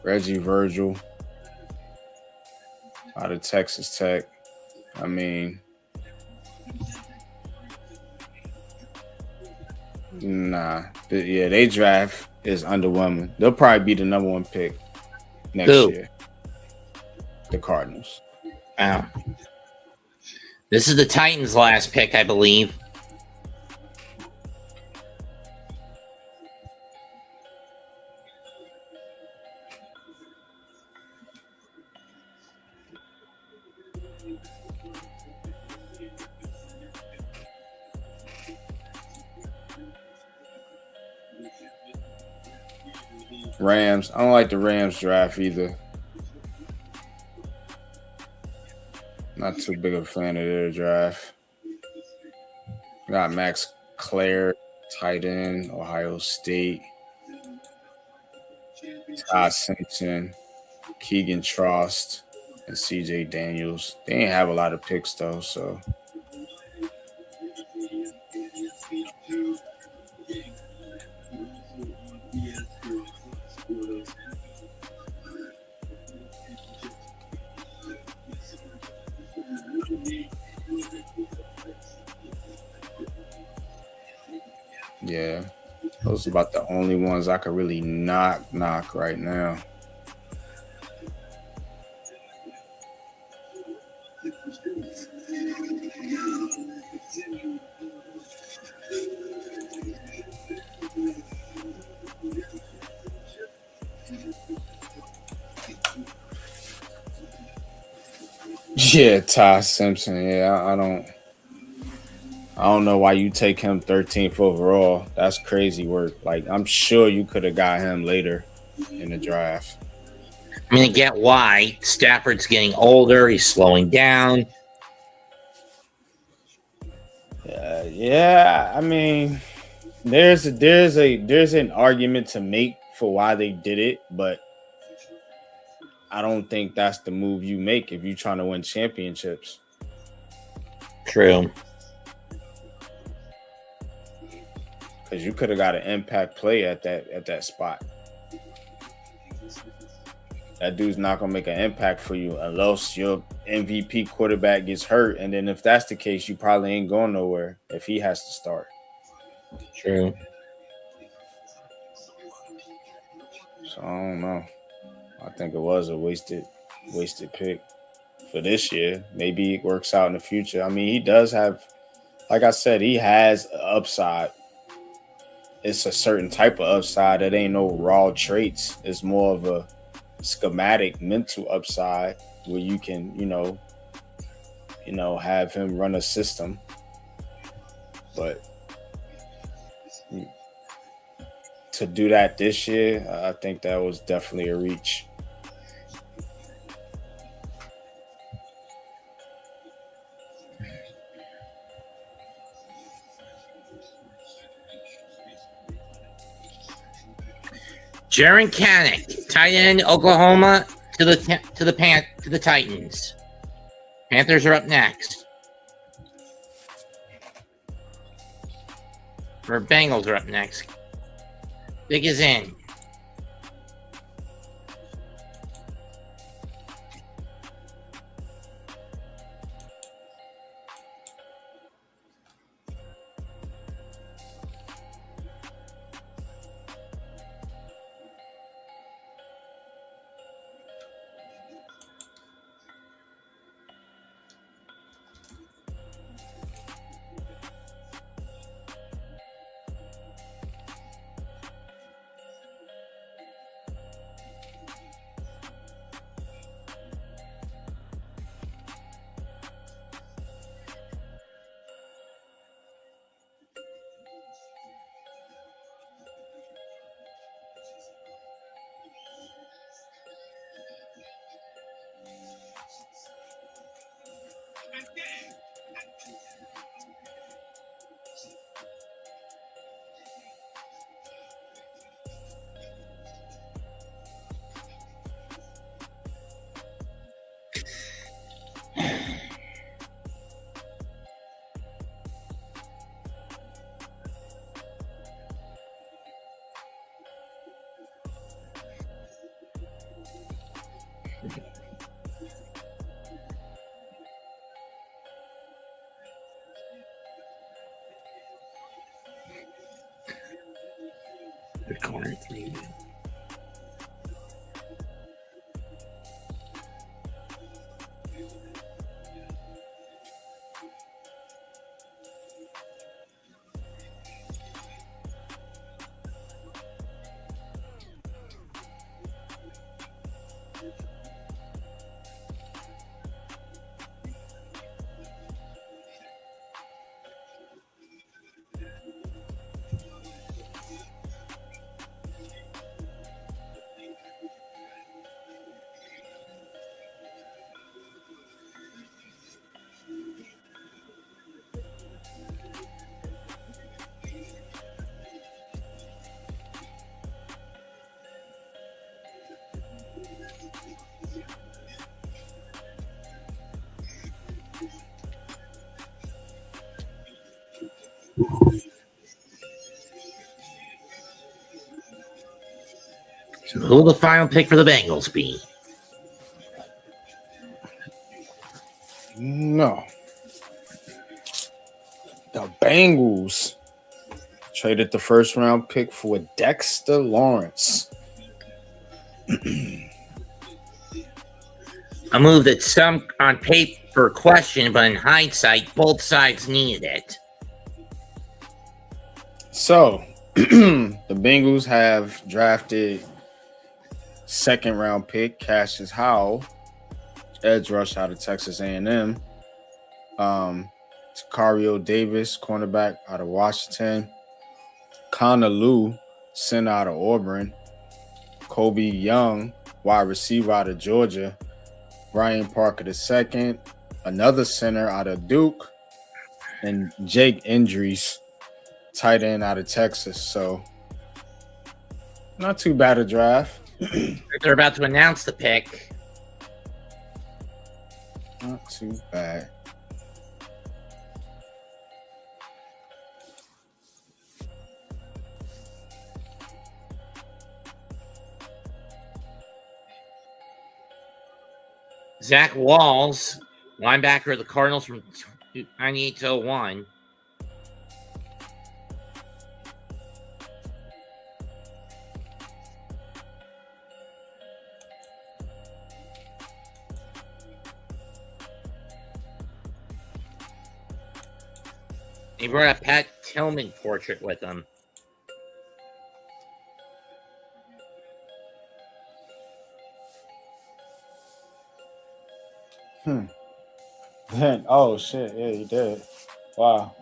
Reggie Virgil out of Texas Tech. I mean, nah. Yeah, they draft is underwhelming. They'll probably be the number 1 pick next year. The Cardinals. Wow. This is the Titans' last pick, I believe. Rams. I don't like the Rams draft either. Not too big of a fan of their draft. Got Max Clare, tight end, Ohio State. Todd Simpson, Keegan Trost, and CJ Daniels. They didn't have a lot of picks though, so. Yeah, those are about the only ones I could really knock right now. Yeah, Ty Simpson. Yeah, I don't know why you take him 13th overall. That's crazy work. Like, I'm sure you could have got him later in the draft. I mean, I get why. Stafford's getting older. He's slowing down. Yeah. I mean, there's an argument to make for why they did it, but I don't think that's the move you make if you're trying to win championships. True. Because you could have got an impact play at that spot. That dude's not gonna make an impact for you unless your MVP quarterback gets hurt, and then if that's the case, you probably ain't going nowhere if he has to start. True. So I don't know. I think it was a wasted pick for this year. Maybe it works out in the future. I mean, he does have, like I said, he has an upside. It's a certain type of upside. It ain't no raw traits. It's more of a schematic mental upside where you can, have him run a system. But to do that this year, I think that was definitely a reach. Jaron Kanik, tight end, Oklahoma, to the Titans. Panthers are up next. Or Bengals are up next. Big is in. The corner 3. So who will the final pick for the Bengals be? No. The Bengals traded the first round pick for Dexter Lawrence. A move that some on paper question, but in hindsight, both sides needed it. So, the Bengals have drafted second round pick Cassius Howell, edge rush out of Texas A&M. Sicario Davis, cornerback out of Washington. Connor Lew, center out of Auburn. Kobe Young, wide receiver out of Georgia. Brian Parker II, another center out of Duke. And Jake Indries, tight end out of Texas. So, not too bad a draft. They're about to announce the pick. Not too bad. Zach Walls, linebacker of the Cardinals from 98 to 01. He brought a Pat Tillman portrait with him. Then, oh shit, yeah, he did. Wow.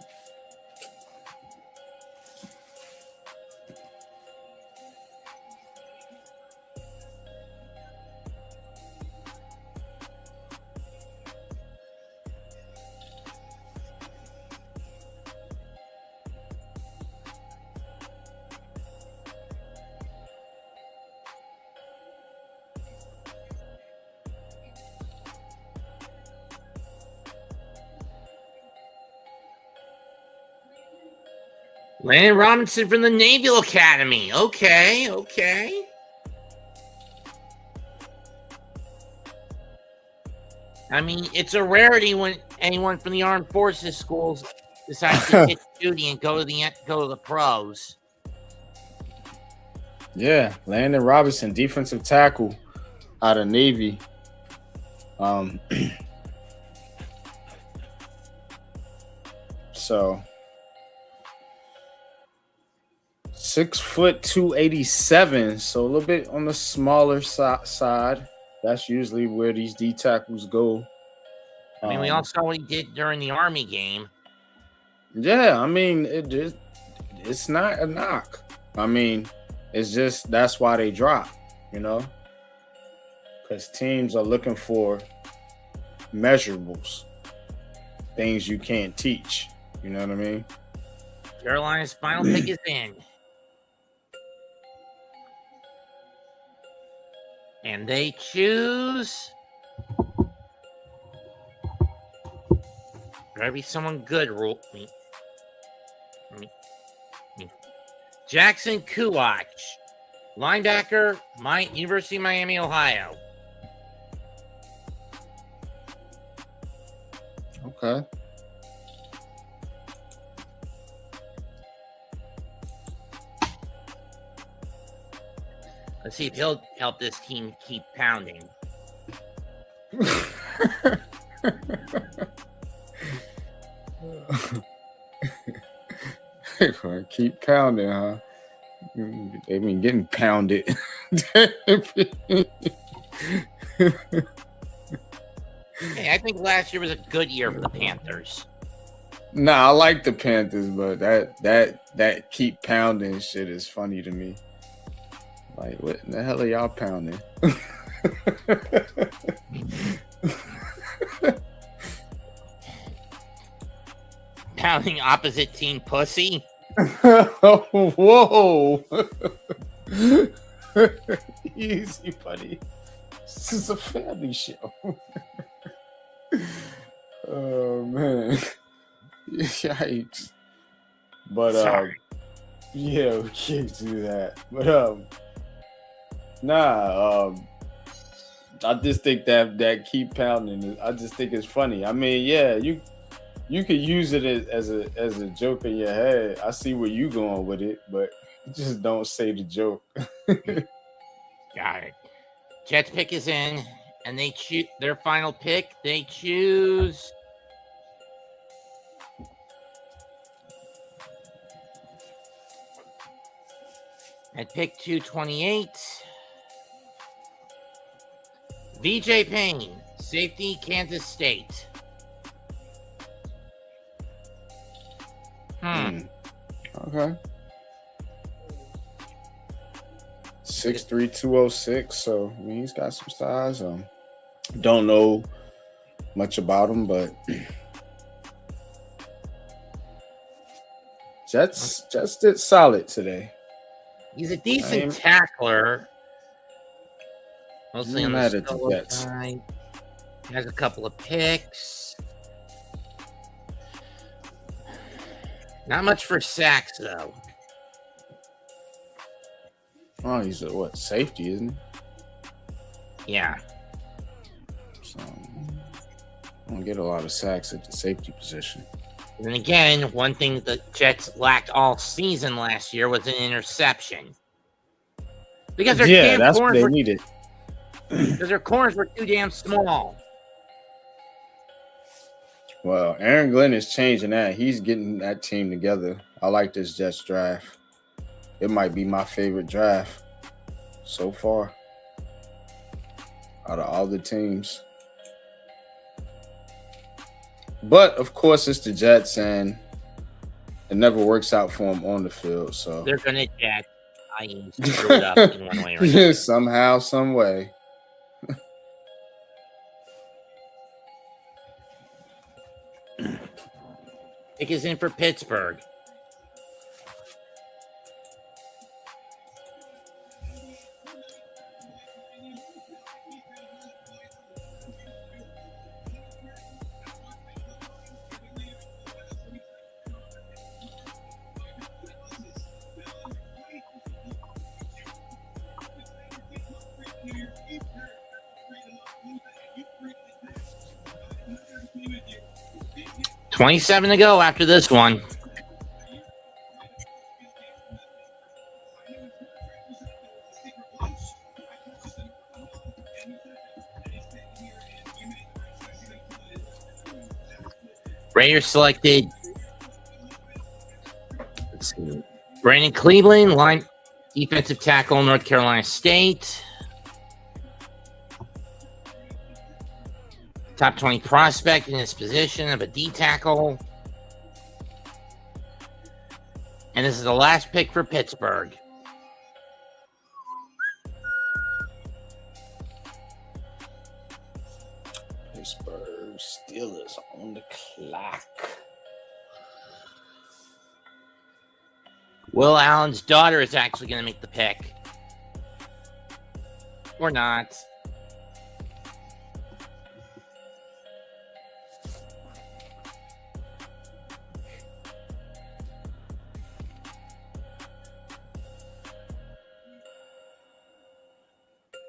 Landon Robinson from the Naval Academy. Okay. I mean, it's a rarity when anyone from the armed forces schools decides to hit duty and go to the pros. Yeah, Landon Robinson, defensive tackle out of Navy. So 6 foot 287, so a little bit on the smaller side. That's usually where these D tackles go. I mean, we all saw what he did during the Army game. Yeah, I mean, it's not a knock. I mean, it's just that's why they drop, because teams are looking for measurables, things you can't teach. You know what I mean? Carolina's final pick is in. And they choose. Gotta be someone good, me. Jackson Kuwach, linebacker, University of Miami, Ohio. Okay. Let's see if he'll help this team keep pounding. Keep pounding, huh? They mean getting pounded. Hey, I think last year was a good year for the Panthers. Nah, I like the Panthers, but that keep pounding shit is funny to me. Like, what in the hell are y'all pounding? Pounding opposite team pussy. Whoa. Easy, buddy. This is a family show. Oh, man. Yikes. But, Sorry. yeah, we can't do that. But, I just think that keep pounding. I just think it's funny. I mean, yeah, you could use it as a joke in your head. I see where you going with it, but just don't say the joke. Got it. Jets pick is in, and they choose their final pick. They choose. At pick 228, VJ Payne, safety, Kansas State. Okay. 6'3", 206. So I mean, he's got some size. Don't know much about him, but Jets did solid today. He's a decent tackler. Mostly on the solo side. He has a couple of picks. Not much for sacks, though. Oh, he's a safety, isn't he? Yeah. So, I don't get a lot of sacks at the safety position. And again, one thing the Jets lacked all season last year was an interception. Because their that's what they needed. Because their corners were too damn small. Well, Aaron Glenn is changing that. He's getting that team together. I like this Jets draft. It might be my favorite draft so far out of all the teams. But, of course, it's the Jets, and it never works out for them on the field. So they're going to Jets. I screw it up in one way or another. Somehow, some way. Pick is in for Pittsburgh. 27 to go after this one. Raiders selected. Let's see. Brandon Cleveland, line defensive tackle, North Carolina State. Top 20 prospect in his position of a D tackle. And this is the last pick for Pittsburgh. Pittsburgh Steelers on the clock. Will Allen's daughter is actually going to make the pick. Or not.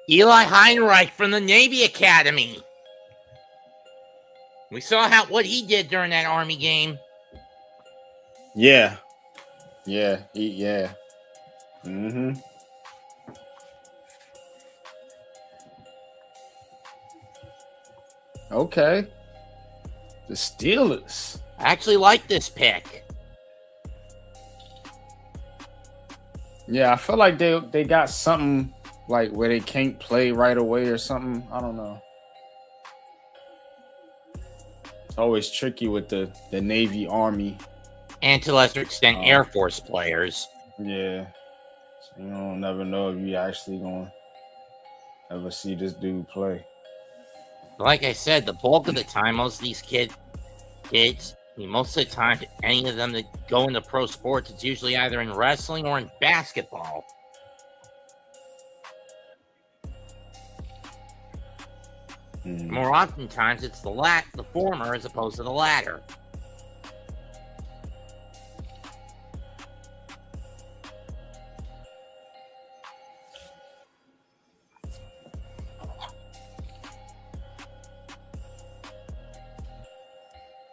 Eli Heinreich from the Navy Academy. We saw what he did during that Army game. Yeah. Mm-hmm. Okay. The Steelers. I actually like this pick. Yeah, I feel like they got something like where they can't play right away or something. I don't know. It's always tricky with the Navy, Army. And to a lesser extent, Air Force players. Yeah. So you don't never know if you actually going to ever see this dude play. Like I said, the bulk of the time, most of these kids, most of the time, any of them that go into pro sports, it's usually either in wrestling or in basketball. More oftentimes, it's the former as opposed to the latter.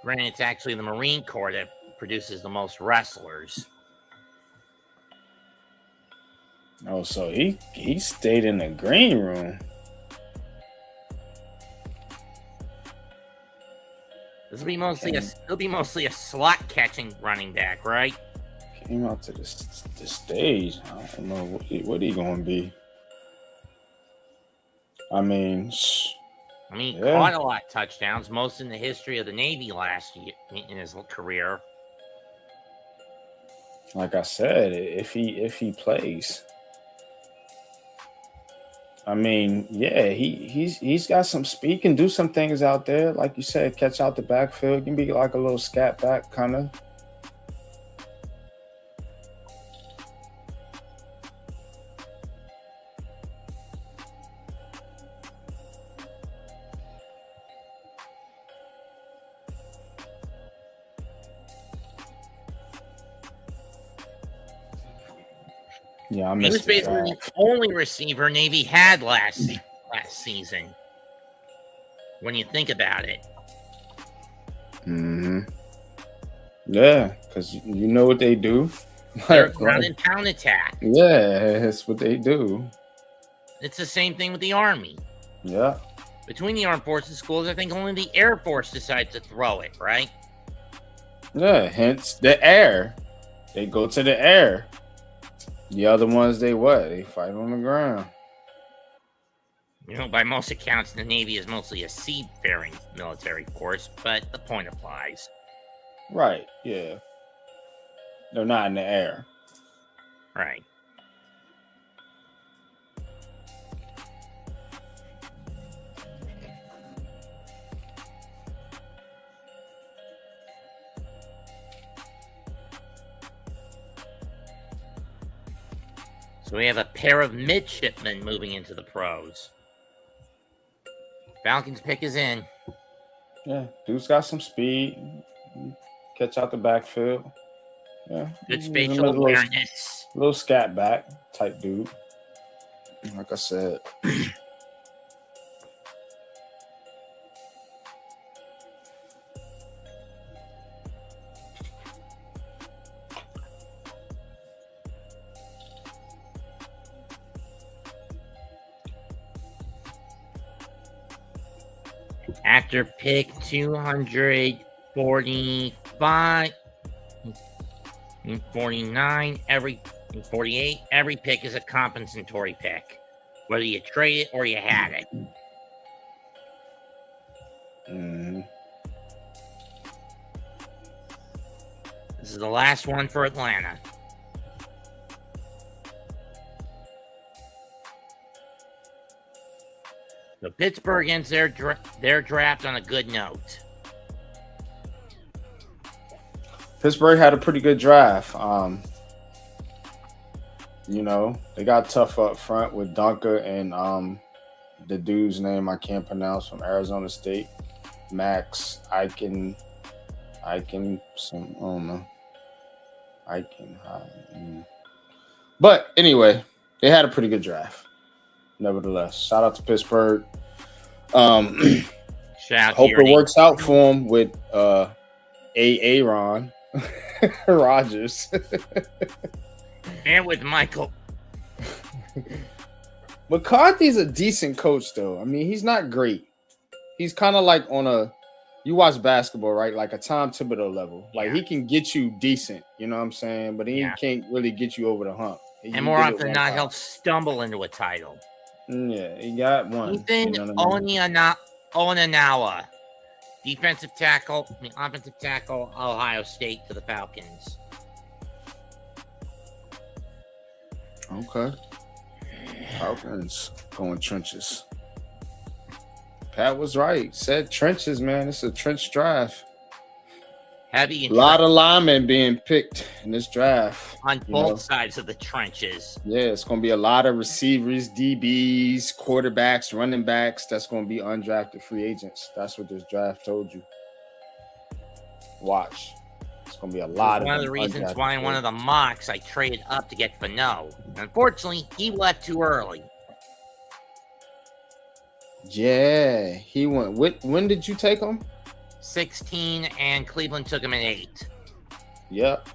Granted, it's actually the Marine Corps that produces the most wrestlers. Oh, so he stayed in the green room. It'll be mostly a slot catching running back, right? Came out to the stage. I don't know what he gonna be. I mean, he caught a lot of touchdowns, most in the history of the Navy last year in his career. Like I said, if he plays, I mean, yeah, he's got some speed. He can do some things out there, like you said, catch out the backfield. He can be like a little scat back kind of. Yeah, I He was missed basically the only receiver Navy had last season. When you think about it. Mm-hmm. Yeah, because you know what they do. They're ground and pound attack. Yeah, that's what they do. It's the same thing with the Army. Yeah. Between the armed forces schools, I think only the Air Force decides to throw it, right? Yeah, hence the air. They go to the air. The other ones, they fight on the ground. You know, by most accounts, the Navy is mostly a seafaring military force, but the point applies. Right, yeah. They're not in the air. Right. So we have a pair of midshipmen moving into the pros. Falcons pick is in. Yeah, dude's got some speed. Catch out the backfield. Yeah. Good spatial awareness. Little scat back type dude. Like I said. After pick 245 and 49, 48, every pick is a compensatory pick. Whether you trade it or you had it. Mm-hmm. This is the last one for Atlanta. So Pittsburgh ends their draft on a good note. Pittsburgh had a pretty good draft. They got tough up front with Dunker and the dude's name I can't pronounce from Arizona State, Max Eichen. I don't know. But anyway, they had a pretty good draft. Nevertheless, shout out to Pittsburgh. Shout out hope to it works out for him with Aaron Rodgers and with Michael. McCarthy's a decent coach, though. I mean, he's not great. He's kind of like you watch basketball, right? Like a Tom Thibodeau level. Like he can get you decent, you know what I'm saying? But he can't really get you over the hump. And more often than not, he'll stumble into a title. Yeah, he got one. Ethan Onanawa, offensive tackle, Ohio State to the Falcons. Okay. Falcons going trenches. Pat was right. Said trenches, man. It's a trench draft. Heavy. A lot of linemen being picked in this draft. On both sides of the trenches. Yeah, it's going to be a lot of receivers, DBs, quarterbacks, running backs. That's going to be undrafted free agents. That's what this draft told you. Watch. It's going to be a lot of one of the reasons why in one of the mocks I traded up to get Fano. Unfortunately, he left too early. Yeah, he went. When did you take him? 16, and Cleveland took him at 8. Yep.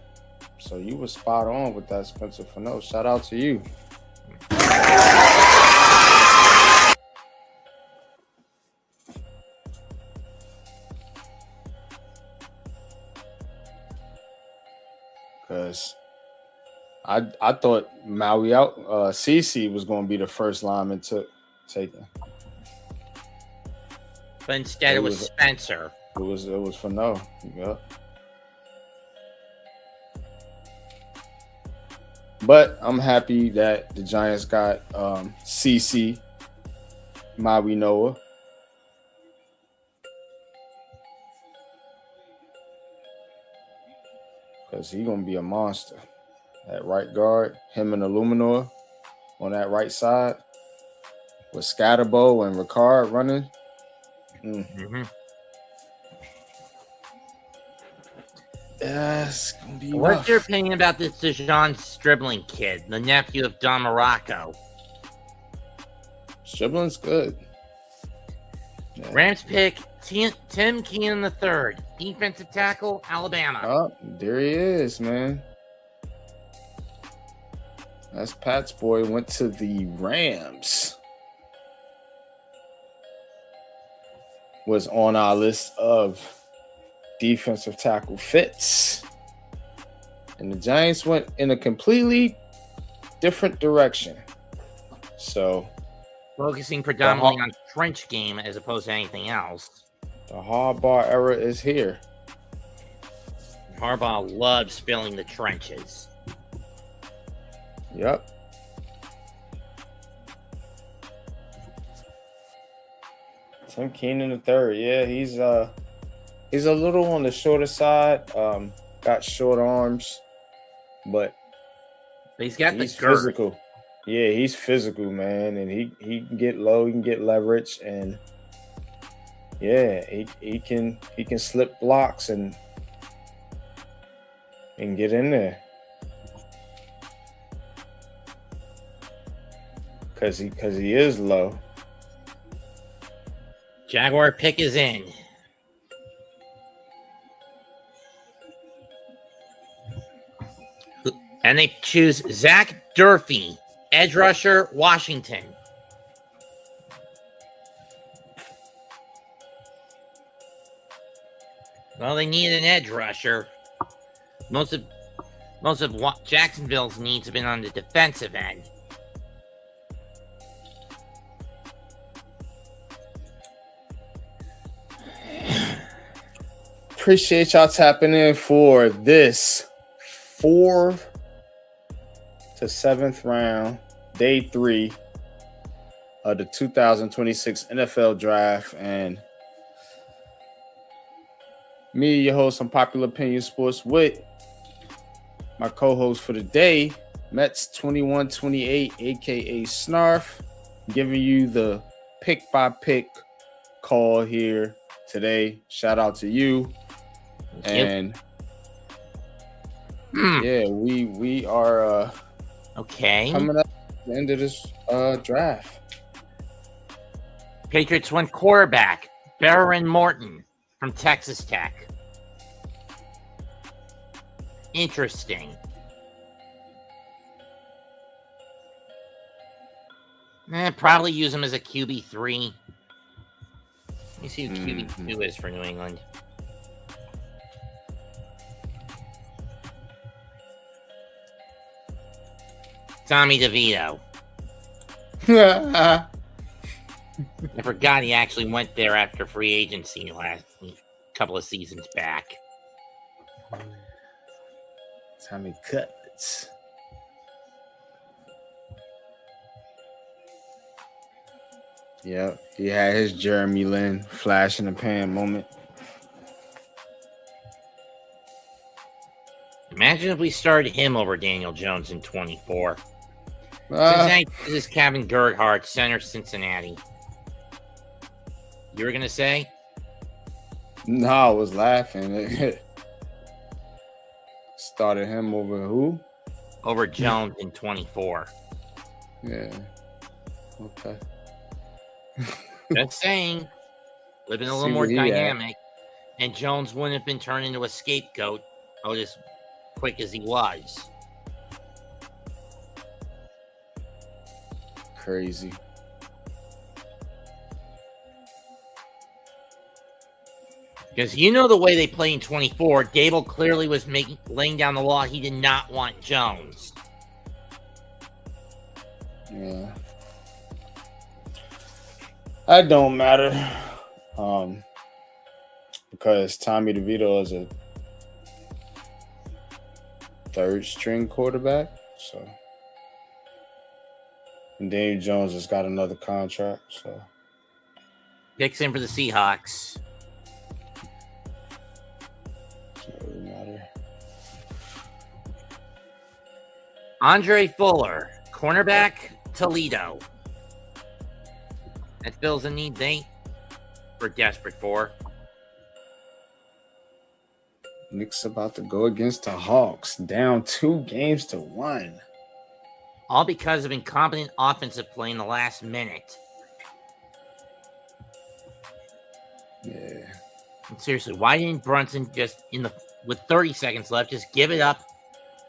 So you were spot on with that Spencer Fano. Shout out to you. Because I thought Maui out CC was going to be the first lineman taken. But instead it was Spencer. It was Fano. Yep. But I'm happy that the Giants got CC Maui Noah. Because he's going to be a monster. At right guard, him and Illuminor on that right side. With Scatterbo and Ricard running. Mm-hmm. It's gonna be What's rough. your opinion about this Dejon Stribling kid, the nephew of Don Morocco? Stribling's good. Yeah. Rams pick Tim Keenan III, defensive tackle, Alabama. Oh, there he is, man. That's Pat's boy. Went to the Rams. Was on our list of defensive tackle fits. And the Giants went in a completely different direction. So focusing predominantly on trench game as opposed to anything else. The Harbaugh era is here. Harbaugh loves filling the trenches. Yep. Tim Keenan III. Yeah, he's a little on the shorter side. Got short arms, but he's got he's the girth. physical. Yeah, he's physical, man, and he can get low, he can get leverage, and yeah, he can slip blocks and get in there. Cause he is low. Jaguar pick is in. And they choose Zach Durfee, edge rusher, Washington. Well, they need an edge rusher. Most of Jacksonville's needs have been on the defensive end. Appreciate y'all tapping in for this 4th to 7th round, day 3 of the 2026 NFL Draft. And me, your host on Popular Opinion Sports, with my co-host for the day, Mets 2128, aka Snarf, giving you the pick-by-pick call here today. Shout out to you. And yeah, we are coming up at the end of this draft. Patriots went quarterback Baron Morton from Texas Tech. Interesting. Probably use him as a QB3. Let me see who QB2 is for New England. Tommy DeVito. I forgot he actually went there after free agency last couple of seasons back. Tommy Cutlets. Yep, he had his Jeremy Lin flash in the pan moment. Imagine if we started him over Daniel Jones in 24. This is Kevin Gerhardt, center Cincinnati. You were going to say? No, I was laughing. Started him over who? Over Jones in 24. Yeah. Okay. Just saying. Living a little more dynamic. And Jones wouldn't have been turned into a scapegoat as quick as he was. Crazy. Because you know the way they play in 24, Dable clearly was laying down the law. He did not want Jones. Yeah. That don't matter. Because Tommy DeVito is a third string quarterback. So, and Daniel Jones has got another contract. So, picks in for the Seahawks. Doesn't really matter. Andre Fuller, cornerback, Toledo. That fills a need we're desperate for. Knicks about to go against the Hawks, down 2-1. All because of incompetent offensive play in the last minute. Yeah. And seriously, why didn't Brunson just with 30 seconds left, just give it up,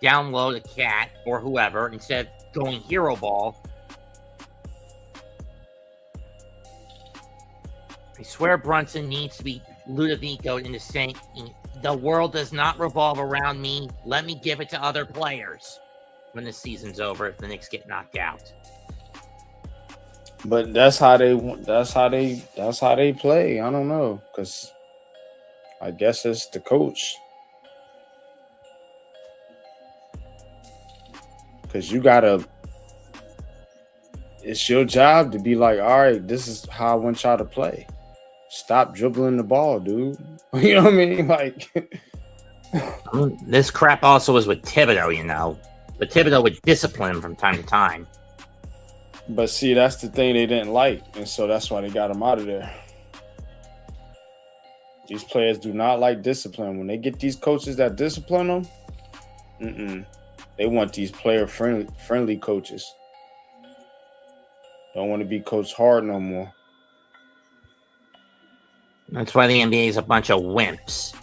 down low to Cat or whoever, instead of going hero ball? I swear Brunson needs to be Ludovico into saying, the world does not revolve around me. Let me give it to other players when the season's over if the Knicks get knocked out. But that's how they play. I don't know, because I guess it's the coach. Because it's your job to be like, all right, this is how I want y'all to play. Stop dribbling the ball, dude. You know what I mean? Like, this crap also was with Thibodeau, But Thibodeau would discipline him from time to time. But see, that's the thing they didn't like, and so that's why they got him out of there. These players do not like discipline. When they get these coaches that discipline them, they want these player-friendly coaches. Don't want to be coached hard no more. That's why the NBA is a bunch of wimps.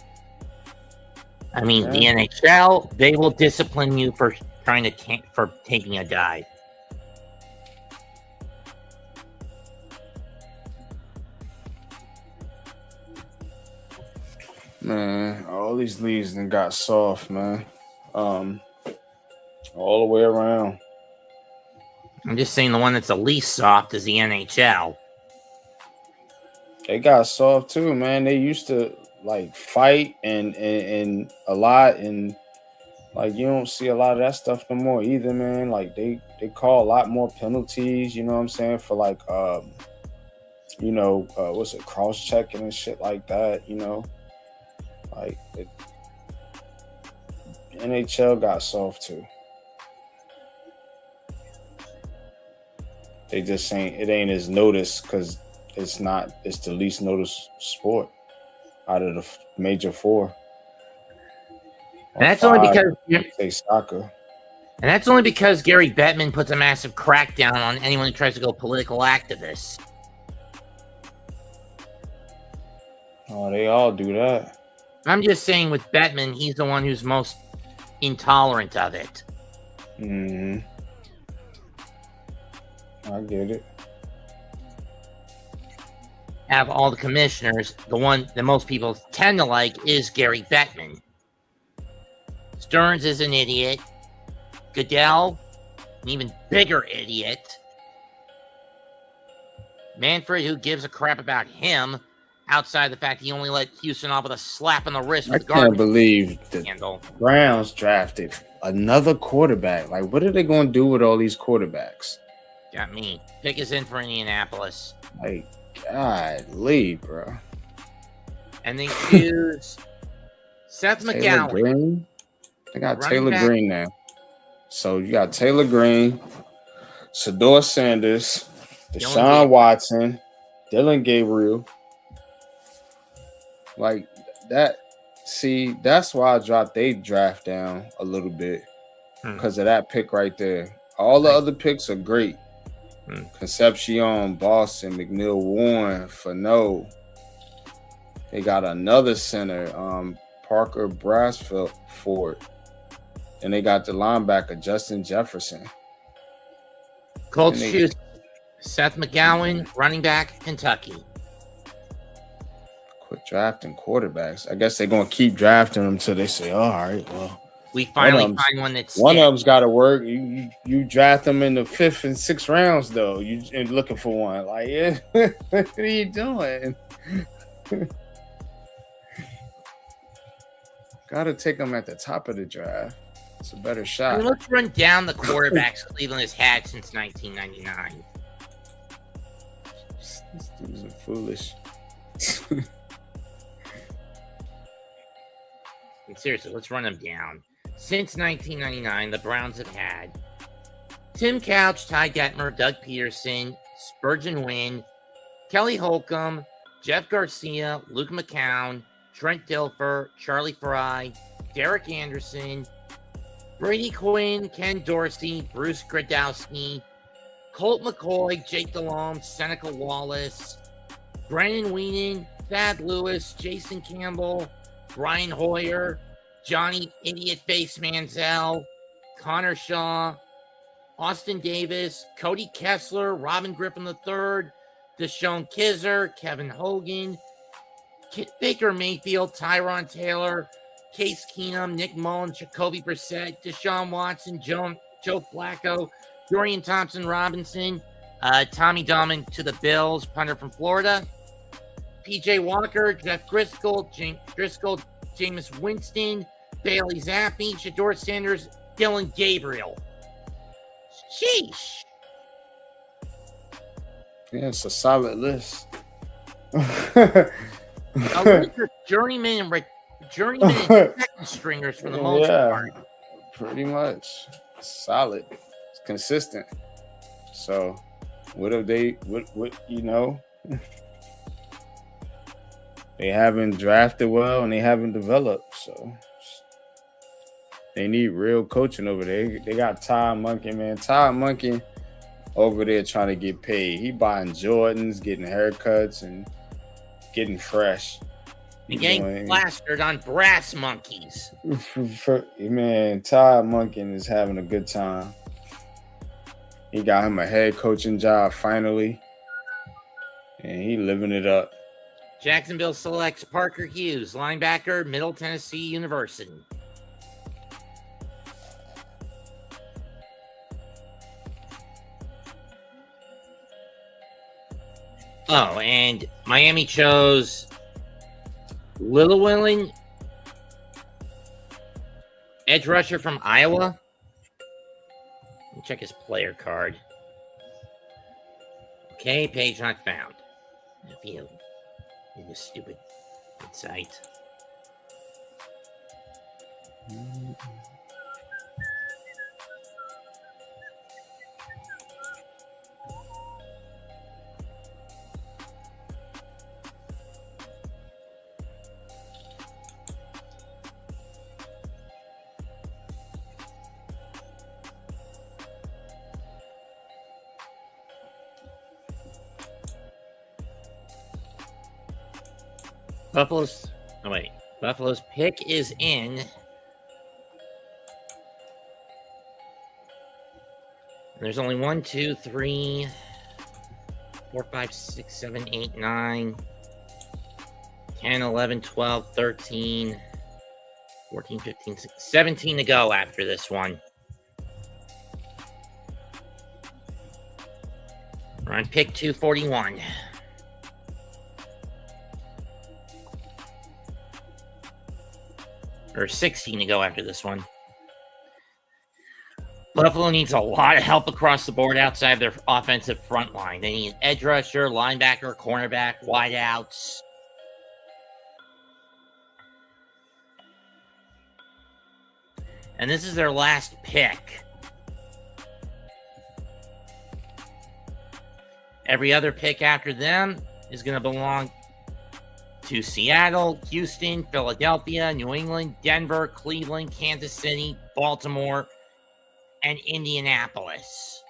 I mean, the NHL, they will discipline you for for taking a dive. Man, all these leagues done got soft, man. All the way around. I'm just saying the one that's the least soft is the NHL. They got soft too, man. They used to like fight and a lot, and like you don't see a lot of that stuff no more either, man. Like they call a lot more penalties, you know what I'm saying, for like what's it, cross checking and shit like that, you know. Like NHL got soft too. They just ain't as noticed because it's the least noticed sport out of the major four. And that's only because say soccer. And that's only because Gary Bettman puts a massive crackdown on anyone who tries to go political activist. Oh, they all do that. I'm just saying with Bettman, he's the one who's most intolerant of it. Mm-hmm. I get it. Out of all the commissioners, the one that most people tend to like is Gary Bettman. Stearns is an idiot. Goodell, an even bigger idiot. Manfred, who gives a crap about him, outside the fact he only let Houston off with a slap on the wrist. I can't believe the Browns drafted another quarterback. Like, what are they going to do with all these quarterbacks? Got me. Pick is in for Indianapolis. Like, golly, bro. And they choose Seth McGowan. Green? They got Taylor Green now. So you got Taylor Green, Shedeur Sanders, Deshaun Watson, Dylan Gabriel. Like that. See, that's why I dropped they draft down a little bit because of that pick right there. All the other picks are great. Concepcion, Boston, McNeil, Warren, Fano. They got another center, Parker Brassford. And they got the linebacker, Justin Jefferson. Colts choose Seth McGowan, running back, Kentucky. Quit drafting quarterbacks. I guess they're going to keep drafting them until they say, all right, well. We finally find one that's one of them's got to work. You draft them in the 5th and 6th rounds, though. You looking for one. Like, yeah, what are you doing? Got to take them at the top of the draft. It's a better shot. I mean, let's run down the quarterbacks Cleveland has had since 1999. These dudes are foolish. And seriously, let's run them down. Since 1999, the Browns have had Tim Couch, Ty Detmer, Doug Peterson, Spurgeon Wynn, Kelly Holcomb, Jeff Garcia, Luke McCown, Trent Dilfer, Charlie Fry, Derek Anderson, Brady Quinn, Ken Dorsey, Bruce Gradowski, Colt McCoy, Jake Delhomme, Seneca Wallace, Brandon Weenan, Thad Lewis, Jason Campbell, Brian Hoyer, Johnny Idiot Face Manziel, Connor Shaw, Austin Davis, Cody Kessler, Robin Griffin III, Deshaun Kizzer, Kevin Hogan, Baker Mayfield, Tyron Taylor, Case Keenum, Nick Mullins, Jacoby Brissett, Deshaun Watson, Joe Flacco, Dorian Thompson-Robinson, Tommy Dahman to the Bills, punter from Florida, PJ Walker, Jeff Driscoll, Jameis Winston, Bailey Zappi, Shedeur Sanders, Dylan Gabriel. Sheesh. Yeah, it's a solid list. A list of journeyman and second stringers for the most part. Pretty much. Solid. It's consistent. So, what have they, they haven't drafted well and they haven't developed. So, they need real coaching over there. They got Todd Monken, man. Todd Monken over there trying to get paid. He buying Jordans, getting haircuts, and getting fresh. And getting plastered on brass monkeys. Man, Todd Monken is having a good time. He got him a head coaching job finally. And he living it up. Jacksonville selects Parker Hughes, linebacker, Middle Tennessee University. Oh, and Miami chose Little Willing, edge rusher from Iowa. Let me check his player card. Okay, page not found. If you in this stupid site. Buffalo's pick is in. There's only 1, 2, 3, 4, 5, 6, 7, 8, 9, 10, 11, 12, 13, 14, 15, 16, 17 to go after this one. We're on pick 241. Or 16 to go after this one. Buffalo needs a lot of help across the board outside their offensive front line. They need an edge rusher, linebacker, cornerback, wideouts. And this is their last pick. Every other pick after them is going to belong to Seattle, Houston, Philadelphia, New England, Denver, Cleveland, Kansas City, Baltimore, and Indianapolis.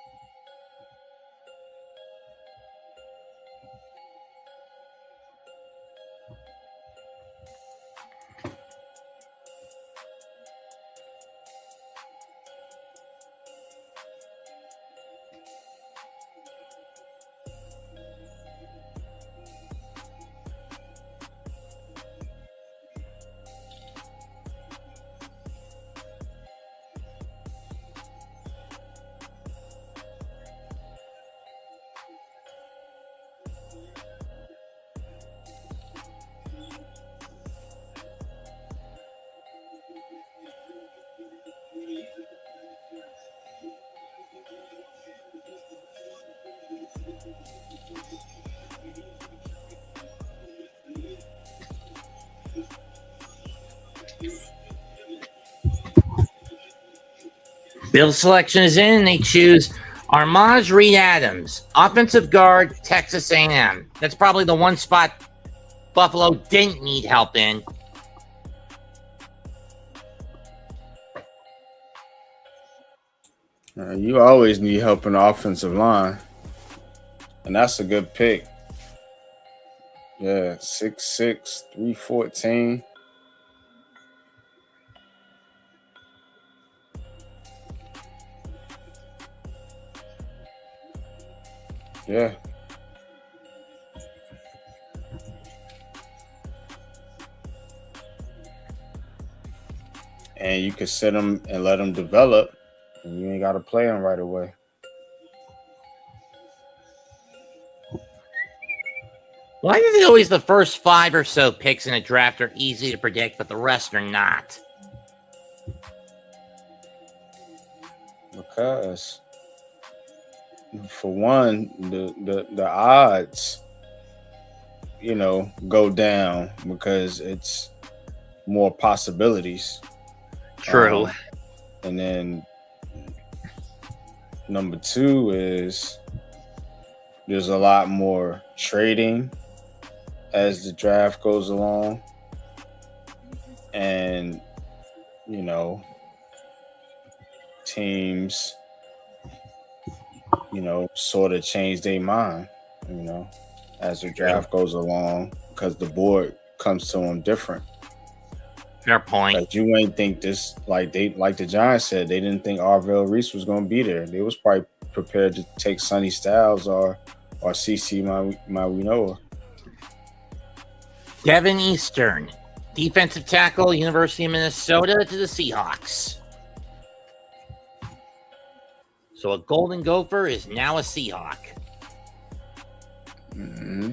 Bill's selection is in, and they choose Armaz Reed Adams, offensive guard, Texas A&M. That's probably the one spot Buffalo didn't need help in. You always need help in the offensive line. And that's a good pick. Yeah, 6'6", 314. Yeah. And you could sit them and let them develop, and you ain't got to play them right away. Why is it always the first 5 or so picks in a draft are easy to predict, but the rest are not? Because, for one, the odds, go down because it's more possibilities. True. And then number 2 is there's a lot more trading as the draft goes along. And, teams, sort of change their mind, as the draft goes along because the board comes to them different. Fair point. Like you ain't think this, like the Giants said, they didn't think Arvell Reese was going to be there. They was probably prepared to take Sonny Styles or CC Mawinoa. Devin Eastern, defensive tackle, University of Minnesota to the Seahawks. So a Golden Gopher is now a Seahawk. Mm-hmm.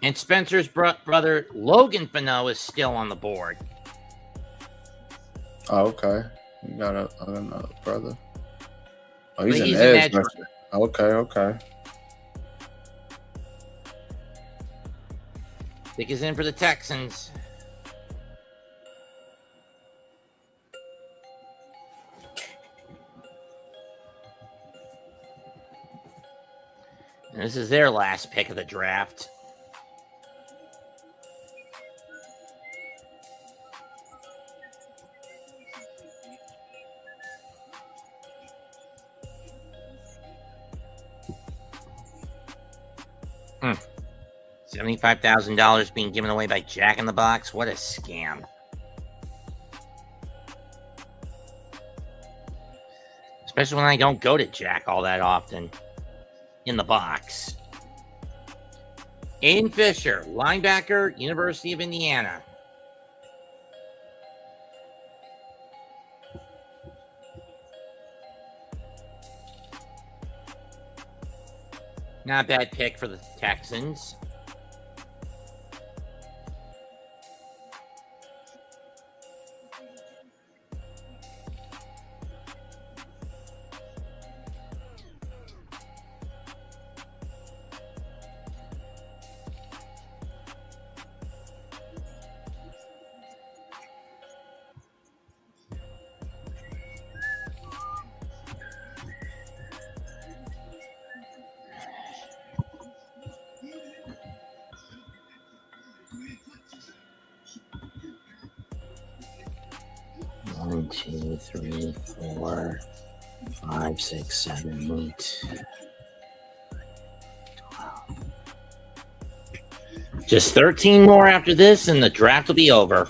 And Spencer's brother, Logan Fano, is still on the board. Oh, okay. You got another brother. Oh, But he's he's an an edge edge rusher. Okay. Pick is in for the Texans. And this is their last pick of the draft. $75,000 being given away by Jack in the Box. What a scam. Especially when I don't go to Jack all that often. In the box. Aiden Fisher, linebacker, University of Indiana. Not a bad pick for the Texans. One, two, three, 4, 5, 6, 7, 8. 12. Just 13 more after this, and the draft will be over.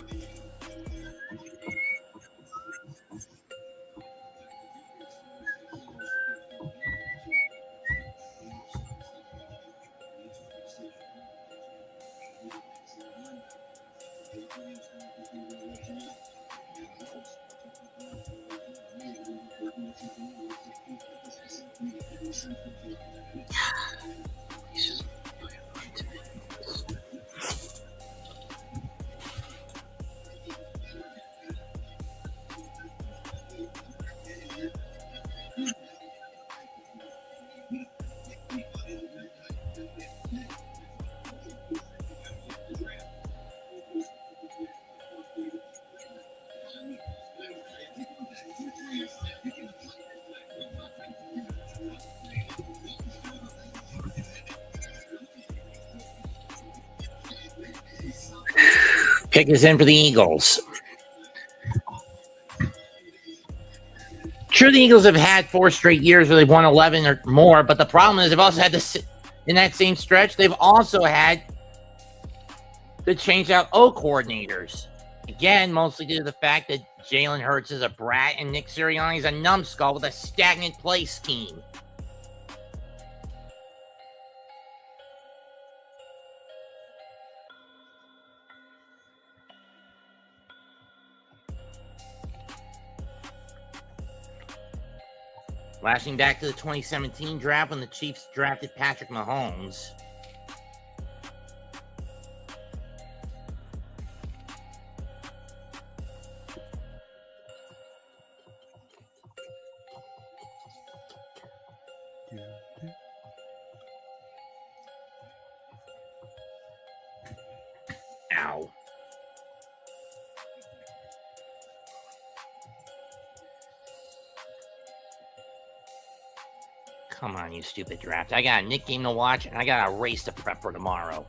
Pick is in for the Eagles. Sure, the Eagles have had 4 straight years where they've won 11 or more, but the problem is they've also had to, in that same stretch, they've also had to change out O coordinators. Again, mostly due to the fact that Jalen Hurts is a brat and Nick Sirianni is a numbskull with a stagnant play scheme. Flashing back to the 2017 draft when the Chiefs drafted Patrick Mahomes. Ow. Come on, you stupid draft. I got a Nick game to watch, and I got a race to prep for tomorrow.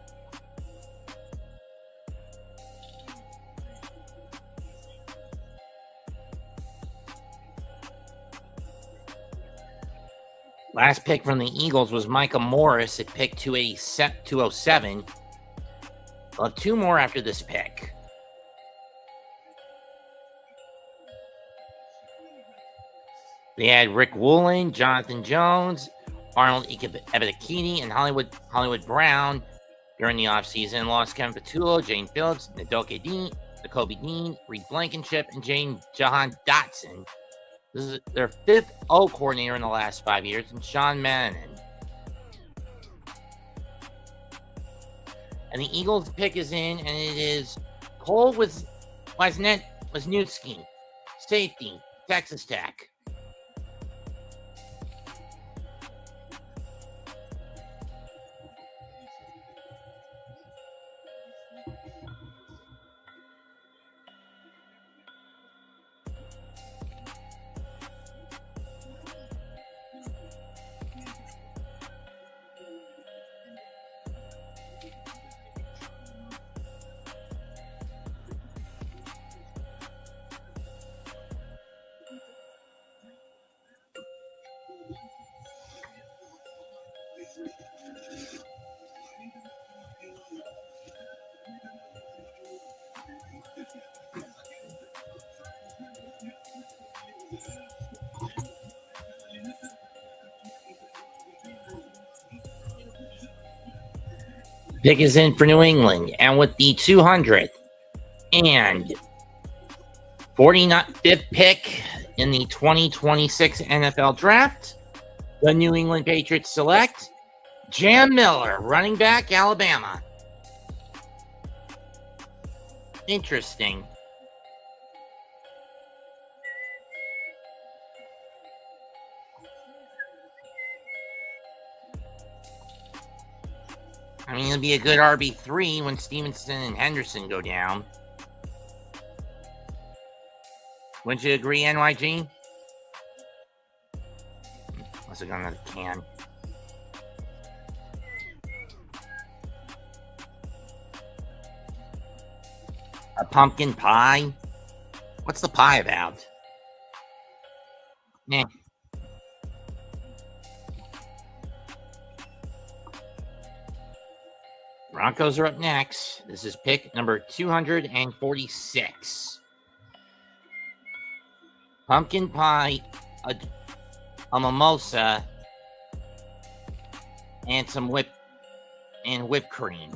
Last pick from the Eagles was Micah Morris at pick 207. We'll have 2 more after this pick. They had Rick Woolen, Jonathan Jones, Arnold Ebedekini, and Hollywood Brown during the offseason. Lost Kevin Patullo, Jane Phillips, Nakobe Dean, Reed Blankenship, and Jahan Dotson. This is their fifth O coordinator in the last 5 years, and Sean Mannion. And the Eagles pick is in, and it is Cole Wisniewski, safety, Texas Tech. Pick is in for New England, and with the 200th and 49th pick in the 2026 NFL Draft, the New England Patriots select Jam Miller, running back, Alabama. Interesting. I mean, it'll be a good RB3 when Stevenson and Henderson go down. Wouldn't you agree, NYG? Must have gone to the can. A pumpkin pie? What's the pie about? Nah. Broncos are up next. This is pick number 246. Pumpkin pie, a mimosa, and some whipped cream.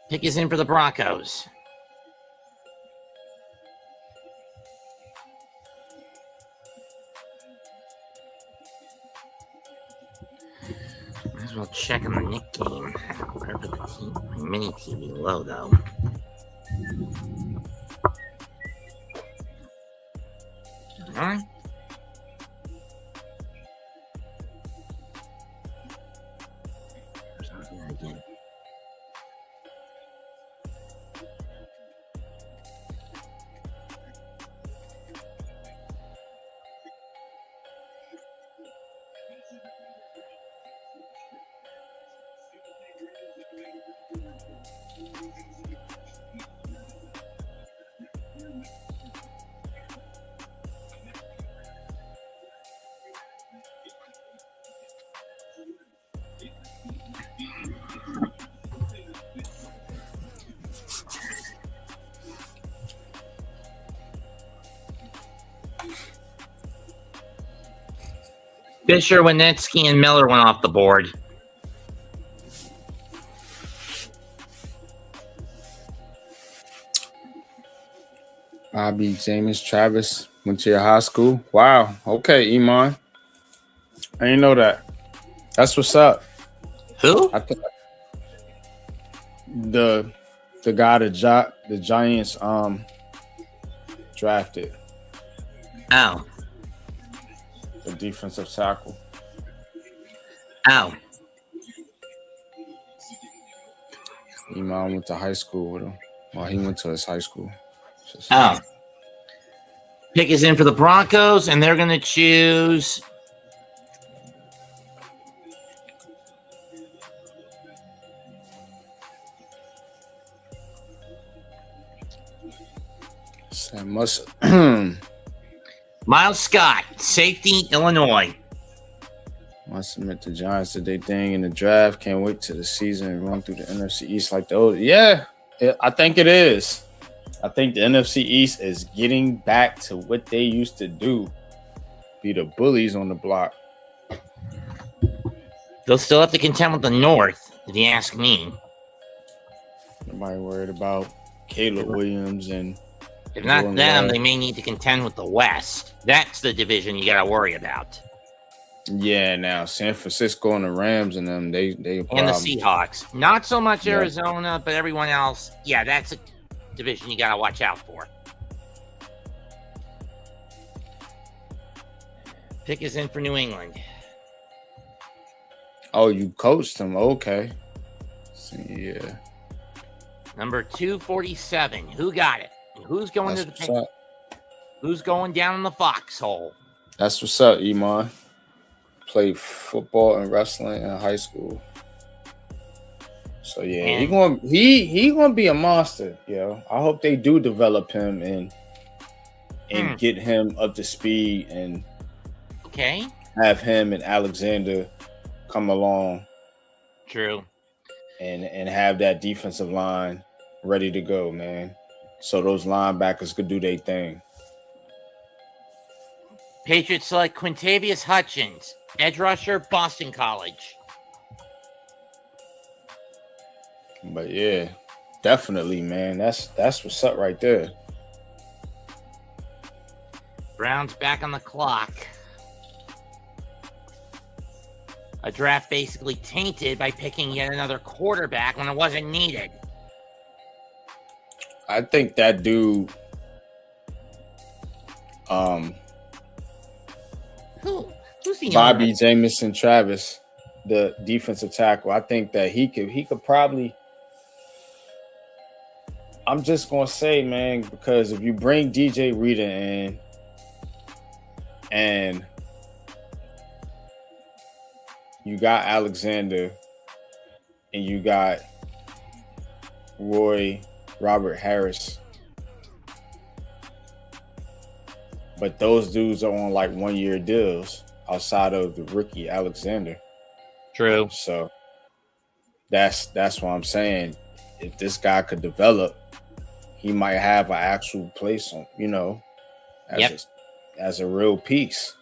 Pick is in for the Broncos. Might as well check on the Nick game. Wherever the team, my mini TV low though. Alright. Again. Fisher, Winetsky, and Miller went off the board. Bobby, James, Travis went to your high school. Wow. Okay, Iman. I didn't know that. That's what's up. Who? I think the guy the Giants drafted. Oh. The defensive tackle. Oh. Iman went to high school with him. Well, he went to his high school. Oh. Pick is in for the Broncos, and they're going to choose Miles Scott, safety, Illinois. I submit the Giants did their thing in the draft. Can't wait till the season and run through the NFC East like the old. Yeah, I think it is. I think the NFC East is getting back to what they used to do. Be the bullies on the block. They'll still have to contend with the North, if you ask me. Nobody worried about Caleb Williams and if not Jordan them, Love. they may need to contend with the West. That's the division you got to worry about. Yeah, now San Francisco and the Rams and them, they and the problems. Seahawks. Not so much Yeah. Arizona, but everyone else. Yeah, that's a division you got to watch out for. Pick is in for New England. Oh, you coached them. Okay. Yeah. Number 247. Who got it? Who's going That's to the what's pick? up. Who's going down in the foxhole? That's what's up, Iman. Played football and wrestling in high school. So yeah, And- he gonna be a monster, yo. I hope they do develop him and get him up to speed and Okay. have him and Alexander come along True. and have that defensive line ready to go, man. So those linebackers could do their thing. Patriots select Quintavious Hutchins, edge rusher, Boston College. But yeah, definitely, man. That's what's up right there. Browns back on the clock. A draft basically tainted by picking yet another quarterback when it wasn't needed. I think that dude, Who's the Bobby owner? Jamison Travis, the defensive tackle. I think that he could probably. I'm just gonna say, man, because if you bring DJ Reader in and you got Alexander and you got Robert Harris, but those dudes are on like 1-year deals outside of the rookie Alexander. True. So that's what I'm saying. If this guy could develop, he might have an actual place on, as a real piece.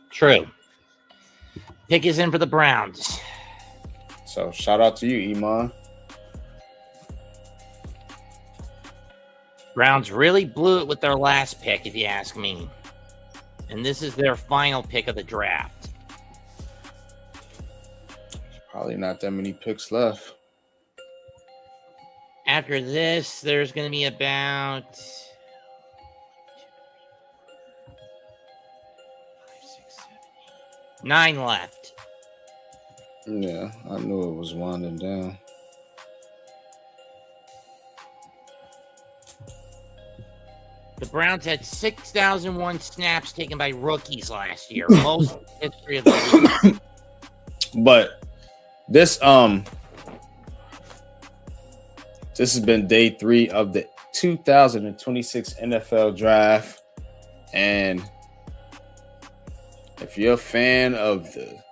True. Pick is in for the Browns. So shout out to you, Iman. Browns really blew it with their last pick, if you ask me. And this is their final pick of the draft. Probably not that many picks left. After this, there's going to be about 9 left. Yeah, I knew it was winding down. The Browns had 6,001 snaps taken by rookies last year. Most in the history of the league. But this has been day 3 of the 2026 NFL draft. And if you're a fan of the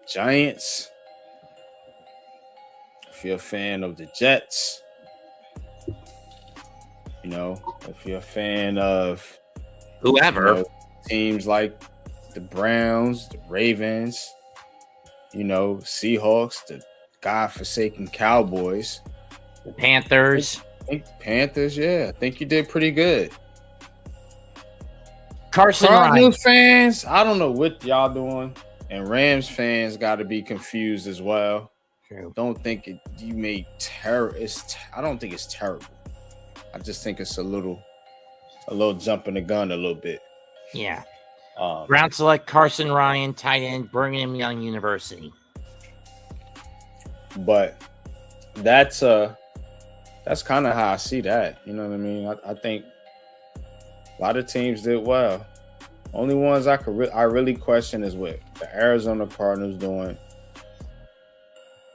Giants, if you're a fan of the Jets, if you're a fan of Whoever. Teams like the Browns, the Ravens, Seahawks, the godforsaken Cowboys, The Panthers. I think Panthers, yeah. I think you did pretty good. Carson Ryan. Cardinals fans, I don't know what y'all doing. And Rams fans got to be confused as well. True. Don't think you made terror. I don't think it's terrible. I just think it's a little jump in the gun a little bit. Yeah. Browns select Carson Ryan, tight end, Brigham Young University. But that's kind of how I see that. You know what I mean? I think a lot of teams did well. Only ones I really question is what the Arizona Cardinals doing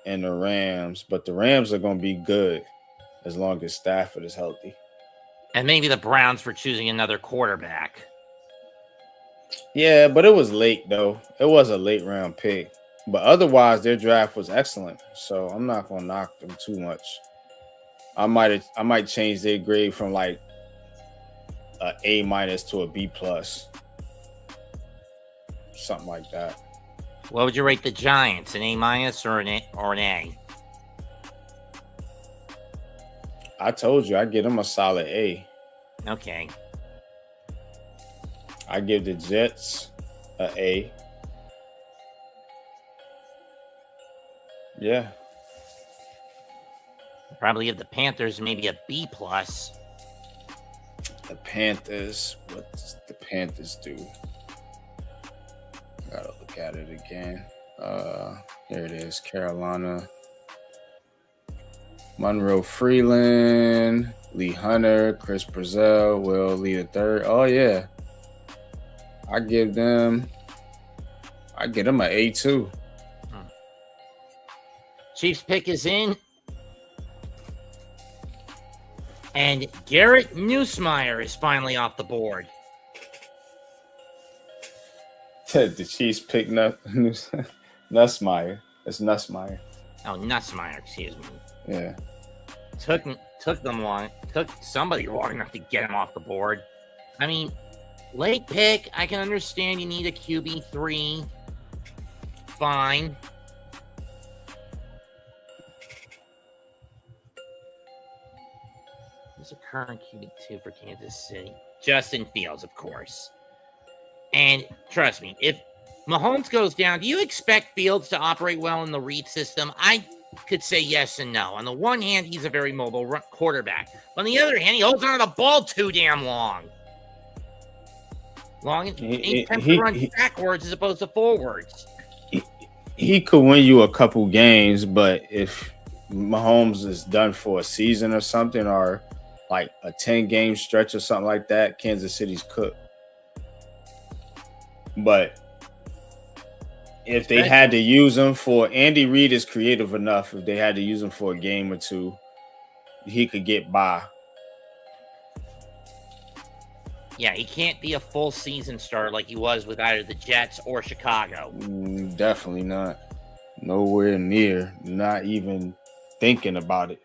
and the Rams. But the Rams are going to be good as long as Stafford is healthy. And maybe the Browns for choosing another quarterback. Yeah, but it was late though. It was a late round pick. But otherwise, their draft was excellent. So I'm not gonna knock them too much. I might change their grade from like a A- to a B+, something like that. What would you rate the Giants? An A- or an A? I told you I give them a solid A. Okay. I give the Jets a A. Yeah. Probably give the Panthers maybe a B+. The Panthers. What does the Panthers do? Gotta look at it again. Here it is. Carolina. Monroe Freeland, Lee Hunter, Chris Brazil, Will Lee the third. Oh yeah. I give them an A too. Chiefs pick is in. And Garrett Nussmeier is finally off the board. The Chiefs pick Nussmeier. It's Nussmeier. Oh, Nussmeier, excuse me. Yeah. Took somebody long enough to get him off the board. I mean, late pick, I can understand you need a QB3. Fine. Who's a current QB2 for Kansas City? Justin Fields, of course. And trust me, if Mahomes goes down, do you expect Fields to operate well in the read system? I could say yes and no. On the one hand, he's a very mobile quarterback. On the other hand, he holds on to the ball too damn long. He tends to run backwards as opposed to forwards. He could win you a couple games, but if Mahomes is done for a season or something, or like a 10-game stretch or something like that, Kansas City's cooked. But if they had to use him for, Andy Reid is creative enough. If they had to use him for a game or two, he could get by. Yeah, he can't be a full season starter like he was with either the Jets or Chicago. Definitely not. Nowhere near. Not even thinking about it.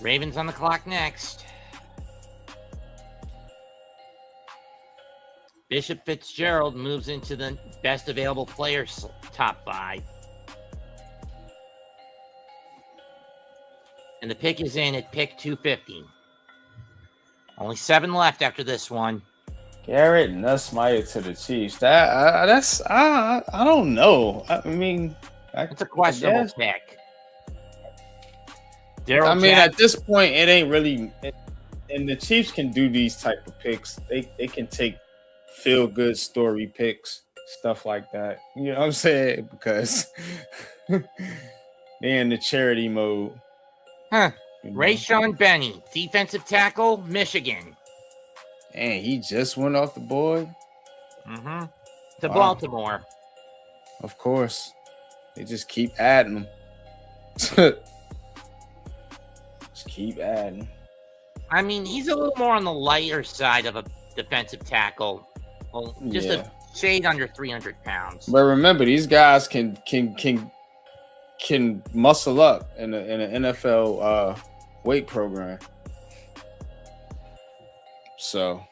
Ravens on the clock next. Bishop Fitzgerald moves into the best available players top 5. And the pick is in at pick 250. Only 7 left after this one. Garrett Nussmeier to the Chiefs. I don't know. I mean, it's a questionable pick. At this point, it ain't really. And the Chiefs can do these type of picks. They can take feel good story picks, stuff like that. You know what I'm saying? Because they're in the charity mode. Huh. Rayshon Benny, defensive tackle, Michigan. And he just went off the board. To Baltimore. Of course. They just keep adding them. Just keep adding. I mean, he's a little more on the lighter side of a defensive tackle. Well, just a shade under 300 pounds. But remember, these guys can muscle up in an NFL weight program. So,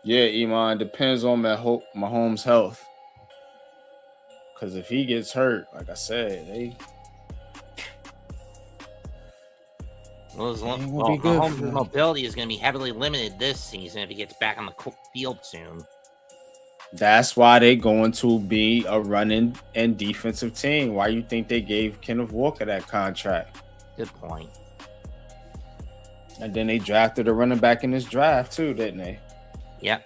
yeah, Iman, depends on Mahomes' health. Because if he gets hurt, like I said, Mahomes' mobility is going to be heavily limited this season if he gets back on the field soon. That's why they're going to be a running and defensive team. Why you think they gave Kenneth Walker that contract? Good point. And then they drafted a running back in this draft too, didn't they? Yep.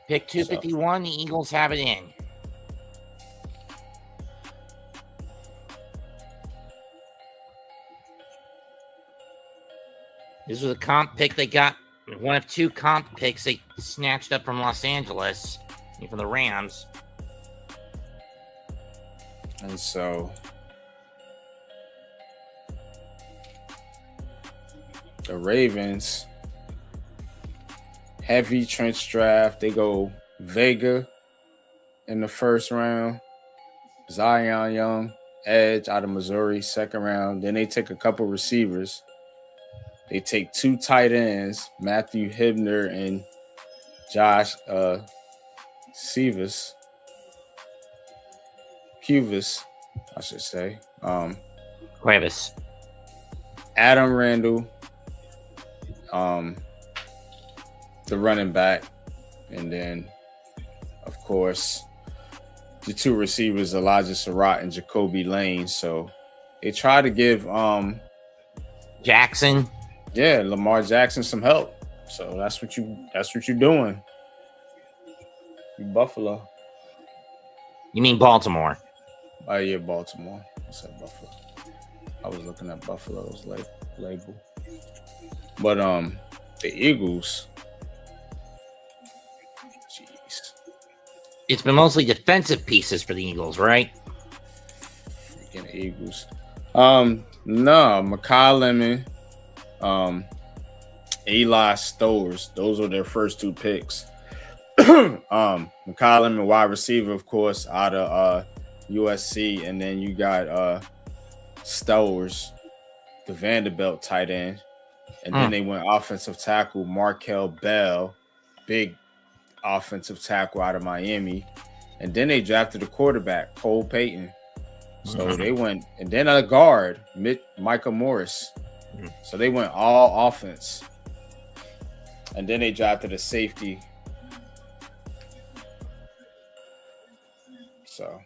Pick 251, the Eagles have it in. This was a comp pick they got. One of 2 comp picks they snatched up from Los Angeles, from the Rams. And so, the Ravens, heavy trench draft. They go Vega in the first round, Zion Young, edge out of Missouri, second round. Then they take a couple receivers. They take 2 tight ends, Matthew Hibner and Josh Puvis, I should say. Cuevas. Adam Randall, the running back, and then, of course, the 2 receivers, Elijah Surratt and Jacoby Lane. So they try to give Jackson. Yeah, Lamar Jackson some help. So that's what you're doing. You Buffalo. You mean Baltimore? Oh yeah, Baltimore. I said Buffalo. I was looking at Buffalo's label. But the Eagles. Jeez. It's been mostly defensive pieces for the Eagles, right? Freaking Eagles. No, Mekhi Lemon, Eli Stowers. Those are their first 2 picks. Mekhi Lemon, wide receiver, of course, out of USC, and then you got Stowers, the Vanderbilt tight end, and then they went offensive tackle Markel Bell, big offensive tackle out of Miami, and then they drafted a quarterback, Cole Payton. So they went, and then a guard, Michael Morris. So they went all offense, and then they drafted a safety. So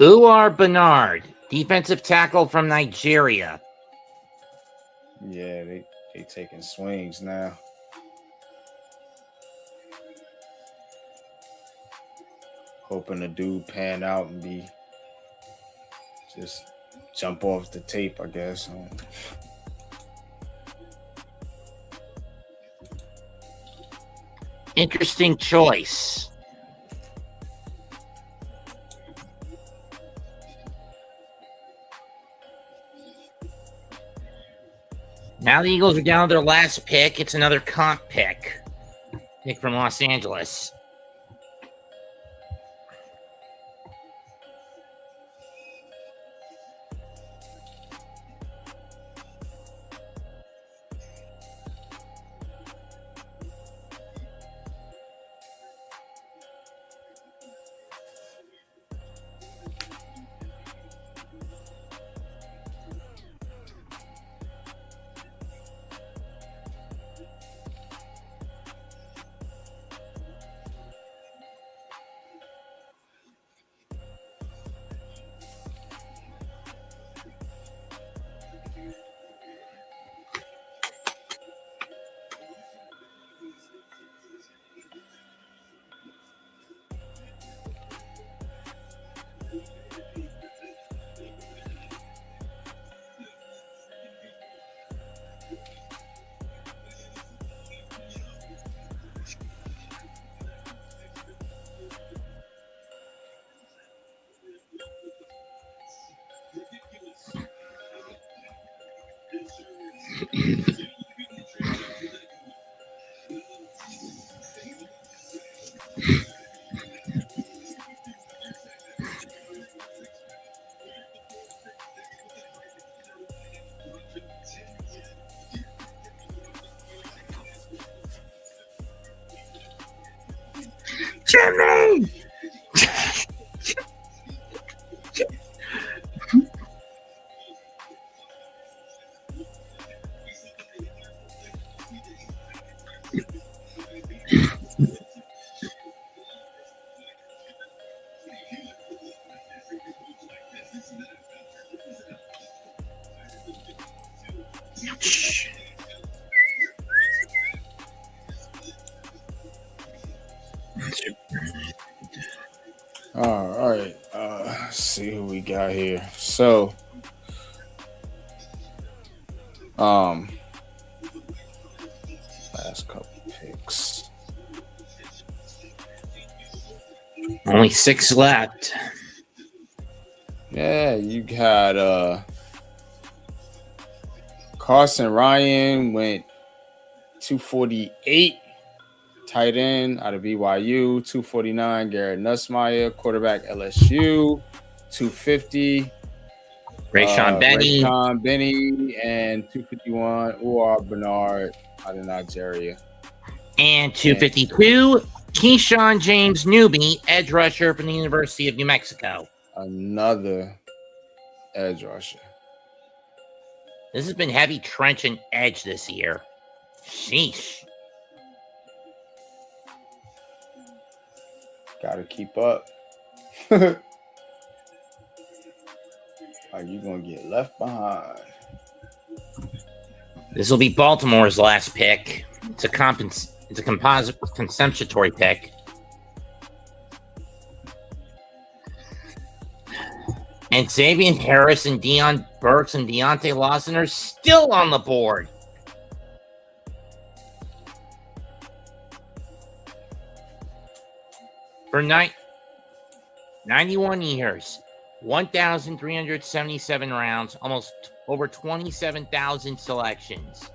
Uar Bernard, defensive tackle from Nigeria. Yeah, they taking swings now. Hoping the dude pan out and be just jump off the tape, I guess. Interesting choice. Now the Eagles are down to their last pick. It's another comp pick. Pick from Los Angeles. Jimmy! All right. Let's see who we got here. So, last couple picks. Only 6 left. Yeah, you got Carson Ryan went 248. Tight end out of BYU, 249. Garrett Nussmeier, quarterback LSU, 250. Rayshon Benny. Rayshon Benny, and 251. Uar Bernard out of Nigeria. And 252, Keyshawn James Newby, edge rusher from the University of New Mexico. Another edge rusher. This has been heavy trench and edge this year. Sheesh. Gotta keep up. Are you gonna get left behind? This will be Baltimore's last pick. It's a composite consumptory pick. And Xavier Harris and Deion Burks and Deontay Lawson are still on the board. For 91 years, 1,377 rounds, almost over 27,000 selections.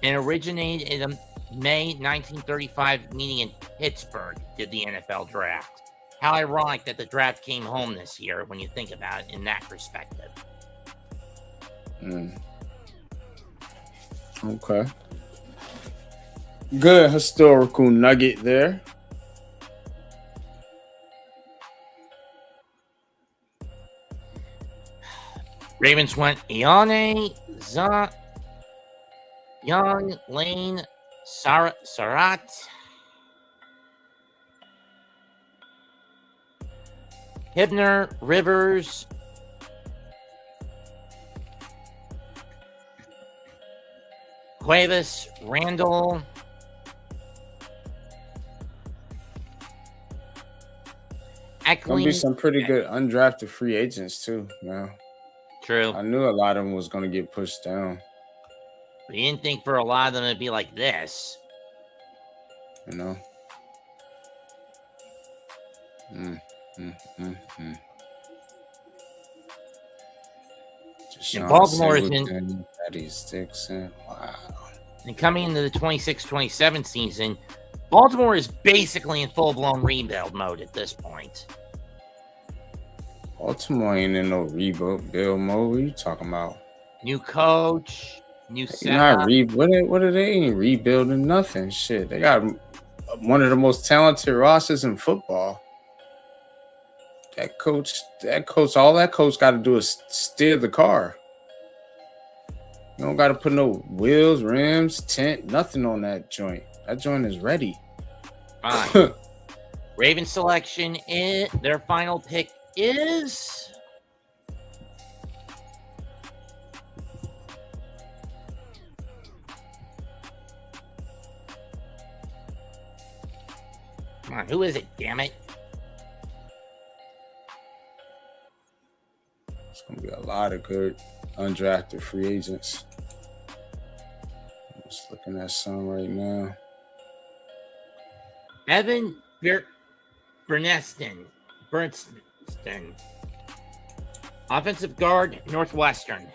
And originated in a May 1935 meeting in Pittsburgh, did the NFL draft. How ironic that the draft came home this year when you think about it in that perspective. Okay. Good historical nugget there. Ravens went Iane, Young, Lane, Sarat, Hibner, Rivers, Cuevas, Randall, Gonna be Eckling. some pretty good undrafted free agents too, man. True. I knew a lot of them was gonna get pushed down. We didn't think for a lot of them it'd be like this. You know. And Baltimore is in. Eddie Dixon. Wow. And coming into the 26-27 season, Baltimore is basically in full-blown rebuild mode at this point. Baltimore ain't in no rebuild mode. What are you talking about? New coach, new Not setup. what are they ain't rebuilding? Nothing. Shit. They got one of the most talented rosters in football. That coach, all that coach got to do is steer the car. You don't got to put no wheels, rims, tent, nothing on that joint. That joint is ready. Fine. Raven selection is their final pick is come on, who is it? Damn it. It's gonna be a lot of good undrafted free agents. I'm just looking at some right now. Evan Bernston. Offensive guard, Northwestern.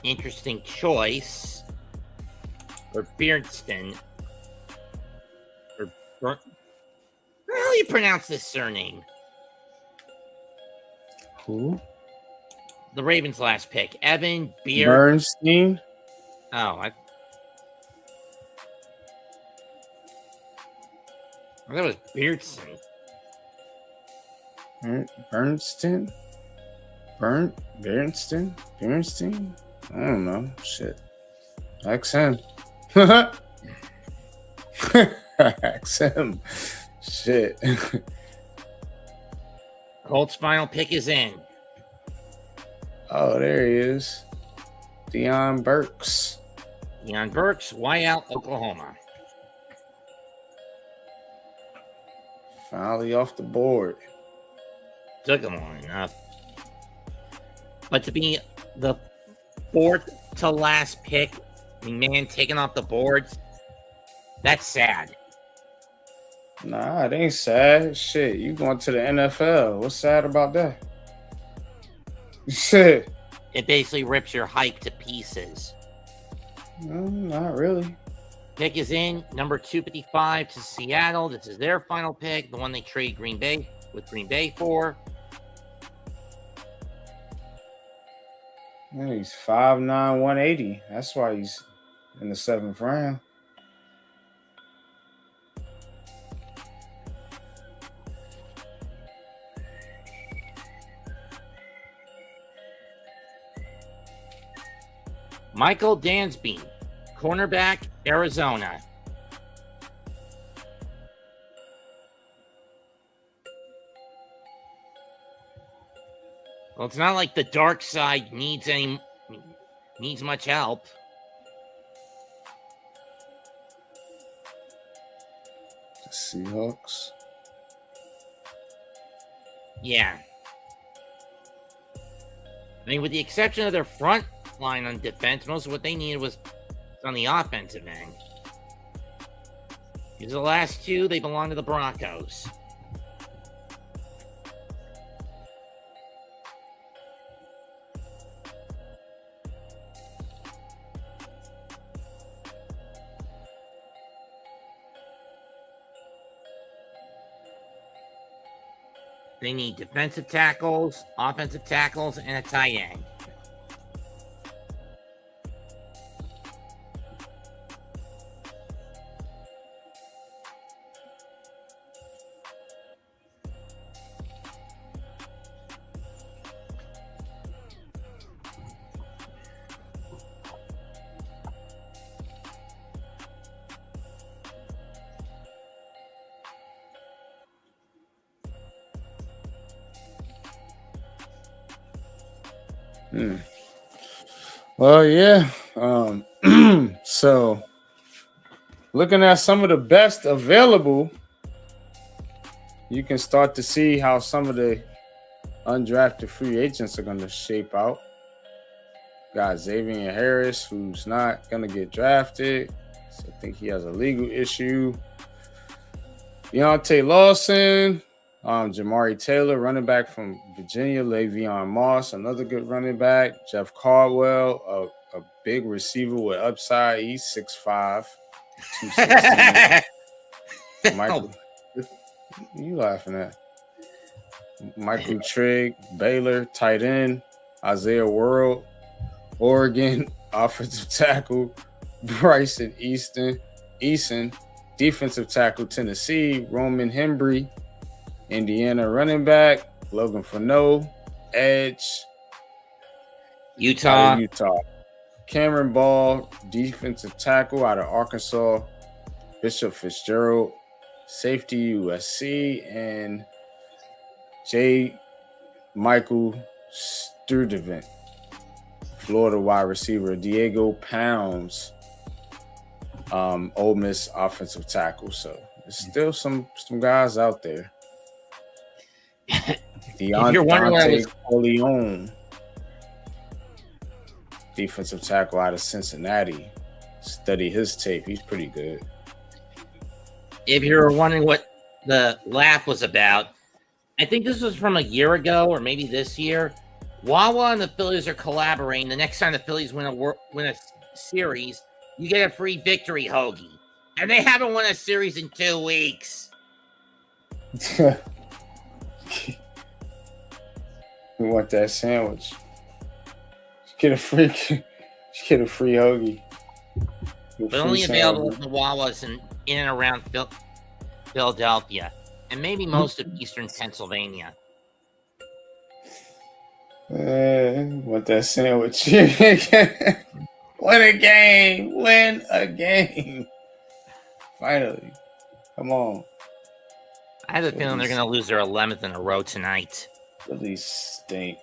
Interesting choice for Beardston. How do you pronounce this surname? Who? The Ravens' last pick. Evan Bernstein? Oh, I thought it was Beardson. Bernstein? Bernstein? I don't know. Shit. Ask him. Ask him. Shit. Colts' final pick is in. Oh, there he is. Deion Burks. Deion Burks, Wyout, Oklahoma. Finally off the board. Took him long enough. But to be the fourth to last pick, McMahon taken off the board, that's sad. Nah, it ain't sad. Shit, you going to the NFL. What's sad about that? Shit. It basically rips your hype to pieces. Not really. Pick is in, number 255 to Seattle. This is their final pick, the one they trade Green Bay for. Man, he's 5'9", 180. That's why he's in the 7th round. Michael Dansby, cornerback, Arizona. Well, it's not like the dark side needs much help. The Seahawks. Yeah. I mean, with the exception of their front line on defense, most of what they needed was on the offensive end. Because the last two, they belong to the Broncos. They need defensive tackles, offensive tackles, and a tight end. Well, yeah. So, looking at some of the best available, you can start to see how some of the undrafted free agents are going to shape out. Got Xavier Harris, who's not going to get drafted. So I think he has a legal issue. Deontay Lawson, Jamari Taylor, running back from Virginia, Le'Veon Moss, another good running back. Jeff Caldwell, a big receiver with upside. He's 6'5", 216. Michael, you laughing at? Michael Trigg, Baylor, tight end. Isaiah World, Oregon, offensive tackle. Bryson Eason, defensive tackle, Tennessee. Roman Hembry, Indiana running back. Logan Fano, edge. Utah. Cameron Ball, defensive tackle out of Arkansas. Bishop Fitzgerald, safety, USC. And J. Michael Sturdivant, Florida wide receiver. Diego Pounds, Ole Miss offensive tackle. So there's still some guys out there. Deontay Leon, defensive tackle out of Cincinnati. Study his tape. He's pretty good. If you're wondering what the laugh was about, I think this was from a year ago or maybe this year. Wawa and the Phillies are collaborating. The next time the Phillies win a series, you get a free victory hoagie. And they haven't won a series in 2 weeks. We want that sandwich. Get a free hoagie. But only available at the Wawas in and around Philadelphia, and maybe most of eastern Pennsylvania. Want that sandwich. Win a game. Finally. Come on. I have a feeling they're going to lose their 11th in a row tonight. Phillies stink.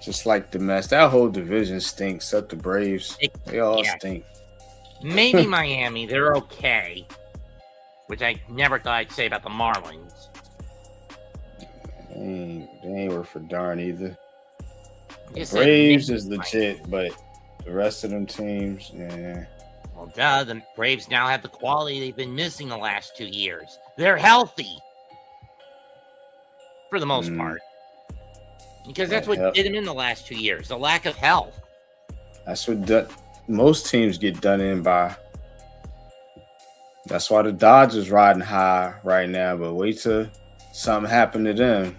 Just like the mess. That whole division stinks, except the Braves. They all stink. Maybe Miami. They're okay. Which I never thought I'd say about the Marlins. They ain't worth for darn either. The Braves is legit, but the rest of them teams, yeah. Well, duh, the Braves now have the quality they've been missing the last 2 years. They're healthy. For the most part. Because that's what did them in the last 2 years. The lack of health. That's what most teams get done in by. That's why the Dodgers riding high right now, but wait till something happen to them.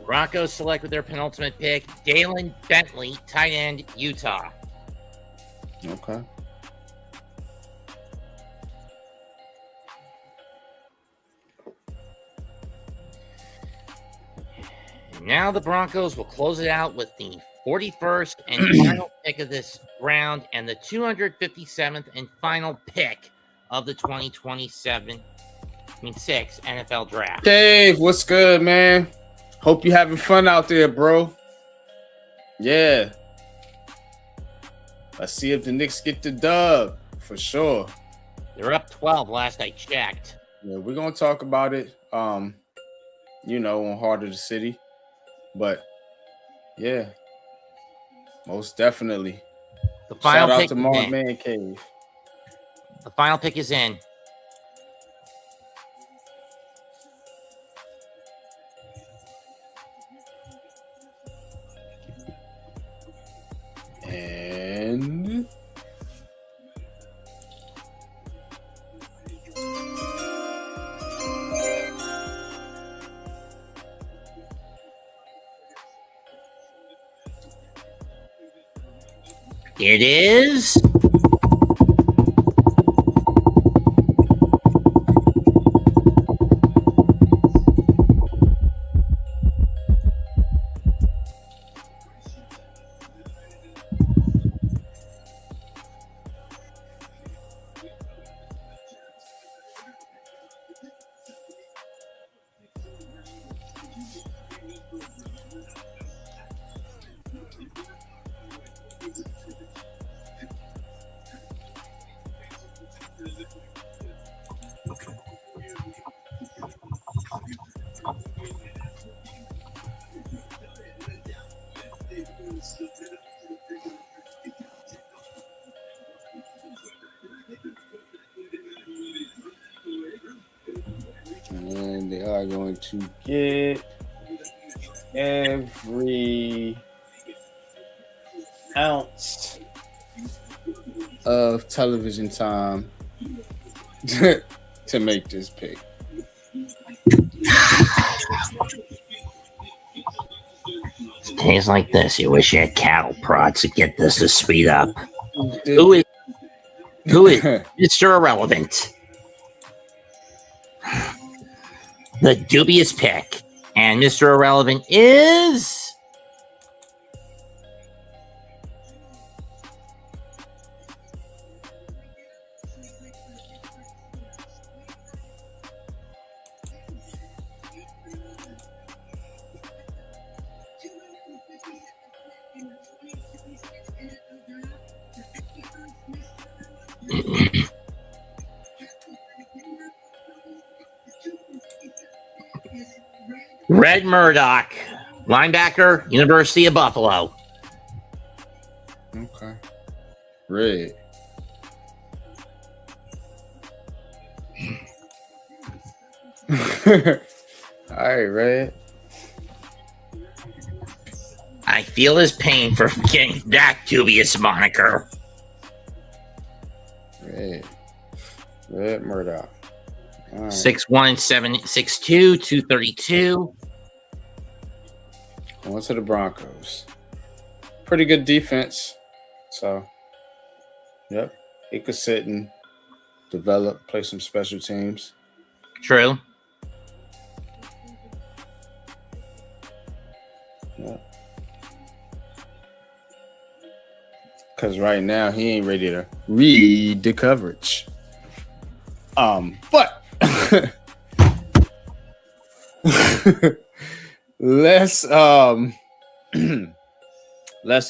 Broncos select with their penultimate pick, Dalen Bentley, tight end, Utah. Okay. Now the Broncos will close it out with the 41st and final pick of this round and the 257th and final pick of the 2026 NFL Draft. Dave, what's good, man? Hope you having fun out there, bro. Yeah. Let's see if the Knicks get the dub for sure. They're up 12 last I checked. Yeah, we're gonna talk about it. On Heart of the City. But yeah, most definitely. The final Shout out pick to Mark Man Cave. The final pick is in. And it is and they are going to get every ounce of television time to make this pick. days like this, you wish you had cattle prods to get this to speed up. Who is Mr. Irrelevant? The dubious pick. And Mr. Irrelevant is... Red Murdoch, linebacker, University of Buffalo. Okay. Red. All right, Red. I feel his pain for getting that dubious moniker. Red Murdoch. All right. 6'1", 6'2", 232. Going to the Broncos. Pretty good defense. So, yep. He could sit and develop, play some special teams. True. Yep. Because right now, he ain't ready to read the coverage. But let's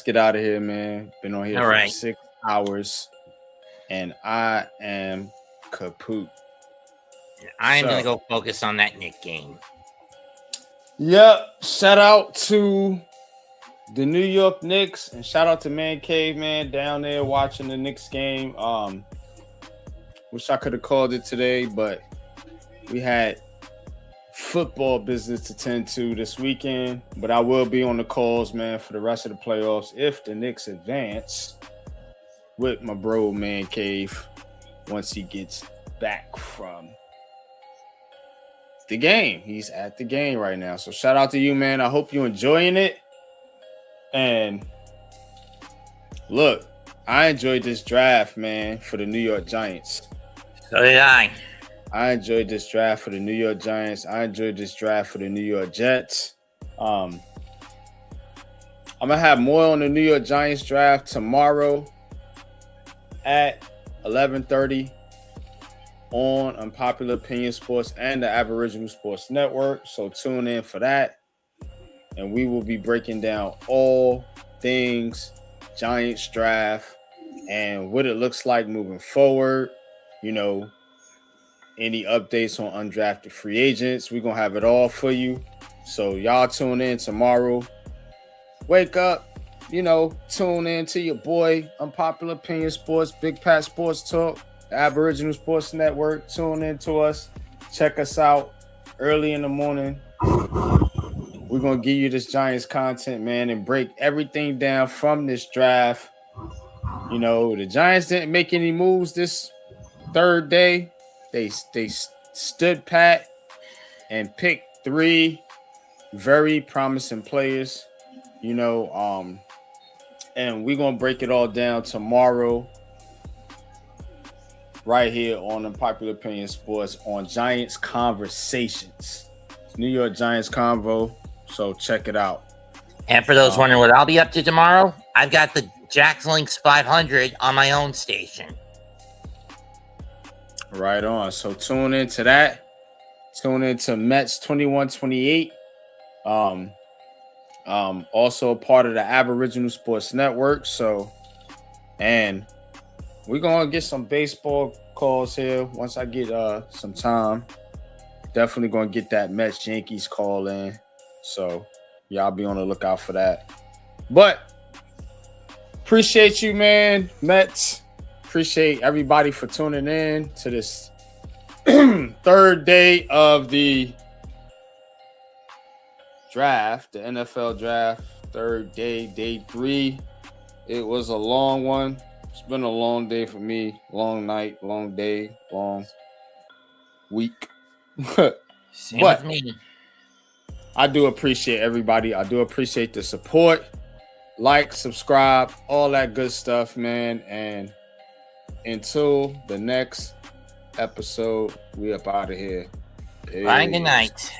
get out of here, man. Been on here All for right. 6 hours, and I am kaput. I'm going to go focus on that Nick game. Yep. Shout out to the New York Knicks, and shout out to Man Cave, man, down there watching the Knicks game. Wish I could have called it today, but we had football business to tend to this weekend. But I will be on the calls, man, for the rest of the playoffs if the Knicks advance with my bro Man Cave once he gets back from the game. He's at the game right now. So shout out to you, man. I hope you're enjoying it. And look, I enjoyed this draft, man, for the New York Giants. So did I. I enjoyed this draft for the New York Giants. I enjoyed this draft for the New York Jets. I'm going to have more on the New York Giants draft tomorrow at 11:30 on Unpopular Opinion Sports and the Aboriginal Sports Network. So tune in for that. And we will be breaking down all things Giants draft and what it looks like moving forward. You know, any updates on undrafted free agents. We're going to have it all for you. So y'all tune in tomorrow. Wake up, you know, tune in to your boy, Unpopular Opinion Sports, Big Pat Sports Talk, the Aboriginal Sports Network. Tune in to us. Check us out early in the morning. We're going to give you this Giants content, man, and break everything down from this draft. You know, the Giants didn't make any moves this third day. They stood pat and picked 3 very promising players, you know, and we're going to break it all down tomorrow right here on Unpopular Opinion Sports on Giants Conversations. New York Giants Convo, so check it out. And for those wondering what I'll be up to tomorrow, I've got the Jack's Links 500 on my own station. Right on. So tune into that. Tune into Mets 2128. Also part of the Aboriginal Sports Network. So, and we're gonna get some baseball calls here once I get some time. Definitely gonna get that Mets Yankees call in. So y'all be on the lookout for that. But appreciate you, man, Mets. Appreciate everybody for tuning in to this third day of the draft, the NFL draft. Third day, day 3. It was a long one. It's been a long day for me. Long night, long day, long week. Same with me. I do appreciate everybody. I do appreciate the support. Like, subscribe, all that good stuff, man. And until the next episode, we up out of here. Bye, good night.